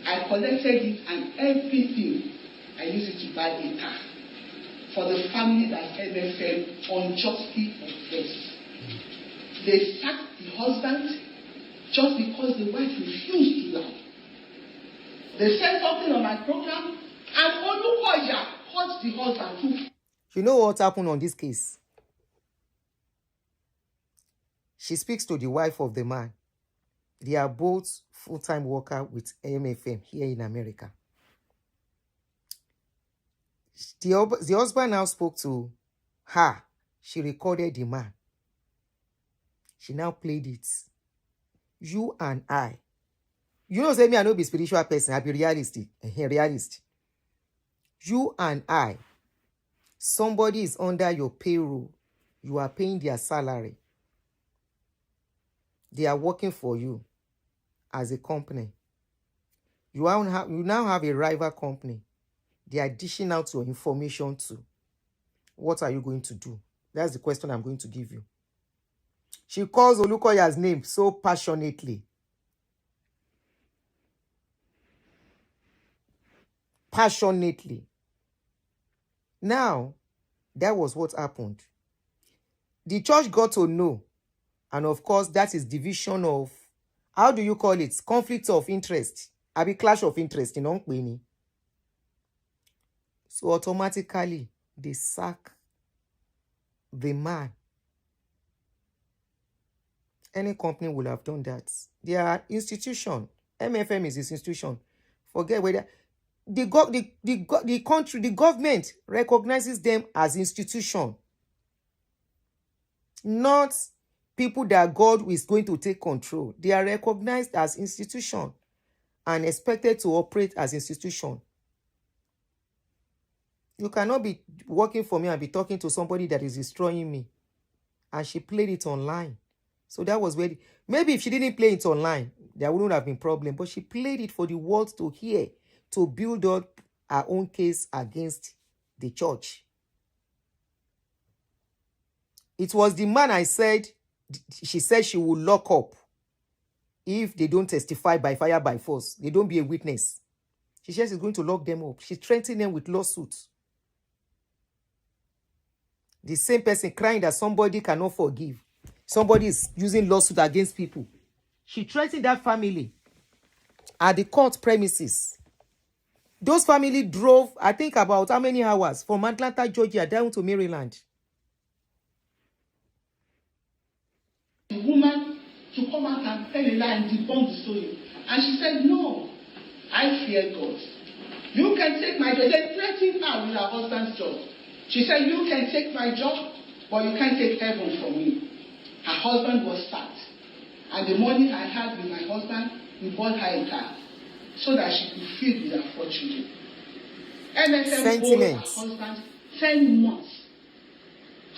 I collected it and everything. I used it to buy a car for the family that MFM unjustly oppressed. They sacked the husband just because the wife refused to lie. They said something on my program and Olukoya caught the husband too. You know what happened on this case? She speaks to the wife of the man. They are both full-time workers with MFM here in America. The husband now spoke to her. She recorded the man. She now played it. You and I. You know, say me, I know be spiritual person. I be realistic. Realist. You and I. Somebody is under your payroll. You are paying their salary. They are working for you as a company. You now have a rival company. They are dishing out your information too. What are you going to do? That's the question I'm going to give you. She calls Olukoya's name so passionately. Passionately. Now, that was what happened. The church got to know. And of course, that is division of, how do you call it? Conflict of interest. I be clash of interest in Onkweni. So automatically, they sack the man. Any company would have done that. They are institution. MFM is this institution. Forget whether the country, the government recognizes them as institution. Not people that God is going to take control. They are recognized as institution and expected to operate as institution. You cannot be working for me and be talking to somebody that is destroying me. And she played it online. So that was where, maybe if she didn't play it online, there wouldn't have been problem. But she played it for the world to hear, to build up her own case against the church. It was the man I said, she said she will lock up if they don't testify by fire, by force. They don't be a witness. She says she's going to lock them up. She threatened them with lawsuits. The same person crying that somebody cannot forgive. Somebody is using lawsuit against people. She threatened that family at the court premises. Those family drove, I think, about how many hours from Atlanta, Georgia, down to Maryland. The woman to come out and tell a lie and debunk the story. And she said, no, I fear God. You can take my job. They threatened her with her husband's job. She said, you can take my job, but you can't take heaven from me. Her husband was sacked. And the money I had with my husband, we bought her a car so that she could feed with her 4 children. MSM owed her husband 10 months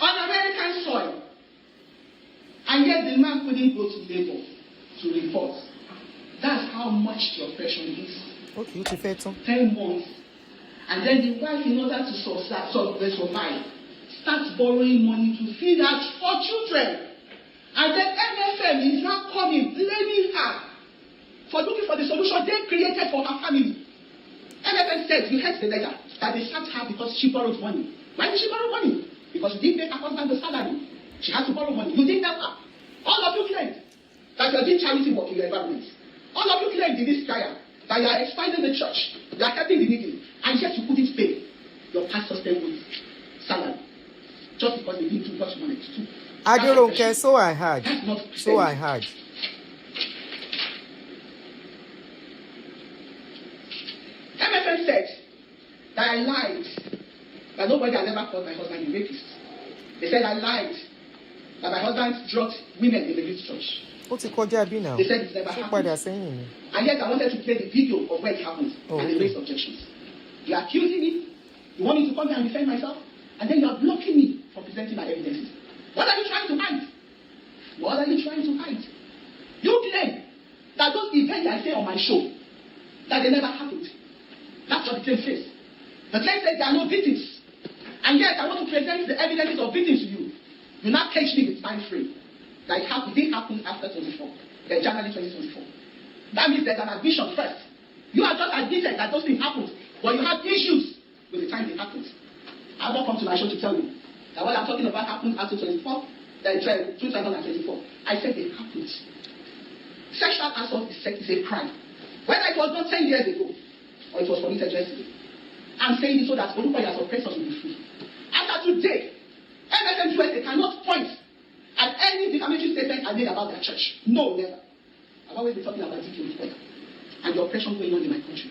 on American soil. And yet the man couldn't go to labor to report. That's how much the oppression is. Okay, you prefer 10 months. And then the wife, in order to survive, starts borrowing money to feed her 4 children. And then MFM is now coming, blaming her for looking for the solution they created for her family. MFM says, you heard the letter, that they sacked her because she borrowed money. Why did she borrow money? Because she didn't pay her husband the salary. She had to borrow money. You didn't help her. All of you claimed that you are doing charity work in your environment. All of you claimed in this trial that you are expanding the church, you are helping the needy, and yet you couldn't pay your pastor's 10 months salary just because they didn't do what you wanted to do. I don't care, so I heard. So I heard. MFN said that I lied, that nobody had ever called my husband a rapist. They said I lied, that my husband drugged women in the youth church. What's it called, Jabi now? They said it never happened. And yet I wanted to play the video of where it happened, and they raised objections. You are accusing me, you want me to come here and defend myself, and then you are blocking me from presenting my evidences. What are you trying to hide? What are you trying to hide? You claim that those events I say on my show, that they never happened. That's what the claim says. The claim says there are no victims. And yet I want to present the evidences of victims to you. You now catch me with time frame. That it didn't happen after 24, January 2024. That means there's an admission first. You are just admitted that those things happened, but you have issues with the time they happened. I will come to my show to tell you that what I'm talking about happened after 2024. I said it happened. Sexual assault is a crime. Whether it was not 10 years ago or it was committed yesterday. I'm saying it so that Olukoya's oppressors will be free. After today, MSM USA cannot point at any defamatory statement I made about their church. No, never. I've always been talking about DP Olukoya and the oppression going on in my country.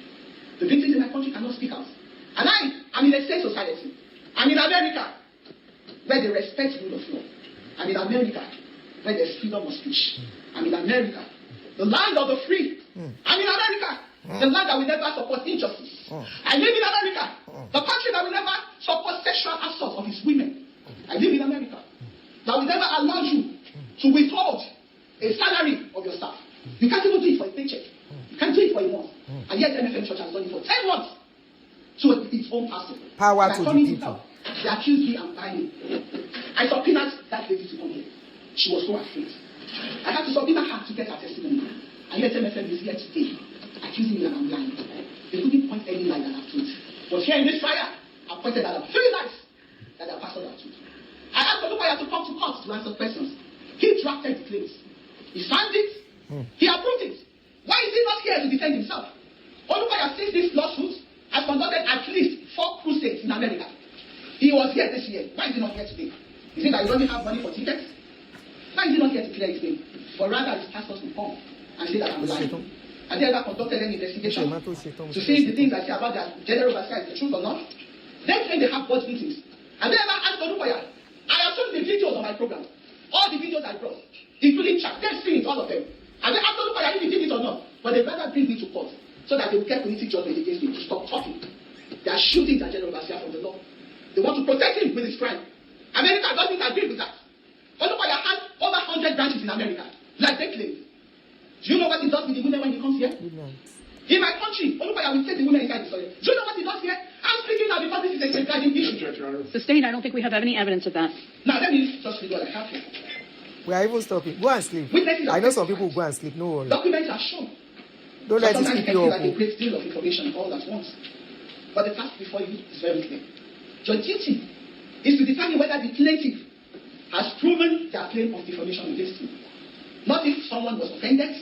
The victims in my country cannot speak out. And I'm in a safe society. I'm in America, where they respect the rule of law. I'm in America, where there's freedom of speech. I'm in America, the land of the free. I'm in America, the land that will never support injustice. I live in America, the country that will never support sexual assault of its women. I live in America, that will never allow you to withhold a salary of your staff. You can't even do it for a paycheck. You can't do it for a month. And yet MFM Church has done it for 10 months. So its own pastor. Power to the people. They accused me of lying. I subpoenaed that lady to come here. She was so afraid. I had to subpoena her to get her testimony. And yet MFM is here today, accusing me that I'm lying. They couldn't point any lie that I've told. But here in this trial, I pointed out 3 lies that the pastor had told. I asked Olukoya to come to court to answer questions. He drafted the claims. He signed it. He approved it. Why is he not here to defend himself? Olukoya, since this lawsuit, has conducted at least 4 crusades in America. He was here this year. Why is he not here today? Is it that he doesn't have money for tickets? Why is he not here to clear his name? But rather his pastors will come and say that I'm lying. Have they ever conducted any investigation to see if the things I say about their general overseer is the truth or not? They claim they have board meetings. Have they ever asked Olukoya? I have shown the videos on my program. All the videos I brought, including chat. They've seen it, all of them. Have they asked Olukoya if he did it or not? But they'd rather bring me to court so that they will get police judgment against me to stop talking. They are shooting their general overseer from the law. They want to protect him with his crime. America doesn't agree with that. Olukoya has over 100 branches in America, like they claim. Do you know what he does with the women when he comes here? In my country, Olukoya will take the women inside the soil. Do you know what he does here? I'm speaking now because this is a safeguarding issue. Sustained, I don't think we have any evidence of that. Now, let me just read what I have here. We are even stopping. Go and sleep. I know some people go and sleep. No worry. Documents are shown. Don't let it keep you up. Like a great deal of information all at once. But the task before you is very clear. Your duty is to determine whether the plaintiff has proven their claim of defamation against you. Not if someone was offended,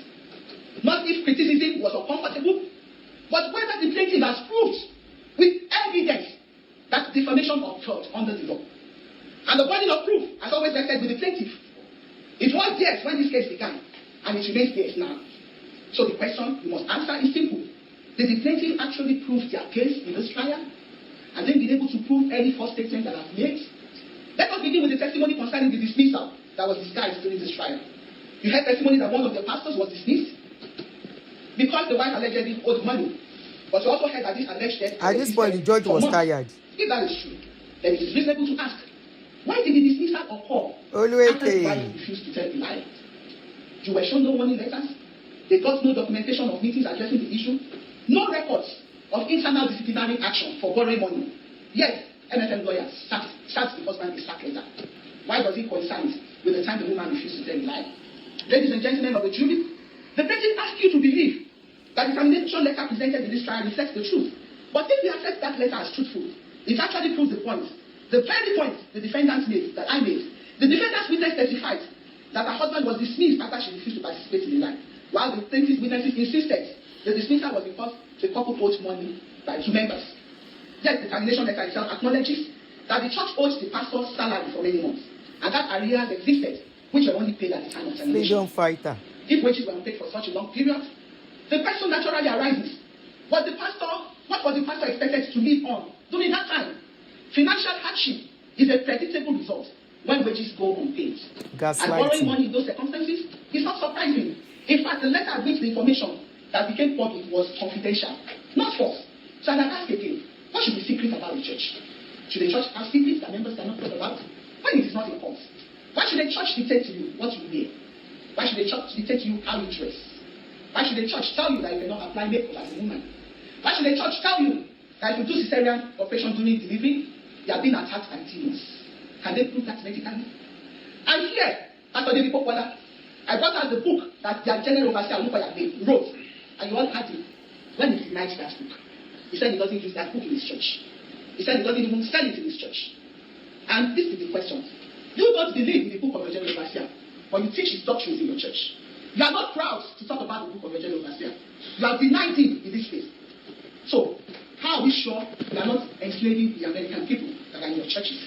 not if criticism was uncomfortable, But whether the plaintiff has proved with evidence that defamation occurred under the law. And the burden of proof has always rested with the plaintiff. It was theirs when this case began, and it remains theirs now. So the question you must answer is simple. Did the plaintiff actually prove their case in this trial? Have they been able to prove any false statement that I've made? Let us begin with the testimony concerning the dismissal that was disguised during this trial. You heard testimony that one of the pastors was dismissed because the wife allegedly owed money. But you also heard that this alleged debt... At this point, the judge was tired. If that is true, then it is reasonable to ask, why did the dismissal occur after the wife refused to tell the lie? You were shown no warning letters. They got no documentation of meetings addressing the issue. No records of internal disciplinary action for borrowing money. Yes, MFM lawyers sacked the husband a sack letter. Why does it coincide with the time the woman refused to tell the lie? Ladies and gentlemen of the jury, the plaintiff asked you to believe that the termination letter presented in this trial reflects the truth. But if we accept that letter as truthful, it actually proves the point. The very point the defendant made, that I made. The defendant's witness testified that her husband was dismissed after she refused to participate in the lie, while the plaintiff's witnesses insisted the dismissal was because the couple owed money by two members. Yet the termination letter itself acknowledges that the church owed the pastor's salary for many months, and that arrears existed, which were only paid at the time of termination. Freedom fighter. If wages were unpaid for such a long period, the question naturally arises, what was the pastor expected to live on during that time? Financial hardship is a predictable result when wages go unpaid. And borrowing money in those circumstances is not surprising. In fact, the letter with the information that became public was confidential, not false. So I ask again, what should be secret about the church? Should the church have secrets that members cannot talk about? When it is not a cause. Why should the church dictate to you what you wear? Why should the church dictate to you how you dress? Why should the church tell you that you cannot apply makeup as a woman? Why should the church tell you that if you do cesarean operation during delivery, you are being attacked by demons? Can they prove that medically? And here, after the Popola, I brought out the book that their general overseer wrote, and you all had it. When he denied that book, he said he doesn't use that book in his church. He said he doesn't even sell it in his church. And this is the question. You don't believe in the book of your general overseer, but you teach his doctrines in your church. You are not proud to talk about the book of your general overseer. You have denied him in this case. So, how are we sure you are not enslaving the American people that are in your churches?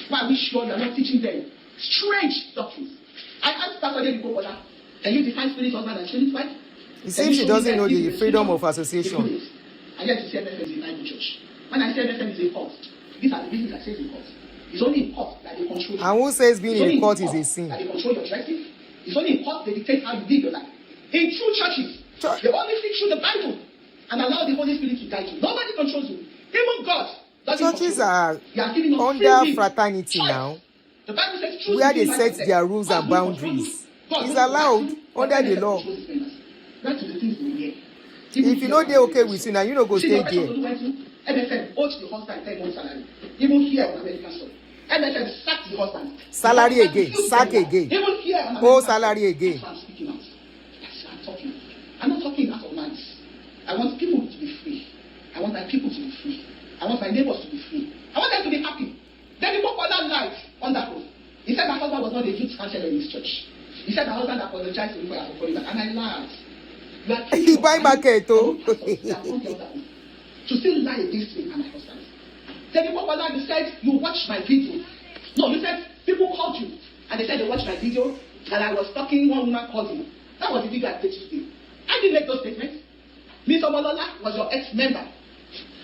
Why are we sure you are not teaching them strange doctrines? I asked Pastor David Popola, can you define spirit husband and spirit wife? It seems she doesn't know the freedom of association. And yet you say MFM is a Bible church. When I say MFM is a cult, these are the reasons I say it's a cult. It's only in court that they control you. And who says being in court is a sin? That they control your dressing. It's only in court they dictate how you live your life. In true churches, they only teach you the Bible and allow the Holy Spirit to guide you. Nobody controls you. Even God doesn't Churches control you. are under fraternity now, The Bible says truth where they set their rules and boundaries. It's allowed under the law. That's the things we hear. If you know they're okay with you now, you know go stay there. MFM owed the husband 10 months salary. Even here on American soil. MFM sacked the husband. Salary again, sack again. Even here on Oh, salary again. I'm speaking out. That's what I'm talking. I'm not talking out of malice. I want people to be free. I want my people to be free. I want my neighbors to be free. I want them to be happy. Then the popular life on that road. He said my husband was not a youth counselor in his church. He said my husband apologized to me for apologizing, and I laughed. He buy market too. To still lie against me and my husband. Then the popular said, you watched my video. No, you said people called you and they said they watched my video and I was talking, one woman called you. That was the video I played to you. I didn't make those statements. Ms. Omolola was your ex-member.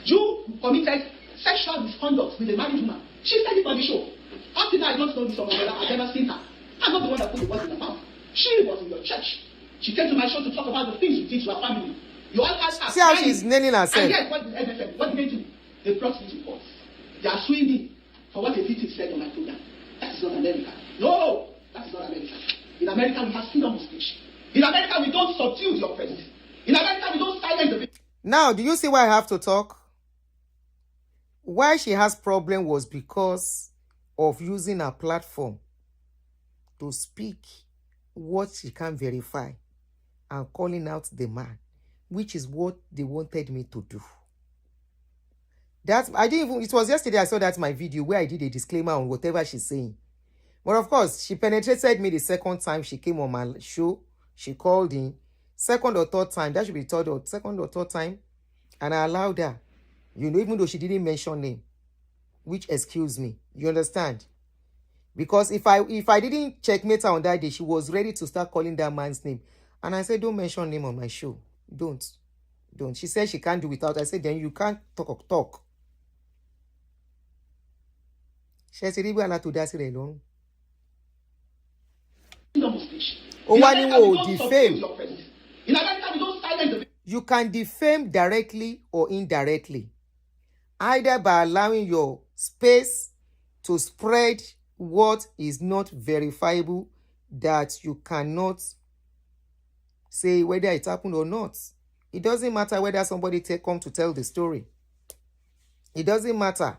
You committed sexual misconduct with a married woman. She said it on the show. Up till now, I don't know Ms. Omolola. I've never seen her. I'm not the one that put the word in her mouth. She was in your church. She came to my show to talk about the things you did to her family. You all had her. See how she's nailing herself. And yet, what did MFM? What did they do? They brought me to court. They are suing me for what a victim said on my program. That is not America. No, that is not America. In America, we have freedom of speech. In America, we don't subdue the oppressed. In America, we don't silence the victim. Now, do you see why I have to talk? Why she has problem was because of using her platform to speak what she can't verify and calling out the man, which is what they wanted me to do. I didn't even, it was yesterday I saw that my video where I did a disclaimer on whatever she's saying. But of course, she penetrated me the second time she came on my show. She called in. Second or third time, that should be second or third time. And I allowed her. You know, even though she didn't mention name. Which, excuse me. You understand? Because if I didn't checkmate her on that day, she was ready to start calling that man's name. And I said, don't mention name on my show. Don't. She said she can't do without. I said, then you can't talk. She said, to that alone. Defame. You can defame directly or indirectly. Either by allowing your space to spread what is not verifiable, that you cannot say whether it happened or not. It doesn't matter whether somebody come to tell the story. It doesn't matter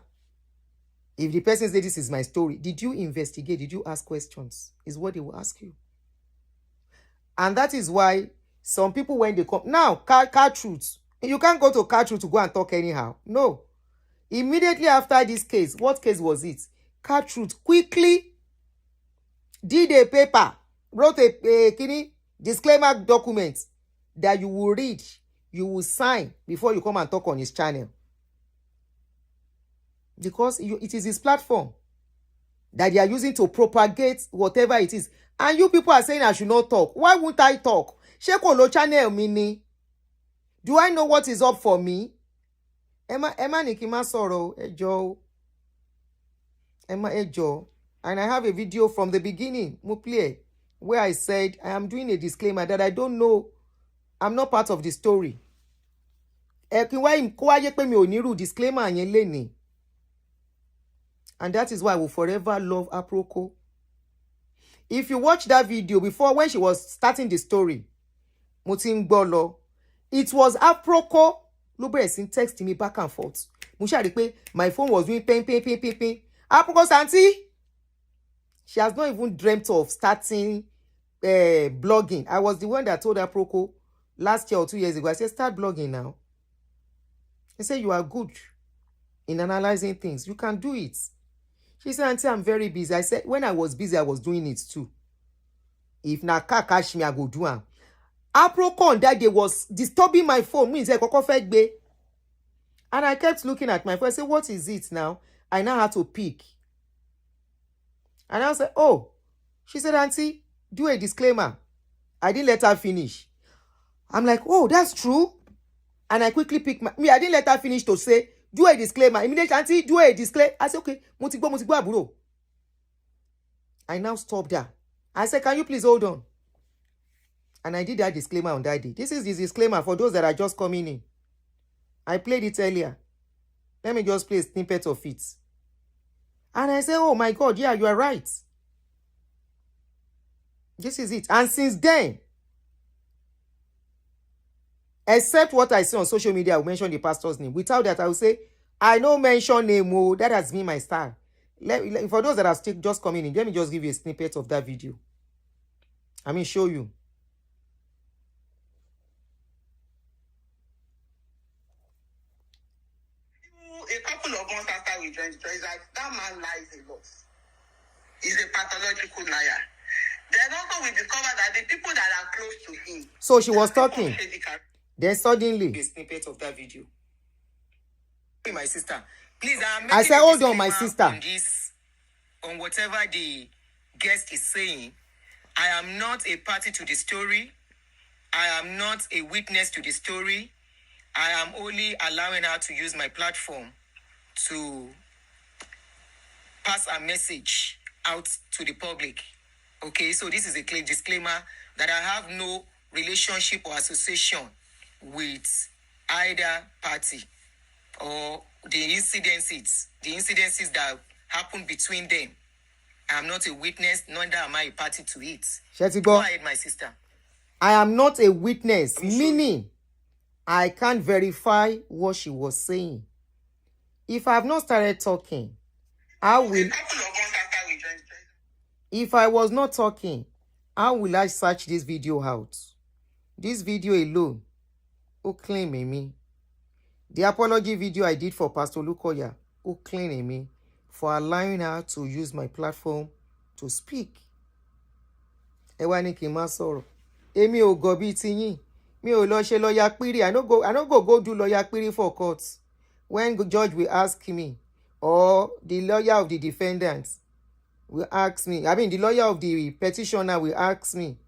if the person says this is my story. Did you investigate? Did you ask questions? Is what they will ask you. And that is why some people, when they come now, car truth. You can't go to car truth to go and talk anyhow. No. Immediately after this case, what case was it? Car truth quickly did a paper, wrote a disclaimer document that you will read, you will sign before you come and talk on his channel. Because it is his platform that they are using to propagate whatever it is. And you people are saying I should not talk. Why won't I talk? Shekolo channel mini. Do I know what is up for me? Emma Nikima Soro, Ejo. Emma Ejo. And I have a video from the beginning, Muple, where I said I am doing a disclaimer that I don't know. I'm not part of the story. Disclaimer. And that is why I will forever love Aproko. If you watch that video before, when she was starting the story, Mutin Bolo, it was Aproko. Lubesin texting me back and forth. My phone was doing ping. Aproko Santi. She has not even dreamt of starting blogging. I was the one that told Aproko last year or 2 years ago. I said, start blogging now. He said, you are good in analyzing things. You can do it. She said, Auntie, I'm very busy. I said, when I was busy, I was doing it too. If na car catch me, I go do am. Aproko on that day was disturbing my phone. And I kept looking at my phone. I said, what is it now? I now had to pick. And I said, oh. She said, Auntie, do a disclaimer. I didn't let her finish. I'm like, oh, that's true. And I quickly picked I didn't let her finish to say, do a disclaimer. Immediately, Auntie, do a disclaimer. I said, okay. Mutigbo, aburo. I now stopped her. I said, can you please hold on? And I did that disclaimer on that day. This is the disclaimer for those that are just coming in. I played it earlier. Let me just play a snippet of it. And I said, oh my God, yeah, you are right. This is it. And since then, except what I see on social media, I will mention the pastor's name. Without that, I will say, I don't mention name. Oh, that has been my style. For those that are still just coming in, let me just give you a snippet of that video. Show you. A couple of months after we joined the church, that man lies a lot. He's a pathological liar. Then also we discovered that the people that are close to him. So she was talking. Then suddenly, a snippet of that video. My sister, please. I said, hold on, my sister. On whatever the guest is saying, I am not a party to the story. I am not a witness to the story. I am only allowing her to use my platform to pass a message out to the public. Okay, so this is a clear disclaimer that I have no relationship or association with either party or the incidences that happen between them. I am not a witness, neither am I a party to it. Go ahead, my sister. I am not a witness, meaning I can't verify what she was saying. If I have not started talking, I will. If I was not talking, how will I search this video out? This video alone will claim me. The apology video I did for Pastor Lukoya will claim me for allowing her to use my platform to speak. Ewa ni kí n má sọ̀rọ̀. Èmi ò gọ̀ bí ti yín. Me ò lọ ṣe lawyer query. I no go do lawyer query for court. When the judge will ask me, or the lawyer of the defendant will ask me, the lawyer of the petitioner will ask me,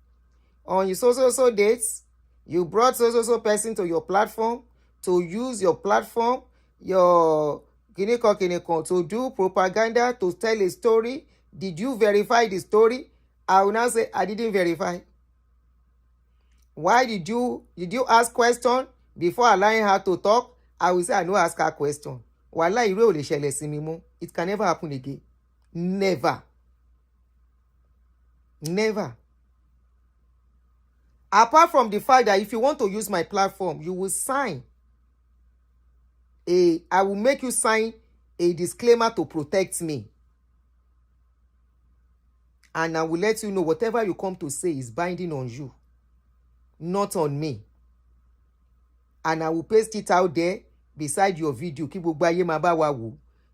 on your so dates, you brought so person to your platform to use your platform, your kiniko to do propaganda, to tell a story. Did you verify the story? I will now say I didn't verify. Why did you ask question before allowing her to talk? I will say I no ask her question. Wàhálà irú ò lè ṣẹlẹ̀ sí mi mọ́. It can never happen again. Never. Never. Apart from the fact that if you want to use my platform, you will sign I will make you sign a disclaimer to protect me. And I will let you know whatever you come to say is binding on you, not on me. And I will paste it out there beside your video. Kí gbogbo ayé máa bá wa wò.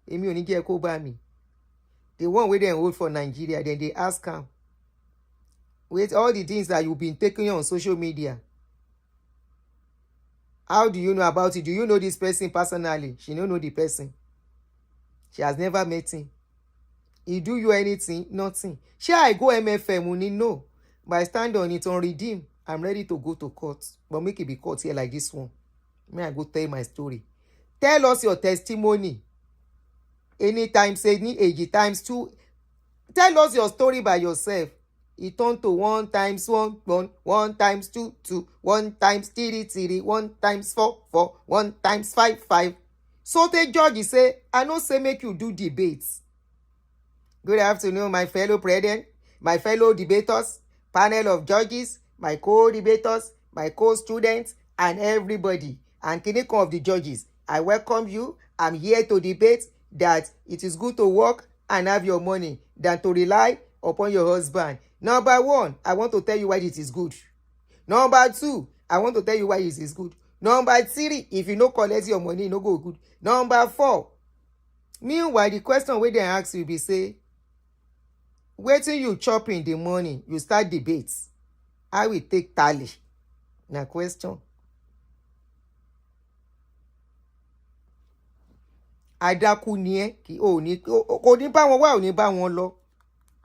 Èmi ò ní jẹ́ kó bá mi. The one wey dem hold for Nigeria, then they ask am, with all the things that you've been taking on social media, how do you know about it? Do you know this person personally? She don't know the person. She has never met him. He do you anything? Nothing. Shall I go MFM? No. But I stand on it on redeem. I'm ready to go to court. But make it be court here like this one. May I go tell my story. Tell us your testimony. Anytime, say any age times 2. Tell us your story by yourself. It turned to 1 times 1, 1 times 2, 2, 1 times 3, 3, 1 times 4, 4, 1 times 5, 5. So the judge say, I no say make you do debates. Good afternoon, my fellow brethren, my fellow debaters, panel of judges, my co-debaters, my co-students, and everybody, and clinical of the judges. I welcome you. I'm here to debate that it is good to work and have your money than to rely upon your husband. Number 1, I want to tell you why it is good. Number 2, I want to tell you why it is good. Number 3, if you no collect your money, no go good. Number 4, meanwhile, the question wey dem ask you be say, wetin you chop in the morning, you start debates. I will take tally. Na question. Adaku ni ẹ kí o ní kò ní bá wọn wá ò ní bá wọn lọ.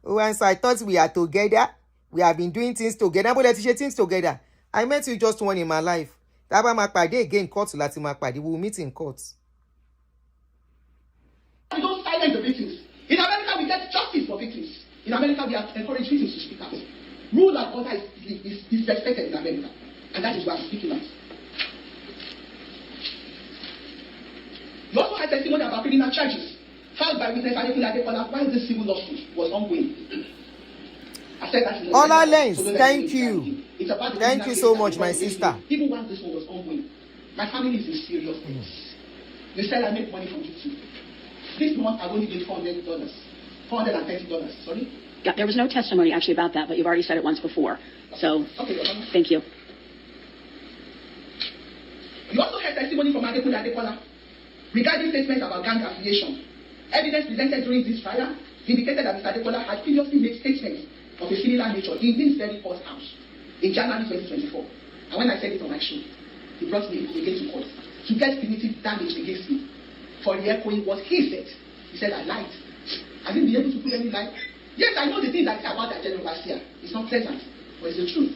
Once I thought we are together, we have been doing things together, but let's share things together. I met you just one in my life. Taba ma pàdé again court láti ma pàdé. We will meet in court. We don't silence the victims. In America, we get justice for victims. In America, we have encouraged victims to speak out. Rule and order is respected in America. And that is why I'm speaking out. You also had testimony about criminal charges filed by witness Aduni while this civil lawsuit was ongoing. I said that. Ola Lens, thank you. Thank you so much, my sister. Even when this one was ongoing, my family is in serious things. They said I make money from YouTube. This month I've only made $430. Sorry? Yeah, there was no testimony actually about that, but you've already said it once before. So, okay, thank you. You also heard testimony from Aduni regarding statements about gang affiliation. Evidence presented during this trial indicated that Mr. Adekola had previously made statements of a similar nature in this very court house in January 2024. And when I said it on my show, he brought me again to court to get punitive damage against me for re-echoing what he said. He said I lied. I didn't be able to put any lie. Yes, I know the things I say about that general overseer. It's not pleasant, but it's the truth.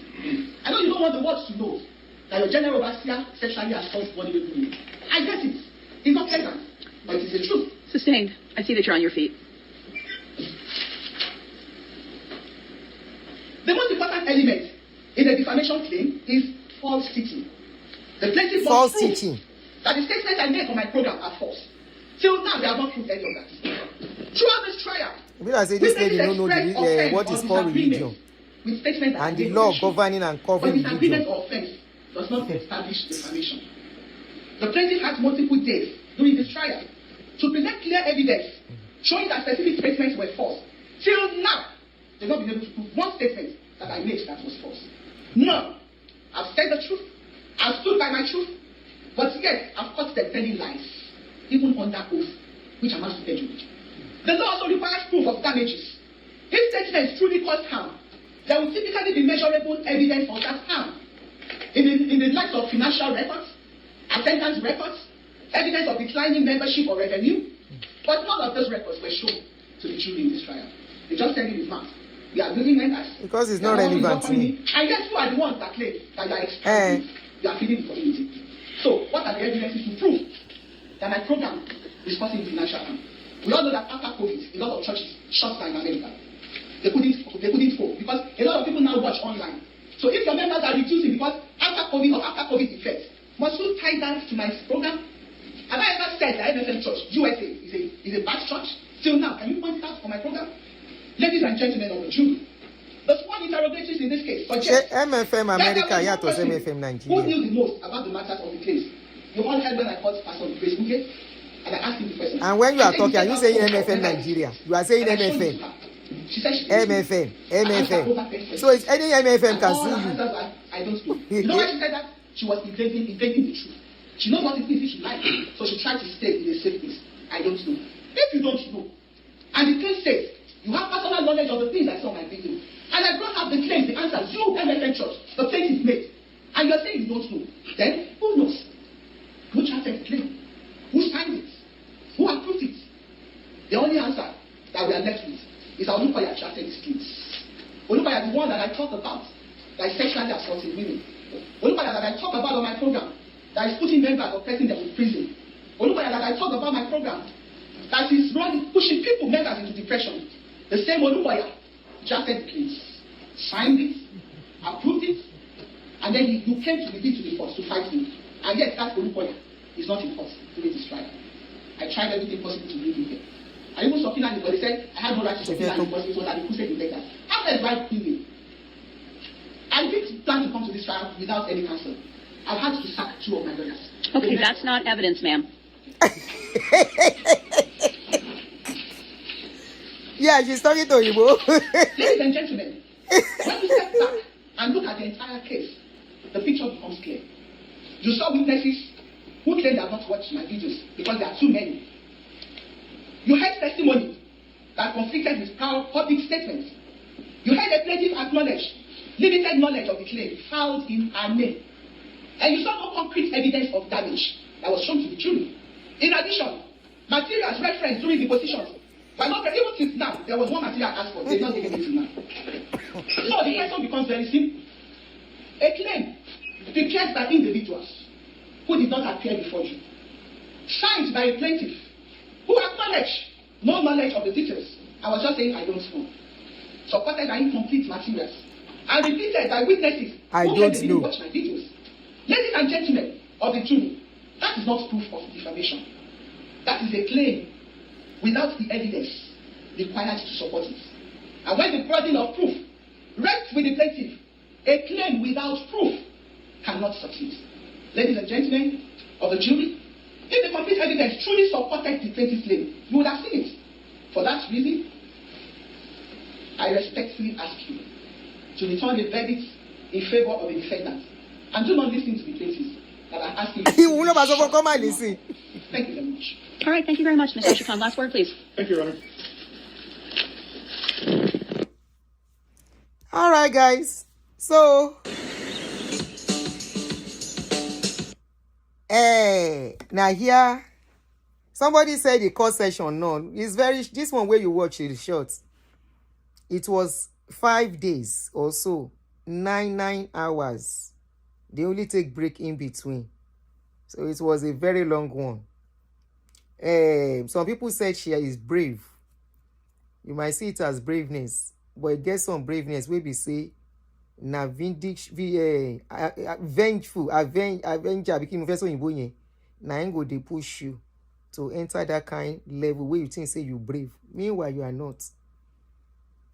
I know you don't want the world to know that your general overseer sexually assaults vulnerable women. I get it. It's not pleasant, but it's the truth. Sustained. I see that you're on your feet. The most important element in the defamation claim is false teaching. The plaintiff false teaching that the statements I made on my program are false. Till now, they have not proved any of that. Throughout this trial, I say this lady don't know what is called religion and the law governing and covering religion. Or offense does not establish defamation. The plaintiff has multiple days during this trial to present clear evidence showing that specific statements were false. Till now, they've not been able to prove one statement that I made that was false. None. I've said the truth. I've stood by my truth. But yet, I've caught them telling lies, even under oath, which amounts to perjury. The law also requires proof of damages. If statements truly cause harm, there will typically be measurable evidence of that harm. in the light of financial records, attendance records, evidence of declining membership or revenue. But none of those records were shown to the jury in this trial. They just said in his mouth, we are building members. Because it's not relevant to me. And yet you are the ones that claim that you are expanding, you are feeding the community. So what are the evidences to prove that my program is causing financial harm? We all know that after COVID, a lot of churches shut down in America. They couldn't cope because a lot of people now watch online. So if your members are reducing because after COVID or after COVID effects, must you tie that to my program? Have I ever said that MFM Church, USA, is a bad church? Till now, can you point it out for my program? Ladies and gentlemen of the jury, the sworn interrogatories in this case suggest MFM America, MFM Nigeria. Who knew the most about the matters of the case? You all heard when I called Pastor Facebook, and I asked him the question. And when you are talking, are you saying MFM Nigeria? You are saying MFM. She said she MFM. So it's any MFM can sue you. I don't know. You know why she said that? She was invading the truth. She knows what it is she likes, so she tried to stay in a safe place. I don't know. If you don't know, and the case says you have personal knowledge of the things I saw on my video, and I brought up the claims, the answers you, MFM Church, the plaintiff made, and you're saying you don't know, then who knows? Who drafted the claim? Who signed it? Who approved it? The only answer that we are left with is that Olukoya drafted this claim. Olukoya, the one that I talked about, that is sexually assaulting women. Olukoya, that I talked about on my program, that is putting members of pressing them in prison. Olukoya, that I talked about my program, that is pushing people, members into depression. The same Olukoya drafted the claims, signed it, approved it, and then you came to the court to fight me. And yet that Olukoya is not in court during this trial. I tried everything possible to bring him here. I even subpoenaed him, but they said I had no right to subpoena him because it was at the crusade in Texas. After his wife killed me, I didn't plan to come to this trial without any counsel. I've had to sack 2 of my lawyers. Okay, that's not evidence, ma'am. Yeah, she's talking to you, bro. Ladies and gentlemen, when you step back and look at the entire case, the picture becomes clear. You saw witnesses who claim they have not watched my videos because there are too many. You heard testimony that conflicted with public statements. You heard a plaintiff acknowledge limited knowledge of the claim filed in her name. And you saw no concrete evidence of damage that was shown to the jury. In addition, materials referenced during the depositions were not even since now. There was one material asked for. They don't give anything now. So the question becomes very simple. A claim prepared by individuals who did not appear before you, signed by a plaintiff who acknowledged no knowledge of the details. I was just saying I don't know. Supported by incomplete materials and repeated by witnesses who said they didn't watch my videos. Ladies and gentlemen of the jury, that is not proof of defamation. That is a claim without the evidence required to support it. And when the burden of proof rests with the plaintiff, a claim without proof cannot succeed. Ladies and gentlemen of the jury, if the complete evidence truly supported the plaintiff's claim, you would have seen it. For that reason, I respectfully ask you to return the verdict in favor of the defendant. And do not listen to the plaintiff that are asking you. Thank you very much. All right, thank you very much, Ms. Ashikhan. Last word, please. Thank you, Your Honor. All right, guys. So, now here, somebody said the court session, no, it's this one where you watch it short. It was 5 days or so, 9 hours. They only take break in between. So it was a very long one. Some people said she is brave. You might see it as braveness, but it gets some braveness where we say, na vengeful, avenger, became vessel in bonye. Na go they push you to enter that kind level where you think say you brave. Meanwhile, you are not.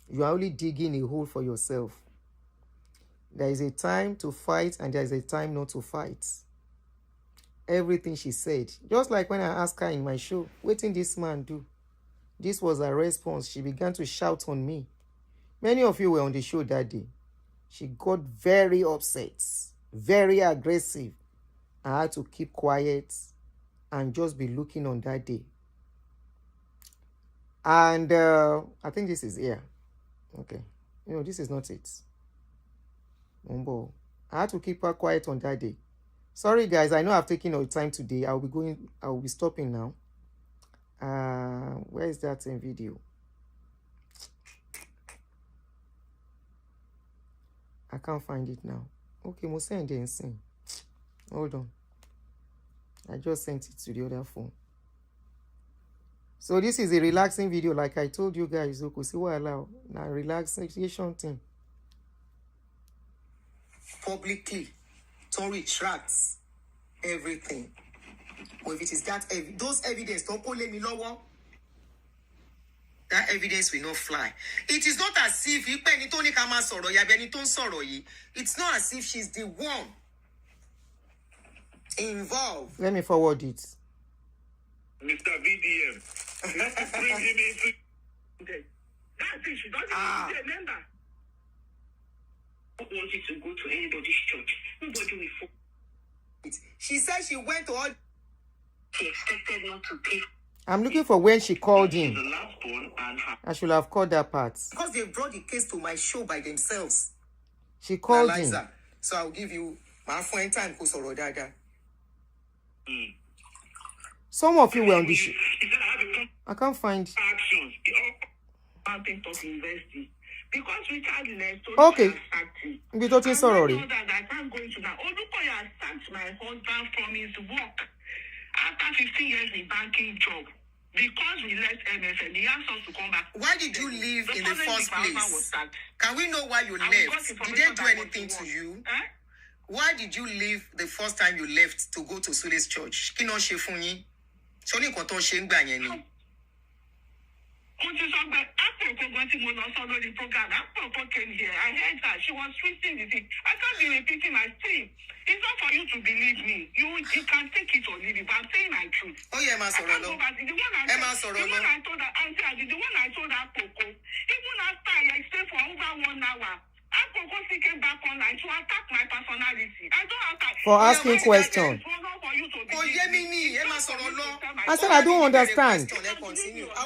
You are only digging a hole for yourself. There is a time to fight and there is a time not to fight. Everything she said, just like when I asked her in my show, what did this man do? This was her response. She began to shout on me. Many of you were on the show that day. She got very upset, very aggressive. I had to keep quiet and just be looking on that day. And I think this is here. Okay. No, this is not it. Mumbo. I had to keep her quiet on that day. Sorry, guys. I know I've taken your time today. I will be stopping now. Where is that in video? I can't find it now. Okay, we'll send it and hold on. I just sent it to the other phone. So this is a relaxing video, like I told you guys. Okay, see what I allow now, relaxation thing. Publicly, to retract everything. Or if it is that those evidence, don't call me lower. That evidence will not fly. It is not as if it's not as if she's the one involved. Let me forward it. Mr. VDM. Bring him into. That's it. She doesn't even be a member. I don't want you to go to anybody's church. Nobody will fall. She said she went to all. She expected not to pay. I'm looking for when she called in. I should have called that part. Because they brought the case to my show by themselves. She called in. So I'll give you my phone time. Some of you were on the show. I can't find. Because we charged okay. Be talking sorry. I can't go into that. Olukoya sacked my husband from his work after 15 years in banking job. Because we left MFM, he asked us to come back. Why did you leave in the first place? Can we know why you left? Did they do anything to you? Why did you leave the first time you left to go to Sule's church? Kí ló ṣe fún yín? Ṣó ní nǹkan tó ṣe ń gbà yẹn ni? Apropos came here. I heard her. She was twisting the thing. I can't be repeating my thing. It's not for you to believe me. You can take it or leave it, but I'm saying my truth. Oh yeah, The one I told her, Aunty, the one I told her, Coco, even after I stayed for over 1 hour, Coco still came back online to attack my personality. I don't attack. For asking questions. I said I don't understand. I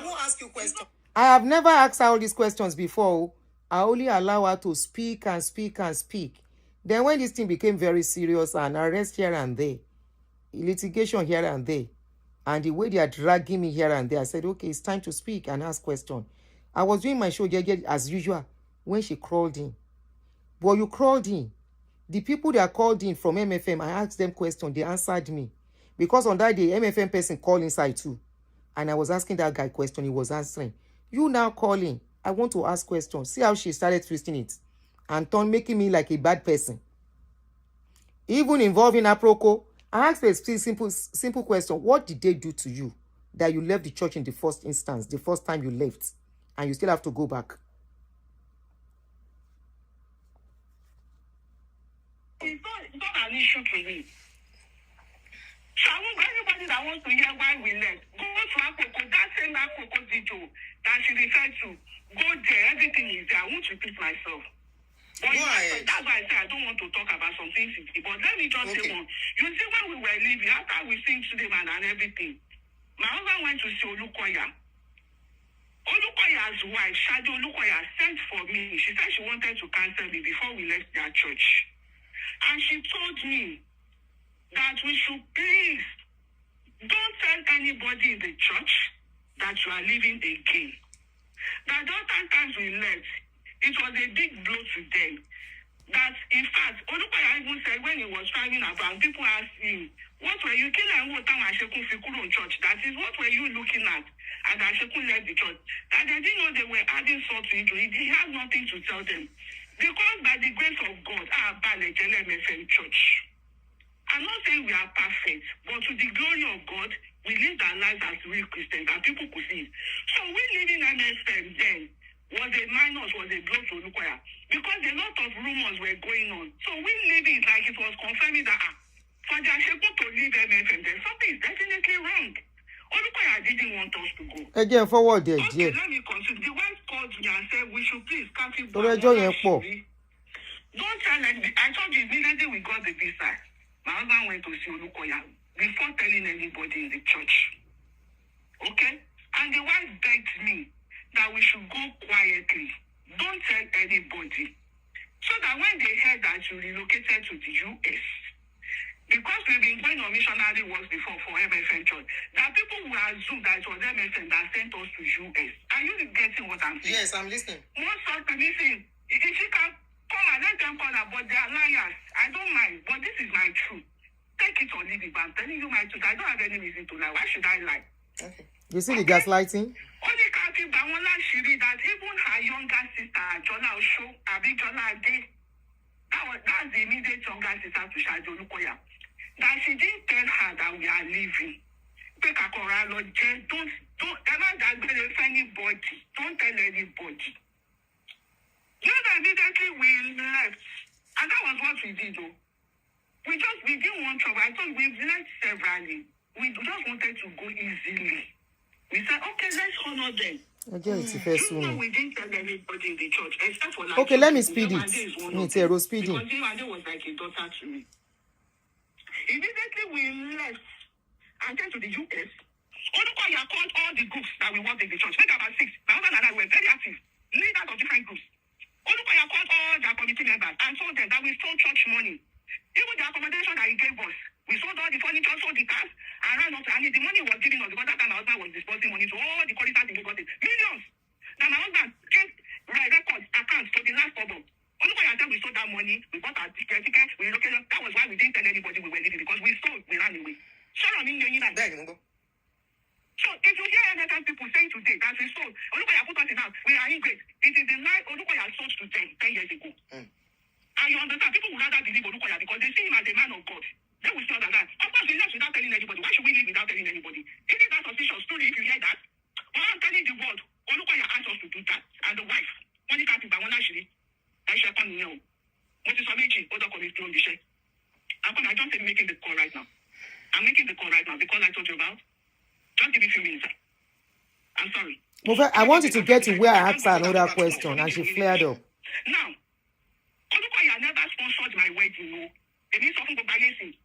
won't ask you questions. I have never asked her all these questions before. I only allow her to speak and speak and speak. Then when this thing became very serious and arrest here and there, litigation here and there, and the way they are dragging me here and there, I said, okay, it's time to speak and ask questions. I was doing my show as usual when she crawled in. But you crawled in. The people that called in from MFM, I asked them questions. They answered me. Because on that day, MFM person called inside too. And I was asking that guy question. He was answering. You now calling. I want to ask questions. See how she started twisting it. And making me like a bad person. Even involving Aproko, I asked a simple question. What did they do to you that you left the church in the first instance, the first time you left, and you still have to go back? It's not an issue to me. So I want everybody that wants to hear why we left, go to Aproko, that same Aproko video that she referred to. Go there, everything is there. I won't repeat myself. But that's why I say I don't want to talk about some things. But let me just say one. You see, when we were leaving, after we sing Suleiman and everything, my husband went to see Olukoya. Olukoya's wife, Shadi Olukoya, sent for me. She said she wanted to cancel me before we left their church. And she told me that we should please don't tell anybody in the church that you are leaving again. That those times we left, it was a big blow to them. That, in fact, Olukoya even said when he was traveling about, people asked him, what were you killing church? That is, what were you looking at? And Ashekun left the church. That they didn't know they were adding salt to it. He had nothing to tell them. Because by the grace of God, our MFM church. I'm not saying we are perfect, but to the glory of God, we lived our lives as real Christians and people could see it. So we living MFM then was a minus, was a blow to Olukoya. Because a lot of rumors were going on. So we live it like it was confirming that for the Ashekun to leave MFM, then something is definitely wrong. Olukoya didn't want us to go. Again, forward there. Okay, let me continue. The wife called me and said we should please cancel. Don't tell anybody. I told you immediately we got the visa. My husband went to see Olukoya before telling anybody in the church. Okay? And the wife begged me that we should go quietly. Don't tell anybody. So that when they heard that you relocated to the US, because we've been going on missionary works before for MFM Church, that people will assume that it was MFM that sent us to US. Are you getting what I'm saying? Yes, I'm listening. Most of the listen, if she can come and let them call her, but they are liars. I don't mind, but this is my truth. Take it or leave it, but I'm telling you my truth. I don't have any reason to lie. Why should I lie? Okay. You see the gaslighting? Only Kathy Bawola Shiri that even her younger sister, Jola Osho, Abi Jola Ade, that's the immediate younger sister to Shajo Lukoya, that she didn't tell her that we are leaving. Take a corral, don't ever diagnose anybody. Don't tell anybody. Just immediately we left. And that was what we did, though. We didn't want trouble. I thought we've left severally. We just wanted to go easily. We said, okay, let's honor them. We didn't tell anybody in the church, except for like. Okay, let me speed it. Speeding. Because Jewande was like a daughter to me. Immediately we left and came to the US. Odukoya called all the groups that we worked in the church. Make about 6. My husband and I were very active, leaders of different groups. Odukoya called all their committee members and told them that we stole church money. Even the accommodation that he gave us, we sold all the furniture, sold the cars, and ran up. And the money was giving us because that time my husband was disbursing money to all the corridors in Lagos. Millions. Now my husband kept records, accounts to the last double. Odukoya said we sold that money, we bought our ticket, we relocated. That was why we didn't tell anybody we were leaving, because we sold, we ran away. Sure, I mean, you know that. So if you hear any time people saying today that we sold, Odukoya put us in house, we are ingrate. It is the lie Odukoya sold to them 10 years ago. And you understand, people would rather believe Odukoya because they see him as a man of God. They will say that. Of course, we left without telling anybody. Why should we leave without telling anybody? Isn't that suspicious story if you hear that? But I'm telling the world, Odukoya asked us to do that. And the wife, Monica Tibawola Shiri, I shall come here. What is amazing? Other colleagues don't be sure. I'm just making the call right now. I'm making the call right now. The call I told you about. Just give me a few minutes. I'm sorry. I want you to get to where I asked her another question and she flared up. Now, Odukoya never sponsored my wedding, no. It means something about Yesi.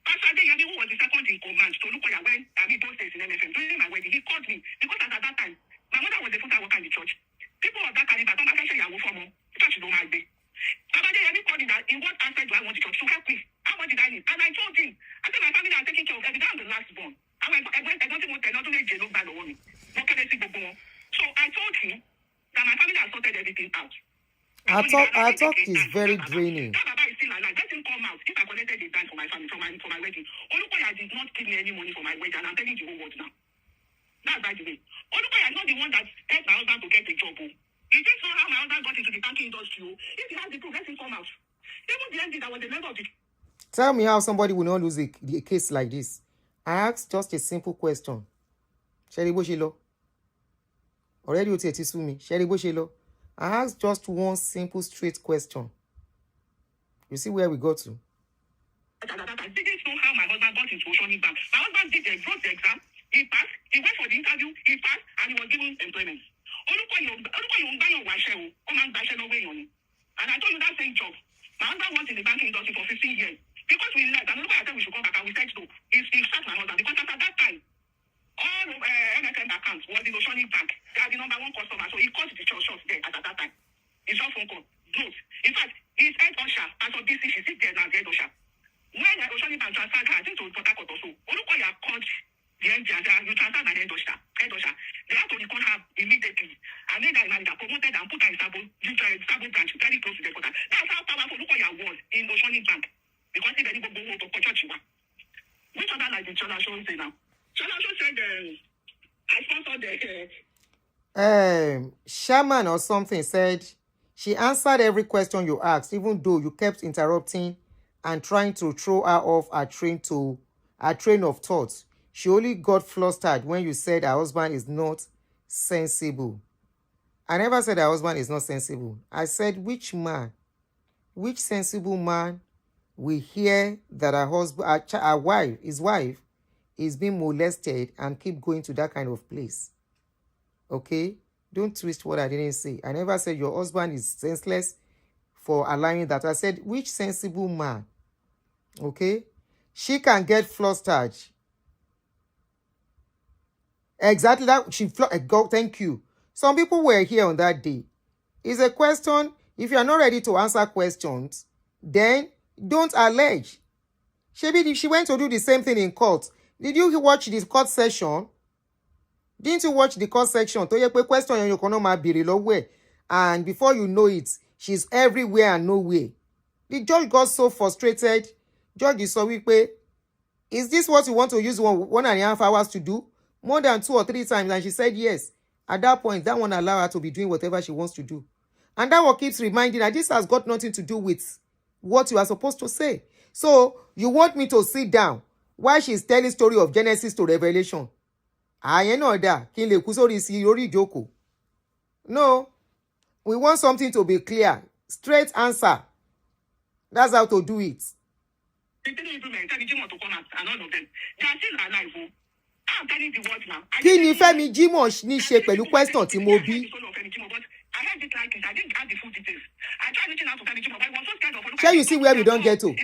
Pastor Adeyemi, who was the second in command to Odukoya when both days in MFM, during my wedding, he called me because at that time, my mother was a full-time worker in the church. People of that caliber don't have to say Yawo for more. Church don't have to. Pastor Adeyemi called me that in what aspect do I want the church to help me? How much did I need? And I told him, I said my family are taking care of everything. I'm the last born. So I told him that my family has sorted everything out. Our talk is very draining. That Baba is still alive. Let him come out. If I collected the dime for my family, for my wedding, Odukoya did not give me any money for my wedding, and I'm telling you the whole world now. That's by the way. Odukoya is not the one that helped my husband to get a job. It is not how my husband got into the banking industry. If he has the proof, let him come out. Even the MD that was a member of the... Tell me how somebody will not lose a case like this. I asked just a simple question. Sherry Boshilo. Already you tell me. Sherry Boshilo. I asked just one simple, straight question. You see where we got to? I didn't know how my husband got into Oceanic Bank. My husband wrote the exam. He passed. He went for the interview. He passed, and he was given employment. And I told you that same job. My husband was in the banking industry for 15 years. Because we left, and I said we should come back, and we said no. He sacked my husband because after that time, all MFM accounts was in Oceanic Bank. They are the number one customer, so he called the church shop there at that time. It's all phone call. Growth. In fact, his head usher, as of this, she sits there now, head usher. When Oceanic Bank transferred her, I think to Port Harcourt or so, Odukoya called the MD and said, you transferred my head usher. They had to recall her immediately. And then they promoted and put her in Sabo branch, very close to the quarter. That's how powerful Odukoya was in Oceanic Bank. Because if any go to church, which other like the Chola Show say now? Chola Show said, I sponsored the... Shaman or something said, she answered every question you asked, even though you kept interrupting and trying to throw her off her train of thoughts. She only got flustered when you said her husband is not sensible. I never said her husband is not sensible. I said, which sensible man will hear that his wife is being molested and keep going to that kind of place? Okay? Don't twist what I didn't say. I never said your husband is senseless for allowing that. I said, which sensible man? Okay? She can get flustered. Exactly that. Thank you. Some people were here on that day. It's a question If you are not ready to answer questions, then don't allege. She went to do the same thing in court. Did you watch the court session? Didn't you watch the court section? To ye pe question yon kan na ma bere lọ́wọ́ ẹ̀, and before you know it, she's everywhere and nowhere. The judge got so frustrated. Judge sọ wípé, is this what you want to use 1.5 hours to do? More than 2 or 3 times, and she said yes. At that point, that won't allow her to be doing whatever she wants to do. And that one keeps reminding her, this has got nothing to do with what you are supposed to say. So, you want me to sit down while she's telling story of Genesis to Revelation? I know that. No. We want something to be clear. Straight answer. That's how to do it. Kí ni Fẹ́mi Jimoh ní ṣe pẹ̀lú question tí mo bí? Shall you see where we don't get to?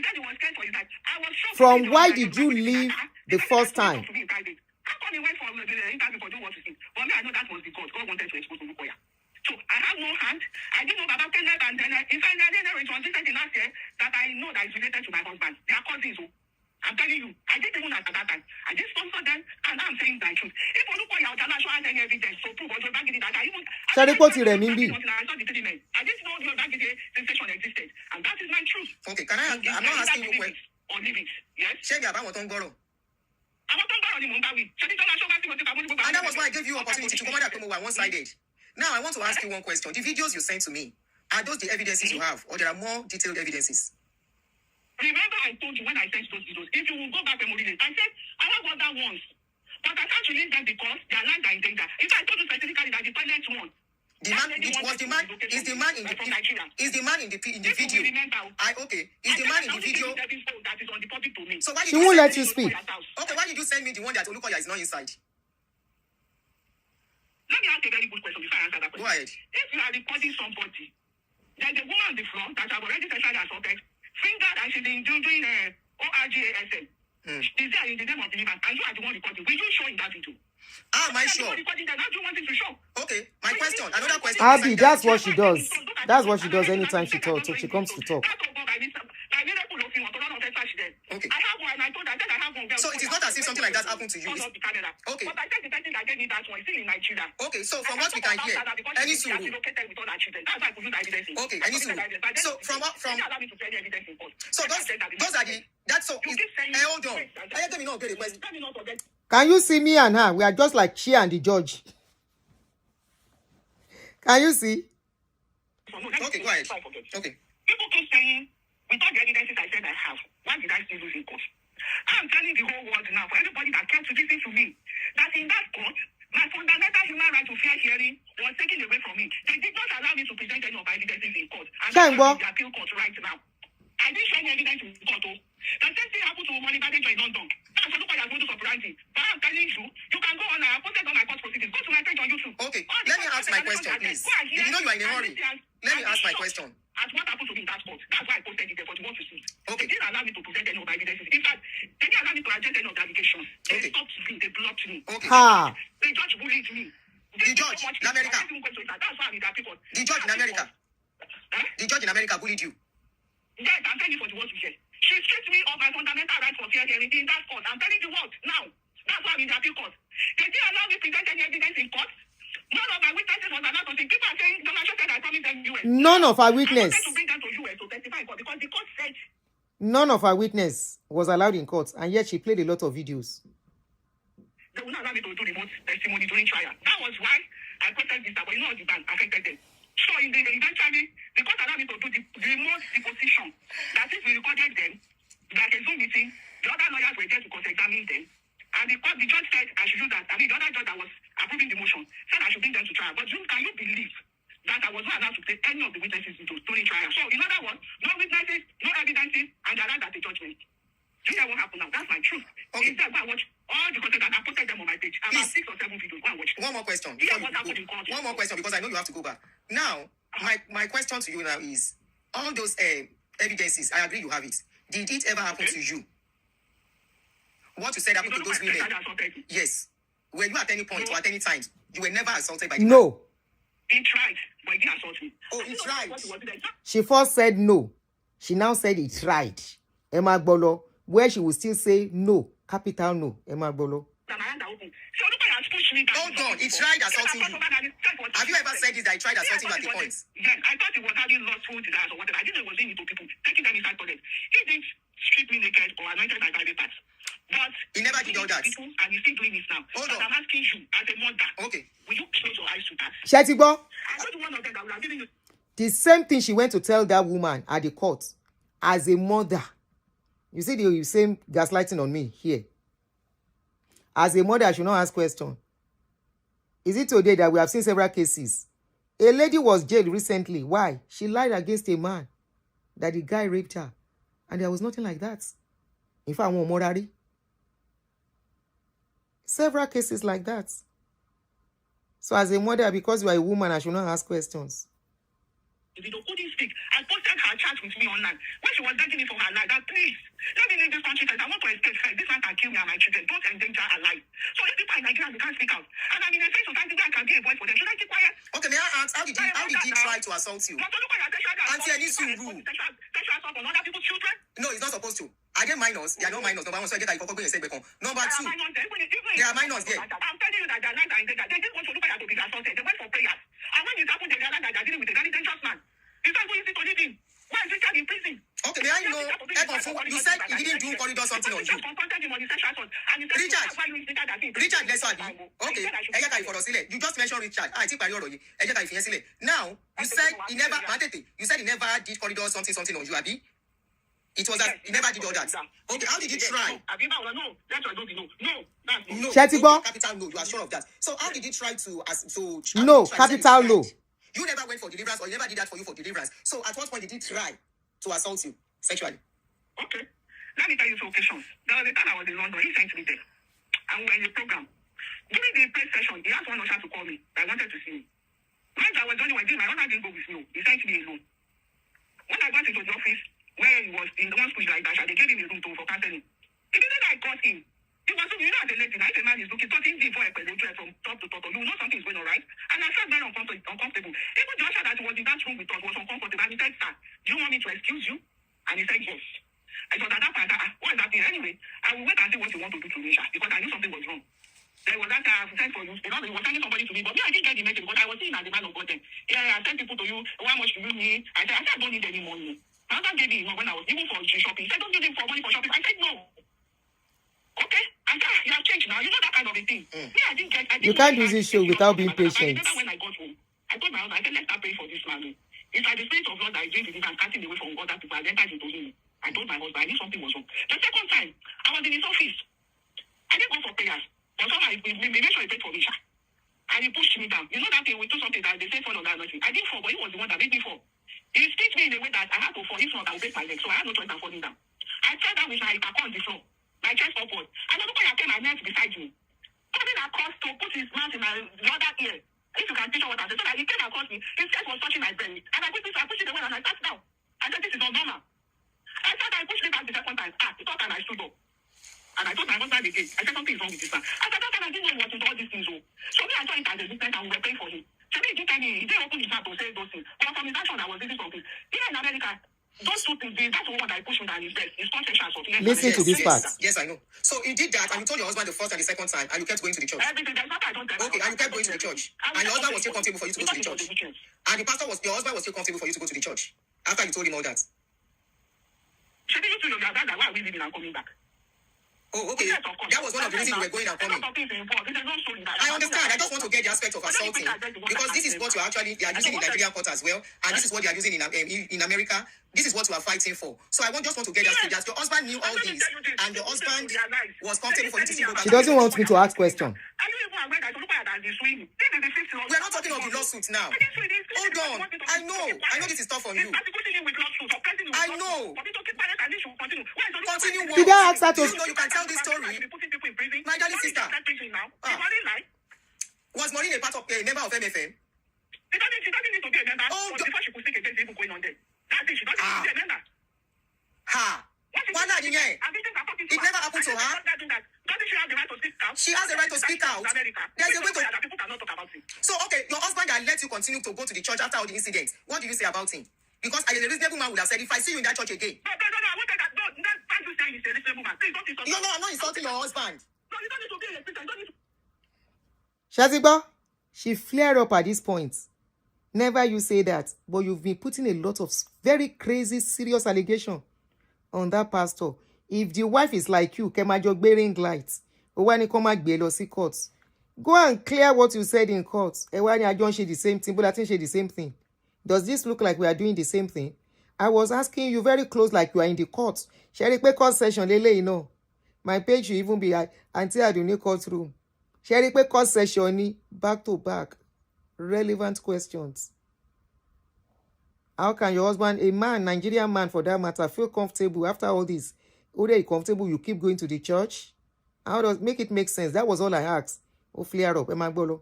From why did you leave the first time? So I have no hand. I didn't know about Kenneth, and then in fact, it was this last year that I know that is related to my husband. They are cousins. I'm telling you, I didn't even at that time. I didn't sponsor them, and I'm saying the truth. If you look at your show has any evidence, so prove what you're back in that. I saw the 3 men. I didn't know your back sensation existed, and that is my truth. Okay, can I ask? I'm not asking you a question. Or leave it. Yes. Share about what on Goro. And that was why I gave you opportunity to come out and one-sided. Now I want to ask you one question. The videos you sent to me, are those the evidences you have, or there are more detailed evidences? Remember, I told you when I sent those videos, if you will go back and read it, I said, I have got that once, but I can't release them because their lives are in danger. If I told you specifically that the toilet one, is the man in the video? Is the man in the video that is on the public domain? So why did she won't let you speak. Okay, why did you send me the one that Olukoya is not inside? Let me ask a very good question before I answer that question. Go ahead. If you are recording somebody, there's a woman on the floor that have already sexually assaulted, fingered, and she's been doing ORGASM. Is there in the name of the and you are the one recording? Will you show in that video? Am I sure? Recording that, how do you want it to show? Okay, my question. Another question. Abby, that's what she does. That's what she does anytime she talks. So she comes to talk. Okay. I have one, and I told her, I have one. So it is not as if something like that happened to you. Okay. But I said the person that gave me that one is still in Nigeria. Okay, so from what we can hear, any suru. Okay, any suru. So from so those are the that's so hold on. Let me know the question. Can you see me and her? We are just like she and the judge. Can you see? Okay, go ahead. Okay. People keep saying, without the evidences I said I have, why did I still lose in court? I'm telling the whole world now, for everybody that came to listen to me, that in that court, my fundamental human right to fair hearing was taken away from me. They did not allow me to present any of my evidences in court. And I'm in the appeal court right now. I didn't show any evidence in court. The same thing happened to Money Badejo in London. That's what I go to sovereignty. But I'm telling you, you can go on and I posted on my court proceedings. Go to my page on YouTube. Okay, let me ask my question, please. You know you are in a hurry. Let me ask my question. As what happened to me in that court. That's why I posted it there for the world to see. Okay. They didn't allow me to present any of my evidences. In fact, they didn't allow me to address any of the allegations. They stopped me. They blocked me. Okay. The judge bullied me. The judge in America. That's why I'm in the appeal court. The judge in America. The judge in America bullied you. Yes, I'm telling you for the world to hear. She stripped me of my fundamental right for fair hearing in that court. I'm telling the world now. That's why I'm in the appeal court. They didn't allow me to present any evidence in court. None of my witnesses was allowed to see. People are saying, Donald Trump said I promised them US. None of our witness. I wanted to bring them to US to testify in court because the court said. None of our witness was allowed in court, and yet she played a lot of videos. They would not allow me to do remote testimony during trial. That was why I posted this, but you know the ban affected them. So eventually, the court allowed me to do the remote deposition. That is, we recorded them, like a Zoom meeting. The other lawyers were there to cross-examine them. And the judge said I should do that. I mean, the other judge that was approving the motion said I should bring them to trial. But can you believe that I was not allowed to take any of the witnesses during trial? So, in other words, no witnesses, no evidences, and they arrived at the judgment. Do you know what happened now? That's my truth. Okay. Instead, go and watch all the content that I posted them on my page. About 6 or 7 videos. Go and watch. One more question. One more question, because I know you have to go back. Now, my question to you now is, all those evidences, I agree you have it. Did it ever happen to you? What you said happened to those women? Yes. Were you at any point or at any time, you were never assaulted by the man? No. He tried, but he didn't assault me. Oh, he tried. She first said no. She now said he tried. Emma Bolo, where she will still say no, capital no. Emma Bolo. Hold on, he tried assaulting you. Have you ever said this that he tried assaulting you at the point? Yes, I thought he was having lustful desires or whatever. I didn't know he was doing it to people, taking them inside toilet. He didn't strip me naked or anointed my private parts. But he never did all that. People, and he's still doing this now. Hold on. I'm asking you, as a mother, okay, will you close your eyes to that? Shetibo. I was one of them that would have given you. The same thing she went to tell that woman at the court as a mother. You see the same gaslighting on me here. As a mother, I should not ask questions. Is it today that we have seen several cases? A lady was jailed recently. Why? She lied against a man that the guy raped her. And there was nothing like that. In fact, one morari. Several cases like that. So as a mother, because you are a woman, I should not ask questions. If you couldn't speak, I posted her chat with me online when she was begging me for her life. That please, let me leave this country first. I want to escape first. This man can kill me and my children. Don't endanger her life. So these people in Nigeria, they can't speak out. And I'm in a safe society where I can be a voice for them. Should I keep quiet? Okay, may I ask, how did he try to assault you? Aunty, I need to rule. Sexual assault on other people's children? No, he's not supposed to. Are they minors? They are not minors. Number one, so I get that you go and say Number two, there are minors there. I'm telling you that their lives are in danger. They didn't want to look at to be assaulted. They went for prayers. And when it happened, they realized that they're dealing with a very dangerous man. It's not easy to live in. Why is Richard in prison? Okay, may I know, you said he didn't do corridor something on you. Richard, let's start. Okay, you just mentioned Richard. Now, you said he never did corridor something on you, Abi? It was that he never did all that. Okay, how did he try? No. Shetibo. Capital no, you are sure of that. So how did he try to no, capital no. You never went for deliverance or he never did that for you for deliverance. So at what point did he try to assault you sexually? Okay. Let me tell you two occasions. There was a time I was in London. He sent me there. And we were in a program. During the prayer session, he asked one usher to call me. I wanted to see me. When I was only my husband didn't go with me. He sent me alone. When I got into the office, where he was in the one speech like that, they gave him a room for counseling. The reason I got him, he was, you know, as a lady, if a man is looking, talking deep for a penetrate from top to top, you know something is going on, right? And I felt very uncomfortable. Even the usher that was in that room with us was uncomfortable. And he said, sir, do you want me to excuse you? And he said, yes. I thought at that point, what is happening? Anyway, I will wait and see what you want to do to me, because I knew something was wrong. There was that I have sent for you. He was sending somebody to me, but me, I didn't get the message because I was seeing as a man of God then. Yeah, I sent people to you. How much do you need? I said, I don't need any money. My husband gave me when I was even for shopping. He said, don't use him for money for shopping. I said, no. Okay? I said, you have changed now. You know that kind of a thing. Me, I didn't get. You can't use this show without being patient. When I got home, I told my husband, I said, let's start praying for this man. It's like the spirit of Lord that is doing deliverance, casting away from God that people are entered into him. I told my husband, I knew something was wrong. The second time, I was in his office. I didn't go for prayers. But somehow, we made sure he paid for me. And he pushed me down. You know that thing, we do something that they say fall on that nothing. I didn't fall, but he was the one that made me fall. He spit me in a way that I had to fall. If not, I would break my leg. So I had no choice than falling down. I fell down with my back on the floor. My chest upward. And the boy came my neck beside me. Coming across to put his mouth in my other ear. If you can picture what I said. So that he came across me. His chest was touching my belly. And I pushed it away and I sat down. I said, this is not normal. I said, I pushed him back the second time. The third time I stood up. And I told my husband again. I said, something is wrong with this man. I said, that time I didn't know what to do all these things. So me, I saw it as a business and we were paying for him. So me, he didn't open his mouth to say those things. But from his action, I was reading something. Here in America, those two things, that's the one that I pushed him down his bed. It's consensual assault. Listen to this part. Yes, I know. So you did that and you told your husband the first and the second time and you kept going to the church. Everything. That's what I don't tell. Okay, and you kept going to the church. And your husband was still comfortable for you to go to the church. And your husband was still comfortable for you to go to the church after you told him all that. Should you to your dad that why are we leaving and coming back? Oh, okay. Yes, that was one of the reasons we were going and coming. I understand. I just want to get the aspect of assaulting because this is what they are using in Nigerian court as well, and this is what they are using in America. This is what we are fighting for. So I just want to get that. Your husband knew all this, and your husband was comfortable for you to see. She doesn't want me to ask questions. Are you even aware that we are not talking of the lawsuit now. Hold on. I know this is tough on you. I know. Continue what? Did I ask her to? You can tell this story. My darling sister. Was Maureen a part of a member of MFM? She doesn't need to be a member. Before she could speak against even going on there. That's it. She doesn't need to be a member. It never happened to her. Doesn't she have the right to speak out? She has the right to speak out. There's a way to. People cannot talk about it. So okay, your husband that let you continue to go to the church after all the incidents. What do you say about him? Because a reasonable man would have said, if I see you in that church again. No, I want that. No, that's you saying he's a reasonable man. Please don't insult. No, I'm not insulting your husband. No, you don't need to be a Christian. You don't need to. Shazigba, she flared up at this point. Never you say that, but you've been putting a lot of very crazy, serious allegation on that pastor. If the wife is like you, Kemajo bearing lights, or when you come back below see courts, go and clear what you said in court. And when I don't share the same thing, but I think share the same thing. Does this look like we are doing the same thing? I was asking you very close, like you are in the court. Sherry pe court session, lele, you know. My page should even be Aunty Aduni courtroom. Sherry pe court session, back to back. Relevant questions. How can your husband, a man, Nigerian man for that matter, feel comfortable after all this? Already comfortable, you keep going to the church? How does make it make sense? That was all I asked. Oh, flare up. I'm not saying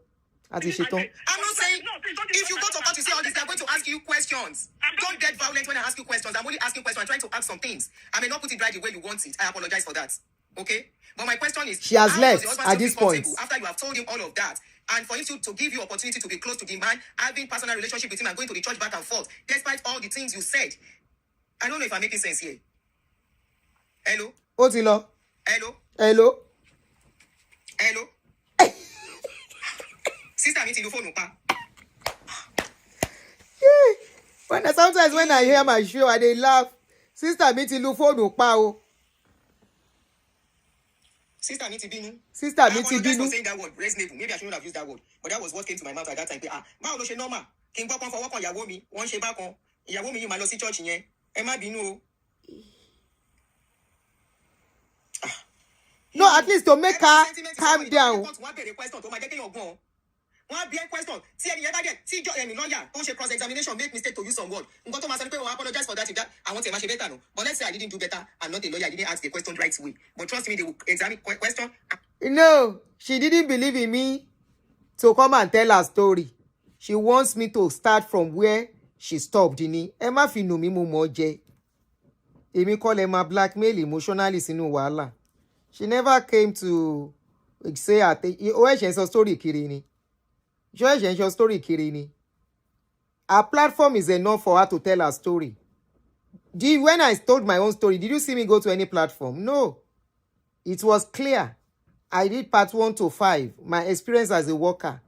if you go to court to say all this, they're going to ask you questions. Don't get violent when I ask you questions. I'm only asking questions. I'm trying to ask some things. I may not put it right the way you want it. I apologize for that. Okay? But my question is, she has left at this point. After you have told him all of that, and for him to give you opportunity to be close to the man, having personal relationship with him and going to the church back and forth, despite all the things you said. I don't know if I'm making sense here. Hello? Otilo. Hello? Hello? Hello? Sister, I'm the phone. Sometimes when I hear my show, I they laugh. Sister, me the phone. Sister, me binu. Sister, me binu. For saying that word, reasonable. Maybe I shouldn't have used that word, but that was what came to my mouth at that time. Ma lo she normal. King Papa for work on ìyàwó mi. Wọ́n ṣe back on. Ìyàwó mi you ma lọ sí church yẹn. Ẹ má bínú o. No, at least to make her calm down. One be a question. See any ever get. See any lawyer. Don't cross examination. Make mistake to use some word. I apologize for that. If that I want to make better. No, but let's say I didn't do better. I'm not a lawyer. I didn't ask the question right way. But trust me, they will examine question. No, she didn't believe in me to come and tell her story. She wants me to start from where she stopped. Emma fi no mi mo moje. Emi call Emma blackmail emotionally sinu wahala. She never came to say oh she story kiri ni. Your story kiri. Her platform is enough for her to tell her story. When I told my own story, did you see me go to any platform? No. It was clear. I did part 1 to 5, my experience as a worker.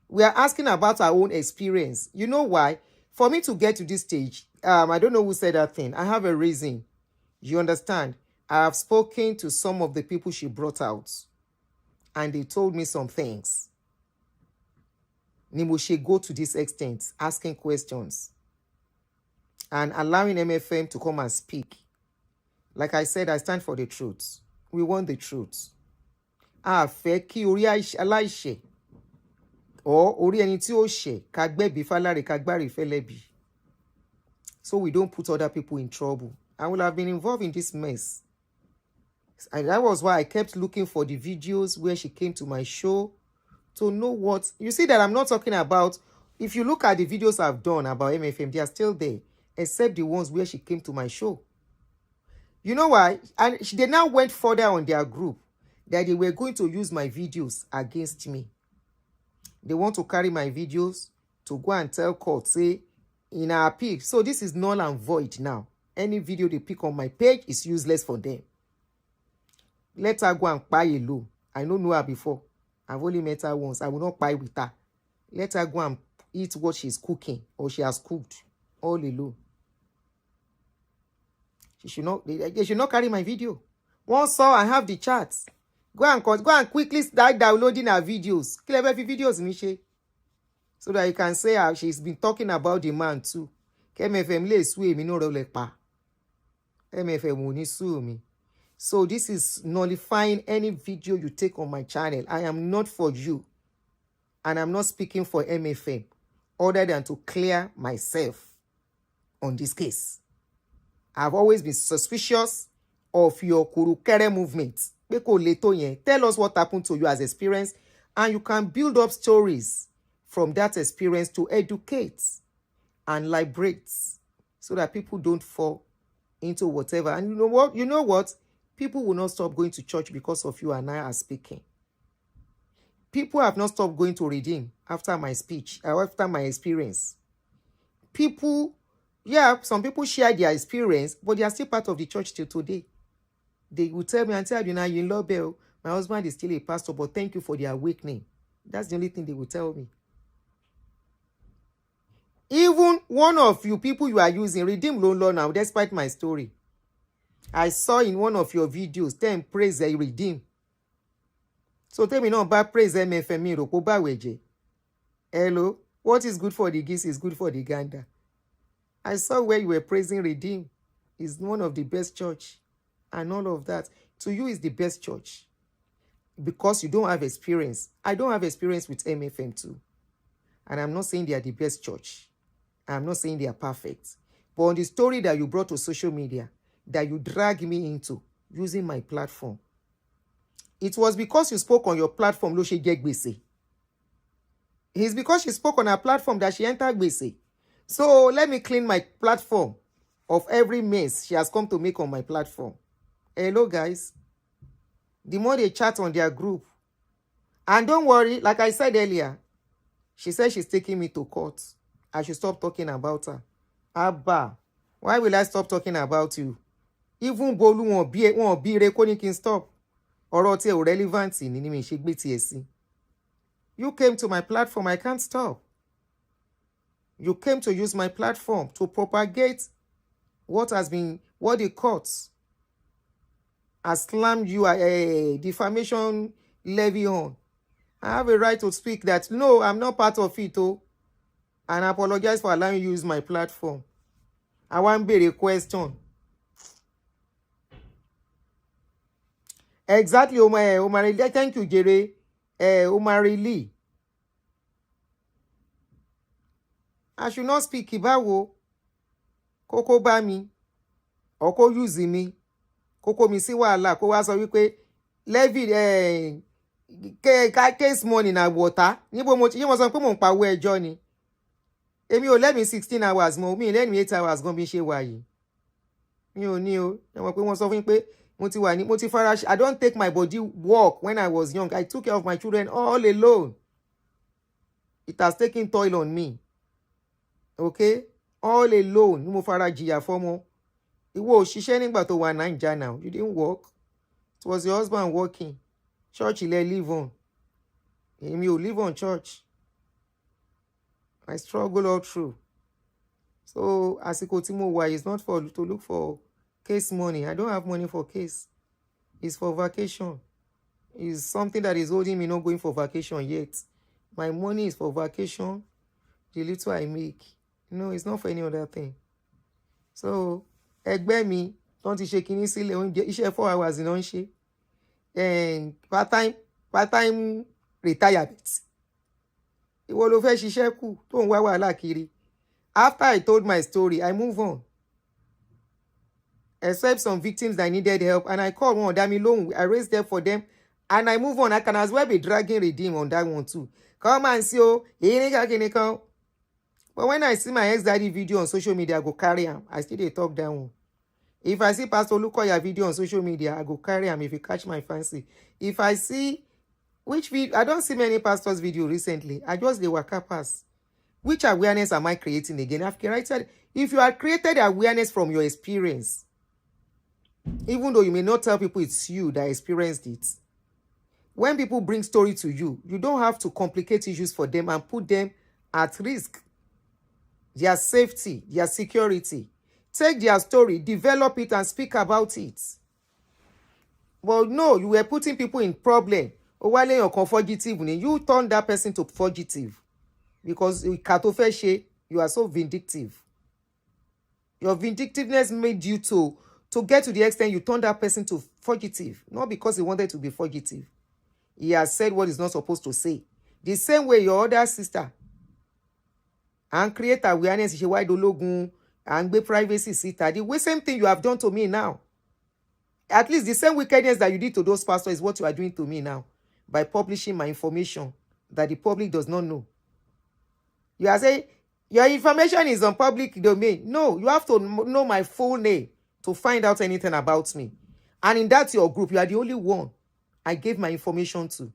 We are asking about our own experience. You know why? For me to get to this stage, I don't know who said that thing. I have a reason. You understand? I have spoken to some of the people she brought out, and they told me some things. Nimoshe go to this extent, asking questions and allowing MFM to come and speak. Like I said, I stand for the truth. We want the truth. Fẹ́ kí orí aláìṣẹ̀ or orí ẹni tí ó ṣẹ̀ ká gbẹ̀bí fáláre ká gbárí fẹ́lẹ́bí. So we don't put other people in trouble. I will have been involved in this mess. And that was why I kept looking for the videos where she came to my show to know what... You see that I'm not talking about... If you look at the videos I've done about MFM, they are still there, except the ones where she came to my show. You know why? And they now went further on their group that they were going to use my videos against me. They want to carry my videos to go and tell court, say, in our appeal. So this is null and void now. Any video they pick on my page is useless for them. Let her go and buy a low. I don't know her before. I've only met her once. I will not buy with her. Let her go and eat what she's cooking or she has cooked all alone. They should not carry my video. Once saw I have the charts. Go and quickly start downloading her videos. Clever videos, Miche. So that you can say how she's been talking about the man too. MFM le sue mi no role pa. MFM won't sue me. So this is nullifying any video you take on my channel. I am not for you. And I'm not speaking for MFM. Other than to clear myself on this case. I've always been suspicious of your Kurukere movement. Tell us what happened to you as experience. And you can build up stories from that experience to educate and liberate. So that people don't fall into whatever. And you know what? People will not stop going to church because of you and I are speaking. People have not stopped going to Redeem after my speech, after my experience. People, yeah, some people share their experience, but they are still part of the church till today. They will tell me, Aunty Aduni, you in love bell. My husband is still a pastor, but thank you for the awakening. That's the only thing they will tell me. Even one of you people you are using, Redeem Lolo now, despite my story. I saw in one of your videos, then praise the Redeem. So tell me no about praise MFM roko ba weje. Hello, what is good for the geese is good for the gander. I saw where you were praising Redeem. Is one of the best church and all of that. To you is the best church because you don't have experience. I don't have experience with MFM too. And I'm not saying they are the best church. I'm not saying they are perfect. But on the story that you brought to social media, that you drag me into using my platform, it was because you spoke on your platform, lo she get gbese. It's because she spoke on her platform that she entered gbese. So let me clean my platform of every mess she has come to make on my platform. Hello, guys. The more they chat on their group. And don't worry, like I said earlier, she said she's taking me to court. I should stop talking about her. Abba, why will I stop talking about you? Even Bolu won't be recording can stop. Or ti relevant in mi ṣe gbé tiẹ̀ sí. You came to my platform, I can't stop. You came to use my platform to propagate what the courts has slammed you a defamation levy on. I have a right to speak that, no, I'm not part of it, and I apologize for allowing you to use my platform. I want to be a question. Exactly, Omar, thank you, Jere. Omar Lee. I should not speak Ibawo. Koko ba mi. Oko use mi. Koko mi si wàhálà. Ko wa sọ wípé levy case money na water. Níbo mo ti mo sọ pé mo ń pa owó ẹjọ́ ni. Èmi ò lẹ́mi 16 hours mo. Mi lẹ́mi 8 hours gan bí ṣe wà yìí. Mi ò ní o. Ẹ mọ̀ pé wọ́n sọ fún mi pé mo ti fara. I don't take my body work when I was young. I took care of my children all alone. It has taken toll on me. Okay? All alone. Ni mo fara jìyà fọ́mọ. Ìwọ ò ṣiṣẹ́ nígbà tó wà Naija now. You didn't work. It was your husband working. Church ilẹ̀ live on. Èmi ò live on church. I struggle all through. So àsìkò tí mo wà is not to look for case money. I don't have money for case. It's for vacation. It's something that is holding me not going for vacation yet. My money is for vacation. The little I make. No, it's not for any other thing. So, ẹgbẹ́ mi, don't ṣe kíní sílẹ̀ oúnjẹ iṣẹ́ 4 hours iná ń ṣe. And part-time retirement. Ìwọ ló fẹ́ ṣiṣẹ́ kù tó ń wá wàhálà kiri. After I told my story, I move on. Except some victims that needed help, and I called one of them alone. I raised them for them, and I move on. I can as well be dragging Redeem on that one too. Come and see, but when I see my ex-daddy video on social media, I go carry him. I still dey talk that one. If I see Pastor Lukoya video on social media, I go carry him if he catch my fancy. If I see which video, I don't see many pastors' video recently. I just dey waka pass. Which awareness am I creating again? If you have created awareness from your experience, even though you may not tell people it's you that experienced it, when people bring story to you, you don't have to complicate issues for them and put them at risk. Their safety, their security. Take their story, develop it, and speak about it. Well, no, you were putting people in problem. You turned that person to fugitive. Because you are so vindictive. Your vindictiveness made you to get to the extent you turned that person to fugitive. Not because he wanted to be fugitive. He has said what he's not supposed to say. The same way your other sister and create awareness and be privacy sister. The same thing you have done to me now. At least the same wickedness that you did to those pastors is what you are doing to me now. By publishing my information that the public does not know. You are saying your information is on public domain. No, you have to know my full name to find out anything about me. And in that your group, you are the only one I gave my information to.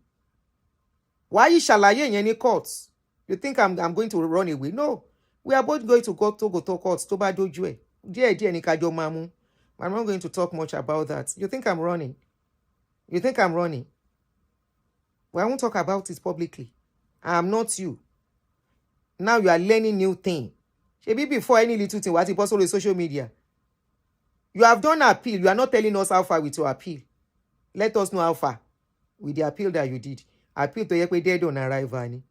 Why you shall lie in any courts? You think I'm going to run away? No. We are both going to go to court. To bá dojú ẹ̀. Díẹ̀ ni ká jọ máa mú. I'm not going to talk much about that. You think I'm running? You think I'm running? Well, I won't talk about it publicly. I am not you. Now you are learning new thing. Maybe before any little thing, what is on social media. You have done appeal. You are not telling us how far with your appeal. Let us know how far with the appeal that you did. Appeal to Yekwe dead on arrival.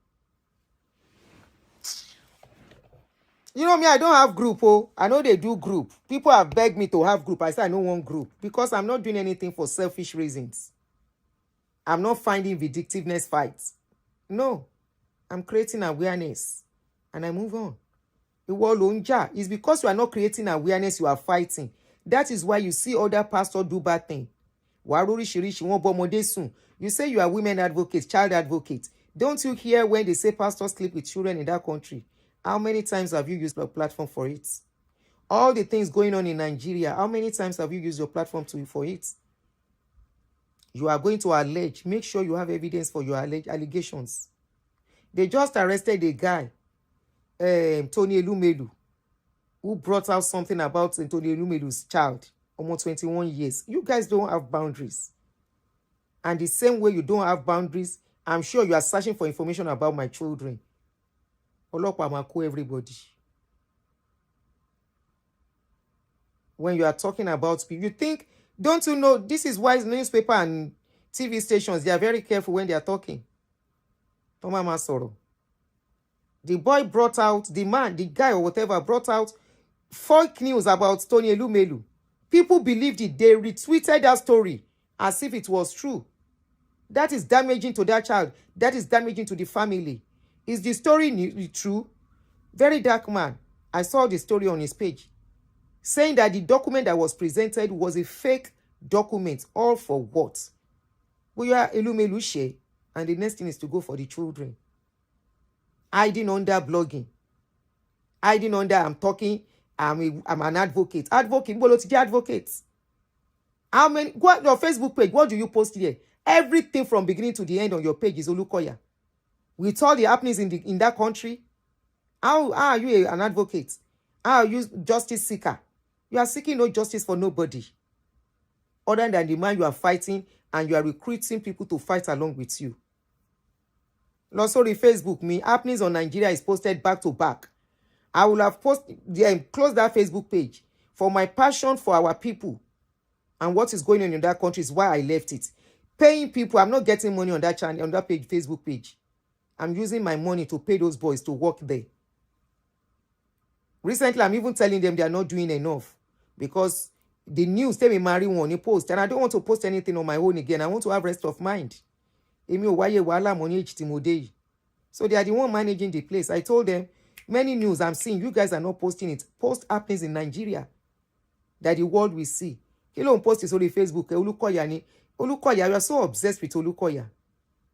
You know me, I don't have group. Oh, I know they do group. People have begged me to have group. I said I don't want group because I'm not doing anything for selfish reasons. I'm not finding vindictiveness fights. No, I'm creating awareness and I move on. It's because you are not creating awareness, you are fighting. That is why you see other pastors do bad things. You say you are women advocates, child advocates. Don't you hear when they say pastors sleep with children in that country? How many times have you used your platform for it? All the things going on in Nigeria, how many times have you used your platform for it? You are going to allege. Make sure you have evidence for your allegations. They just arrested a guy, Tony Elumelu, who brought out something about Tony Elumelu's child, almost 21 years. You guys don't have boundaries. And the same way you don't have boundaries, I'm sure you are searching for information about my children. Everybody. When you are talking about people, you think, don't you know, this is why newspaper and TV stations, they are very careful when they are talking. The boy brought out, the guy or whatever brought out fake news about Tony Elumelu. People believed it. They retweeted that story as if it was true. That is damaging to that child. That is damaging to the family. Is the story true? Very dark man. I saw the story on his page saying that the document that was presented was a fake document. All for what? We are Elumelu share, and the next thing is to go for the children. Hiding under blogging. Hiding under I'm talking, I'm an advocate. Advocate. How many? Go on your Facebook page. What do you post here? Everything from beginning to the end on your page is Olukoya. With all the happenings in that country, how are you an advocate? How are you justice seeker? You are seeking no justice for nobody other than the man you are fighting, and you are recruiting people to fight along with you. Sorry, Facebook, happenings on Nigeria is posted back to back. I will have closed that Facebook page for my passion for our people and what is going on in that country is why I left it. Paying people, I'm not getting money on that channel, on that page, Facebook page. I'm using my money to pay those boys to work there. Recently, I'm even telling them they are not doing enough because the news, they may marry one, post, and I don't want to post anything on my own again. I want to have rest of mind. So they are the one managing the place. I told them, many news I'm seeing, you guys are not posting it. Post happenings in Nigeria that the world will see. You don't post it on Facebook. Olukoya, you are so obsessed with Olukoya.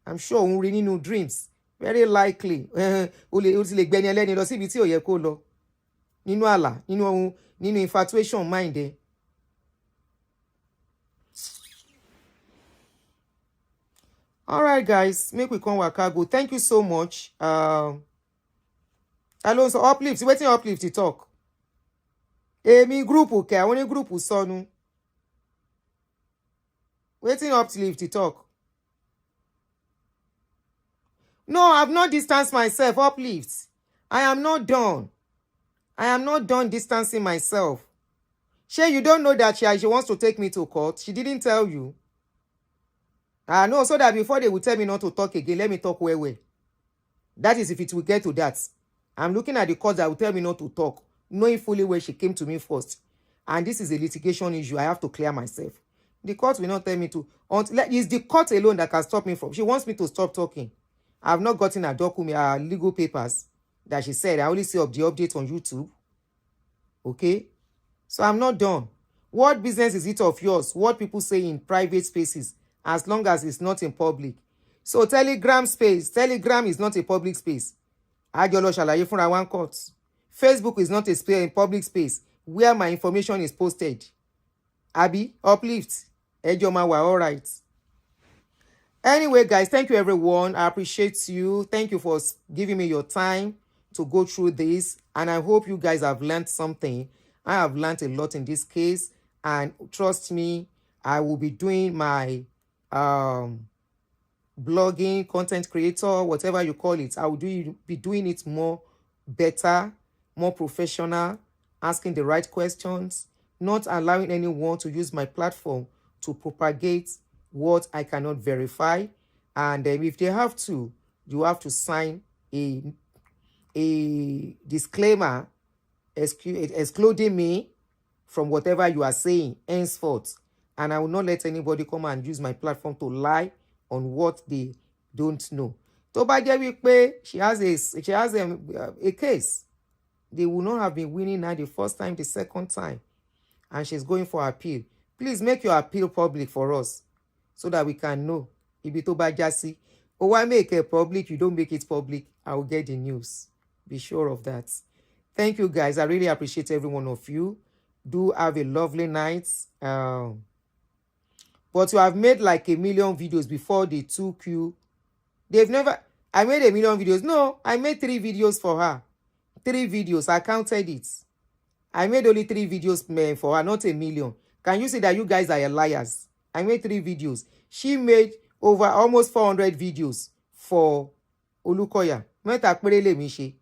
I'm sure you really know dreams. Very likely. Nínú infatuation mind. All right, guys, make we come waka go. Thank you so much. Hello, so uplift. Waiting uplift to talk. Me group okay. I want a group sonu. Waiting uplift to talk. No, I've not distanced myself. Uplift. I am not done. I am not done distancing myself. Shay, you don't know that she wants to take me to court. She didn't tell you. No, so that before they will tell me not to talk again, let me talk well. That is if it will get to that. I'm looking at the court that will tell me not to talk, knowing fully where she came to me first. And this is a litigation issue. I have to clear myself. The court will not tell me to. It's the court alone that can stop me from. She wants me to stop talking. I have not gotten a document, legal papers that she said. I only see the update on YouTube. Okay? So I'm not done. What business is it of yours? What people say in private spaces, as long as it's not in public. So Telegram is not a public space. Ajolo ṣàlàyé fúnra one court. Facebook is not a public space where my information is posted. Abi, uplift. Ejo ma wa all right. Anyway, guys, thank you, everyone. I appreciate you. Thank you for giving me your time to go through this. And I hope you guys have learned something. I have learned a lot in this case. And trust me, I will be doing my blogging, content creator, whatever you call it. I will be doing it more better, more professional, asking the right questions, not allowing anyone to use my platform to propagate what I cannot verify. And if they have to, you have to sign a disclaimer excluding me from whatever you are saying henceforth. And I will not let anybody come and use my platform to lie on what they don't know. Tó bá jẹ́ wípé she has a case, they will not have been winning her the first time, the second time, and she's going for appeal. Please make your appeal public for us so that we can know. Ibi tó bá já sí. Or why make it public? You don't make it public, I will get the news. Be sure of that. Thank you, guys. I really appreciate every one of you. Do have a lovely night. But you have made like 1 million videos before they took you. They've never... I made 1 million videos. No, I made 3 videos for her. 3 videos. I counted it. I made only 3 videos for her, not 1 million. Can you see that you guys are liars? I made 3 videos. She made over almost 400 videos for Olukoya. Mẹ́ta péré lèmi ṣe.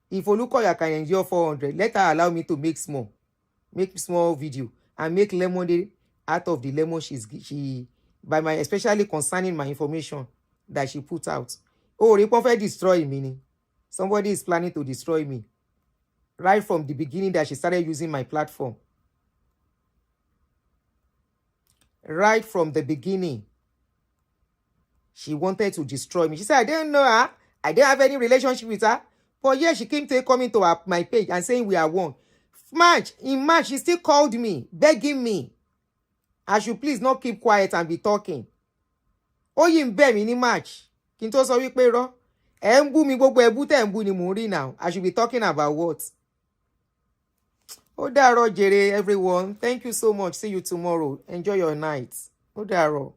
If Olukoya can endure 400, let her allow me to make small video and make lemonade out of the lemon especially concerning my information that she put out. Oh, they prefer destroy me. Somebody is planning to destroy me. Right from the beginning that she started using my platform. Right from the beginning, she wanted to destroy me. She said, I didn't know her. I didn't have any relationship with her. But yeah, she came to coming to my page and saying we are one. In March, she still called me, begging me I should please not keep quiet and be talking. Ó yìí ń bẹ̀ mí ní March. Kí n tó sọ wípé rọ́. Ẹ ń bú mi gbogbo ẹbú tẹ́ ń bú ni mò ń rí now. I should be talking about what? Ó dàárọ̀ jèrè everyone. Thank you so much. See you tomorrow. Enjoy your night. Ó dàárọ̀.